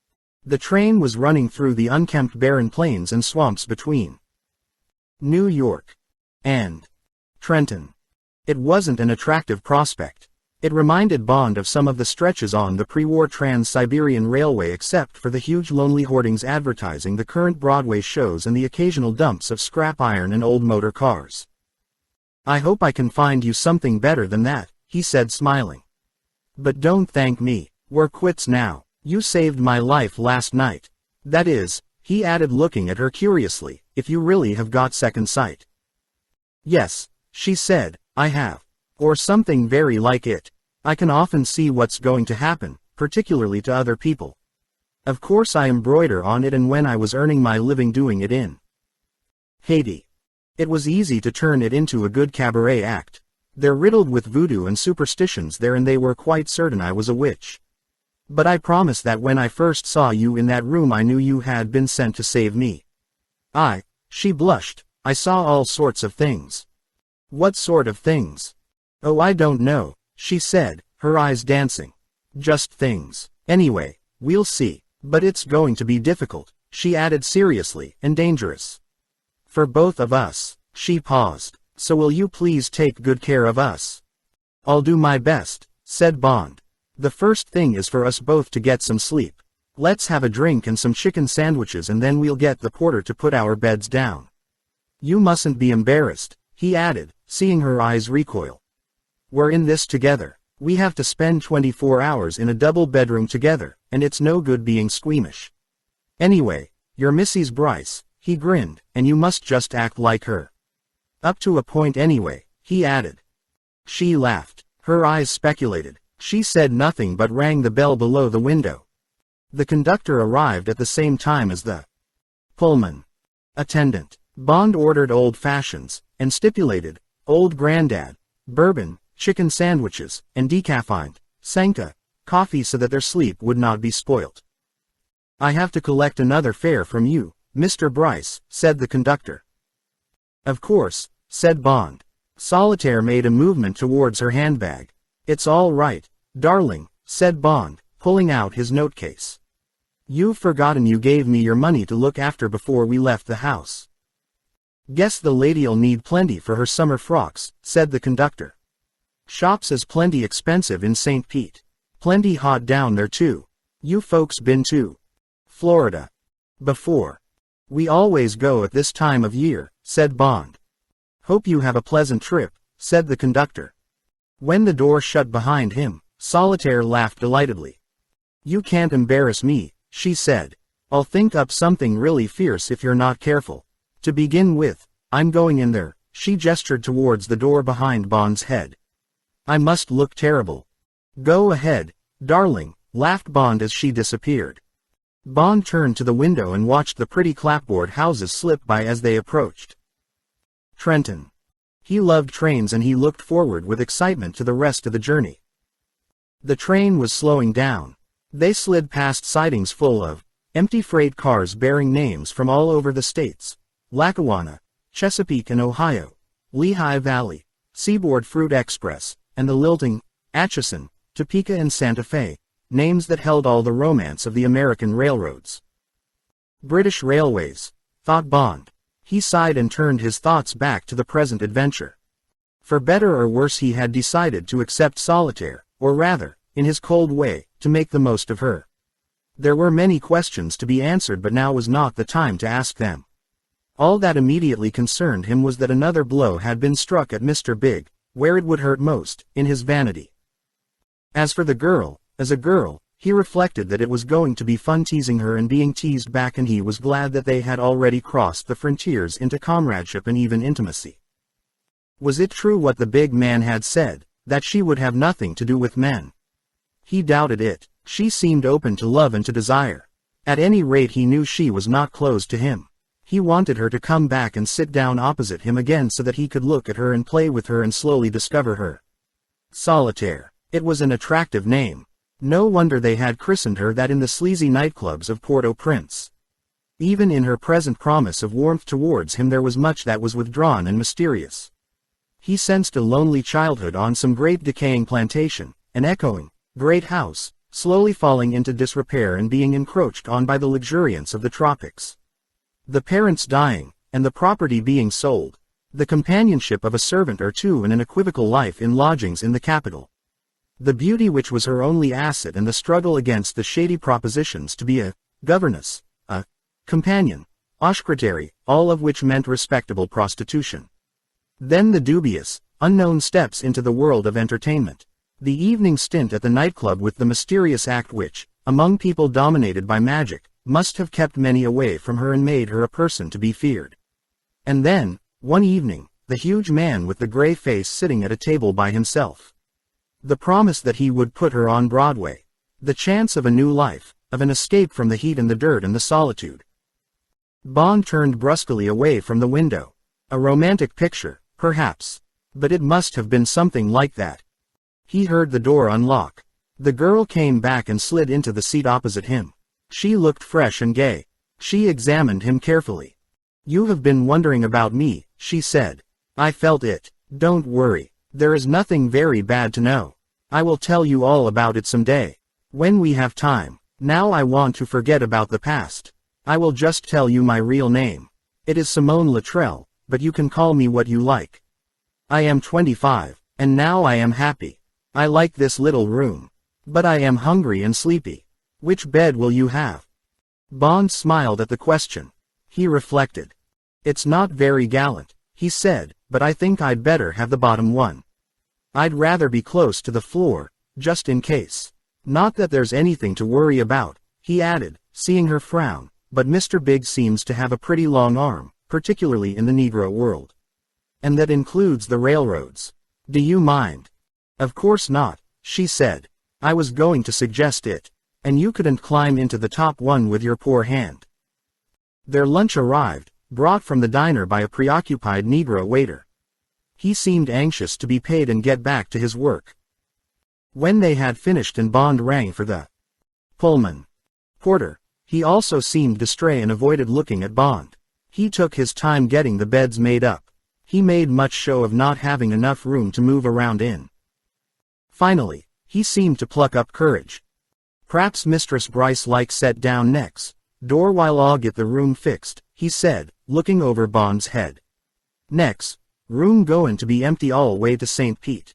The train was running through the unkempt barren plains and swamps between New York and Trenton. It wasn't an attractive prospect. It reminded Bond of some of the stretches on the pre-war Trans-Siberian Railway except for the huge lonely hoardings advertising the current Broadway shows and the occasional dumps of scrap iron and old motor cars. "I hope I can find you something better than that," he said smiling. "But don't thank me. We're quits now. You saved my life last night. That is," he added looking at her curiously, "if you really have got second sight." "Yes," she said, "I have. Or something very like it. I can often see what's going to happen, particularly to other people. Of course I embroider on it and when I was earning my living doing it in Haiti. It was easy to turn it into a good cabaret act. They're riddled with voodoo and superstitions there and they were quite certain I was a witch. But I promise that when I first saw you in that room I knew you had been sent to save me. She blushed, "I saw all sorts of things." "What sort of things?" "Oh, I don't know," she said, her eyes dancing. "Just things. Anyway, we'll see. But it's going to be difficult," she added seriously, "and dangerous. For both of us." She paused. "So will you please take good care of us?" "I'll do my best," said Bond. "The first thing is for us both to get some sleep. Let's have a drink and some chicken sandwiches and then we'll get the porter to put our beds down. You mustn't be embarrassed," he added, seeing her eyes recoil. "We're in this together. We have to spend 24 hours in a double bedroom together, and it's no good being squeamish. Anyway, you're Mrs. Bryce," he grinned, "and you must just act like her. Up to a point anyway," he added. She laughed. Her eyes speculated. She said nothing but rang the bell below the window. The conductor arrived at the same time as the Pullman attendant. Bond ordered old fashions, and stipulated, Old Grandad, bourbon, chicken sandwiches, and decaffeined, Sanka, coffee so that their sleep would not be spoilt. "I have to collect another fare from you, Mr. Bryce," said the conductor. "Of course," said Bond. Solitaire made a movement towards her handbag. "It's all right, darling," said Bond, pulling out his notecase. "You've forgotten you gave me your money to look after before we left the house." Guess the lady'll need plenty for her summer frocks, said the conductor. Shops is plenty expensive in St. Pete. Plenty hot down there too. You folks been to Florida before? We always go at this time of year, said Bond. Hope you have a pleasant trip, said the conductor. When the door shut behind him, Solitaire laughed delightedly. You can't embarrass me, she said. I'll think up something really fierce if you're not careful. To begin with, I'm going in there, she gestured towards the door behind Bond's head. I must look terrible. Go ahead, darling, laughed Bond as she disappeared. Bond turned to the window and watched the pretty clapboard houses slip by as they approached Trenton. He loved trains and he looked forward with excitement to the rest of the journey. The train was slowing down. They slid past sidings full of empty freight cars bearing names from all over the states: Lackawanna, Chesapeake and Ohio, Lehigh Valley, Seaboard Fruit Express, and the lilting Atchison, Topeka and Santa Fe, names that held all the romance of the American railroads. British Railways, thought Bond. He sighed and turned his thoughts back to the present adventure. For better or worse he had decided to accept Solitaire, or rather, in his cold way, to make the most of her. There were many questions to be answered, but now was not the time to ask them. All that immediately concerned him was that another blow had been struck at Mr. Big, where it would hurt most, in his vanity. As for the girl, as a girl, he reflected that it was going to be fun teasing her and being teased back, and he was glad that they had already crossed the frontiers into comradeship and even intimacy. Was it true what the big man had said, that she would have nothing to do with men? He doubted it. She seemed open to love and to desire. At any rate he knew she was not closed to him. He wanted her to come back and sit down opposite him again so that he could look at her and play with her and slowly discover her. Solitaire. It was an attractive name. No wonder they had christened her that in the sleazy nightclubs of Port-au-Prince. Even in her present promise of warmth towards him there was much that was withdrawn and mysterious. He sensed a lonely childhood on some great decaying plantation, an echoing, great house, slowly falling into disrepair and being encroached on by the luxuriance of the tropics. The parents dying, and the property being sold. The companionship of a servant or two and an equivocal life in lodgings in the capital. The beauty which was her only asset and the struggle against the shady propositions to be a governess, a companion, secretary, all of which meant respectable prostitution. Then the dubious, unknown steps into the world of entertainment. The evening stint at the nightclub with the mysterious act which, among people dominated by magic, must have kept many away from her and made her a person to be feared. And then, one evening, the huge man with the gray face sitting at a table by himself. The promise that he would put her on Broadway. The chance of a new life, of an escape from the heat and the dirt and the solitude. Bond turned brusquely away from the window. A romantic picture, perhaps. But it must have been something like that. He heard the door unlock. The girl came back and slid into the seat opposite him. She looked fresh and gay. She examined him carefully. You have been wondering about me, she said. I felt it. Don't worry. There is nothing very bad to know. I will tell you all about it someday. When we have time. Now I want to forget about the past. I will just tell you my real name. It is Simone Luttrell, but you can call me what you like. I am 25, and now I am happy. I like this little room. But I am hungry and sleepy. Which bed will you have? Bond smiled at the question. He reflected. It's not very gallant, he said, but I think I'd better have the bottom one. I'd rather be close to the floor, just in case. Not that there's anything to worry about, he added, seeing her frown, but Mr. Big seems to have a pretty long arm, particularly in the Negro world. And that includes the railroads. Do you mind? Of course not, she said. I was going to suggest it. And you couldn't climb into the top one with your poor hand. Their lunch arrived, brought from the diner by a preoccupied Negro waiter. He seemed anxious to be paid and get back to his work. When they had finished and Bond rang for the Pullman porter, he also seemed distrait and avoided looking at Bond. He took his time getting the beds made up. He made much show of not having enough room to move around in. Finally, he seemed to pluck up courage. P'raps Mistress Bryce likes set down next door while I'll get the room fixed, he said, looking over Bond's head. Next, room goin' to be empty all way to St. Pete.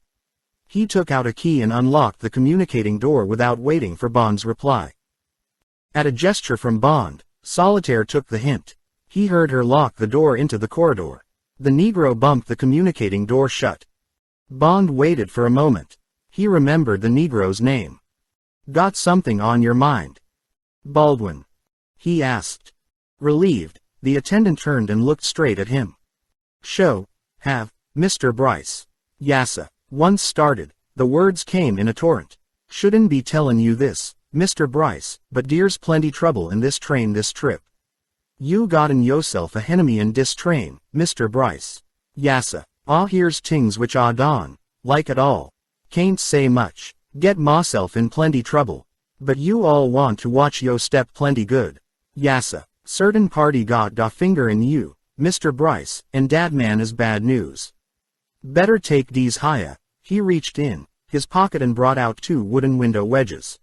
He took out a key and unlocked the communicating door without waiting for Bond's reply. At a gesture from Bond, Solitaire took the hint. He heard her lock the door into the corridor. The Negro bumped the communicating door shut. Bond waited for a moment. He remembered the Negro's name. "Got something on your mind?" "Baldwin?" he asked. Relieved, the attendant turned and looked straight at him. "Show, have, Mr. Bryce." "Yassa." Once started, the words came in a torrent. "Shouldn't be tellin' you this, Mr. Bryce, but dere's plenty trouble in this train this trip. You gotten yourself a henemy in dis train, Mr. Bryce." "Yassa. Ah, here's tings which Ah don like at all. Can't say much. Get myself in plenty trouble. But you all want to watch yo step plenty good." "Yassa. Certain party got da finger in you, Mr. Bryce, and dat man is bad news. Better take dese higher." He reached in his pocket and brought out 2 wooden window wedges.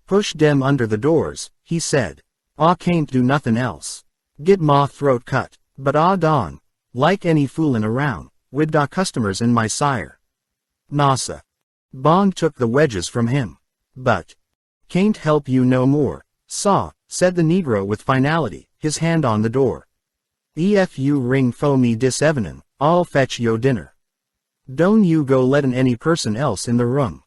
"Push dem under the doors," he said. "Ah can't do nothin' else. Get ma throat cut, but Ah don like any foolin' around wid da customers in my sire." "Nasa." Bond took the wedges from him. "But can't help you no more, saw," said the Negro with finality, his hand on the door. "Ef you ring fo me dis evenin', I'll fetch yo dinner. Don't you go lettin' any person else in the room."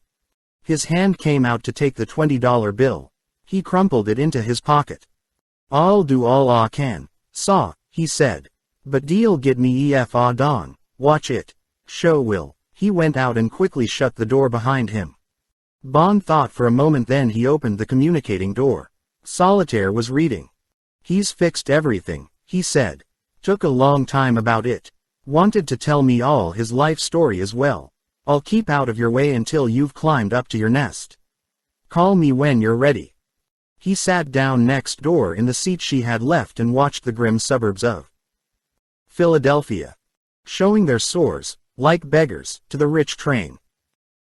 His hand came out to take the $20 bill. He crumpled it into his pocket. "I'll do all Ah can, saw," he said. "But deal get me ef Ah don watch it. Show will." He went out and quickly shut the door behind him. Bond thought for a moment, then he opened the communicating door. Solitaire was reading. "He's fixed everything," he said. "Took a long time about it. Wanted to tell me all his life story as well. I'll keep out of your way until you've climbed up to your nest. Call me when you're ready." He sat down next door in the seat she had left and watched the grim suburbs of Philadelphia, showing their sores, like beggars, to the rich train.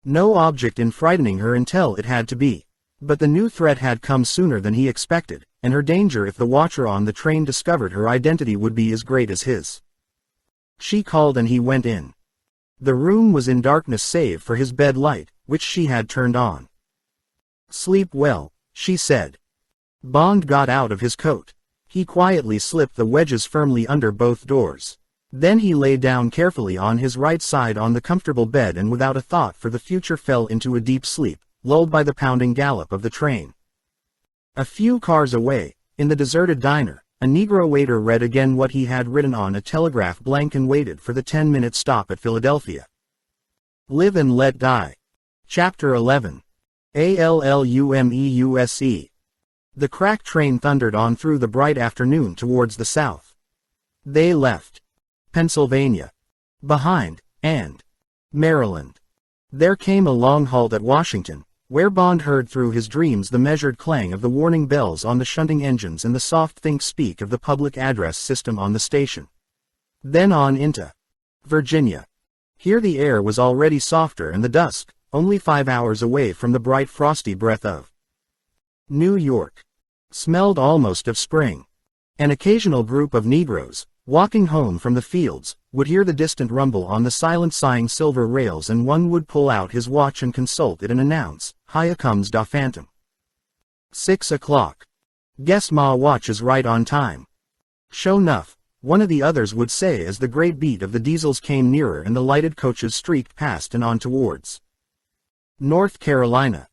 No object in frightening her until it had to be. But the new threat had come sooner than he expected, and her danger if the watcher on the train discovered her identity would be as great as his. She called and he went in. The room was in darkness save for his bed light, which she had turned on. "Sleep well," she said. Bond got out of his coat. He quietly slipped the wedges firmly under both doors. Then he lay down carefully on his right side on the comfortable bed and without a thought for the future fell into a deep sleep, lulled by the pounding gallop of the train. A few cars away, in the deserted diner, a Negro waiter read again what he had written on a telegraph blank and waited for the 10-minute stop at Philadelphia. Live and Let Die. Chapter 11. ALLUMEUSE. The crack train thundered on through the bright afternoon towards the south. They left Pennsylvania behind, and Maryland. There came a long halt at Washington, where Bond heard through his dreams the measured clang of the warning bells on the shunting engines and the soft think-speak of the public address system on the station. Then on into Virginia. Here the air was already softer and the dusk, only 5 hours away from the bright frosty breath of New York, smelled almost of spring. An occasional group of Negroes, walking home from the fields, would hear the distant rumble on the silent sighing silver rails, and one would pull out his watch and consult it and announce, "Hiya comes da Phantom. 6 o'clock. Guess ma watch is right on time." "Sho 'nuff," one of the others would say as the great beat of the diesels came nearer and the lighted coaches streaked past and on towards North Carolina.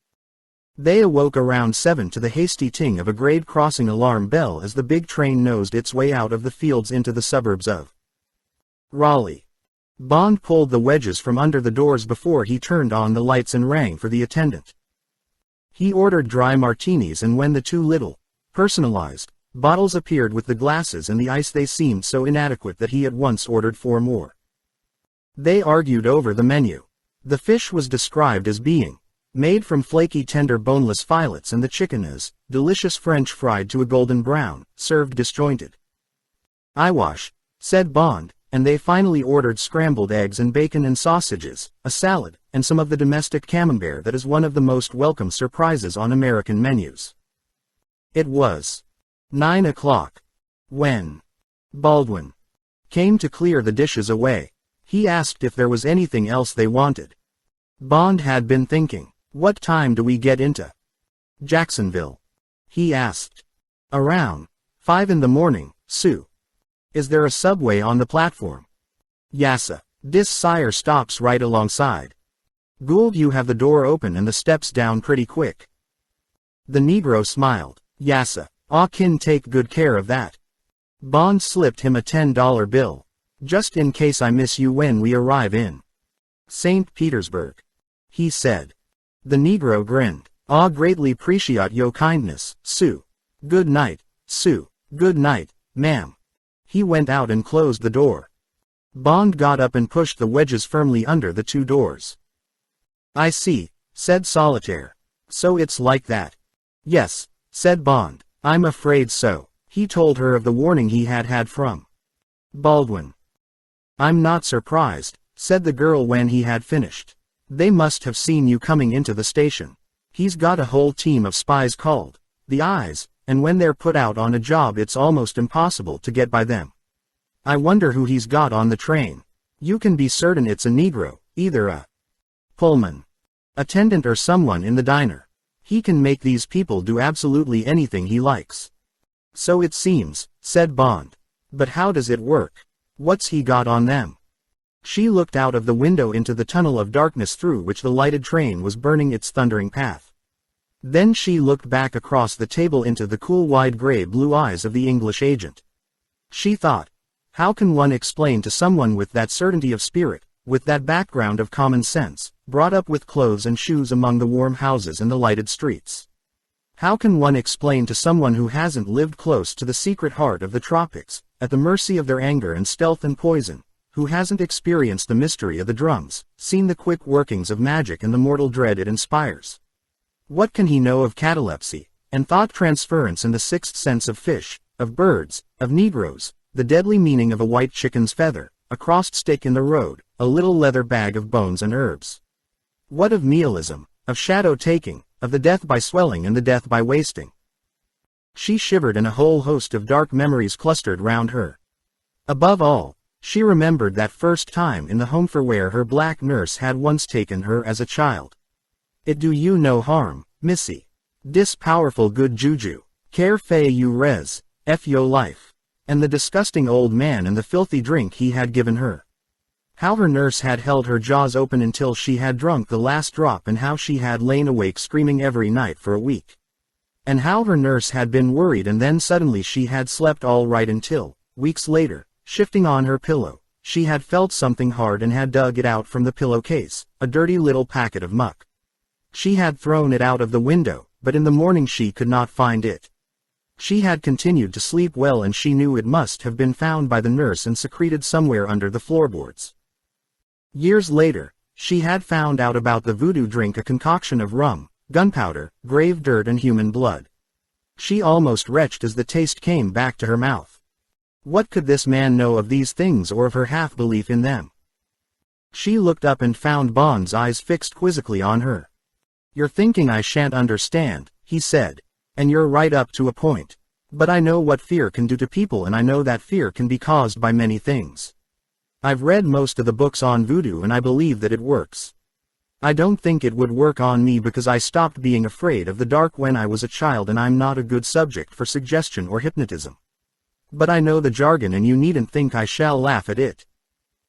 They awoke around 7 to the hasty ting of a grade crossing alarm bell as the big train nosed its way out of the fields into the suburbs of Raleigh. Bond pulled the wedges from under the doors before he turned on the lights and rang for the attendant. He ordered dry martinis, and when the 2 little, personalized, bottles appeared with the glasses and the ice, they seemed so inadequate that he at once ordered 4 more. They argued over the menu. The fish was described as being made from flaky tender boneless fillets, and the chicken as delicious French fried to a golden brown, served disjointed. "Eyewash," said Bond, and they finally ordered scrambled eggs and bacon and sausages, a salad, and some of the domestic camembert that is one of the most welcome surprises on American menus. It was 9 o'clock when Baldwin Came to clear the dishes away. He asked if there was anything else they wanted. Bond had been thinking. What time do we get into Jacksonville? He asked. Around 5 in the morning, Sue. Is there a subway on the platform? Yassa. Dis sire stops right alongside. Gould, you have the door open and the steps down pretty quick. The Negro smiled. Yassa. Ah, kin take good care of that. Bond slipped him a $10 bill. Just in case I miss you when we arrive in St. Petersburg, he said. The Negro grinned. Ah, greatly appreciate yo kindness, Sue. Good night, Sue. Good night, ma'am. He went out and closed the door. Bond got up and pushed the wedges firmly under the two doors. I see, said Solitaire. So it's like that. Yes, said Bond. I'm afraid so. He told her of the warning he had had from Baldwin. I'm not surprised, said the girl when he had finished. They must have seen you coming into the station. He's got a whole team of spies called the Eyes, and when they're put out on a job it's almost impossible to get by them. I wonder who he's got on the train. You can be certain it's a Negro, either a Pullman attendant or someone in the diner. He can make these people do absolutely anything he likes. So it seems, said Bond. But how does it work? What's he got on them? She looked out of the window into the tunnel of darkness through which the lighted train was burning its thundering path. Then she looked back across the table into the cool wide gray-blue eyes of the English agent. She thought, how can one explain to someone with that certainty of spirit, with that background of common sense, brought up with clothes and shoes among the warm houses and the lighted streets? How can one explain to someone who hasn't lived close to the secret heart of the tropics, at the mercy of their anger and stealth and poison, who hasn't experienced the mystery of the drums, seen the quick workings of magic and the mortal dread it inspires? What can he know of catalepsy, and thought transference and the sixth sense of fish, of birds, of Negroes, the deadly meaning of a white chicken's feather, a crossed stick in the road, a little leather bag of bones and herbs? What of nihilism, of shadow-taking, of the death by swelling and the death by wasting? She shivered and a whole host of dark memories clustered round her. Above all, she remembered that first time in the home for where her black nurse had once taken her as a child. It do you no harm, missy. Dis powerful good juju. Care fay you res, f yo life. And the disgusting old man and the filthy drink he had given her. How her nurse had held her jaws open until she had drunk the last drop, and how she had lain awake screaming every night for a week. And how her nurse had been worried, and then suddenly she had slept all right until, weeks later, shifting on her pillow, she had felt something hard and had dug it out from the pillowcase, a dirty little packet of muck. She had thrown it out of the window, but in the morning she could not find it. She had continued to sleep well, and she knew it must have been found by the nurse and secreted somewhere under the floorboards. Years later, she had found out about the voodoo drink, a concoction of rum, gunpowder, grave dirt and human blood. She almost retched as the taste came back to her mouth. What could this man know of these things or of her half-belief in them? She looked up and found Bond's eyes fixed quizzically on her. You're thinking I shan't understand, he said. And you're right up to a point. But I know what fear can do to people, and I know that fear can be caused by many things. I've read most of the books on voodoo and I believe that it works. I don't think it would work on me because I stopped being afraid of the dark when I was a child, and I'm not a good subject for suggestion or hypnotism. But I know the jargon, and you needn't think I shall laugh at it.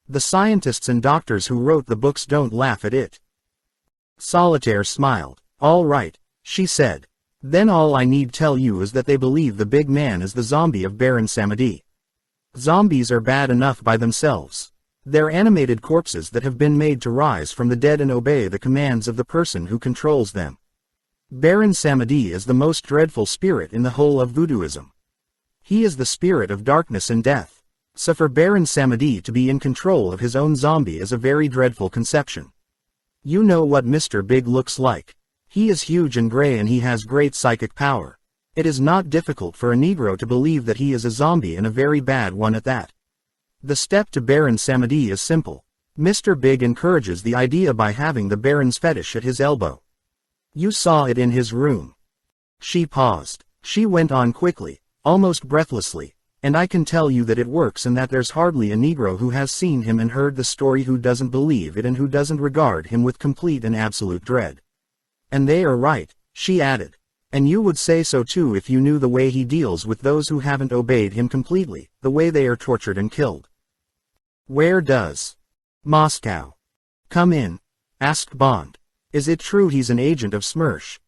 The scientists and doctors who wrote the books don't laugh at it. Solitaire smiled. All right, she said. Then all I need tell you is that they believe the big man is the zombie of Baron Samedi. Zombies are bad enough by themselves. They're animated corpses that have been made to rise from the dead and obey the commands of the person who controls them. Baron Samedi is the most dreadful spirit in the whole of voodooism. He is the spirit of darkness and death. So for Baron Samedi to be in control of his own zombie is a very dreadful conception. You know what Mr. Big looks like. He is huge and gray, and he has great psychic power. It is not difficult for a Negro to believe that he is a zombie, and a very bad one at that. The step to Baron Samedi is simple. Mr. Big encourages the idea by having the Baron's fetish at his elbow. You saw it in his room. She paused. She went on quickly, almost breathlessly. And I can tell you that it works and that there's hardly a Negro who has seen him and heard the story who doesn't believe it and who doesn't regard him with complete and absolute dread. And they are right, she added. And you would say so too if you knew the way he deals with those who haven't obeyed him completely, the way they are tortured and killed. Where does Moscow come in? Asked Bond. Is it true he's an agent of Smersh?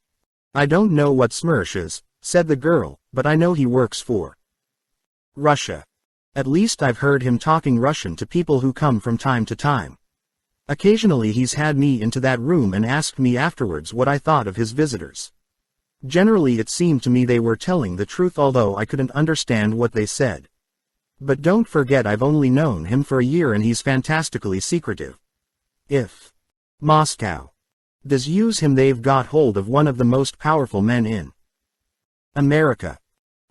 I don't know what Smersh is, said the girl, but I know he works for Russia. At least I've heard him talking Russian to people who come from time to time. Occasionally he's had me into that room and asked me afterwards what I thought of his visitors. Generally it seemed to me they were telling the truth, although I couldn't understand what they said. But don't forget I've only known him for a year and he's fantastically secretive. If Moscow does use him, they've got hold of one of the most powerful men in America.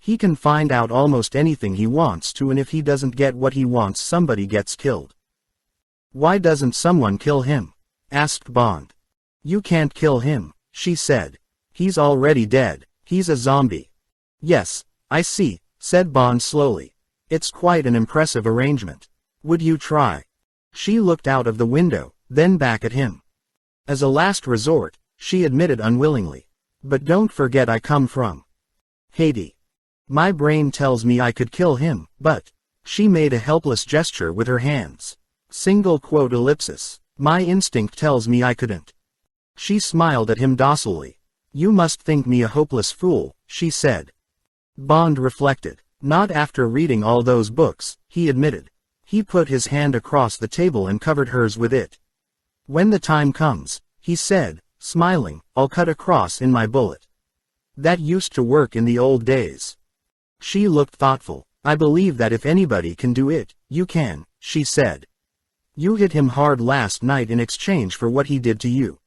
He can find out almost anything he wants to, and if he doesn't get what he wants, somebody gets killed. Why doesn't someone kill him? Asked Bond. You can't kill him, she said. He's already dead. He's a zombie. Yes, I see, said Bond slowly. It's quite an impressive arrangement. Would you try? She looked out of the window, then back at him. As a last resort, she admitted unwillingly. But don't forget I come from Haiti. My brain tells me I could kill him, but she made a helpless gesture with her hands. Single quote ellipsis. My instinct tells me I couldn't. She smiled at him docilely. You must think me a hopeless fool, she said. Bond reflected. Not after reading all those books, he admitted. He put his hand across the table and covered hers with it. When the time comes, he said, smiling, I'll cut a cross in my bullet. That used to work in the old days. She looked thoughtful. I believe that if anybody can do it, you can, she said. You hit him hard last night in exchange for what he did to you.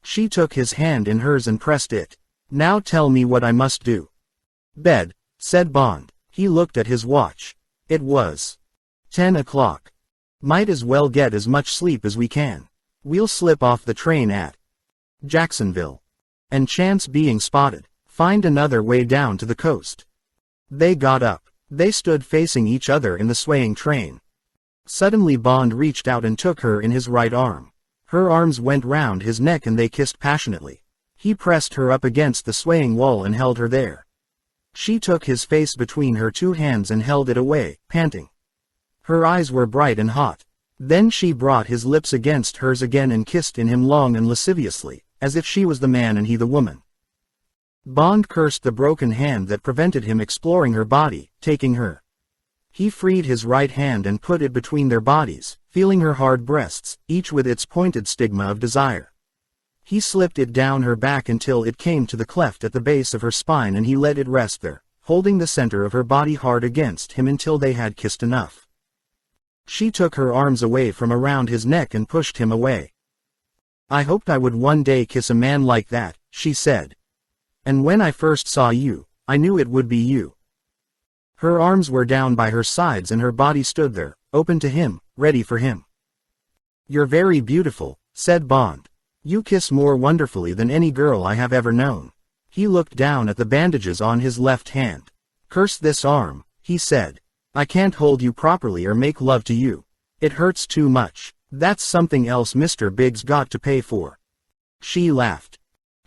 She took his hand in hers and pressed it. Now tell me what I must do. Bed, said Bond. He looked at his watch. It was 10 o'clock. Might as well get as much sleep as we can. We'll slip off the train at Jacksonville. And chance being spotted, find another way down to the coast. They got up. They stood facing each other in the swaying train. Suddenly Bond reached out and took her in his right arm. Her arms went round his neck and they kissed passionately. He pressed her up against the swaying wall and held her there. She took his face between her two hands and held it away, panting. Her eyes were bright and hot. Then she brought his lips against hers again and kissed in him long and lasciviously, as if she was the man and he the woman. Bond cursed the broken hand that prevented him exploring her body, taking her. He freed his right hand and put it between their bodies, feeling her hard breasts, each with its pointed stigma of desire. He slipped it down her back until it came to the cleft at the base of her spine and he let it rest there, holding the center of her body hard against him until they had kissed enough. She took her arms away from around his neck and pushed him away. I hoped I would one day kiss a man like that, she said. And when I first saw you, I knew it would be you. Her arms were down by her sides and her body stood there, open to him, ready for him. You're very beautiful, said Bond. You kiss more wonderfully than any girl I have ever known. He looked down at the bandages on his left hand. Curse this arm, he said. I can't hold you properly or make love to you. It hurts too much. That's something else Mr. Big's got to pay for. She laughed.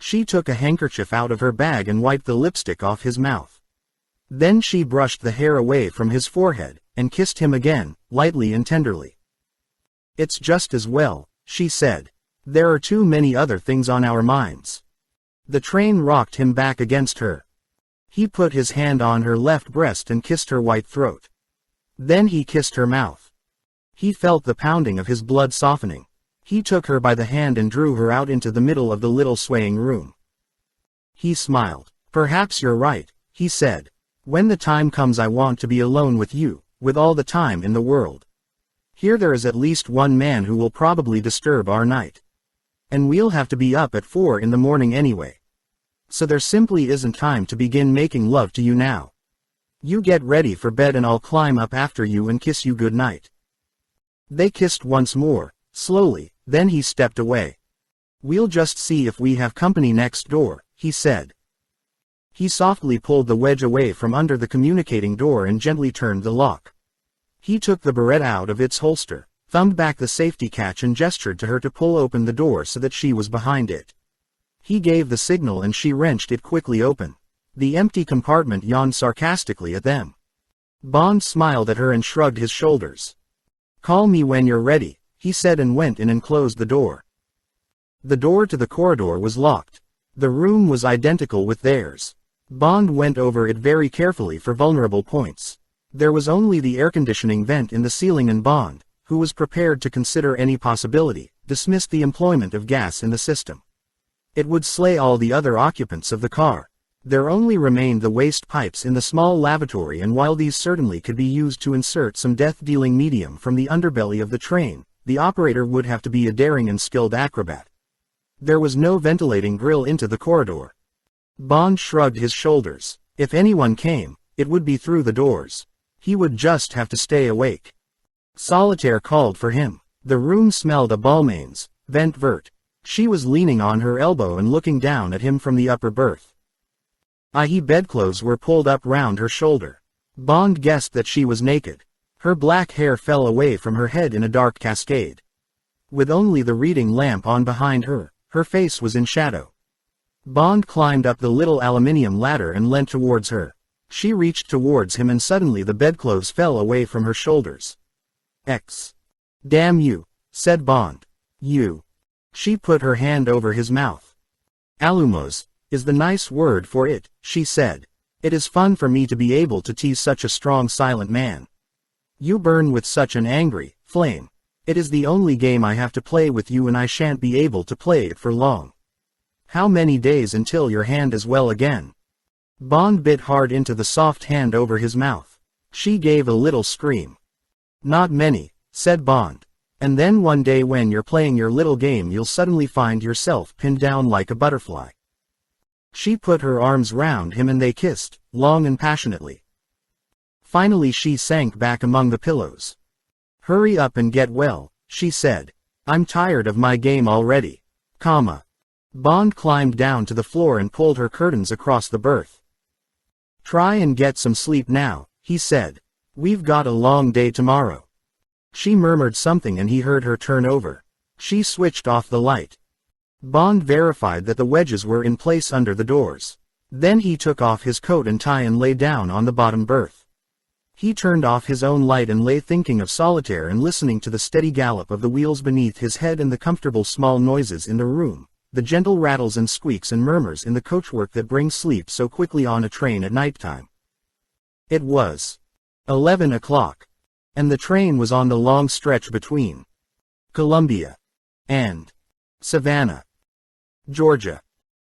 She took a handkerchief out of her bag and wiped the lipstick off his mouth. Then she brushed the hair away from his forehead, and kissed him again, lightly and tenderly. It's just as well, she said. There are too many other things on our minds. The train rocked him back against her. He put his hand on her left breast and kissed her white throat. Then he kissed her mouth. He felt the pounding of his blood softening. He took her by the hand and drew her out into the middle of the little swaying room. He smiled. Perhaps you're right, he said. When the time comes I want to be alone with you, with all the time in the world. Here there is at least one man who will probably disturb our night. And we'll have to be up at 4 in the morning anyway. So there simply isn't time to begin making love to you now. You get ready for bed and I'll climb up after you and kiss you good night. They kissed once more, slowly, then he stepped away. We'll just see if we have company next door, he said. He softly pulled the wedge away from under the communicating door and gently turned the lock. He took the Beretta out of its holster, thumbed back the safety catch and gestured to her to pull open the door so that she was behind it. He gave the signal and she wrenched it quickly open. The empty compartment yawned sarcastically at them. Bond smiled at her and shrugged his shoulders. "Call me when you're ready," he said and went in and closed the door. The door to the corridor was locked. The room was identical with theirs. Bond went over it very carefully for vulnerable points. There was only the air conditioning vent in the ceiling and Bond, who was prepared to consider any possibility, dismissed the employment of gas in the system. It would slay all the other occupants of the car. There only remained the waste pipes in the small lavatory, and while these certainly could be used to insert some death-dealing medium from the underbelly of the train, the operator would have to be a daring and skilled acrobat. There was no ventilating grill into the corridor. Bond shrugged his shoulders. If anyone came, it would be through the doors. He would just have to stay awake. Solitaire called for him. The room smelled of Balmain's, vent vert. She was leaning on her elbow and looking down at him from the upper berth. I.e. bedclothes were pulled up round her shoulder. Bond guessed that she was naked. Her black hair fell away from her head in a dark cascade. With only the reading lamp on behind her, her face was in shadow. Bond climbed up the little aluminium ladder and leant towards her. She reached towards him and suddenly the bedclothes fell away from her shoulders. Damn you, said Bond. You. She put her hand over his mouth. Alumos is the nice word for it, she said. It is fun for me to be able to tease such a strong silent man. You burn with such an angry flame. It is the only game I have to play with you and I shan't be able to play it for long. How many days until your hand is well again? Bond bit hard into the soft hand over his mouth. She gave a little scream. Not many, said Bond. And then one day when you're playing your little game you'll suddenly find yourself pinned down like a butterfly. She put her arms round him and they kissed, long and passionately. Finally she sank back among the pillows. Hurry up and get well, she said. I'm tired of my game already. Bond climbed down to the floor and pulled her curtains across the berth. Try and get some sleep now, he said. We've got a long day tomorrow. She murmured something and he heard her turn over. She switched off the light. Bond verified that the wedges were in place under the doors. Then he took off his coat and tie and lay down on the bottom berth. He turned off his own light and lay thinking of Solitaire and listening to the steady gallop of the wheels beneath his head and the comfortable small noises in the room, the gentle rattles and squeaks and murmurs in the coachwork that bring sleep so quickly on a train at nighttime. It was 11 o'clock. And the train was on the long stretch between Columbia and Savannah, Georgia.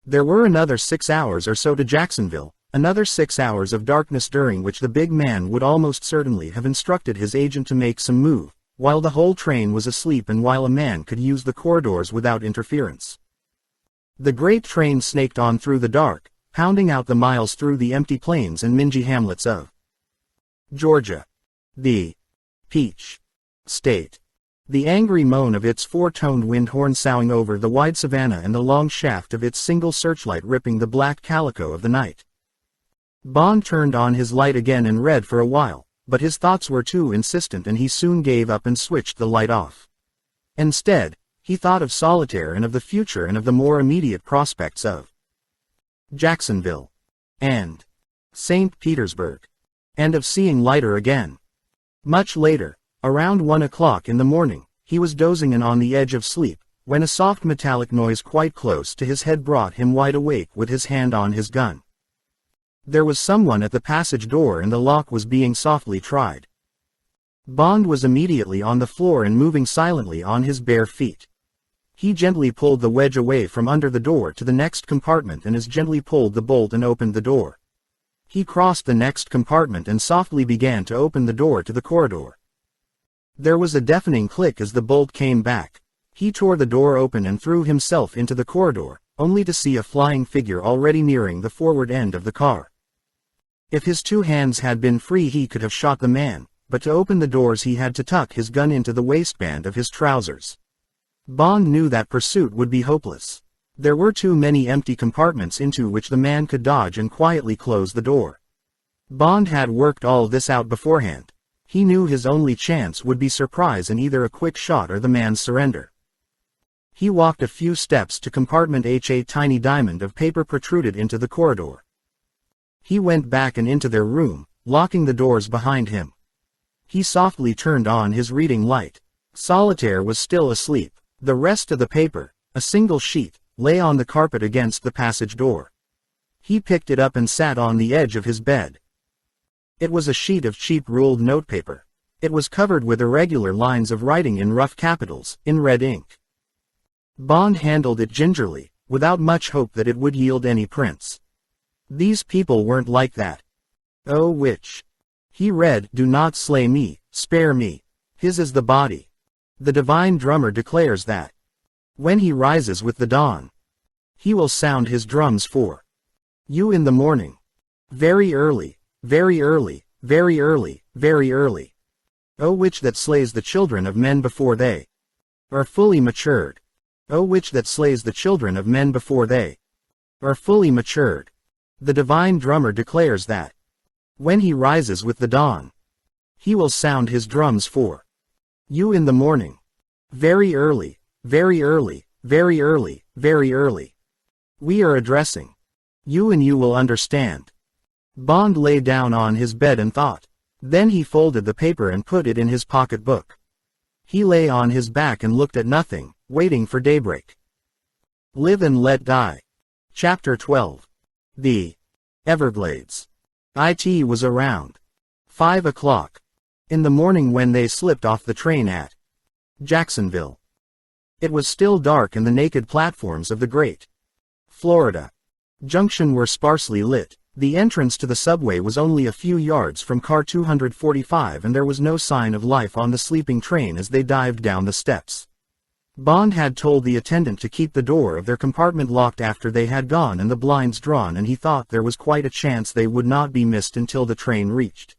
There were another 6 hours or so to Jacksonville, another 6 hours of darkness during which the big man would almost certainly have instructed his agent to make some move, while the whole train was asleep and while a man could use the corridors without interference. The great train snaked on through the dark, pounding out the miles through the empty plains and mingy hamlets of Georgia. The Peach State. The angry moan of its four-toned wind horn soughing over the wide savanna and the long shaft of its single searchlight ripping the black calico of the night. Bond turned on his light again and read for a while, but his thoughts were too insistent and he soon gave up and switched the light off. Instead, he thought of Solitaire and of the future and of the more immediate prospects of Jacksonville and St. Petersburg, and of seeing lighter again. Much later, around 1 o'clock in the morning, he was dozing and on the edge of sleep, when a soft metallic noise quite close to his head brought him wide awake with his hand on his gun. There was someone at the passage door and the lock was being softly tried. Bond was immediately on the floor and moving silently on his bare feet. He gently pulled the wedge away from under the door to the next compartment and as gently pulled the bolt and opened the door. He crossed the next compartment and softly began to open the door to the corridor. There was a deafening click as the bolt came back. He tore the door open and threw himself into the corridor, only to see a flying figure already nearing the forward end of the car. If his two hands had been free he could have shot the man, but to open the doors he had to tuck his gun into the waistband of his trousers. Bond knew that pursuit would be hopeless. There were too many empty compartments into which the man could dodge and quietly close the door. Bond had worked all this out beforehand. He knew his only chance would be surprise and either a quick shot or the man's surrender. He walked a few steps to compartment H. A tiny diamond of paper protruded into the corridor. He went back and into their room, locking the doors behind him. He softly turned on his reading light. Solitaire was still asleep. The rest of the paper, a single sheet, lay on the carpet against the passage door. He picked it up and sat on the edge of his bed. It was a sheet of cheap ruled notepaper. It was covered with irregular lines of writing in rough capitals, in red ink. Bond handled it gingerly, without much hope that it would yield any prints. These people weren't like that. Oh, which? He read, "Do not slay me, spare me. His is the body. The divine drummer declares that when he rises with the dawn, he will sound his drums for you in the morning. Very early, very early, very early, very early. O which that slays the children of men before they are fully matured. O which that slays the children of men before they are fully matured. The divine drummer declares that when he rises with the dawn, he will sound his drums for you in the morning. Very early, very early, very early, very early. We are addressing you and you will understand." Bond lay down on his bed and thought. Then he folded the paper and put it in his pocketbook. He lay on his back and looked at nothing, waiting for daybreak. Live and Let Die. Chapter 12. The Everglades. It was around 5 o'clock in the morning when they slipped off the train at Jacksonville. It was still dark and the naked platforms of the great Florida Junction were sparsely lit. The entrance to the subway was only a few yards from car 245 and there was no sign of life on the sleeping train as they dived down the steps. Bond had told the attendant to keep the door of their compartment locked after they had gone and the blinds drawn, and he thought there was quite a chance they would not be missed until the train reached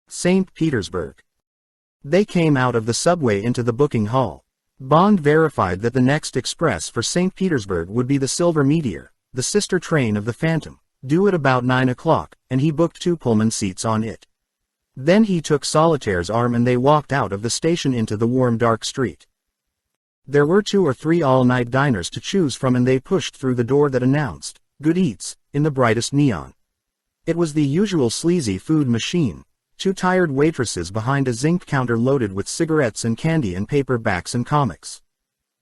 St. Petersburg. They came out of the subway into the booking hall. Bond verified that the next express for St. Petersburg would be the Silver Meteor, the sister train of the Phantom, due at about 9 o'clock, and he booked 2 Pullman seats on it. Then he took Solitaire's arm and they walked out of the station into the warm dark street. There were 2 or 3 all-night diners to choose from and they pushed through the door that announced, "Good Eats," in the brightest neon. It was the usual sleazy food machine, 2 tired waitresses behind a zinc counter loaded with cigarettes and candy and paperbacks and comics.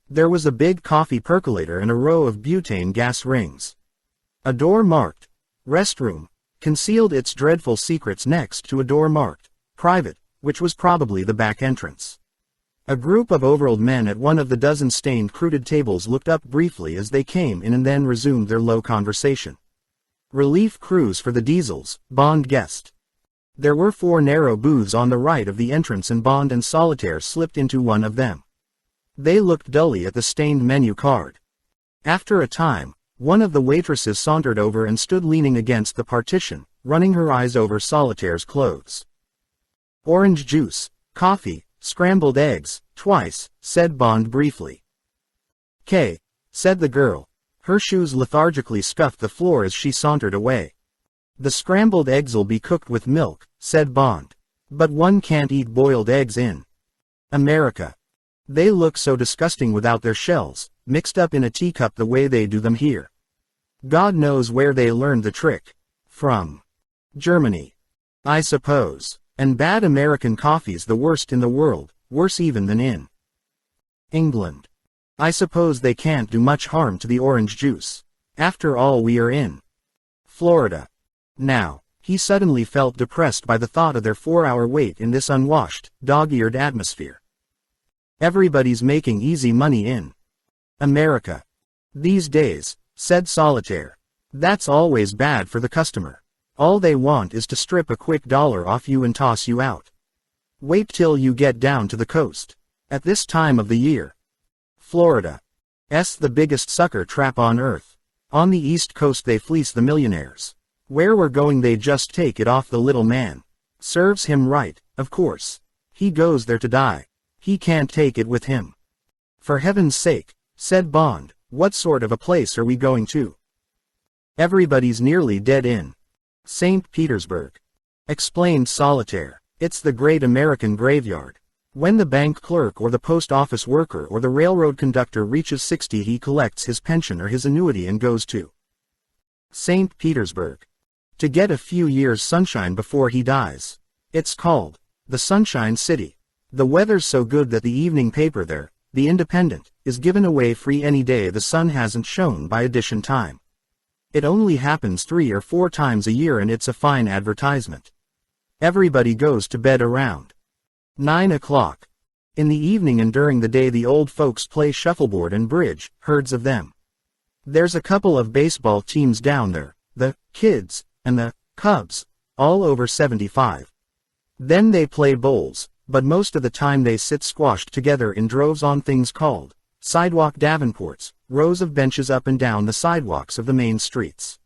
There was a big coffee percolator and a row of butane gas rings. A door marked "Restroom" concealed its dreadful secrets next to a door marked "Private," which was probably the back entrance. A group of overaled men at one of the dozen stained crude tables looked up briefly as they came in and then resumed their low conversation. Relief crews for the diesels, Bond guessed. There were 4 narrow booths on the right of the entrance and Bond and Solitaire slipped into one of them. They looked dully at the stained menu card. After a time, one of the waitresses sauntered over and stood leaning against the partition, running her eyes over Solitaire's clothes. "Orange juice, coffee, scrambled eggs, twice," said Bond briefly. "K," said the girl. Her shoes lethargically scuffed the floor as she sauntered away. "The scrambled eggs'll be cooked with milk," said Bond. "But one can't eat boiled eggs in America. They look so disgusting without their shells, mixed up in a teacup the way they do them here. God knows where they learned the trick. From Germany, I suppose. And bad American coffee's the worst in the world, worse even than in England. I suppose they can't do much harm to the orange juice. After all, we are in Florida now." He suddenly felt depressed by the thought of their 4-hour wait in this unwashed, dog-eared atmosphere. Everybody's making easy money in America these days, said Solitaire. That's always bad for the customer. All they want is to strip a quick dollar off you and toss you out. Wait till you get down to the coast. At this time of the year, Florida's the biggest sucker trap on earth. On the East Coast they fleece the millionaires. Where we're going they just take it off the little man. Serves him right, of course. He goes there to die. He can't take it with him. For heaven's sake, said Bond, What sort of a place are we going to? Everybody's nearly dead in St. Petersburg, explained Solitaire. It's the great American graveyard. When the bank clerk or the post office worker or the railroad conductor reaches 60, he collects his pension or his annuity and goes to St. Petersburg to get a few years' sunshine before he dies. It's called the Sunshine City. The weather's so good that the evening paper there, The Independent, is given away free any day the sun hasn't shone by edition time. It only happens 3 or 4 times a year and it's a fine advertisement. Everybody goes to bed around 9 o'clock. In the evening and during the day the old folks play shuffleboard and bridge, herds of them. There's a couple of baseball teams down there, the Kids and the Cubs, all over 75. Then they play bowls, but most of the time they sit squashed together in droves on things called sidewalk davenports, rows of benches up and down the sidewalks of the main streets.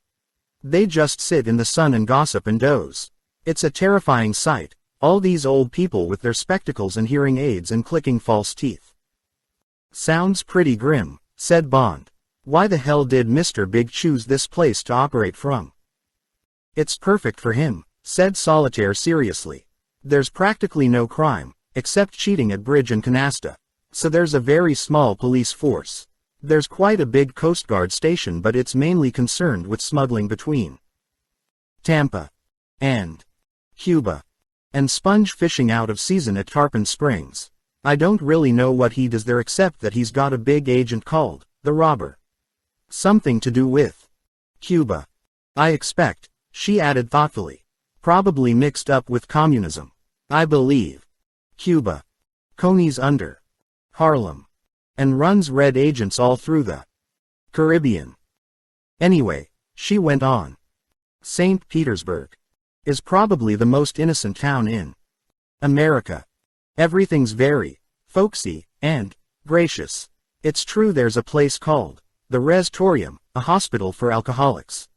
They just sit in the sun and gossip and doze. It's a terrifying sight, all these old people with their spectacles and hearing aids and clicking false teeth. Sounds pretty grim, said Bond. Why the hell did Mr. Big choose this place to operate from? It's perfect for him, said Solitaire seriously. There's practically no crime, except cheating at bridge and canasta. So there's a very small police force. There's quite a big Coast Guard station, but it's mainly concerned with smuggling between Tampa and Cuba, and sponge fishing out of season at Tarpon Springs. I don't really know what he does there except that he's got a big agent called the Robber. Something to do with Cuba, I expect, she added thoughtfully. Probably mixed up with communism. I believe Cuba. Coney's under Harlem, and runs red agents all through the Caribbean. Anyway, she went on, St. Petersburg is probably the most innocent town in America. Everything's very folksy and gracious. It's true there's a place called the Restorium, a hospital for alcoholics.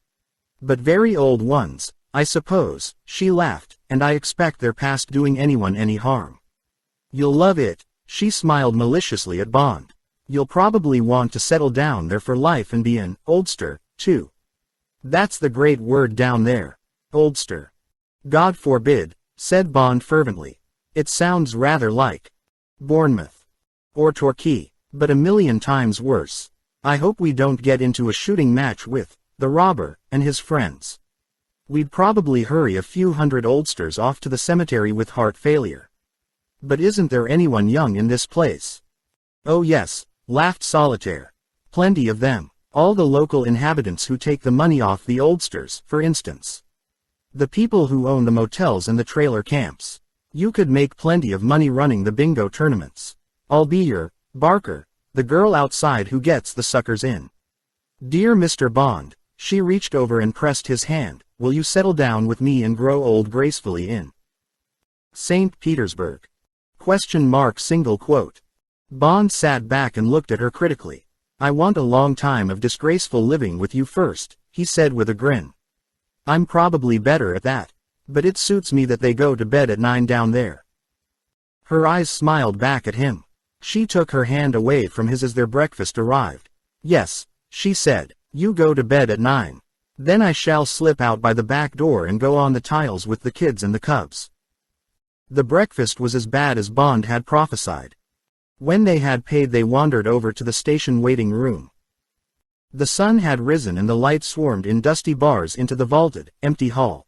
But very old ones, I suppose, she laughed, and I expect they're past doing anyone any harm. You'll love it. She smiled maliciously at Bond. You'll probably want to settle down there for life and be an oldster, too. That's the great word down there. Oldster. God forbid, said Bond fervently. It sounds rather like Bournemouth or Torquay, but a million times worse. I hope we don't get into a shooting match with the Robber and his friends. We'd probably hurry a few hundred oldsters off to the cemetery with heart failure. But isn't there anyone young in this place? Oh yes, laughed Solitaire. Plenty of them. All the local inhabitants who take the money off the oldsters, for instance. The people who own the motels and the trailer camps. You could make plenty of money running the bingo tournaments. I'll be your Barker, the girl outside who gets the suckers in. Dear Mr. Bond, she reached over and pressed his hand. Will you settle down with me and grow old gracefully in St. Petersburg? ? Bond sat back and looked at her critically. I want a long time of disgraceful living with you first, he said with a grin. I'm probably better at that. But it suits me that they go to bed at 9 down there. Her eyes smiled back at him. She took her hand away from his as their breakfast arrived. Yes, she said, you go to bed at 9. Then I shall slip out by the back door and go on the tiles with the kids and the cubs. The breakfast was as bad as Bond had prophesied. When they had paid they wandered over to the station waiting room. The sun had risen and the light swarmed in dusty bars into the vaulted, empty hall.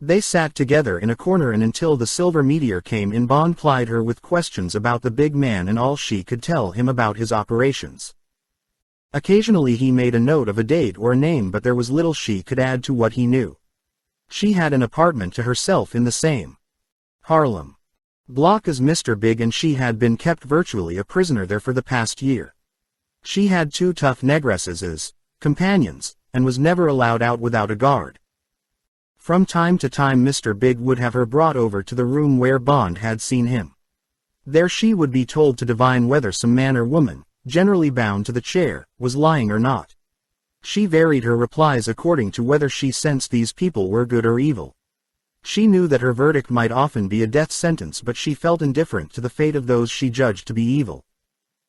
They sat together in a corner and until the silver meteor came in Bond plied her with questions about the big man and all she could tell him about his operations. Occasionally he made a note of a date or a name but there was little she could add to what he knew. She had an apartment to herself in the same Harlem block as Mr. Big and she had been kept virtually a prisoner there for the past year. She had 2 tough negresses as companions, and was never allowed out without a guard. From time to time Mr. Big would have her brought over to the room where Bond had seen him. There she would be told to divine whether some man or woman, generally bound to the chair, was lying or not. She varied her replies according to whether she sensed these people were good or evil. She knew that her verdict might often be a death sentence but she felt indifferent to the fate of those she judged to be evil.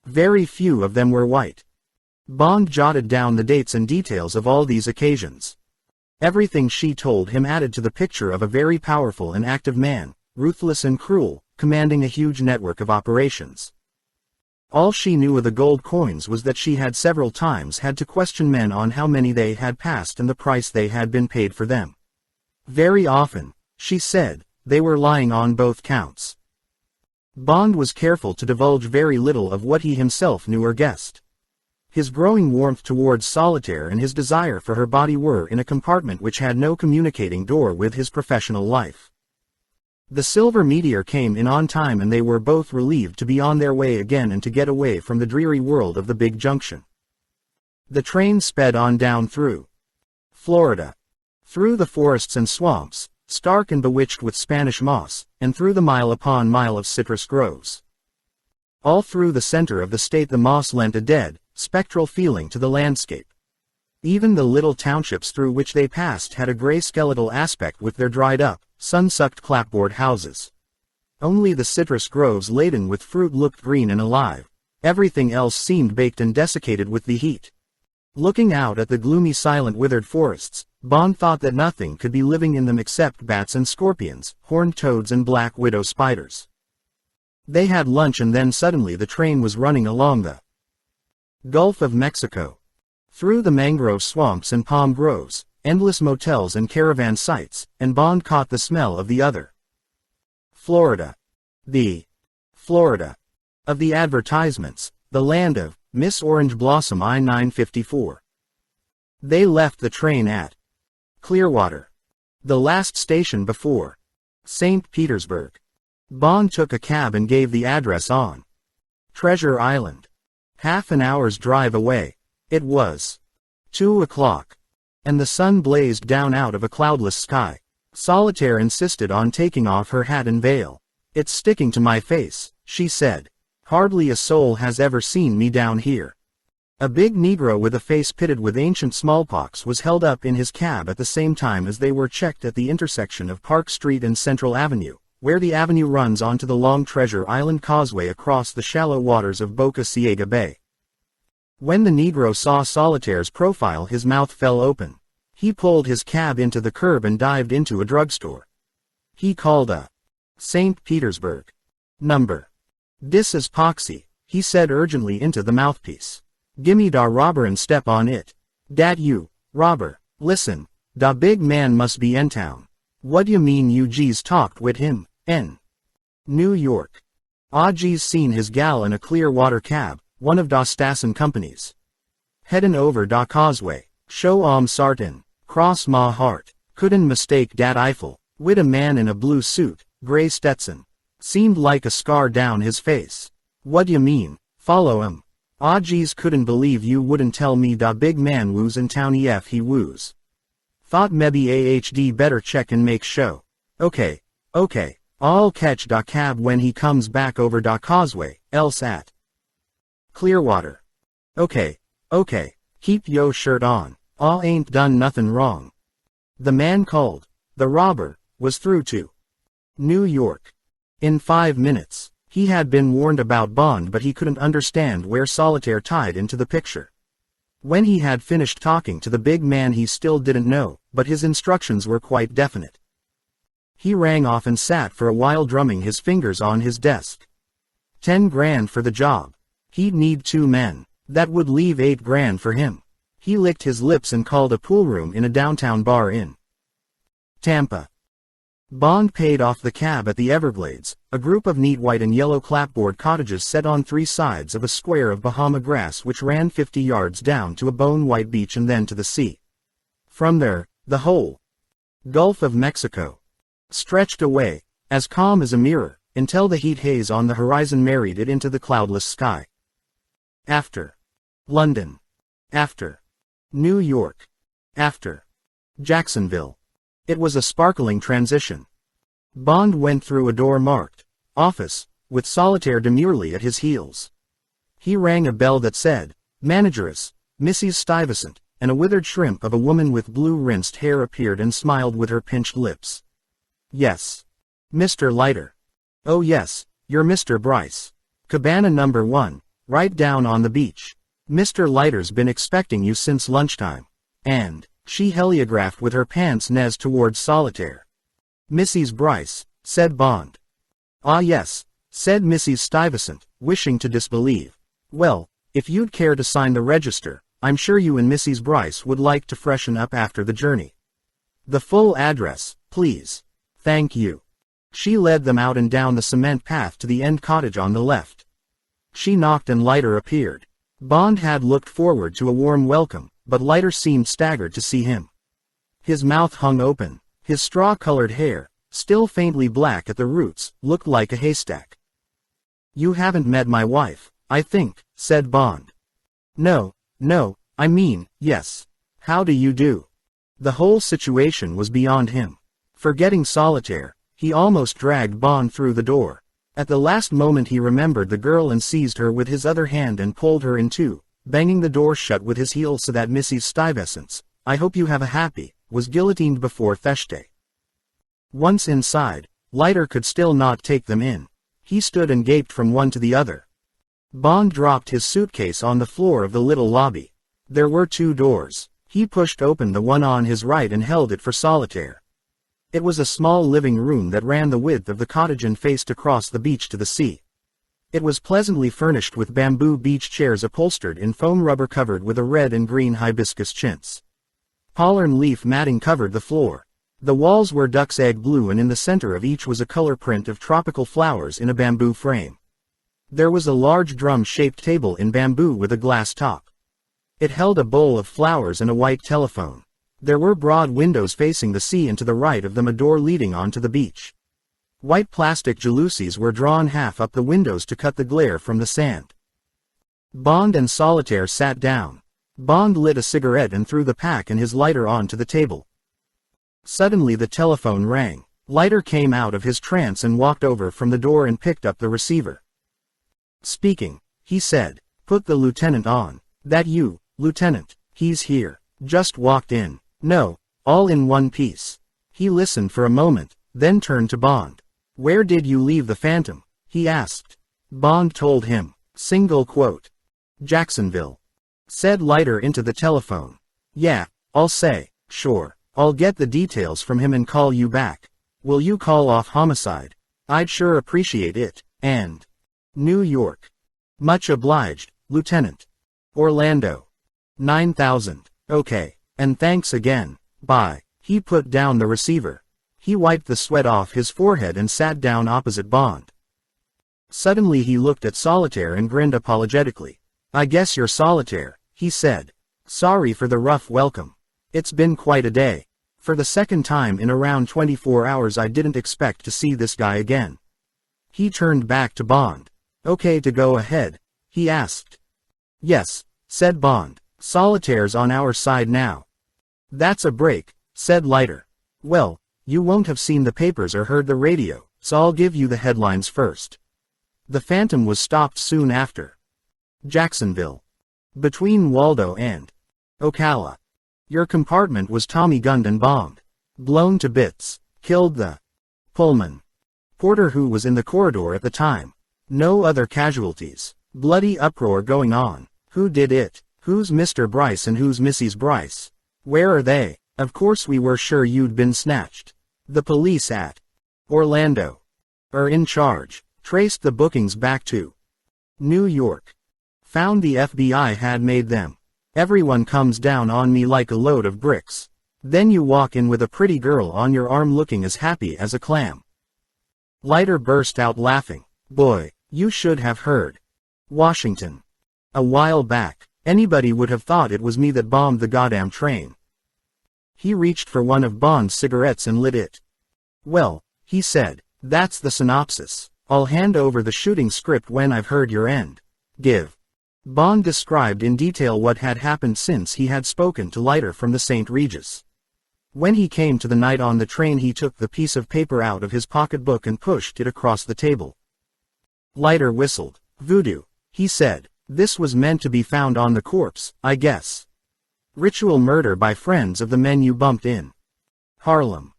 Very few of them were white. Bond jotted down the dates and details of all these occasions. Everything she told him added to the picture of a very powerful and active man, ruthless and cruel, commanding a huge network of operations. All she knew of the gold coins was that she had several times had to question men on how many they had passed and the price they had been paid for them. Very often, she said, they were lying on both counts. Bond was careful to divulge very little of what he himself knew or guessed. His growing warmth towards Solitaire and his desire for her body were in a compartment which had no communicating door with his professional life. The silver meteor came in on time and they were both relieved to be on their way again and to get away from the dreary world of the big junction. The train sped on down through Florida. Through the forests and swamps, stark and bewitched with Spanish moss, and through the mile upon mile of citrus groves. All through the center of the state the moss lent a dead, spectral feeling to the landscape. Even the little townships through which they passed had a gray skeletal aspect with their dried-up, sun-sucked clapboard houses. Only the citrus groves laden with fruit looked green and alive. Everything else seemed baked and desiccated with the heat. Looking out at the gloomy silent withered forests, Bond thought that nothing could be living in them except bats and scorpions, horned toads and black widow spiders. They had lunch and then suddenly the train was running along the Gulf of Mexico. Through the mangrove swamps and palm groves, endless motels and caravan sites, and Bond caught the smell of the other Florida. The Florida of the advertisements, the land of Miss Orange Blossom I-954. They left the train at Clearwater, the last station before St. Petersburg. Bond took a cab and gave the address on Treasure Island. Half an hour's drive away. It was 2 o'clock, and the sun blazed down out of a cloudless sky. Solitaire insisted on taking off her hat and veil. "It's sticking to my face," she said. "Hardly a soul has ever seen me down here." A big Negro with a face pitted with ancient smallpox was held up in his cab at the same time as they were checked at the intersection of Park Street and Central Avenue, where the avenue runs onto the long Treasure Island Causeway across the shallow waters of Boca Ciega Bay. When the Negro saw Solitaire's profile his mouth fell open. He pulled his cab into the curb and dived into a drugstore. He called a St. Petersburg number. "Dis is Poxy," he said urgently into the mouthpiece. "Gimme da robber and step on it." "Dat you, robber? Listen, da big man must be in town." "What d'you mean you G's talked wid him, in New York?" "Ah G's seen his gal in a Clearwater cab, one of da Stasson companies. Headin' over da causeway. Show sartin, cross ma heart, couldn't mistake dat Eiffel, wid a man in a blue suit, gray Stetson. Seemed like a scar down his face." "What d'you mean, follow him?" "Ah G's couldn't believe you wouldn't tell me da big man woos in town ef he woos. Thought mebbe AHD better check and make show." Okay, I'll catch da cab when he comes back over da causeway, else at Clearwater." Okay, keep yo shirt on, I ain't done nothin' wrong." The man called, the robber, was through to New York. In 5 minutes, he had been warned about Bond but he couldn't understand where Solitaire tied into the picture. When he had finished talking to the big man he still didn't know, but his instructions were quite definite. He rang off and sat for a while drumming his fingers on his desk. 10 grand for the job. He'd need 2 men. That would leave 8 grand for him. He licked his lips and called a pool room in a downtown bar in Tampa. Bond paid off the cab at the Everglades, a group of neat white and yellow clapboard cottages set on 3 sides of a square of Bahama grass which ran 50 yards down to a bone-white beach and then to the sea. From there, the whole Gulf of Mexico stretched away, as calm as a mirror, until the heat haze on the horizon married it into the cloudless sky. After London. After New York. After Jacksonville. It was a sparkling transition. Bond went through a door marked "Office," with Solitaire demurely at his heels. He rang a bell that said, "Manageress, Mrs. Stuyvesant," and a withered shrimp of a woman with blue rinsed hair appeared and smiled with her pinched lips. "Yes. Mr. Leiter." "Oh yes, you're Mr. Bryce. Cabana number 1, right down on the beach." Mr. Leiter's been expecting you since lunchtime. And, she heliographed with her pince nez towards Solitaire. Mrs. Bryce, said Bond. Ah yes, said Mrs. Stuyvesant, wishing to disbelieve. Well, if you'd care to sign the register, I'm sure you and Mrs. Bryce would like to freshen up after the journey. The full address, please. Thank you. She led them out and down the cement path to the end cottage on the left. She knocked and Leiter appeared. Bond had looked forward to a warm welcome, but Leiter seemed staggered to see him. His mouth hung open, his straw-colored hair, still faintly black at the roots, looked like a haystack. You haven't met my wife, I think, said Bond. No, I mean, yes. How do you do? The whole situation was beyond him. Forgetting Solitaire, he almost dragged Bond through the door. At the last moment he remembered the girl and seized her with his other hand and pulled her in two, banging the door shut with his heel so that Mrs. Stuyvesant's, I hope you have a happy, was guillotined before Feshte. Once inside, Leiter could still not take them in. He stood and gaped from one to the other. Bond dropped his suitcase on the floor of the little lobby. There were two doors. He pushed open the one on his right and held it for Solitaire. It was a small living room that ran the width of the cottage and faced across the beach to the sea. It was pleasantly furnished with bamboo beach chairs upholstered in foam rubber covered with a red and green hibiscus chintz. Pollern leaf matting covered the floor. The walls were duck's egg blue and in the center of each was a color print of tropical flowers in a bamboo frame. There was a large drum-shaped table in bamboo with a glass top. It held a bowl of flowers and a white telephone. There were broad windows facing the sea and to the right of them a door leading onto the beach. White plastic jalousies were drawn half up the windows to cut the glare from the sand. Bond and Solitaire sat down. Bond lit a cigarette and threw the pack and his lighter onto the table. Suddenly the telephone rang. Leiter came out of his trance and walked over from the door and picked up the receiver. Speaking, he said. Put the lieutenant on. That you, Lieutenant? He's here. Just walked in. No, all in one piece. He listened for a moment, then turned to Bond. Where did you leave the Phantom? He asked. Bond told him. Single quote. Jacksonville. Said Leiter into the telephone. Yeah, I'll say, sure. I'll get the details from him and call you back. Will you call off homicide? I'd sure appreciate it. And New York. Much obliged, Lieutenant. Orlando. 9,000. Okay. And thanks again. Bye. He put down the receiver. He wiped the sweat off his forehead and sat down opposite Bond. Suddenly he looked at Solitaire and grinned apologetically. I guess you're Solitaire, he said. Sorry for the rough welcome. It's been quite a day. For the second time in around 24 hours I didn't expect to see this guy again. He turned back to Bond. Okay to go ahead? He asked. Yes, said Bond. Solitaire's on our side now. That's a break, said Leiter. Well, you won't have seen the papers or heard the radio, so I'll give you the headlines first. The Phantom was stopped soon after. Jacksonville. Between Waldo and Ocala. Your compartment was Tommy gunned and bombed. Blown to bits. Killed the Pullman porter who was in the corridor at the time. No other casualties. Bloody uproar going on. Who did it? Who's Mr. Bryce and who's Mrs. Bryce? Where are they? Of course we were sure you'd been snatched. The police at Orlando are in charge. Traced the bookings back to New York. Found the FBI had made them. Everyone comes down on me like a load of bricks. Then you walk in with a pretty girl on your arm looking as happy as a clam. Leiter burst out laughing. Boy, you should have heard. Washington. A while back, anybody would have thought it was me that bombed the goddamn train. He reached for one of Bond's cigarettes and lit it. Well, he said, that's the synopsis. I'll hand over the shooting script when I've heard your end. Give. Bond described in detail what had happened since he had spoken to Leiter from the St. Regis. When he came to the night on the train he took the piece of paper out of his pocketbook and pushed it across the table. Leiter whistled. Voodoo, he said. This was meant to be found on the corpse, I guess. Ritual murder by friends of the men you bumped in Harlem.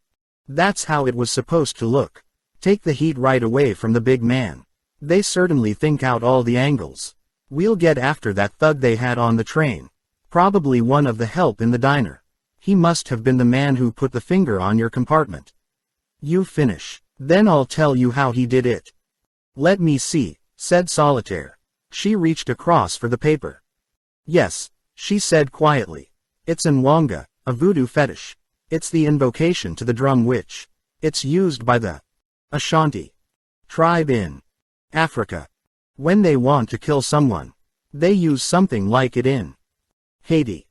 That's how it was supposed to look. Take the heat right away from the big man. They certainly think out all the angles. We'll get after that thug they had on the train. Probably one of the help in the diner. He must have been the man who put the finger on your compartment. You finish. Then I'll tell you how he did it. Let me see, said Solitaire. She reached across for the paper. Yes, she said quietly. It's an wanga, a voodoo fetish. It's the invocation to the drum witch. It's used by the Ashanti tribe in Africa. When they want to kill someone, they use something like it in Haiti.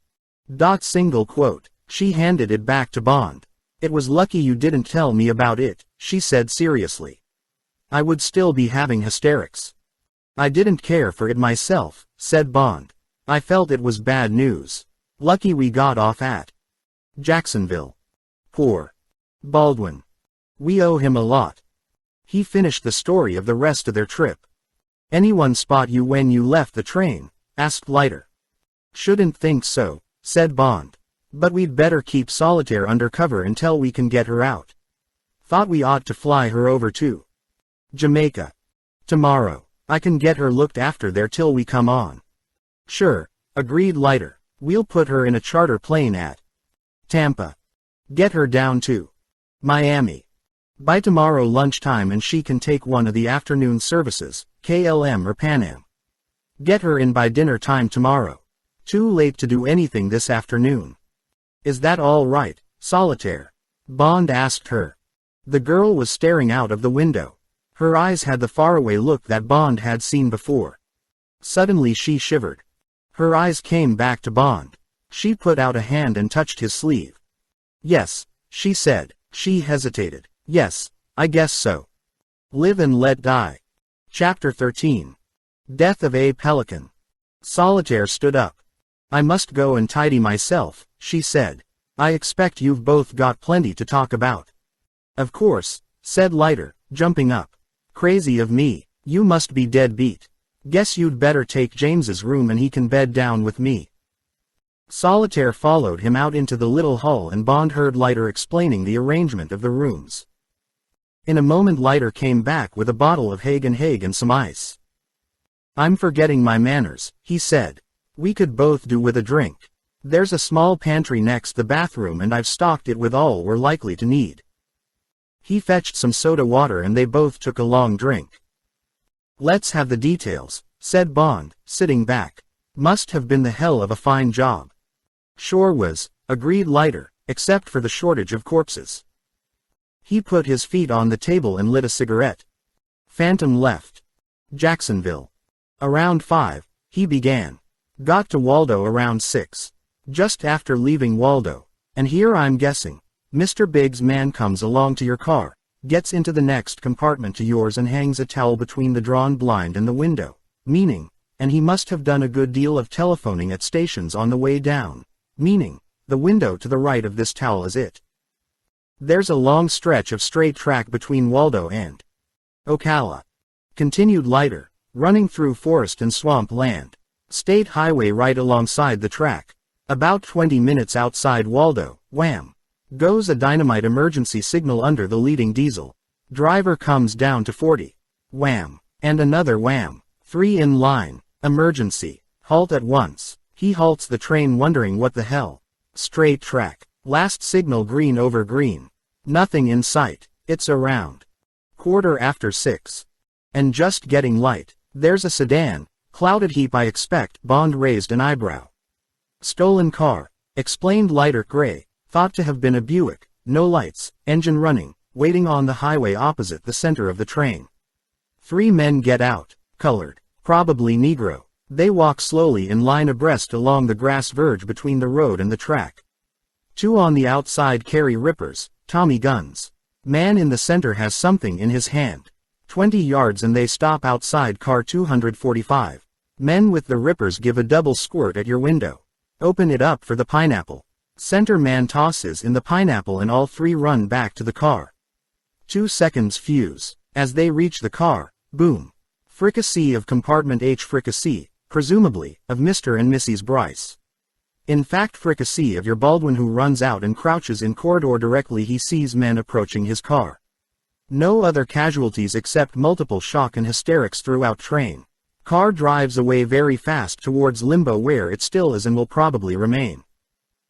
Single quote. She handed it back to Bond. It was lucky you didn't tell me about it, she said seriously. I would still be having hysterics. I didn't care for it myself, said Bond. I felt it was bad news. Lucky we got off at Jacksonville. Poor Baldwin. We owe him a lot. He finished the story of the rest of their trip. Anyone spot you when you left the train? Asked Leiter. Shouldn't think so, said Bond. But we'd better keep Solitaire undercover until we can get her out. Thought we ought to fly her over to Jamaica. Tomorrow. I can get her looked after there till we come on. Sure, agreed Leiter. We'll put her in a charter plane at Tampa. Get her down to Miami by tomorrow lunchtime and she can take one of the afternoon services, KLM or Pan Am. Get her in by dinner time tomorrow. Too late to do anything this afternoon. Is that all right, Solitaire? Bond asked her. The girl was staring out of the window. Her eyes had the faraway look that Bond had seen before. Suddenly she shivered. Her eyes came back to Bond. She put out a hand and touched his sleeve. Yes, she said. She hesitated. Yes, I guess so. Live and Let Die. Chapter 13. Death of a Pelican. Solitaire stood up. I must go and tidy myself, she said. I expect you've both got plenty to talk about. Of course, said Leiter, jumping up. Crazy of me, you must be dead beat. Guess you'd better take James's room and he can bed down with me. Solitaire followed him out into the little hall and Bond heard Leiter explaining the arrangement of the rooms. In a moment Leiter came back with a bottle of Hagen and some ice. I'm forgetting my manners, he said. We could both do with a drink. There's a small pantry next the bathroom and I've stocked it with all we're likely to need. He fetched some soda water and they both took a long drink. Let's have the details, said Bond, sitting back. Must have been the hell of a fine job. Sure was, agreed Leiter, except for the shortage of corpses. He put his feet on the table and lit a cigarette. Phantom left Jacksonville around 5, he began. Got to Waldo around 6. Just after leaving Waldo, and here I'm guessing, Mr. Biggs' man comes along to your car, gets into the next compartment to yours and hangs a towel between the drawn blind and the window, meaning, and he must have done a good deal of telephoning at stations on the way down, meaning, the window to the right of this towel is it. There's a long stretch of straight track between Waldo and Ocala. Continued Leiter, running through forest and swamp land. State highway right alongside the track. About 20 minutes outside Waldo, wham! Goes a dynamite emergency signal under the leading diesel. Driver comes down to 40. Wham! And another wham! 3 in line. Emergency. Halt at once. He halts the train wondering what the hell. Straight track. Last signal green over green. Nothing in sight. It's around 6:15. And just getting light. There's a sedan. Clouded heap I expect. Bond raised an eyebrow. Stolen car, explained Leiter. Gray, thought to have been a Buick, no lights, engine running, waiting on the highway opposite the center of the train. 3 men get out, colored, probably Negro. They walk slowly in line abreast along the grass verge between the road and the track. 2 on the outside carry rippers, Tommy guns. Man in the center has something in his hand. 20 yards and they stop outside car 245. Men with the rippers give a double squirt at your window. Open it up for the pineapple. Center man tosses in the pineapple and all 3 run back to the car. 2 seconds fuse. As they reach the car, boom. Fricassee of compartment H. Fricassee, presumably, of Mr. and Mrs. Bryce. In fact fricassee of your Baldwin who runs out and crouches in corridor directly he sees men approaching his car. No other casualties except multiple shock and hysterics throughout train. Car drives away very fast towards limbo where it still is and will probably remain.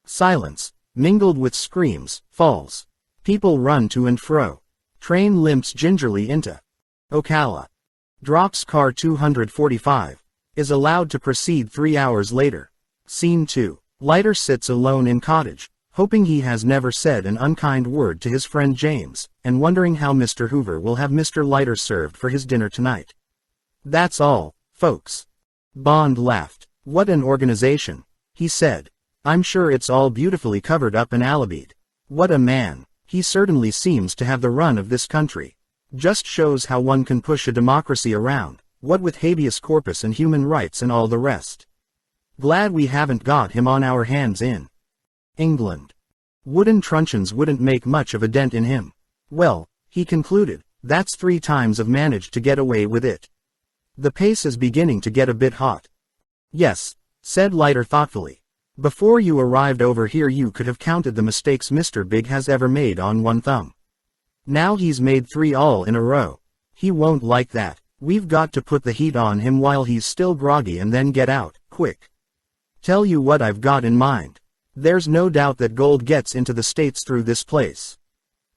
Silence, mingled with screams, falls. People run to and fro. Train limps gingerly into Ocala. Drops car 245. Is allowed to proceed 3 hours later. Scene 2. Leiter sits alone in cottage, hoping he has never said an unkind word to his friend James, and wondering how Mr. Hoover will have Mr. Leiter served for his dinner tonight. That's all, folks. Bond laughed. What an organization, he said. I'm sure it's all beautifully covered up and alibied. What a man. He certainly seems to have the run of this country. Just shows how one can push a democracy around, what with habeas corpus and human rights and all the rest. Glad we haven't got him on our hands in England. Wooden truncheons wouldn't make much of a dent in him. Well, he concluded, that's 3 times I've managed to get away with it. The pace is beginning to get a bit hot. Yes, said Leiter thoughtfully. Before you arrived over here you could have counted the mistakes Mr. Big has ever made on one thumb. Now he's made 3 all in a row. He won't like that. We've got to put the heat on him while he's still groggy and then get out, quick. Tell you what I've got in mind. There's no doubt that gold gets into the States through this place.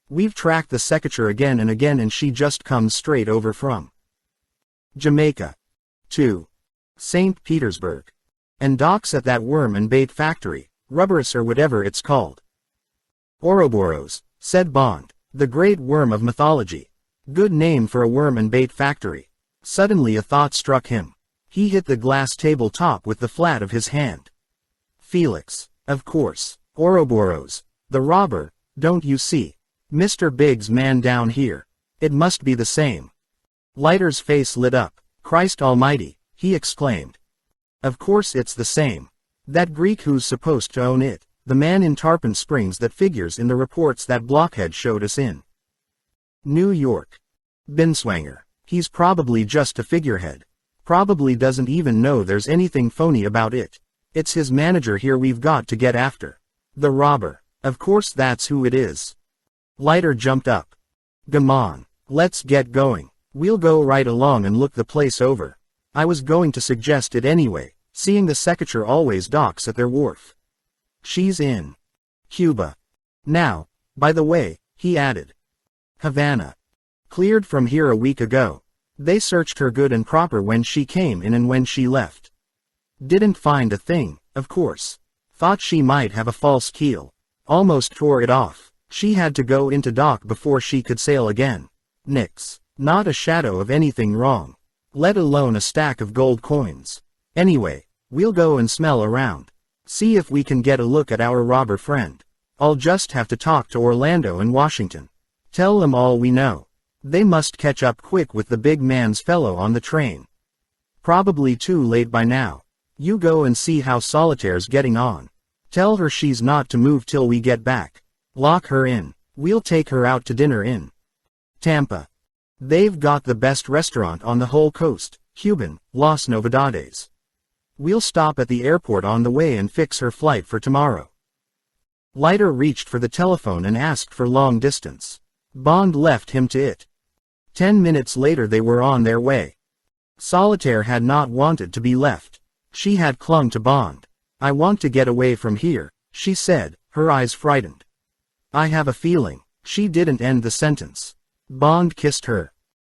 We've tracked the secretary again and again and she just comes straight over from Jamaica to St. Petersburg. And docks at that worm and bait factory, Rubberus or whatever it's called. Ouroboros, said Bond, the great worm of mythology. Good name for a worm and bait factory. Suddenly a thought struck him. He hit the glass table top with the flat of his hand. Felix, of course. Ouroboros, the robber, don't you see? Mr. Big's man down here. It must be the same. Leiter's face lit up. Christ almighty, he exclaimed. Of course it's the same. That Greek who's supposed to own it, the man in Tarpon Springs that figures in the reports that Blockhead showed us in New York. Binswanger. He's probably just a figurehead. Probably doesn't even know there's anything phony about it. It's his manager here we've got to get after. The robber. Of course that's who it is. Leiter jumped up. Come on. Let's get going. We'll go right along and look the place over. I was going to suggest it anyway, seeing the secretary always docks at their wharf. She's in Cuba. Now, by the way, he added. Havana. Cleared from here a week ago. They searched her good and proper when she came in and when she left. Didn't find a thing, of course. Thought she might have a false keel. Almost tore it off. She had to go into dock before she could sail again. Nix. Not a shadow of anything wrong. Let alone a stack of gold coins. Anyway, we'll go and smell around. See if we can get a look at our robber friend. I'll just have to talk to Orlando and Washington. Tell them all we know. They must catch up quick with the big man's fellow on the train. Probably too late by now. You go and see how Solitaire's getting on. Tell her she's not to move till we get back. Lock her in. We'll take her out to dinner in Tampa. They've got the best restaurant on the whole coast, Cuban, Las Novedades. We'll stop at the airport on the way and fix her flight for tomorrow. Leiter reached for the telephone and asked for long distance. Bond left him to it. 10 minutes later they were on their way. Solitaire had not wanted to be left. She had clung to Bond. I want to get away from here, she said, her eyes frightened. I have a feeling. She didn't end the sentence. Bond kissed her.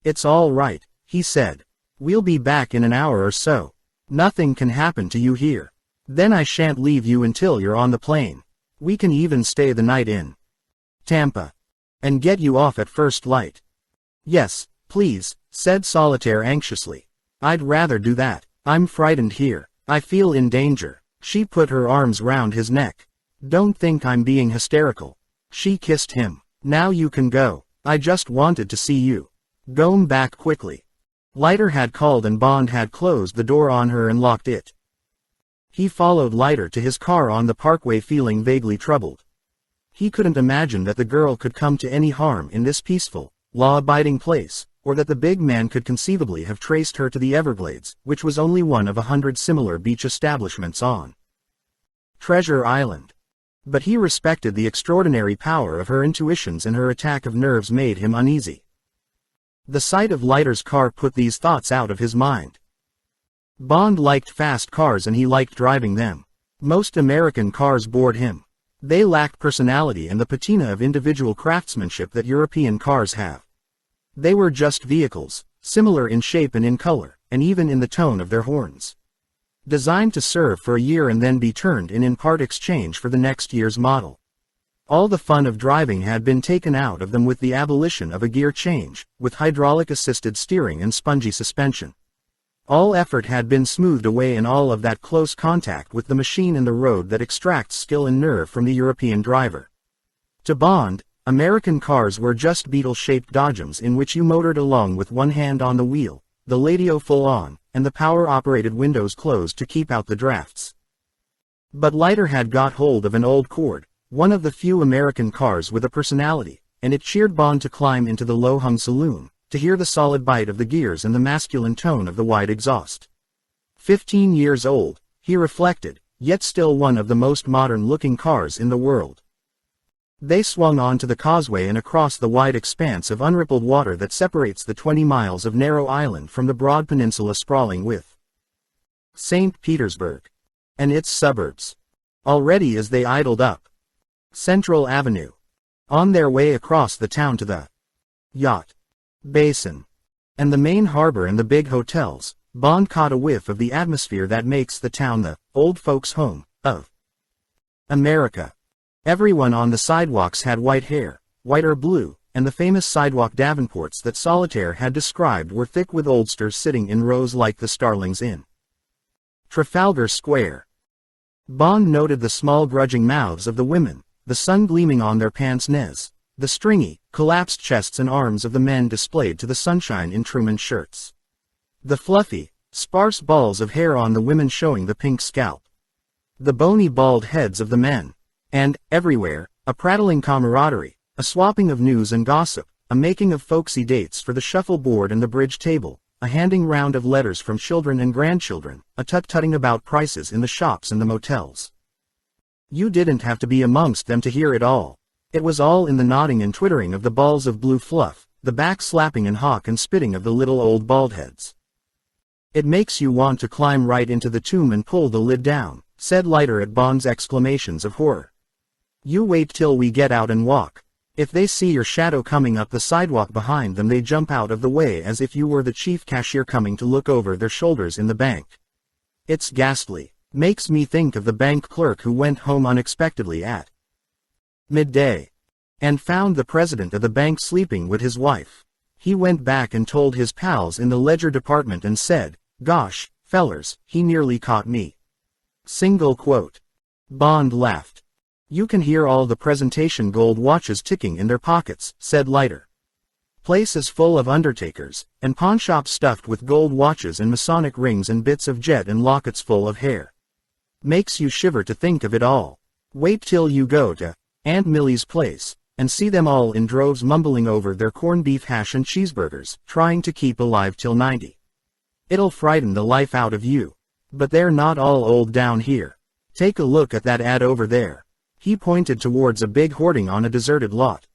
It's all right, he said. We'll be back in an hour or so. Nothing can happen to you here. Then I shan't leave you until you're on the plane. We can even stay the night in Tampa. And get you off at first light. Yes, please, said Solitaire anxiously. I'd rather do that. I'm frightened here. I feel in danger. She put her arms round his neck. Don't think I'm being hysterical. She kissed him. Now you can go. I just wanted to see you. Go back quickly. Leiter had called and Bond had closed the door on her and locked it. He followed Leiter to his car on the parkway feeling vaguely troubled. He couldn't imagine that the girl could come to any harm in this peaceful, law-abiding place, or that the big man could conceivably have traced her to the Everglades, which was only one of 100 similar beach establishments on Treasure Island. But he respected the extraordinary power of her intuitions, and her attack of nerves made him uneasy. The sight of Leiter's car put these thoughts out of his mind. Bond liked fast cars and he liked driving them. Most American cars bored him. They lacked personality and the patina of individual craftsmanship that European cars have. They were just vehicles, similar in shape and in color, and even in the tone of their horns. Designed to serve for a year and then be turned in part exchange for the next year's model. All the fun of driving had been taken out of them with the abolition of a gear change, with hydraulic-assisted steering and spongy suspension. All effort had been smoothed away and all of that close contact with the machine and the road that extracts skill and nerve from the European driver. To Bond, American cars were just beetle-shaped dodgems in which you motored along with one hand on the wheel, the radio full on, and the power-operated windows closed to keep out the drafts. But Leiter had got hold of an old Cord, one of the few American cars with a personality, and it cheered Bond to climb into the low-hung saloon, to hear the solid bite of the gears and the masculine tone of the wide exhaust. 15 years old, he reflected, yet still one of the most modern-looking cars in the world. They swung onto the causeway and across the wide expanse of unrippled water that separates the 20 miles of narrow island from the broad peninsula sprawling with St. Petersburg and its suburbs. Already as they idled up Central Avenue, on their way across the town to the yacht basin and the main harbor and the big hotels, Bond caught a whiff of the atmosphere that makes the town the old folks' home of America. Everyone on the sidewalks had white hair, white or blue, and the famous sidewalk davenports that Solitaire had described were thick with oldsters sitting in rows like the starlings in Trafalgar Square. Bond noted the small grudging mouths of the women, the sun gleaming on their pince-nez, the stringy, collapsed chests and arms of the men displayed to the sunshine in Truman shirts. The fluffy, sparse balls of hair on the women showing the pink scalp. The bony bald heads of the men. And, everywhere, a prattling camaraderie, a swapping of news and gossip, a making of folksy dates for the shuffleboard and the bridge table, a handing round of letters from children and grandchildren, a tut-tutting about prices in the shops and the motels. You didn't have to be amongst them to hear it all. It was all in the nodding and twittering of the balls of blue fluff, the back-slapping and hawk and spitting of the little old bald heads. It makes you want to climb right into the tomb and pull the lid down, said Leiter at Bond's exclamations of horror. You wait till we get out and walk. If they see your shadow coming up the sidewalk behind them they jump out of the way as if you were the chief cashier coming to look over their shoulders in the bank. It's ghastly. Makes me think of the bank clerk who went home unexpectedly at midday and found the president of the bank sleeping with his wife. He went back and told his pals in the ledger department and said, "Gosh, fellers, he nearly caught me." Single quote. Bond laughed. You can hear all the presentation gold watches ticking in their pockets, said Leiter. Place is full of undertakers, and pawnshops stuffed with gold watches and Masonic rings and bits of jet and lockets full of hair. Makes you shiver to think of it all. Wait till you go to Aunt Millie's place, and see them all in droves mumbling over their corned beef hash and cheeseburgers, trying to keep alive till 90. It'll frighten the life out of you. But they're not all old down here. Take a look at that ad over there. He pointed towards a big hoarding on a deserted lot.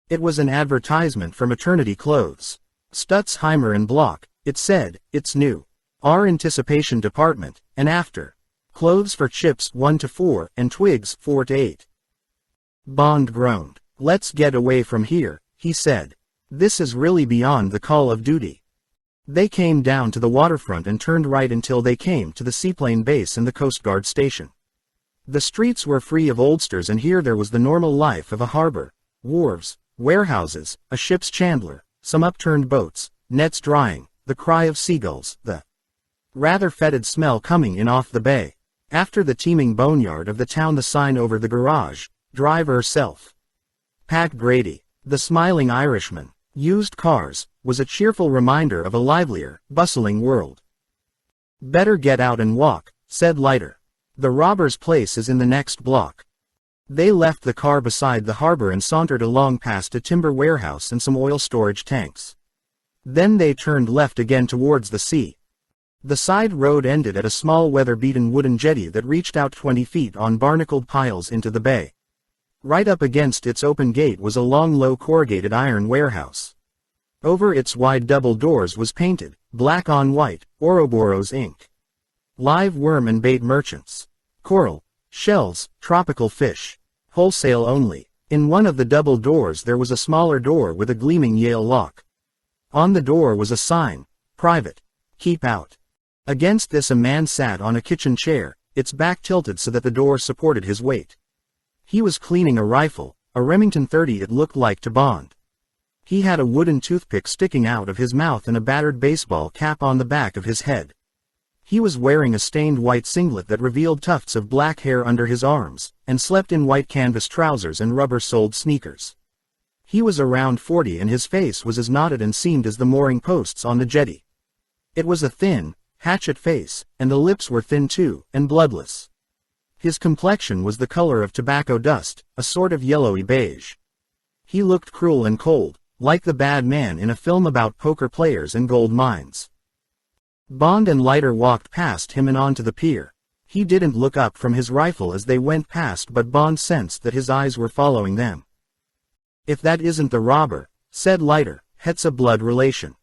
It was an advertisement for maternity clothes. Stutzheimer and Block, it said, it's new. Our anticipation department, and after. Clothes for chips 1 to 4 and twigs 4 to 8. Bond groaned. Let's get away from here, he said. This is really beyond the call of duty. They came down to the waterfront and turned right until they came to the seaplane base and the Coast Guard station. The streets were free of oldsters and here there was the normal life of a harbor. Wharves, warehouses, a ship's chandler, some upturned boats, nets drying, the cry of seagulls, the rather fetid smell coming in off the bay. After the teeming boneyard of the town the sign over the garage, driver self. Pat Grady, the smiling Irishman, used cars, was a cheerful reminder of a livelier, bustling world. Better get out and walk, said Leiter. The robber's place is in the next block. They left the car beside the harbor and sauntered along past a timber warehouse and some oil storage tanks. Then they turned left again towards the sea. The side road ended at a small weather-beaten wooden jetty that reached out 20 feet on barnacled piles into the bay. Right up against its open gate was a long low corrugated iron warehouse. Over its wide double doors was painted, black on white, Ouroboros ink. live worm and bait merchants. Coral, shells, tropical fish. Wholesale only. In one of the double doors there was a smaller door with a gleaming Yale lock. On the door was a sign, private. Keep out. Against this a man sat on a kitchen chair, its back tilted so that the door supported his weight. He was cleaning a rifle, a Remington 30 it looked like to Bond. He had a wooden toothpick sticking out of his mouth and a battered baseball cap on the back of his head. He was wearing a stained white singlet that revealed tufts of black hair under his arms, and slept in white canvas trousers and rubber-soled sneakers. He was around 40 and his face was as knotted and seamed as the mooring posts on the jetty. It was a thin, hatchet face, and the lips were thin too, and bloodless. His complexion was the color of tobacco dust, a sort of yellowy beige. He looked cruel and cold, like the bad man in a film about poker players and gold mines. Bond and Leiter walked past him and onto the pier. He didn't look up from his rifle as they went past, but Bond sensed that his eyes were following them. "If that isn't the robber," said Leiter, "it's a blood relation."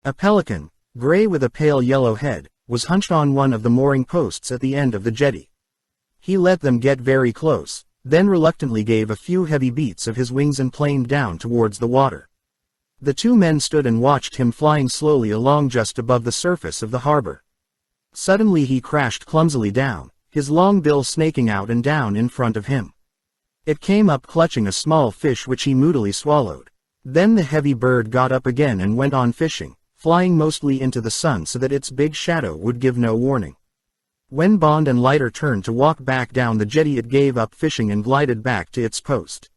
A pelican, gray with a pale yellow head, was hunched on one of the mooring posts at the end of the jetty. He let them get very close, then reluctantly gave a few heavy beats of his wings and planed down towards the water. The two men stood and watched him flying slowly along just above the surface of the harbor. Suddenly he crashed clumsily down, his long bill snaking out and down in front of him. It came up clutching a small fish which he moodily swallowed. Then the heavy bird got up again and went on fishing, flying mostly into the sun so that its big shadow would give no warning. When Bond and Leiter turned to walk back down the jetty, it gave up fishing and glided back to its post.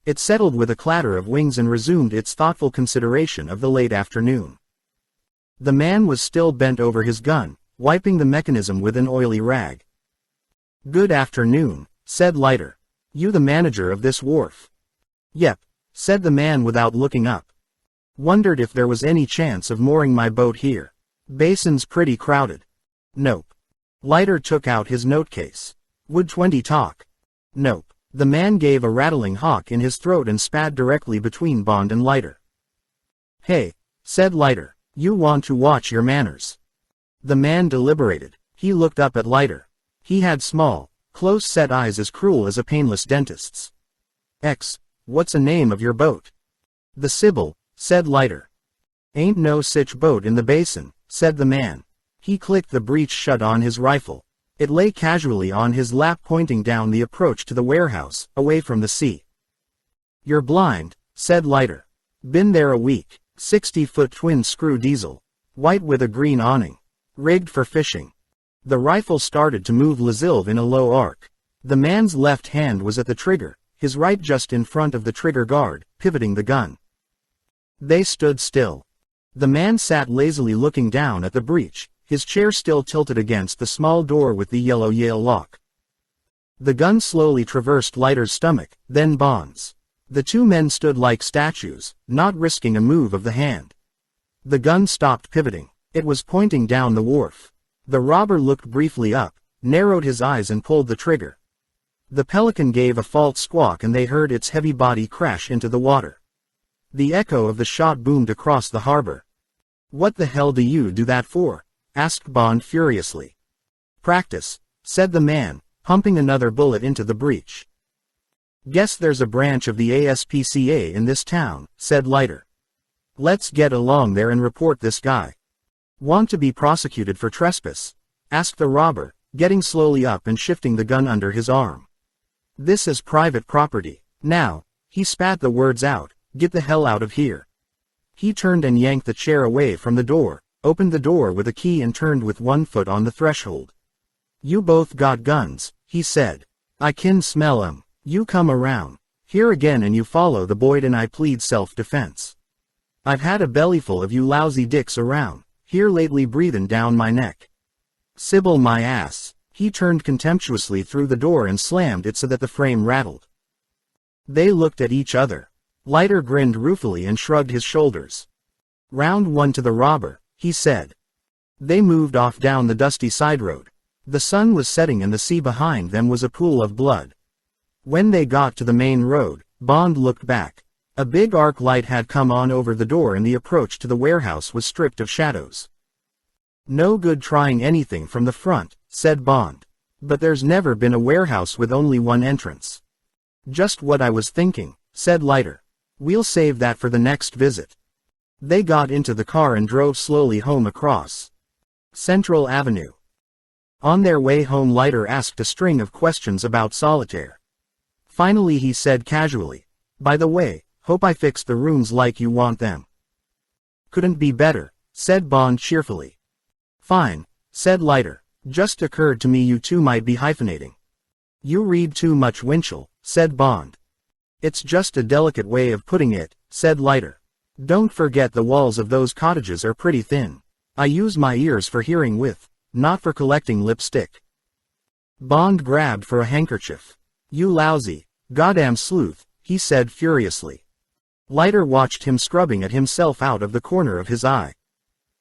It settled with a clatter of wings and resumed its thoughtful consideration of the late afternoon. The man was still bent over his gun, wiping the mechanism with an oily rag. "Good afternoon," said Leiter. "You the manager of this wharf?" "Yep," said the man without looking up. "Wondered if there was any chance of mooring my boat here. Basin's pretty crowded." "Nope." Leiter took out his notecase. "Would 20 talk?" "Nope." The man gave a rattling hawk in his throat and spat directly between Bond and Leiter. "Hey," said Leiter, "you want to watch your manners." The man deliberated. He looked up at Leiter. He had small, close-set eyes as cruel as a painless dentist's. What's the name of your boat?" "The Sybil," said Leiter. "Ain't no sich boat in the basin," said the man. He clicked the breech shut on his rifle. It lay casually on his lap, pointing down the approach to the warehouse, away from the sea. "You're blind," said Leiter. "Been there a week. 60-foot twin-screw diesel. White with a green awning. Rigged for fishing." The rifle started to move lazilve in a low arc. The man's left hand was at the trigger, his right just in front of the trigger guard, pivoting the gun. They stood still. The man sat lazily looking down at the breech, his chair still tilted against the small door with the yellow Yale lock. The gun slowly traversed Leiter's stomach, then Bond's. The two men stood like statues, not risking a move of the hand. The gun stopped pivoting. It was pointing down the wharf. The robber looked briefly up, narrowed his eyes and pulled the trigger. The Pelican gave a faint squawk and they heard its heavy body crash into the water. The echo of the shot boomed across the harbor. "What the hell do you do that for?" asked Bond furiously. "Practice," said the man, pumping another bullet into the breech. "Guess there's a branch of the ASPCA in this town," said Leiter. "Let's get along there and report this guy." "Want to be prosecuted for trespass?" asked the robber, getting slowly up and shifting the gun under his arm. "This is private property. Now," he spat the words out, "get the hell out of here." He turned and yanked the chair away from the door, opened the door with a key and turned with one foot on the threshold. "You both got guns," he said. "I can smell 'em. You come around here again and you follow the Boyd and I plead self-defense. I've had a bellyful of you lousy dicks around here lately breathin' down my neck. Sybil my ass." He turned contemptuously through the door and slammed it so that the frame rattled. They looked at each other. Leiter grinned ruefully and shrugged his shoulders. "Round one to the robber," he said. They moved off down the dusty side road. The sun was setting and the sea behind them was a pool of blood. When they got to the main road, Bond looked back. A big arc light had come on over the door and the approach to the warehouse was stripped of shadows. No good trying anything from the front, said Bond. But there's never been a warehouse with only one entrance. Just what I was thinking, said Leiter. We'll save that for the next visit. They got into the car and drove slowly home across Central Avenue. On their way home, Leiter asked a string of questions about Solitaire. Finally he said casually, "By the way, hope I fixed the rooms like you want them." "Couldn't be better," said Bond cheerfully. "Fine," said Leiter. "Just occurred to me you two might be hyphenating." "You read too much Winchell," said Bond. "It's just a delicate way of putting it," said Leiter. "Don't forget the walls of those cottages are pretty thin. I use my ears for hearing with, not for collecting lipstick." Bond grabbed for a handkerchief. "You lousy, goddamn sleuth," he said furiously. Leiter watched him scrubbing at himself out of the corner of his eye.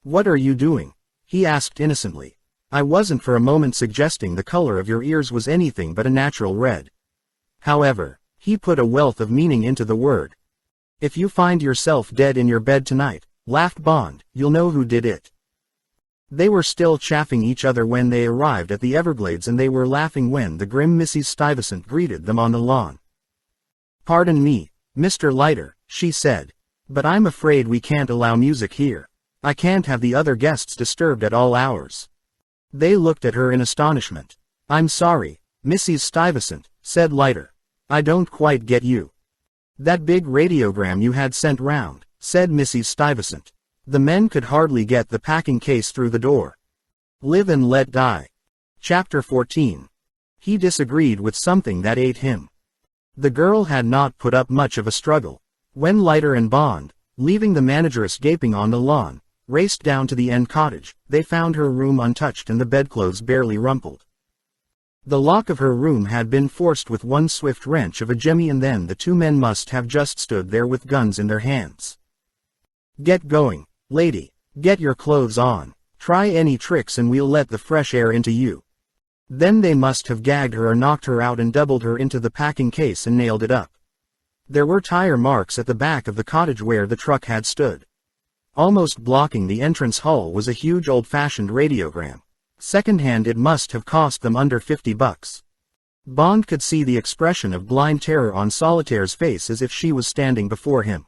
"What are you doing?" he asked innocently. "I wasn't for a moment suggesting the color of your ears was anything but a natural red." However, he put a wealth of meaning into the word. "If you find yourself dead in your bed tonight," laughed Bond, "you'll know who did it." They were still chaffing each other when they arrived at the Everglades, and they were laughing when the grim Mrs. Stuyvesant greeted them on the lawn. "Pardon me, Mr. Leiter," she said, "but I'm afraid we can't allow music here. I can't have the other guests disturbed at all hours." They looked at her in astonishment. "I'm sorry, Mrs. Stuyvesant," said Leiter. "I don't quite get you." "That big radiogram you had sent round," said Mrs. Stuyvesant. "The men could hardly get the packing case through the door." Live and Let Die. Chapter 14. He disagreed with something that ate him. The girl had not put up much of a struggle. When Leiter and Bond, leaving the manageress gaping on the lawn, raced down to the end cottage, they found her room untouched and the bedclothes barely rumpled. The lock of her room had been forced with one swift wrench of a jemmy, and then the two men must have just stood there with guns in their hands. "Get going, lady. Get your clothes on. Try any tricks and we'll let the fresh air into you." Then they must have gagged her or knocked her out and doubled her into the packing case and nailed it up. There were tire marks at the back of the cottage where the truck had stood. Almost blocking the entrance hall was a huge old-fashioned radiogram. Second-hand, it must have cost them under $50. Bond could see the expression of blind terror on Solitaire's face as if she was standing before him.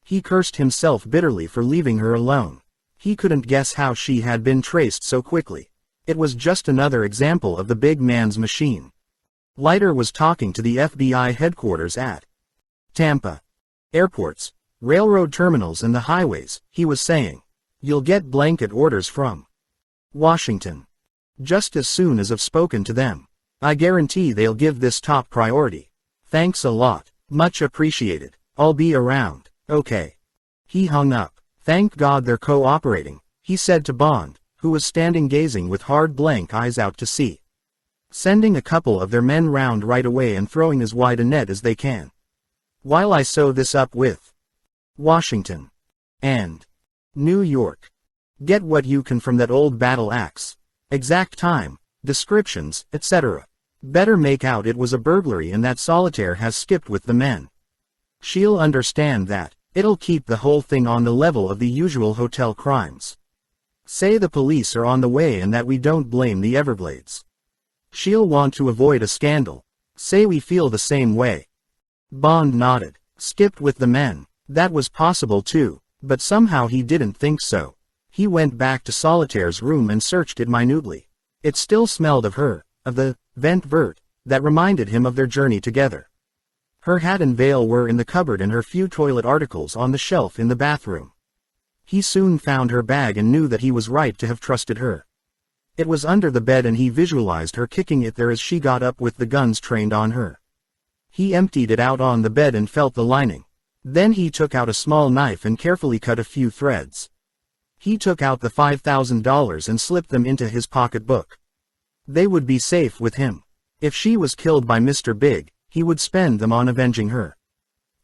He cursed himself bitterly for leaving her alone. He couldn't guess how she had been traced so quickly. It was just another example of the big man's machine. Leiter was talking to the FBI headquarters at Tampa. "Airports, railroad terminals and the highways," he was saying. "You'll get blanket orders from Washington. Just as soon as I've spoken to them. I guarantee they'll give this top priority. Thanks a lot. Much appreciated. I'll be around." "Okay." He hung up. "Thank God they're cooperating," he said to Bond, who was standing gazing with hard blank eyes out to sea. "Sending a couple of their men round right away and throwing as wide a net as they can. While I sew this up with Washington and New York. Get what you can from that old battle axe. Exact time, descriptions, etc. Better make out it was a burglary and that Solitaire has skipped with the men. She'll understand that. It'll keep the whole thing on the level of the usual hotel crimes. Say the police are on the way and that we don't blame the Everglades. She'll want to avoid a scandal. Say we feel the same way." Bond nodded. Skipped with the men. That was possible too, but somehow he didn't think so. He went back to Solitaire's room and searched it minutely. It still smelled of her, of the vent vert, that reminded him of their journey together. Her hat and veil were in the cupboard and her few toilet articles on the shelf in the bathroom. He soon found her bag and knew that he was right to have trusted her. It was under the bed and he visualized her kicking it there as she got up with the guns trained on her. He emptied it out on the bed and felt the lining. Then he took out a small knife and carefully cut a few threads. He took out the $5,000 and slipped them into his pocketbook. They would be safe with him. If she was killed by Mr. Big, he would spend them on avenging her.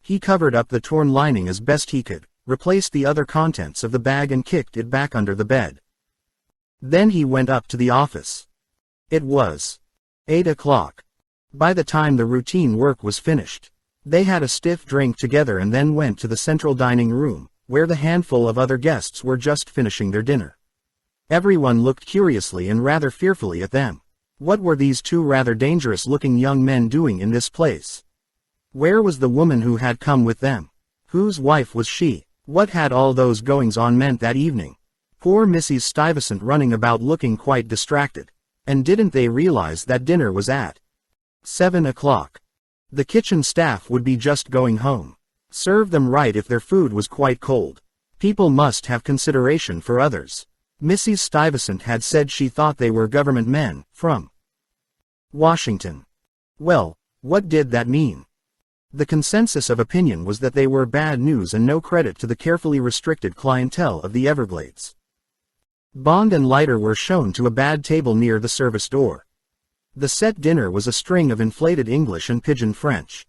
He covered up the torn lining as best he could, replaced the other contents of the bag and kicked it back under the bed. Then he went up to the office. It was 8 o'clock. By the time the routine work was finished, they had a stiff drink together and then went to the central dining room, where the handful of other guests were just finishing their dinner. Everyone looked curiously and rather fearfully at them. What were these two rather dangerous-looking young men doing in this place? Where was the woman who had come with them? Whose wife was she? What had all those goings-on meant that evening? Poor Mrs. Stuyvesant running about looking quite distracted. And didn't they realize that dinner was at 7 o'clock? The kitchen staff would be just going home. Serve them right if their food was quite cold. People must have consideration for others. Mrs. Stuyvesant had said she thought they were government men, from Washington. Well, what did that mean? The consensus of opinion was that they were bad news and no credit to the carefully restricted clientele of the Everglades. Bond and Leiter were shown to a bad table near the service door. The set dinner was a string of inflated English and pidgin French.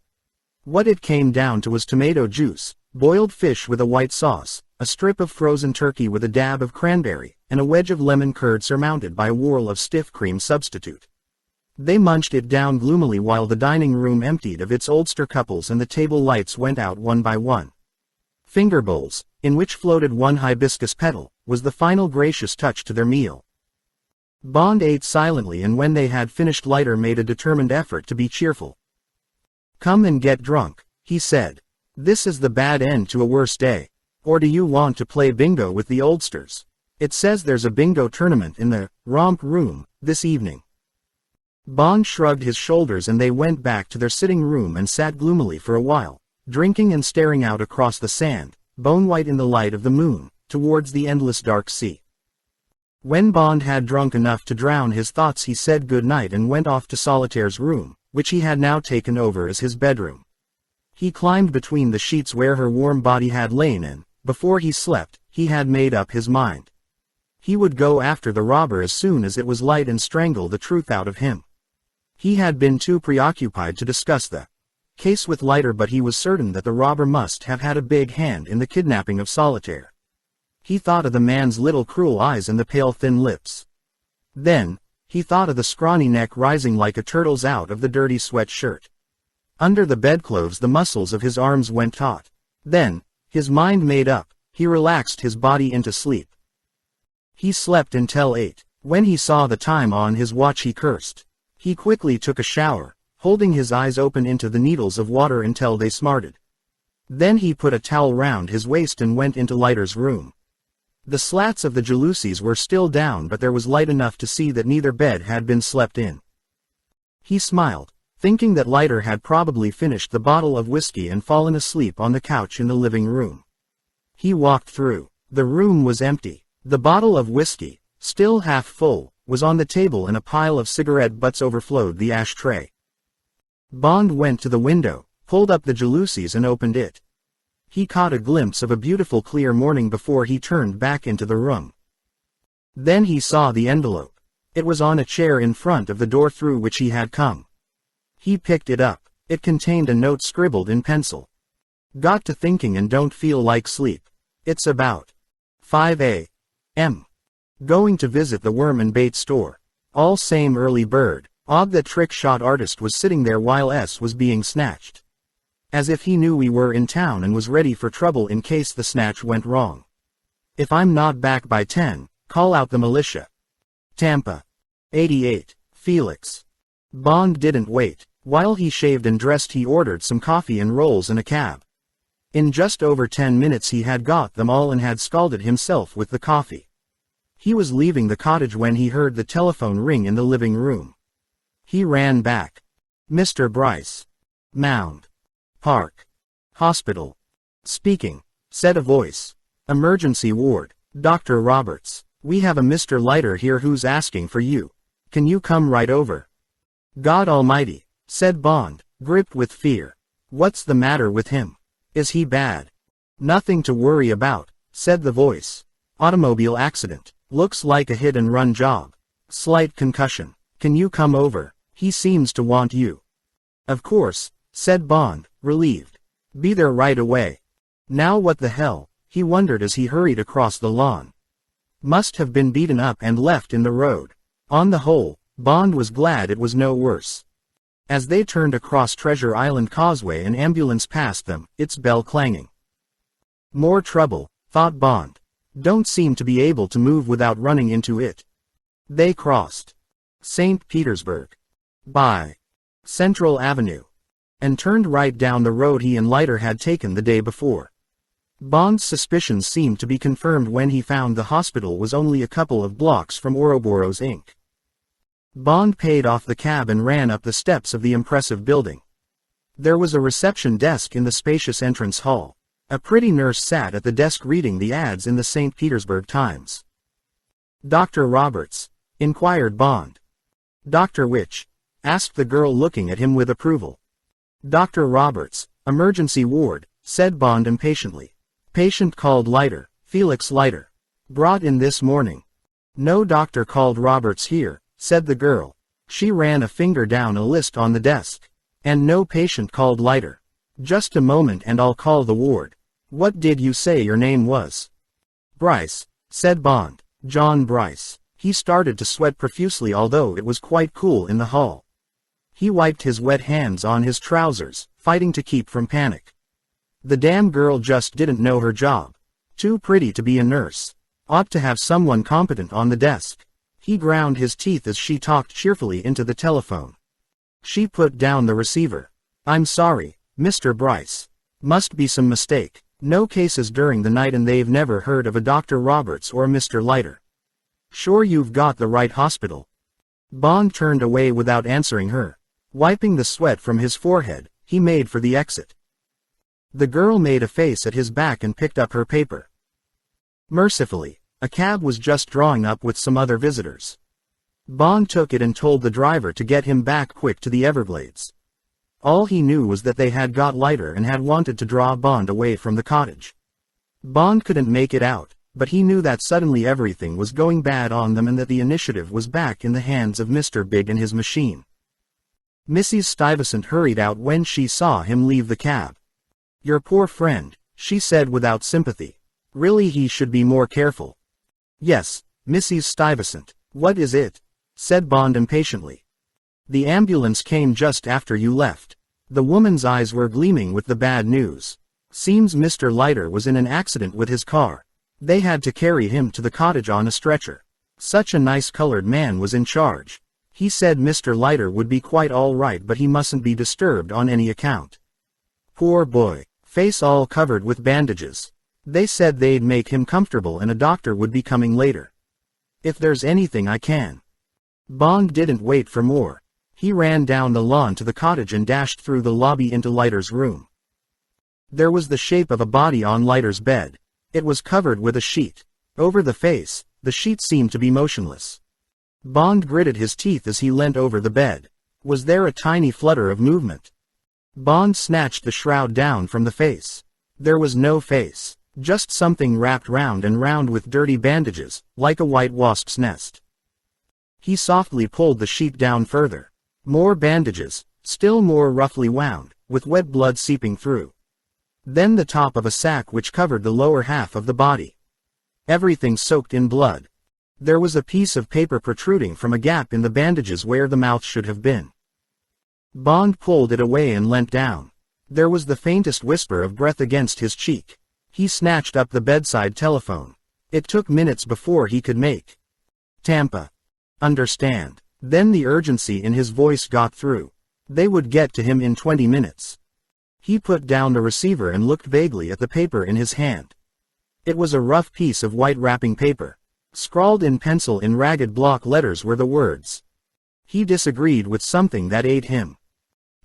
What it came down to was tomato juice, boiled fish with a white sauce, a strip of frozen turkey with a dab of cranberry, and a wedge of lemon curd surmounted by a whorl of stiff cream substitute. They munched it down gloomily while the dining room emptied of its oldster couples and the table lights went out one by one. Finger bowls, in which floated one hibiscus petal, was the final gracious touch to their meal. Bond ate silently, and when they had finished Leiter made a determined effort to be cheerful. "Come and get drunk," he said. "This is the bad end to a worse day. Or do you want to play bingo with the oldsters? It says there's a bingo tournament in the romp room this evening." Bond shrugged his shoulders and they went back to their sitting room and sat gloomily for a while, drinking and staring out across the sand, bone-white in the light of the moon, towards the endless dark sea. When Bond had drunk enough to drown his thoughts, he said good night and went off to Solitaire's room, which he had now taken over as his bedroom. He climbed between the sheets where her warm body had lain, and, before he slept, he had made up his mind. He would go after the robber as soon as it was light and strangle the truth out of him. He had been too preoccupied to discuss the case with Leiter, but he was certain that the robber must have had a big hand in the kidnapping of Solitaire. He thought of the man's little cruel eyes and the pale thin lips. Then, he thought of the scrawny neck rising like a turtle's out of the dirty sweat shirt. Under the bedclothes the muscles of his arms went taut. Then, his mind made up, he relaxed his body into sleep. He slept until 8. When he saw the time on his watch he cursed. He quickly took a shower, holding his eyes open into the needles of water until they smarted. Then he put a towel round his waist and went into Leiter's room. The slats of the jalousies were still down, but there was light enough to see that neither bed had been slept in. He smiled, thinking that Leiter had probably finished the bottle of whiskey and fallen asleep on the couch in the living room. He walked through. The room was empty. The bottle of whiskey, still half full, was on the table and a pile of cigarette butts overflowed the ashtray. Bond went to the window, pulled up the jalousies and opened it. He caught a glimpse of a beautiful clear morning before he turned back into the room. Then he saw the envelope. It was on a chair in front of the door through which he had come. He picked it up. It contained a note scribbled in pencil. "Got to thinking and don't feel like sleep. It's about 5 a.m. Going to visit the worm and bait store. All same early bird. Odd that trick shot artist was sitting there while S was being snatched. As if he knew we were in town and was ready for trouble in case the snatch went wrong. If I'm not back by 10, call out the militia. Tampa. 88. Felix." Bond didn't wait. While he shaved and dressed he ordered some coffee and rolls and a cab. In just over 10 minutes he had got them all and had scalded himself with the coffee. He was leaving the cottage when he heard the telephone ring in the living room. He ran back. "Mr. Bryce. Mound Park Hospital. Speaking," said a voice. "Emergency ward. Dr. Roberts. We have a Mr. Leiter here who's asking for you. Can you come right over?" "God Almighty," said Bond, gripped with fear. "What's the matter with him? Is he bad?" "Nothing to worry about," said the voice. "Automobile accident. Looks like a hit-and-run job. Slight concussion. Can you come over? He seems to want you." "Of course," said Bond, relieved. "Be there right away." Now what the hell, he wondered as he hurried across the lawn. Must have been beaten up and left in the road. On the whole, Bond was glad it was no worse. As they turned across Treasure Island Causeway an ambulance passed them, its bell clanging. More trouble, thought Bond. Don't seem to be able to move without running into it. They crossed St. Petersburg by Central Avenue and turned right down the road he and Leiter had taken the day before. Bond's suspicions seemed to be confirmed when he found the hospital was only a couple of blocks from Ouroboros Inc. Bond paid off the cab and ran up the steps of the impressive building. There was a reception desk in the spacious entrance hall. A pretty nurse sat at the desk reading the ads in the St. Petersburg Times. "Dr. Roberts?" inquired Bond. "Dr. Which?" asked the girl, looking at him with approval. "Dr. Roberts, emergency ward," said Bond impatiently. "Patient called Leiter, Felix Leiter. Brought in this morning." "No doctor called Roberts here," said the girl. She ran a finger down a list on the desk. "And no patient called Leiter. Just a moment and I'll call the ward. What did you say your name was?" "Bryce," said Bond. "John Bryce." He started to sweat profusely, although it was quite cool in the hall. He wiped his wet hands on his trousers, fighting to keep from panic. The damn girl just didn't know her job. Too pretty to be a nurse. Ought to have someone competent on the desk. He ground his teeth as she talked cheerfully into the telephone. She put down the receiver. "I'm sorry, Mr. Bryce. Must be some mistake. No cases during the night and they've never heard of a Dr. Roberts or a Mr. Leiter. Sure you've got the right hospital?" Bond turned away without answering her. Wiping the sweat from his forehead, he made for the exit. The girl made a face at his back and picked up her paper. Mercifully, a cab was just drawing up with some other visitors. Bond took it and told the driver to get him back quick to the Everglades. All he knew was that they had got Leiter and had wanted to draw Bond away from the cottage. Bond couldn't make it out, but he knew that suddenly everything was going bad on them and that the initiative was back in the hands of Mr. Big and his machine. Mrs. Stuyvesant hurried out when she saw him leave the cab. "Your poor friend," she said without sympathy. "Really, he should be more careful." "Yes, Mrs. Stuyvesant. What is it?" said Bond impatiently. "The ambulance came just after you left." The woman's eyes were gleaming with the bad news. "Seems Mr. Leiter was in an accident with his car. They had to carry him to the cottage on a stretcher. Such a nice colored man was in charge. He said Mr. Leiter would be quite all right, but he mustn't be disturbed on any account. Poor boy, face all covered with bandages. They said they'd make him comfortable and a doctor would be coming later. If there's anything I can." Bond didn't wait for more. He ran down the lawn to the cottage and dashed through the lobby into Leiter's room. There was the shape of a body on Leiter's bed. It was covered with a sheet. Over the face, the sheet seemed to be motionless. Bond gritted his teeth as he leant over the bed. Was there a tiny flutter of movement? Bond snatched the shroud down from the face. There was no face, just something wrapped round and round with dirty bandages, like a white wasp's nest. He softly pulled the sheet down further. More bandages, still more roughly wound, with wet blood seeping through. Then the top of a sack which covered the lower half of the body. Everything soaked in blood. There was a piece of paper protruding from a gap in the bandages where the mouth should have been. Bond pulled it away and leant down. There was the faintest whisper of breath against his cheek. He snatched up the bedside telephone. It took minutes before he could make Tampa understand. Then the urgency in his voice got through. They would get to him in 20 minutes. He put down the receiver and looked vaguely at the paper in his hand. It was a rough piece of white wrapping paper. Scrawled in pencil in ragged block letters were the words. He disagreed with something that ate him.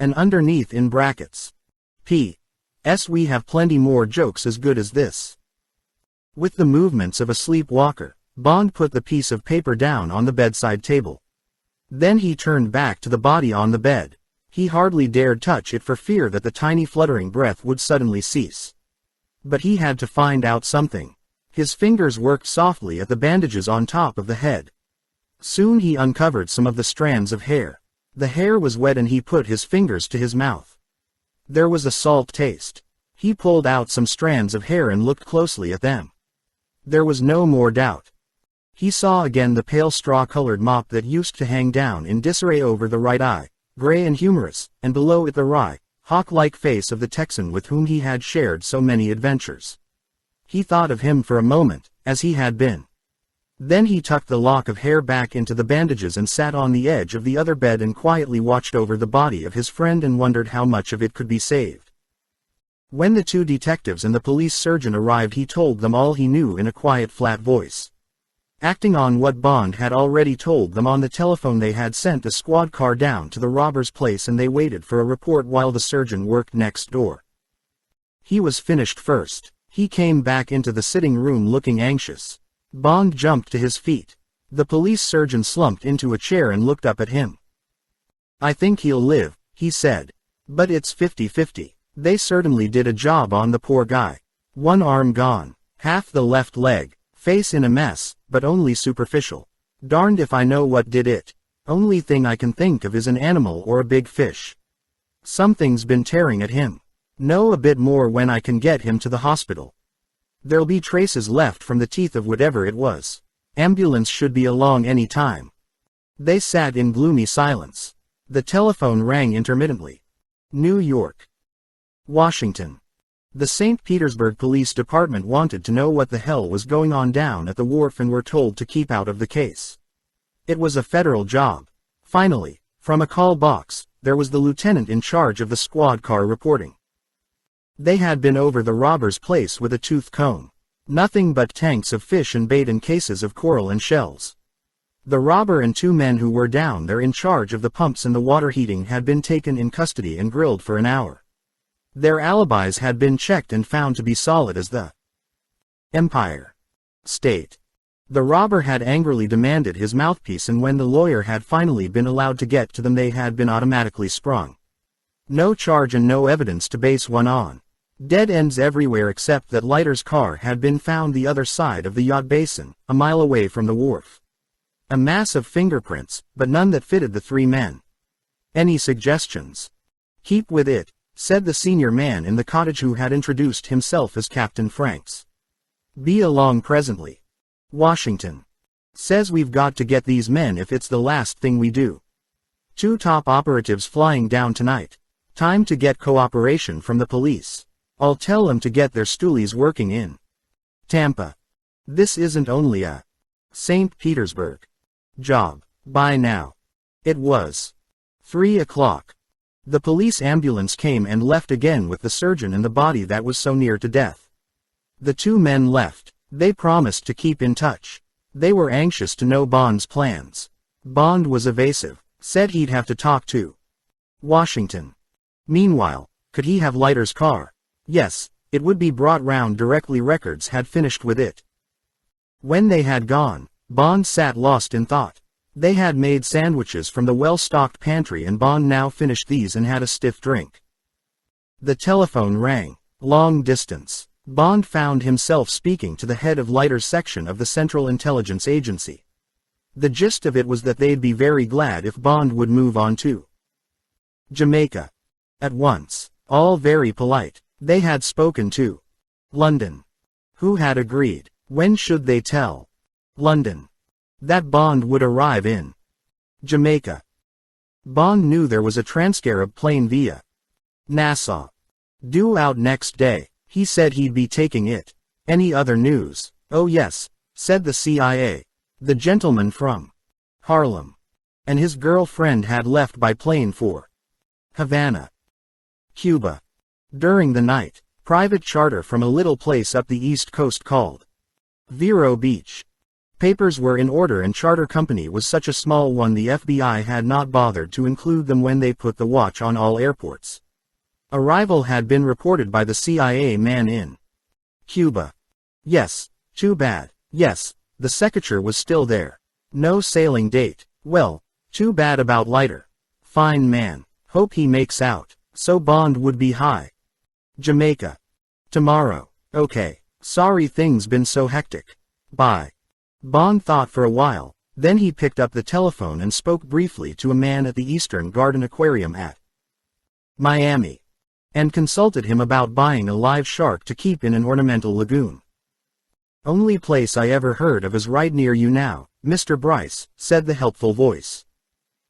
And underneath in brackets. P.S. We have plenty more jokes as good as this. With the movements of a sleepwalker, Bond put the piece of paper down on the bedside table. Then he turned back to the body on the bed. He hardly dared touch it for fear that the tiny fluttering breath would suddenly cease. But he had to find out something. His fingers worked softly at the bandages on top of the head. Soon he uncovered some of the strands of hair. The hair was wet and he put his fingers to his mouth. There was a salt taste. He pulled out some strands of hair and looked closely at them. There was no more doubt. He saw again the pale straw-colored mop that used to hang down in disarray over the right eye, gray and humorous, and below it the wry, hawk-like face of the Texan with whom he had shared so many adventures. He thought of him for a moment, as he had been. Then he tucked the lock of hair back into the bandages and sat on the edge of the other bed and quietly watched over the body of his friend and wondered how much of it could be saved. When the two detectives and the police surgeon arrived, he told them all he knew in a quiet, flat voice. Acting on what Bond had already told them on the telephone, they had sent a squad car down to the robber's place and they waited for a report while the surgeon worked next door. He was finished first. He came back into the sitting room looking anxious. Bond jumped to his feet. The police surgeon slumped into a chair and looked up at him. "I think he'll live," he said. "But it's 50-50. They certainly did a job on the poor guy. One arm gone, half the left leg, face in a mess, but only superficial. Darned if I know what did it. Only thing I can think of is an animal or a big fish. Something's been tearing at him. Know a bit more when I can get him to the hospital. There'll be traces left from the teeth of whatever it was. Ambulance should be along any time." They sat in gloomy silence. The telephone rang intermittently. New York. Washington. The St. Petersburg Police Department wanted to know what the hell was going on down at the wharf and were told to keep out of the case. It was a federal job. Finally, from a call box, there was the lieutenant in charge of the squad car reporting. They had been over the robber's place with a tooth comb. Nothing but tanks of fish and bait and cases of coral and shells. The robber and two men who were down there in charge of the pumps and the water heating had been taken in custody and grilled for an hour. Their alibis had been checked and found to be solid as the Empire State. The robber had angrily demanded his mouthpiece, and when the lawyer had finally been allowed to get to them, they had been automatically sprung. No charge and no evidence to base one on. Dead ends everywhere except that Leiter's car had been found the other side of the yacht basin, a mile away from the wharf. A mass of fingerprints, but none that fitted the three men. "Any suggestions?" "Keep with it," said the senior man in the cottage who had introduced himself as Captain Franks. "Be along presently. Washington. Says we've got to get these men if it's the last thing we do. Two top operatives flying down tonight. Time to get cooperation from the police. I'll tell them to get their stoolies working in Tampa. This isn't only a St. Petersburg job. By now. It was 3 o'clock. The police ambulance came and left again with the surgeon and the body that was so near to death. The two men left. They promised to keep in touch. They were anxious to know Bond's plans. Bond was evasive, said he'd have to talk to Washington. Meanwhile, could he have Leiter's car? Yes, it would be brought round directly. Records had finished with it. When they had gone, Bond sat lost in thought. They had made sandwiches from the well-stocked pantry and Bond now finished these and had a stiff drink. The telephone rang. Long distance. Bond found himself speaking to the head of Leiter's section of the Central Intelligence Agency. The gist of it was that they'd be very glad if Bond would move on to Jamaica at once. All very polite. They had spoken to London, who had agreed. When should they tell London that Bond would arrive in Jamaica? Bond knew there was a Transcarib plane via Nassau, due out next day. He said he'd be taking it. Any other news? Oh yes, said the CIA. The gentleman from Harlem and his girlfriend had left by plane for Havana, Cuba. During the night, private charter from a little place up the east coast called Vero Beach. Papers were in order and charter company was such a small one the FBI had not bothered to include them when they put the watch on all airports. Arrival had been reported by the CIA man in Cuba. Yes, too bad. Yes, the secretary was still there. No sailing date. Well, too bad about Leiter. Fine man. Hope he makes out. So Bond would be high. Jamaica. Tomorrow. Okay. Sorry things been so hectic. Bye. Bond thought for a while, then he picked up the telephone and spoke briefly to a man at the Eastern Garden Aquarium at Miami, and consulted him about buying a live shark to keep in an ornamental lagoon. "Only place I ever heard of is right near you now, Mr. Bryce," said the helpful voice.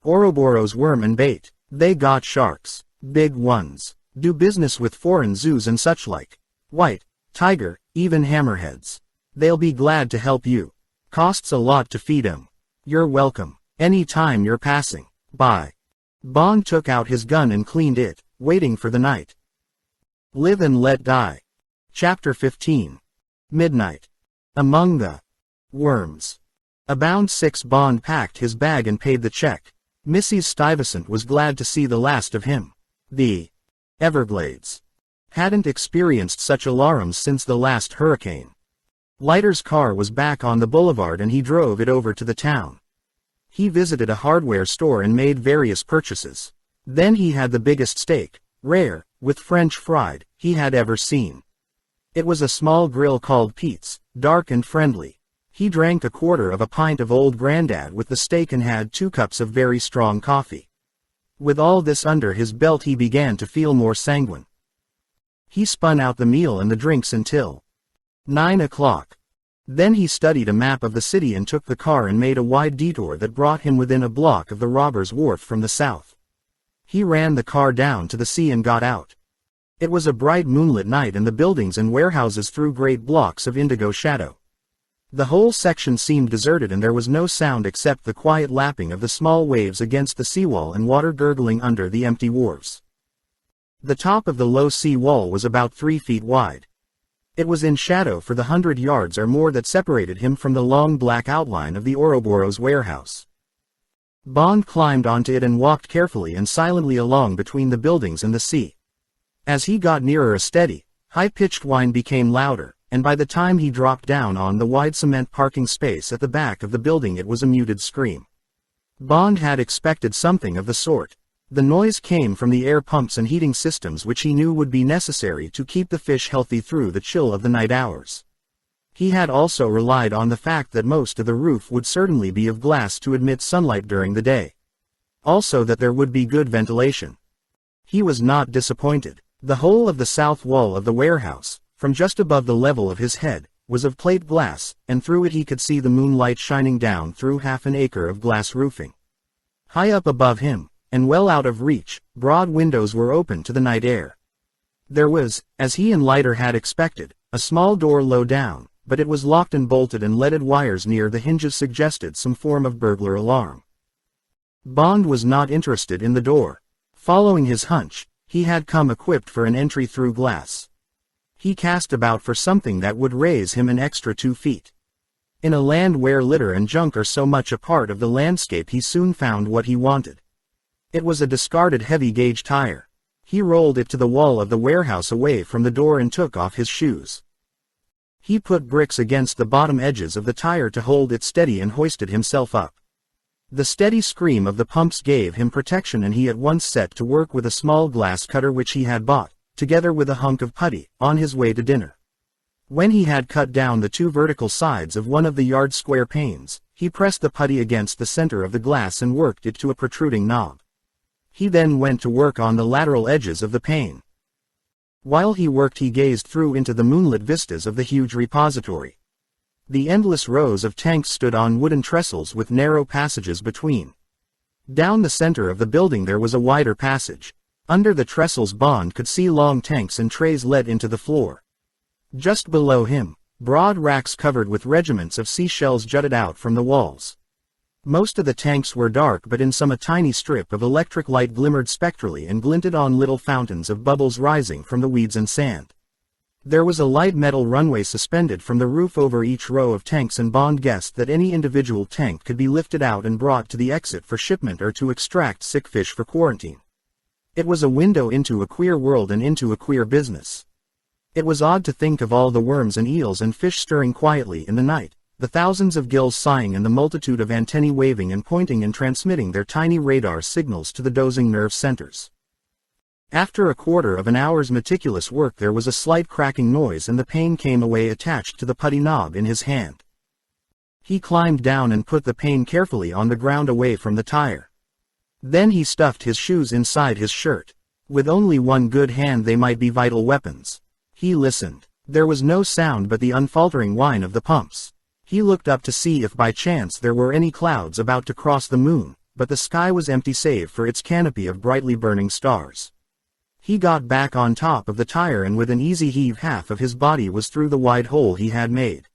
"Ouroboros worm and bait. They got sharks. Big ones. Do business with foreign zoos and such like. White, Tiger, even hammerheads. They'll be glad to help you. Costs a lot to feed 'em. You're welcome. Any time you're passing by. Bond took out his gun and cleaned it, waiting for the night. Live and Let Die. Chapter 15. Midnight. Among the worms. Abound 6 Bond packed his bag and paid the check. Mrs. Stuyvesant was glad to see the last of him. The Everglades hadn't experienced such alarms since the last hurricane. Leiter's car was back on the boulevard and he drove it over to the town. He visited a hardware store and made various purchases. Then he had the biggest steak, rare, with French fried, he had ever seen. It was a small grill called Pete's, dark and friendly. He drank a quarter of a pint of Old Grandad with the steak and had 2 cups of very strong coffee. With all this under his belt he began to feel more sanguine. He spun out the meal and the drinks until 9 o'clock. Then he studied a map of the city and took the car and made a wide detour that brought him within a block of the Robbers' Wharf from the south. He ran the car down to the sea and got out. It was a bright moonlit night and the buildings and warehouses threw great blocks of indigo shadow. The whole section seemed deserted and there was no sound except the quiet lapping of the small waves against the seawall and water gurgling under the empty wharves. The top of the low sea wall was about 3 feet wide. It was in shadow for the 100 yards or more that separated him from the long black outline of the Ouroboros warehouse. Bond climbed onto it and walked carefully and silently along between the buildings and the sea. As he got nearer a steady, high-pitched whine became louder, and by the time he dropped down on the wide cement parking space at the back of the building it was a muted scream. Bond had expected something of the sort. The noise came from the air pumps and heating systems which he knew would be necessary to keep the fish healthy through the chill of the night hours. He had also relied on the fact that most of the roof would certainly be of glass to admit sunlight during the day. Also that there would be good ventilation. He was not disappointed. The whole of the south wall of the warehouse, from just above the level of his head, was of plate glass, and through it he could see the moonlight shining down through half an acre of glass roofing. High up above him, and well out of reach, broad windows were open to the night air. There was, as he and Leiter had expected, a small door low down, but it was locked and bolted and leaded wires near the hinges suggested some form of burglar alarm. Bond was not interested in the door. Following his hunch, he had come equipped for an entry through glass. He cast about for something that would raise him an extra 2 feet. In a land where litter and junk are so much a part of the landscape he soon found what he wanted. It was a discarded heavy-gauge tire. He rolled it to the wall of the warehouse away from the door and took off his shoes. He put bricks against the bottom edges of the tire to hold it steady and hoisted himself up. The steady scream of the pumps gave him protection and he at once set to work with a small glass cutter which he had bought, together with a hunk of putty, on his way to dinner. When he had cut down the 2 vertical sides of one of the yard square panes, he pressed the putty against the center of the glass and worked it to a protruding knob. He then went to work on the lateral edges of the pane. While he worked he gazed through into the moonlit vistas of the huge repository. The endless rows of tanks stood on wooden trestles with narrow passages between. Down the center of the building there was a wider passage. Under the trestles Bond could see long tanks and trays let into the floor. Just below him, broad racks covered with regiments of seashells jutted out from the walls. Most of the tanks were dark but in some a tiny strip of electric light glimmered spectrally and glinted on little fountains of bubbles rising from the weeds and sand. There was a light metal runway suspended from the roof over each row of tanks and Bond guessed that any individual tank could be lifted out and brought to the exit for shipment or to extract sick fish for quarantine. It was a window into a queer world and into a queer business. It was odd to think of all the worms and eels and fish stirring quietly in the night. The thousands of gills sighing and the multitude of antennae waving and pointing and transmitting their tiny radar signals to the dozing nerve centers. After a quarter of an hour's meticulous work there was a slight cracking noise and the pane came away attached to the putty knob in his hand. He climbed down and put the pane carefully on the ground away from the tire. Then he stuffed his shoes inside his shirt. With only one good hand they might be vital weapons. He listened. There was no sound but the unfaltering whine of the pumps. He looked up to see if by chance there were any clouds about to cross the moon, but the sky was empty save for its canopy of brightly burning stars. He got back on top of the tire and with an easy heave half of his body was through the wide hole he had made.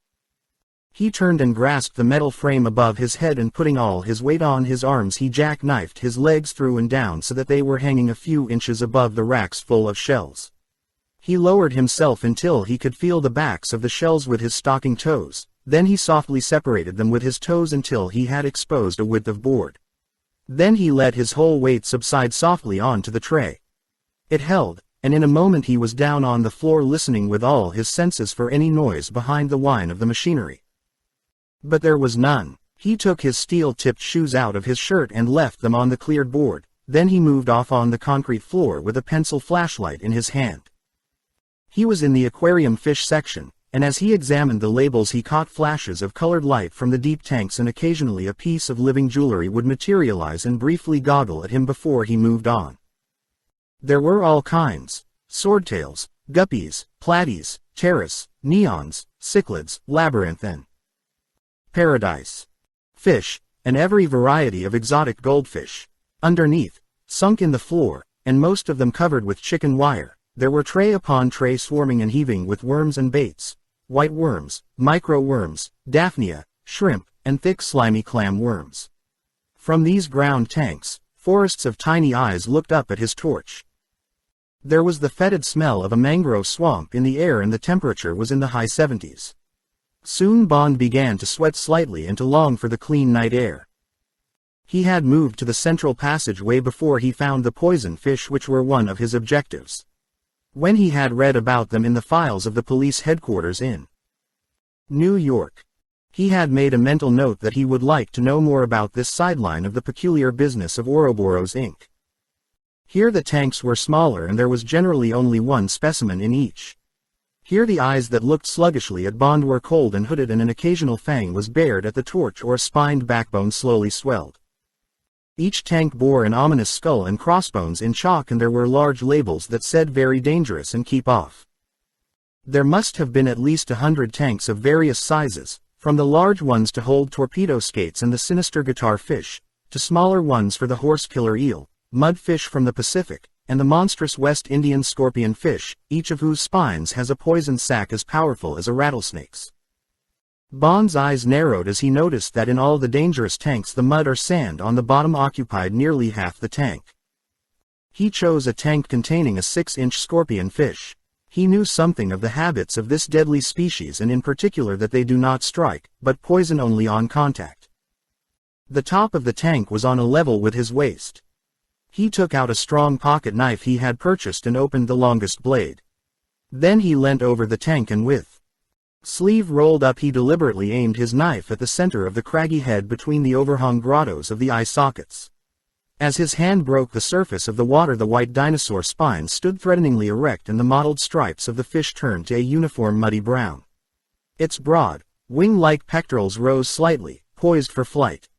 He turned and grasped the metal frame above his head and putting all his weight on his arms he jackknifed his legs through and down so that they were hanging a few inches above the racks full of shells. He lowered himself until he could feel the backs of the shells with his stocking toes, then he softly separated them with his toes until he had exposed a width of board. Then he let his whole weight subside softly onto the tray. It held, and in a moment he was down on the floor listening with all his senses for any noise behind the whine of the machinery. But there was none. He took his steel-tipped shoes out of his shirt and left them on the cleared board, then he moved off on the concrete floor with a pencil flashlight in his hand. He was in the aquarium fish section, and as he examined the labels he caught flashes of colored light from the deep tanks and occasionally a piece of living jewelry would materialize and briefly goggle at him before he moved on. There were all kinds: swordtails, guppies, platies, pteris, neons, cichlids, labyrinth and paradise fish, and every variety of exotic goldfish. Underneath, sunk in the floor, and most of them covered with chicken wire, there were tray upon tray swarming and heaving with worms and baits: white worms, micro worms, daphnia, shrimp, and thick slimy clam worms. From these ground tanks, forests of tiny eyes looked up at his torch. There was the fetid smell of a mangrove swamp in the air and the temperature was in the high 70s. Soon Bond began to sweat slightly and to long for the clean night air. He had moved to the central passageway before he found the poison fish which were one of his objectives. When he had read about them in the files of the police headquarters in New York, he had made a mental note that he would like to know more about this sideline of the peculiar business of Ouroboros Inc. Here the tanks were smaller and there was generally only one specimen in each. Here the eyes that looked sluggishly at Bond were cold and hooded and an occasional fang was bared at the torch or a spined backbone slowly swelled. Each tank bore an ominous skull and crossbones in chalk and there were large labels that said "Very dangerous" and "Keep off." There must have been at least 100 tanks of various sizes, from the large ones to hold torpedo skates and the sinister guitar fish, to smaller ones for the horse killer eel, mudfish from the Pacific, and the monstrous West Indian scorpion fish, each of whose spines has a poison sac as powerful as a rattlesnake's. Bond's eyes narrowed as he noticed that in all the dangerous tanks the mud or sand on the bottom occupied nearly half the tank. He chose a tank containing a 6-inch scorpion fish. He knew something of the habits of this deadly species and in particular that they do not strike, but poison only on contact. The top of the tank was on a level with his waist. He took out a strong pocket knife he had purchased and opened the longest blade. Then he leant over the tank and with sleeve rolled up he deliberately aimed his knife at the center of the craggy head between the overhung grottos of the eye sockets. As his hand broke the surface of the water the white dinosaur spine stood threateningly erect and the mottled stripes of the fish turned to a uniform muddy brown. Its broad, wing-like pectorals rose slightly, poised for flight.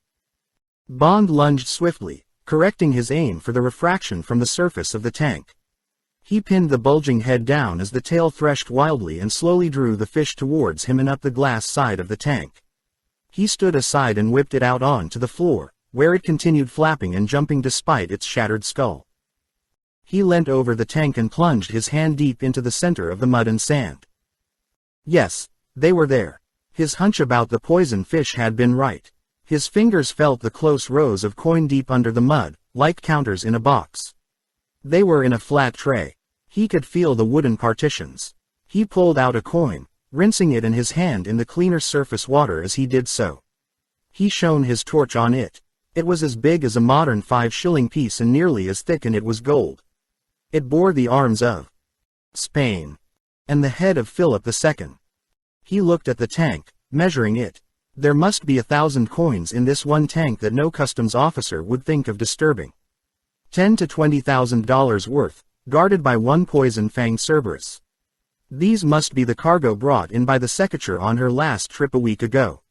Bond lunged swiftly, correcting his aim for the refraction from the surface of the tank. He pinned the bulging head down as the tail threshed wildly and slowly drew the fish towards him and up the glass side of the tank. He stood aside and whipped it out onto the floor, where it continued flapping and jumping despite its shattered skull. He leant over the tank and plunged his hand deep into the center of the mud and sand. Yes, they were there. His hunch about the poison fish had been right. His fingers felt the close rows of coin deep under the mud, like counters in a box. They were in a flat tray. He could feel the wooden partitions. He pulled out a coin, rinsing it in his hand in the cleaner surface water as he did so. He shone his torch on it. It was as big as a modern 5-shilling piece and nearly as thick, and it was gold. It bore the arms of Spain and the head of Philip II. He looked at the tank, measuring it. There must be 1,000 coins in this one tank that no customs officer would think of disturbing. $10,000 to $20,000 worth, guarded by one poison-fanged Cerberus. These must be the cargo brought in by the Secretary on her last trip a week ago.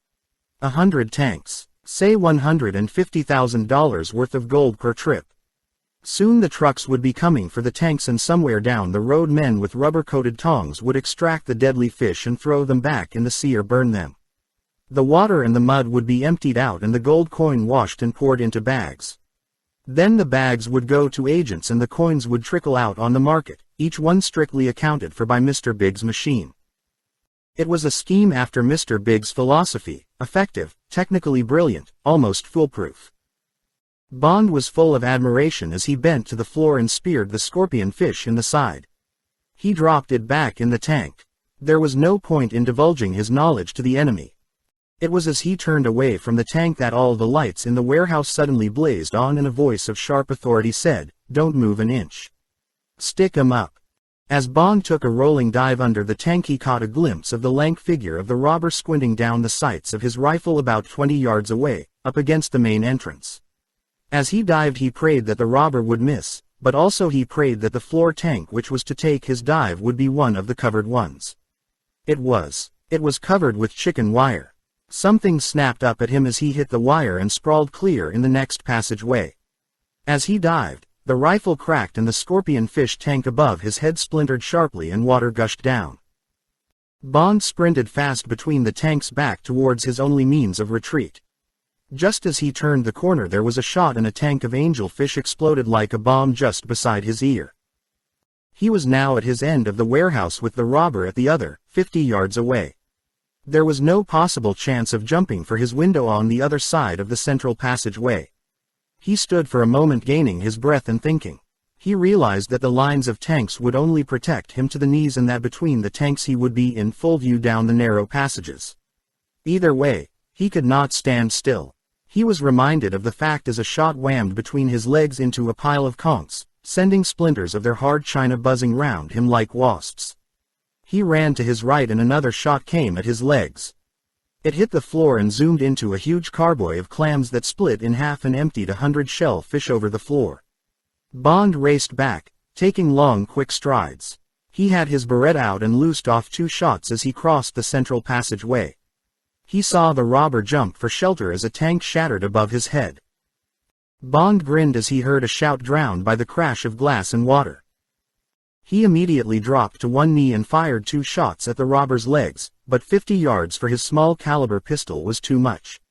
100 tanks, say $150,000 worth of gold per trip. Soon the trucks would be coming for the tanks and somewhere down the road men with rubber-coated tongs would extract the deadly fish and throw them back in the sea or burn them. The water and the mud would be emptied out and the gold coin washed and poured into bags. Then the bags would go to agents and the coins would trickle out on the market, each one strictly accounted for by Mr. Big's machine. It was a scheme after Mr. Big's philosophy, effective, technically brilliant, almost foolproof. Bond was full of admiration as he bent to the floor and speared the scorpion fish in the side. He dropped it back in the tank. There was no point in divulging his knowledge to the enemy. It was as he turned away from the tank that all the lights in the warehouse suddenly blazed on and a voice of sharp authority said, "Don't move an inch. Stick 'em up." As Bond took a rolling dive under the tank, he caught a glimpse of the lank figure of the robber squinting down the sights of his rifle about 20 yards away, up against the main entrance. As he dived, he prayed that the robber would miss, but also he prayed that the floor tank which was to take his dive would be one of the covered ones. It was. It was covered with chicken wire. Something snapped up at him as he hit the wire and sprawled clear in the next passageway. As he dived, the rifle cracked and the scorpion fish tank above his head splintered sharply and water gushed down. Bond sprinted fast between the tanks back towards his only means of retreat. Just as he turned the corner, there was a shot and a tank of angelfish exploded like a bomb just beside his ear. He was now at his end of the warehouse with the robber at the other, 50 yards away. There was no possible chance of jumping for his window on the other side of the central passageway. He stood for a moment, gaining his breath and thinking. He realized that the lines of tanks would only protect him to the knees and that between the tanks he would be in full view down the narrow passages. Either way, he could not stand still. He was reminded of the fact as a shot whammed between his legs into a pile of conchs, sending splinters of their hard china buzzing round him like wasps. He ran to his right and another shot came at his legs. It hit the floor and zoomed into a huge carboy of clams that split in half and emptied 100 shellfish over the floor. Bond raced back, taking long, quick strides. He had his Beretta out and loosed off 2 shots as he crossed the central passageway. He saw the robber jump for shelter as a tank shattered above his head. Bond grinned as he heard a shout drowned by the crash of glass and water. He immediately dropped to one knee and fired 2 shots at the robber's legs, but 50 yards for his small caliber pistol was too much.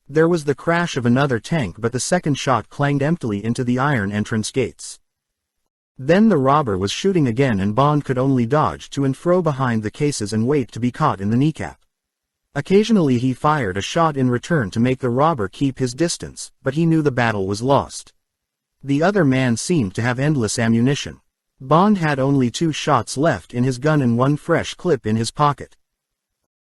There was the crash of another tank, but the second shot clanged emptily into the iron entrance gates. Then the robber was shooting again and Bond could only dodge to and fro behind the cases and wait to be caught in the kneecap. Occasionally he fired a shot in return to make the robber keep his distance, but he knew the battle was lost. The other man seemed to have endless ammunition. Bond had only 2 shots left in his gun and 1 fresh clip in his pocket.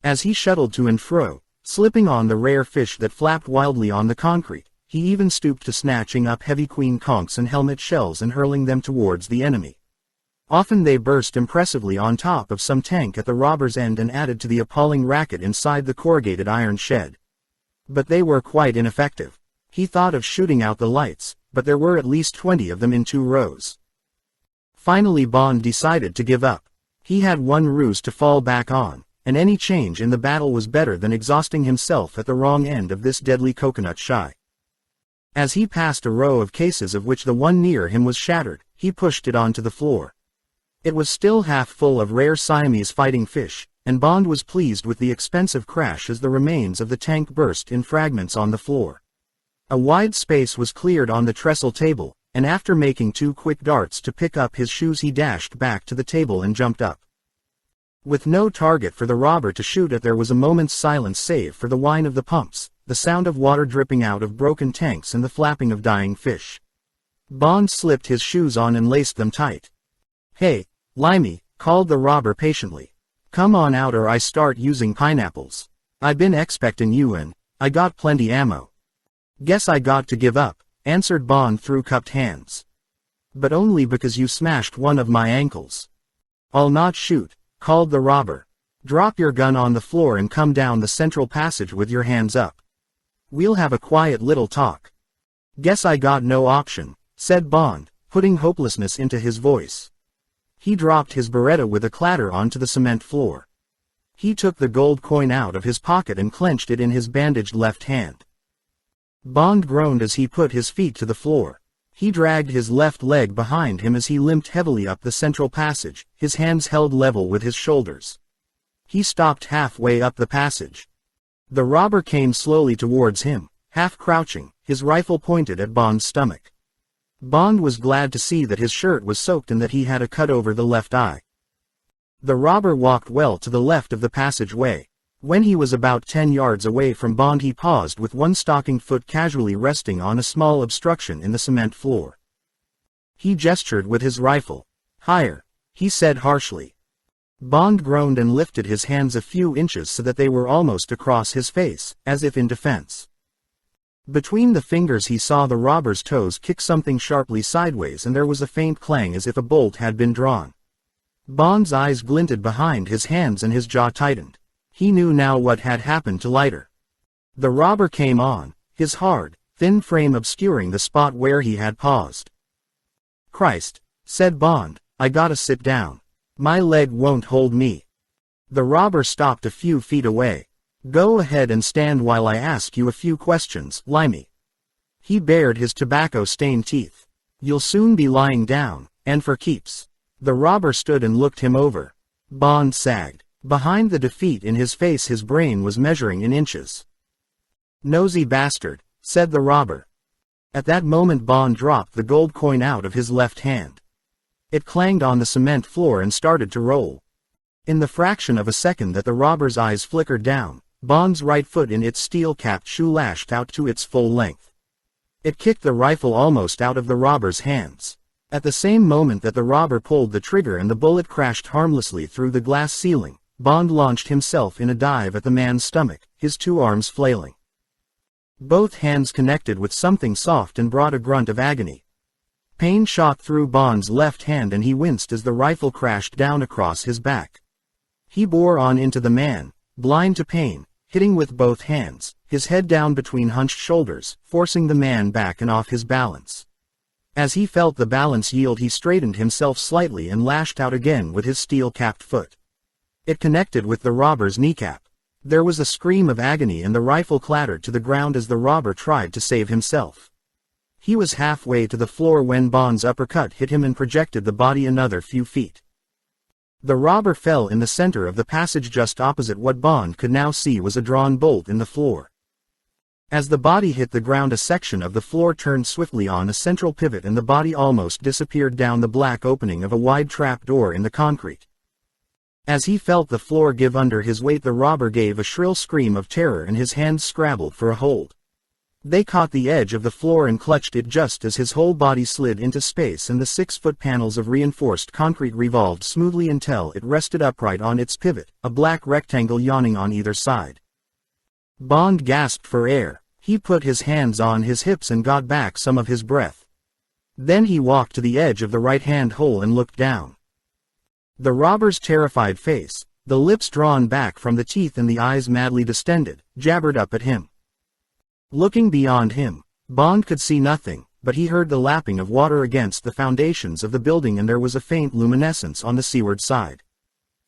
As he shuttled to and fro, slipping on the rare fish that flapped wildly on the concrete, he even stooped to snatching up heavy queen conchs and helmet shells and hurling them towards the enemy. Often they burst impressively on top of some tank at the robber's end and added to the appalling racket inside the corrugated iron shed. But they were quite ineffective. He thought of shooting out the lights, but there were at least 20 of them in 2 rows. Finally Bond decided to give up. He had one ruse to fall back on, and any change in the battle was better than exhausting himself at the wrong end of this deadly coconut shy. As he passed a row of cases of which the one near him was shattered, he pushed it onto the floor. It was still half full of rare Siamese fighting fish, and Bond was pleased with the expensive crash as the remains of the tank burst in fragments on the floor. A wide space was cleared on the trestle table, and after making 2 quick darts to pick up his shoes he dashed back to the table and jumped up. With no target for the robber to shoot at, there was a moment's silence save for the whine of the pumps, the sound of water dripping out of broken tanks and the flapping of dying fish. Bond slipped his shoes on and laced them tight. "Hey, Limey," called the robber patiently. "Come on out or I start using pineapples. I been expectin' you and I got plenty ammo." "Guess I got to give up," answered Bond through cupped hands. "But only because you smashed one of my ankles." "I'll not shoot," called the robber. "Drop your gun on the floor and come down the central passage with your hands up. We'll have a quiet little talk." "Guess I got no option," said Bond, putting hopelessness into his voice. He dropped his Beretta with a clatter onto the cement floor. He took the gold coin out of his pocket and clenched it in his bandaged left hand. Bond groaned as he put his feet to the floor. He dragged his left leg behind him as he limped heavily up the central passage, his hands held level with his shoulders. He stopped halfway up the passage. The robber came slowly towards him, half crouching, his rifle pointed at Bond's stomach. Bond was glad to see that his shirt was soaked and that he had a cut over the left eye. The robber walked well to the left of the passageway. When he was about 10 yards away from Bond, he paused with one stocking foot casually resting on a small obstruction in the cement floor. He gestured with his rifle. "Higher," he said harshly. Bond groaned and lifted his hands a few inches so that they were almost across his face, as if in defense. Between the fingers he saw the robber's toes kick something sharply sideways, and there was a faint clang as if a bolt had been drawn. Bond's eyes glinted behind his hands and his jaw tightened. He knew now what had happened to Leiter. The robber came on, his hard, thin frame obscuring the spot where he had paused. "Christ," said Bond, "I gotta sit down. My leg won't hold me." The robber stopped a few feet away. "Go ahead and stand while I ask you a few questions, Limey." He bared his tobacco-stained teeth. "You'll soon be lying down, and for keeps." The robber stood and looked him over. Bond sagged. Behind the defeat in his face his brain was measuring in inches. "Nosy bastard," said the robber. At that moment Bond dropped the gold coin out of his left hand. It clanged on the cement floor and started to roll. In the fraction of a second that the robber's eyes flickered down, Bond's right foot in its steel-capped shoe lashed out to its full length. It kicked the rifle almost out of the robber's hands. At the same moment that the robber pulled the trigger and the bullet crashed harmlessly through the glass ceiling, Bond launched himself in a dive at the man's stomach, his two arms flailing. Both hands connected with something soft and brought a grunt of agony. Pain shot through Bond's left hand and he winced as the rifle crashed down across his back. He bore on into the man, blind to pain, hitting with both hands, his head down between hunched shoulders, forcing the man back and off his balance. As he felt the balance yield, he straightened himself slightly and lashed out again with his steel-capped foot. It connected with the robber's kneecap. There was a scream of agony and the rifle clattered to the ground as the robber tried to save himself. He was halfway to the floor when Bond's uppercut hit him and projected the body another few feet. The robber fell in the center of the passage just opposite what Bond could now see was a drawn bolt in the floor. As the body hit the ground, a section of the floor turned swiftly on a central pivot and the body almost disappeared down the black opening of a wide trap door in the concrete. As he felt the floor give under his weight, the robber gave a shrill scream of terror and his hands scrabbled for a hold. They caught the edge of the floor and clutched it just as his whole body slid into space and the 6-foot panels of reinforced concrete revolved smoothly until it rested upright on its pivot, a black rectangle yawning on either side. Bond gasped for air. He put his hands on his hips and got back some of his breath. Then he walked to the edge of the right-hand hole and looked down. The robber's terrified face, the lips drawn back from the teeth and the eyes madly distended, jabbered up at him. Looking beyond him, Bond could see nothing, but he heard the lapping of water against the foundations of the building and there was a faint luminescence on the seaward side.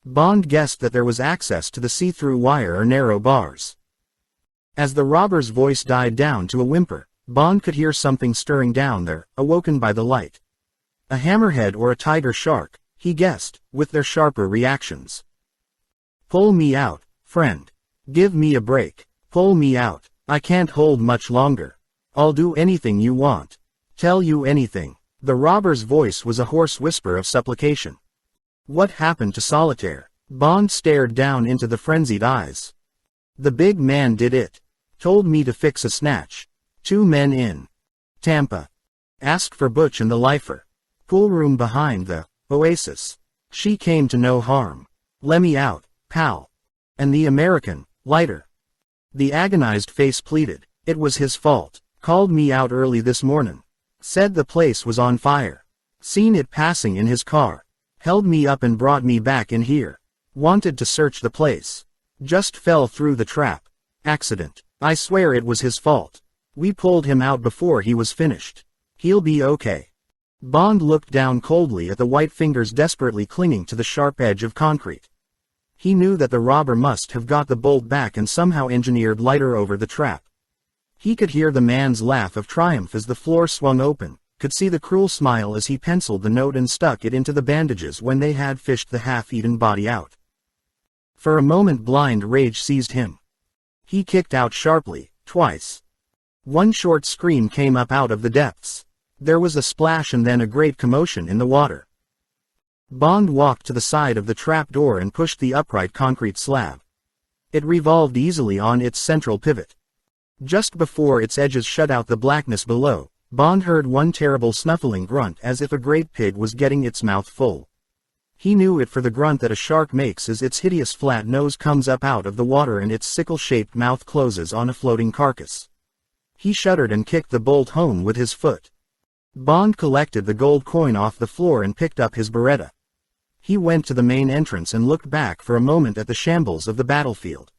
Bond guessed that there was access to the see-through wire or narrow bars. As the robber's voice died down to a whimper, Bond could hear something stirring down there, awoken by the light. A hammerhead or a tiger shark, he guessed, with their sharper reactions. "Pull me out, friend. Give me a break. Pull me out. I can't hold much longer. I'll do anything you want. Tell you anything." The robber's voice was a hoarse whisper of supplication. What happened to Solitaire? Bond stared down into the frenzied eyes. "The big man did it. Told me to fix a snatch. 2 men in Tampa. Asked for Butch and the lifer. Pool room behind the Oasis. She came to no harm. Lemme out, pal. And the American, Leiter." The agonized face pleaded. "It was his fault. Called me out early this morning. Said the place was on fire. Seen it passing in his car. Held me up and brought me back in here. Wanted to search the place. Just fell through the trap. Accident. I swear it was his fault. We pulled him out before he was finished. He'll be okay." Bond looked down coldly at the white fingers desperately clinging to the sharp edge of concrete. He knew that the robber must have got the bolt back and somehow engineered Leiter over the trap. He could hear the man's laugh of triumph as the floor swung open, could see the cruel smile as he penciled the note and stuck it into the bandages when they had fished the half-eaten body out. For a moment blind rage seized him. He kicked out sharply, twice. One short scream came up out of the depths. There was a splash and then a great commotion in the water. Bond walked to the side of the trap door and pushed the upright concrete slab. It revolved easily on its central pivot. Just before its edges shut out the blackness below, Bond heard one terrible snuffling grunt as if a great pig was getting its mouth full. He knew it for the grunt that a shark makes as its hideous flat nose comes up out of the water and its sickle-shaped mouth closes on a floating carcass. He shuddered and kicked the bolt home with his foot. Bond collected the gold coin off the floor and picked up his Beretta. He went to the main entrance and looked back for a moment at the shambles of the battlefield.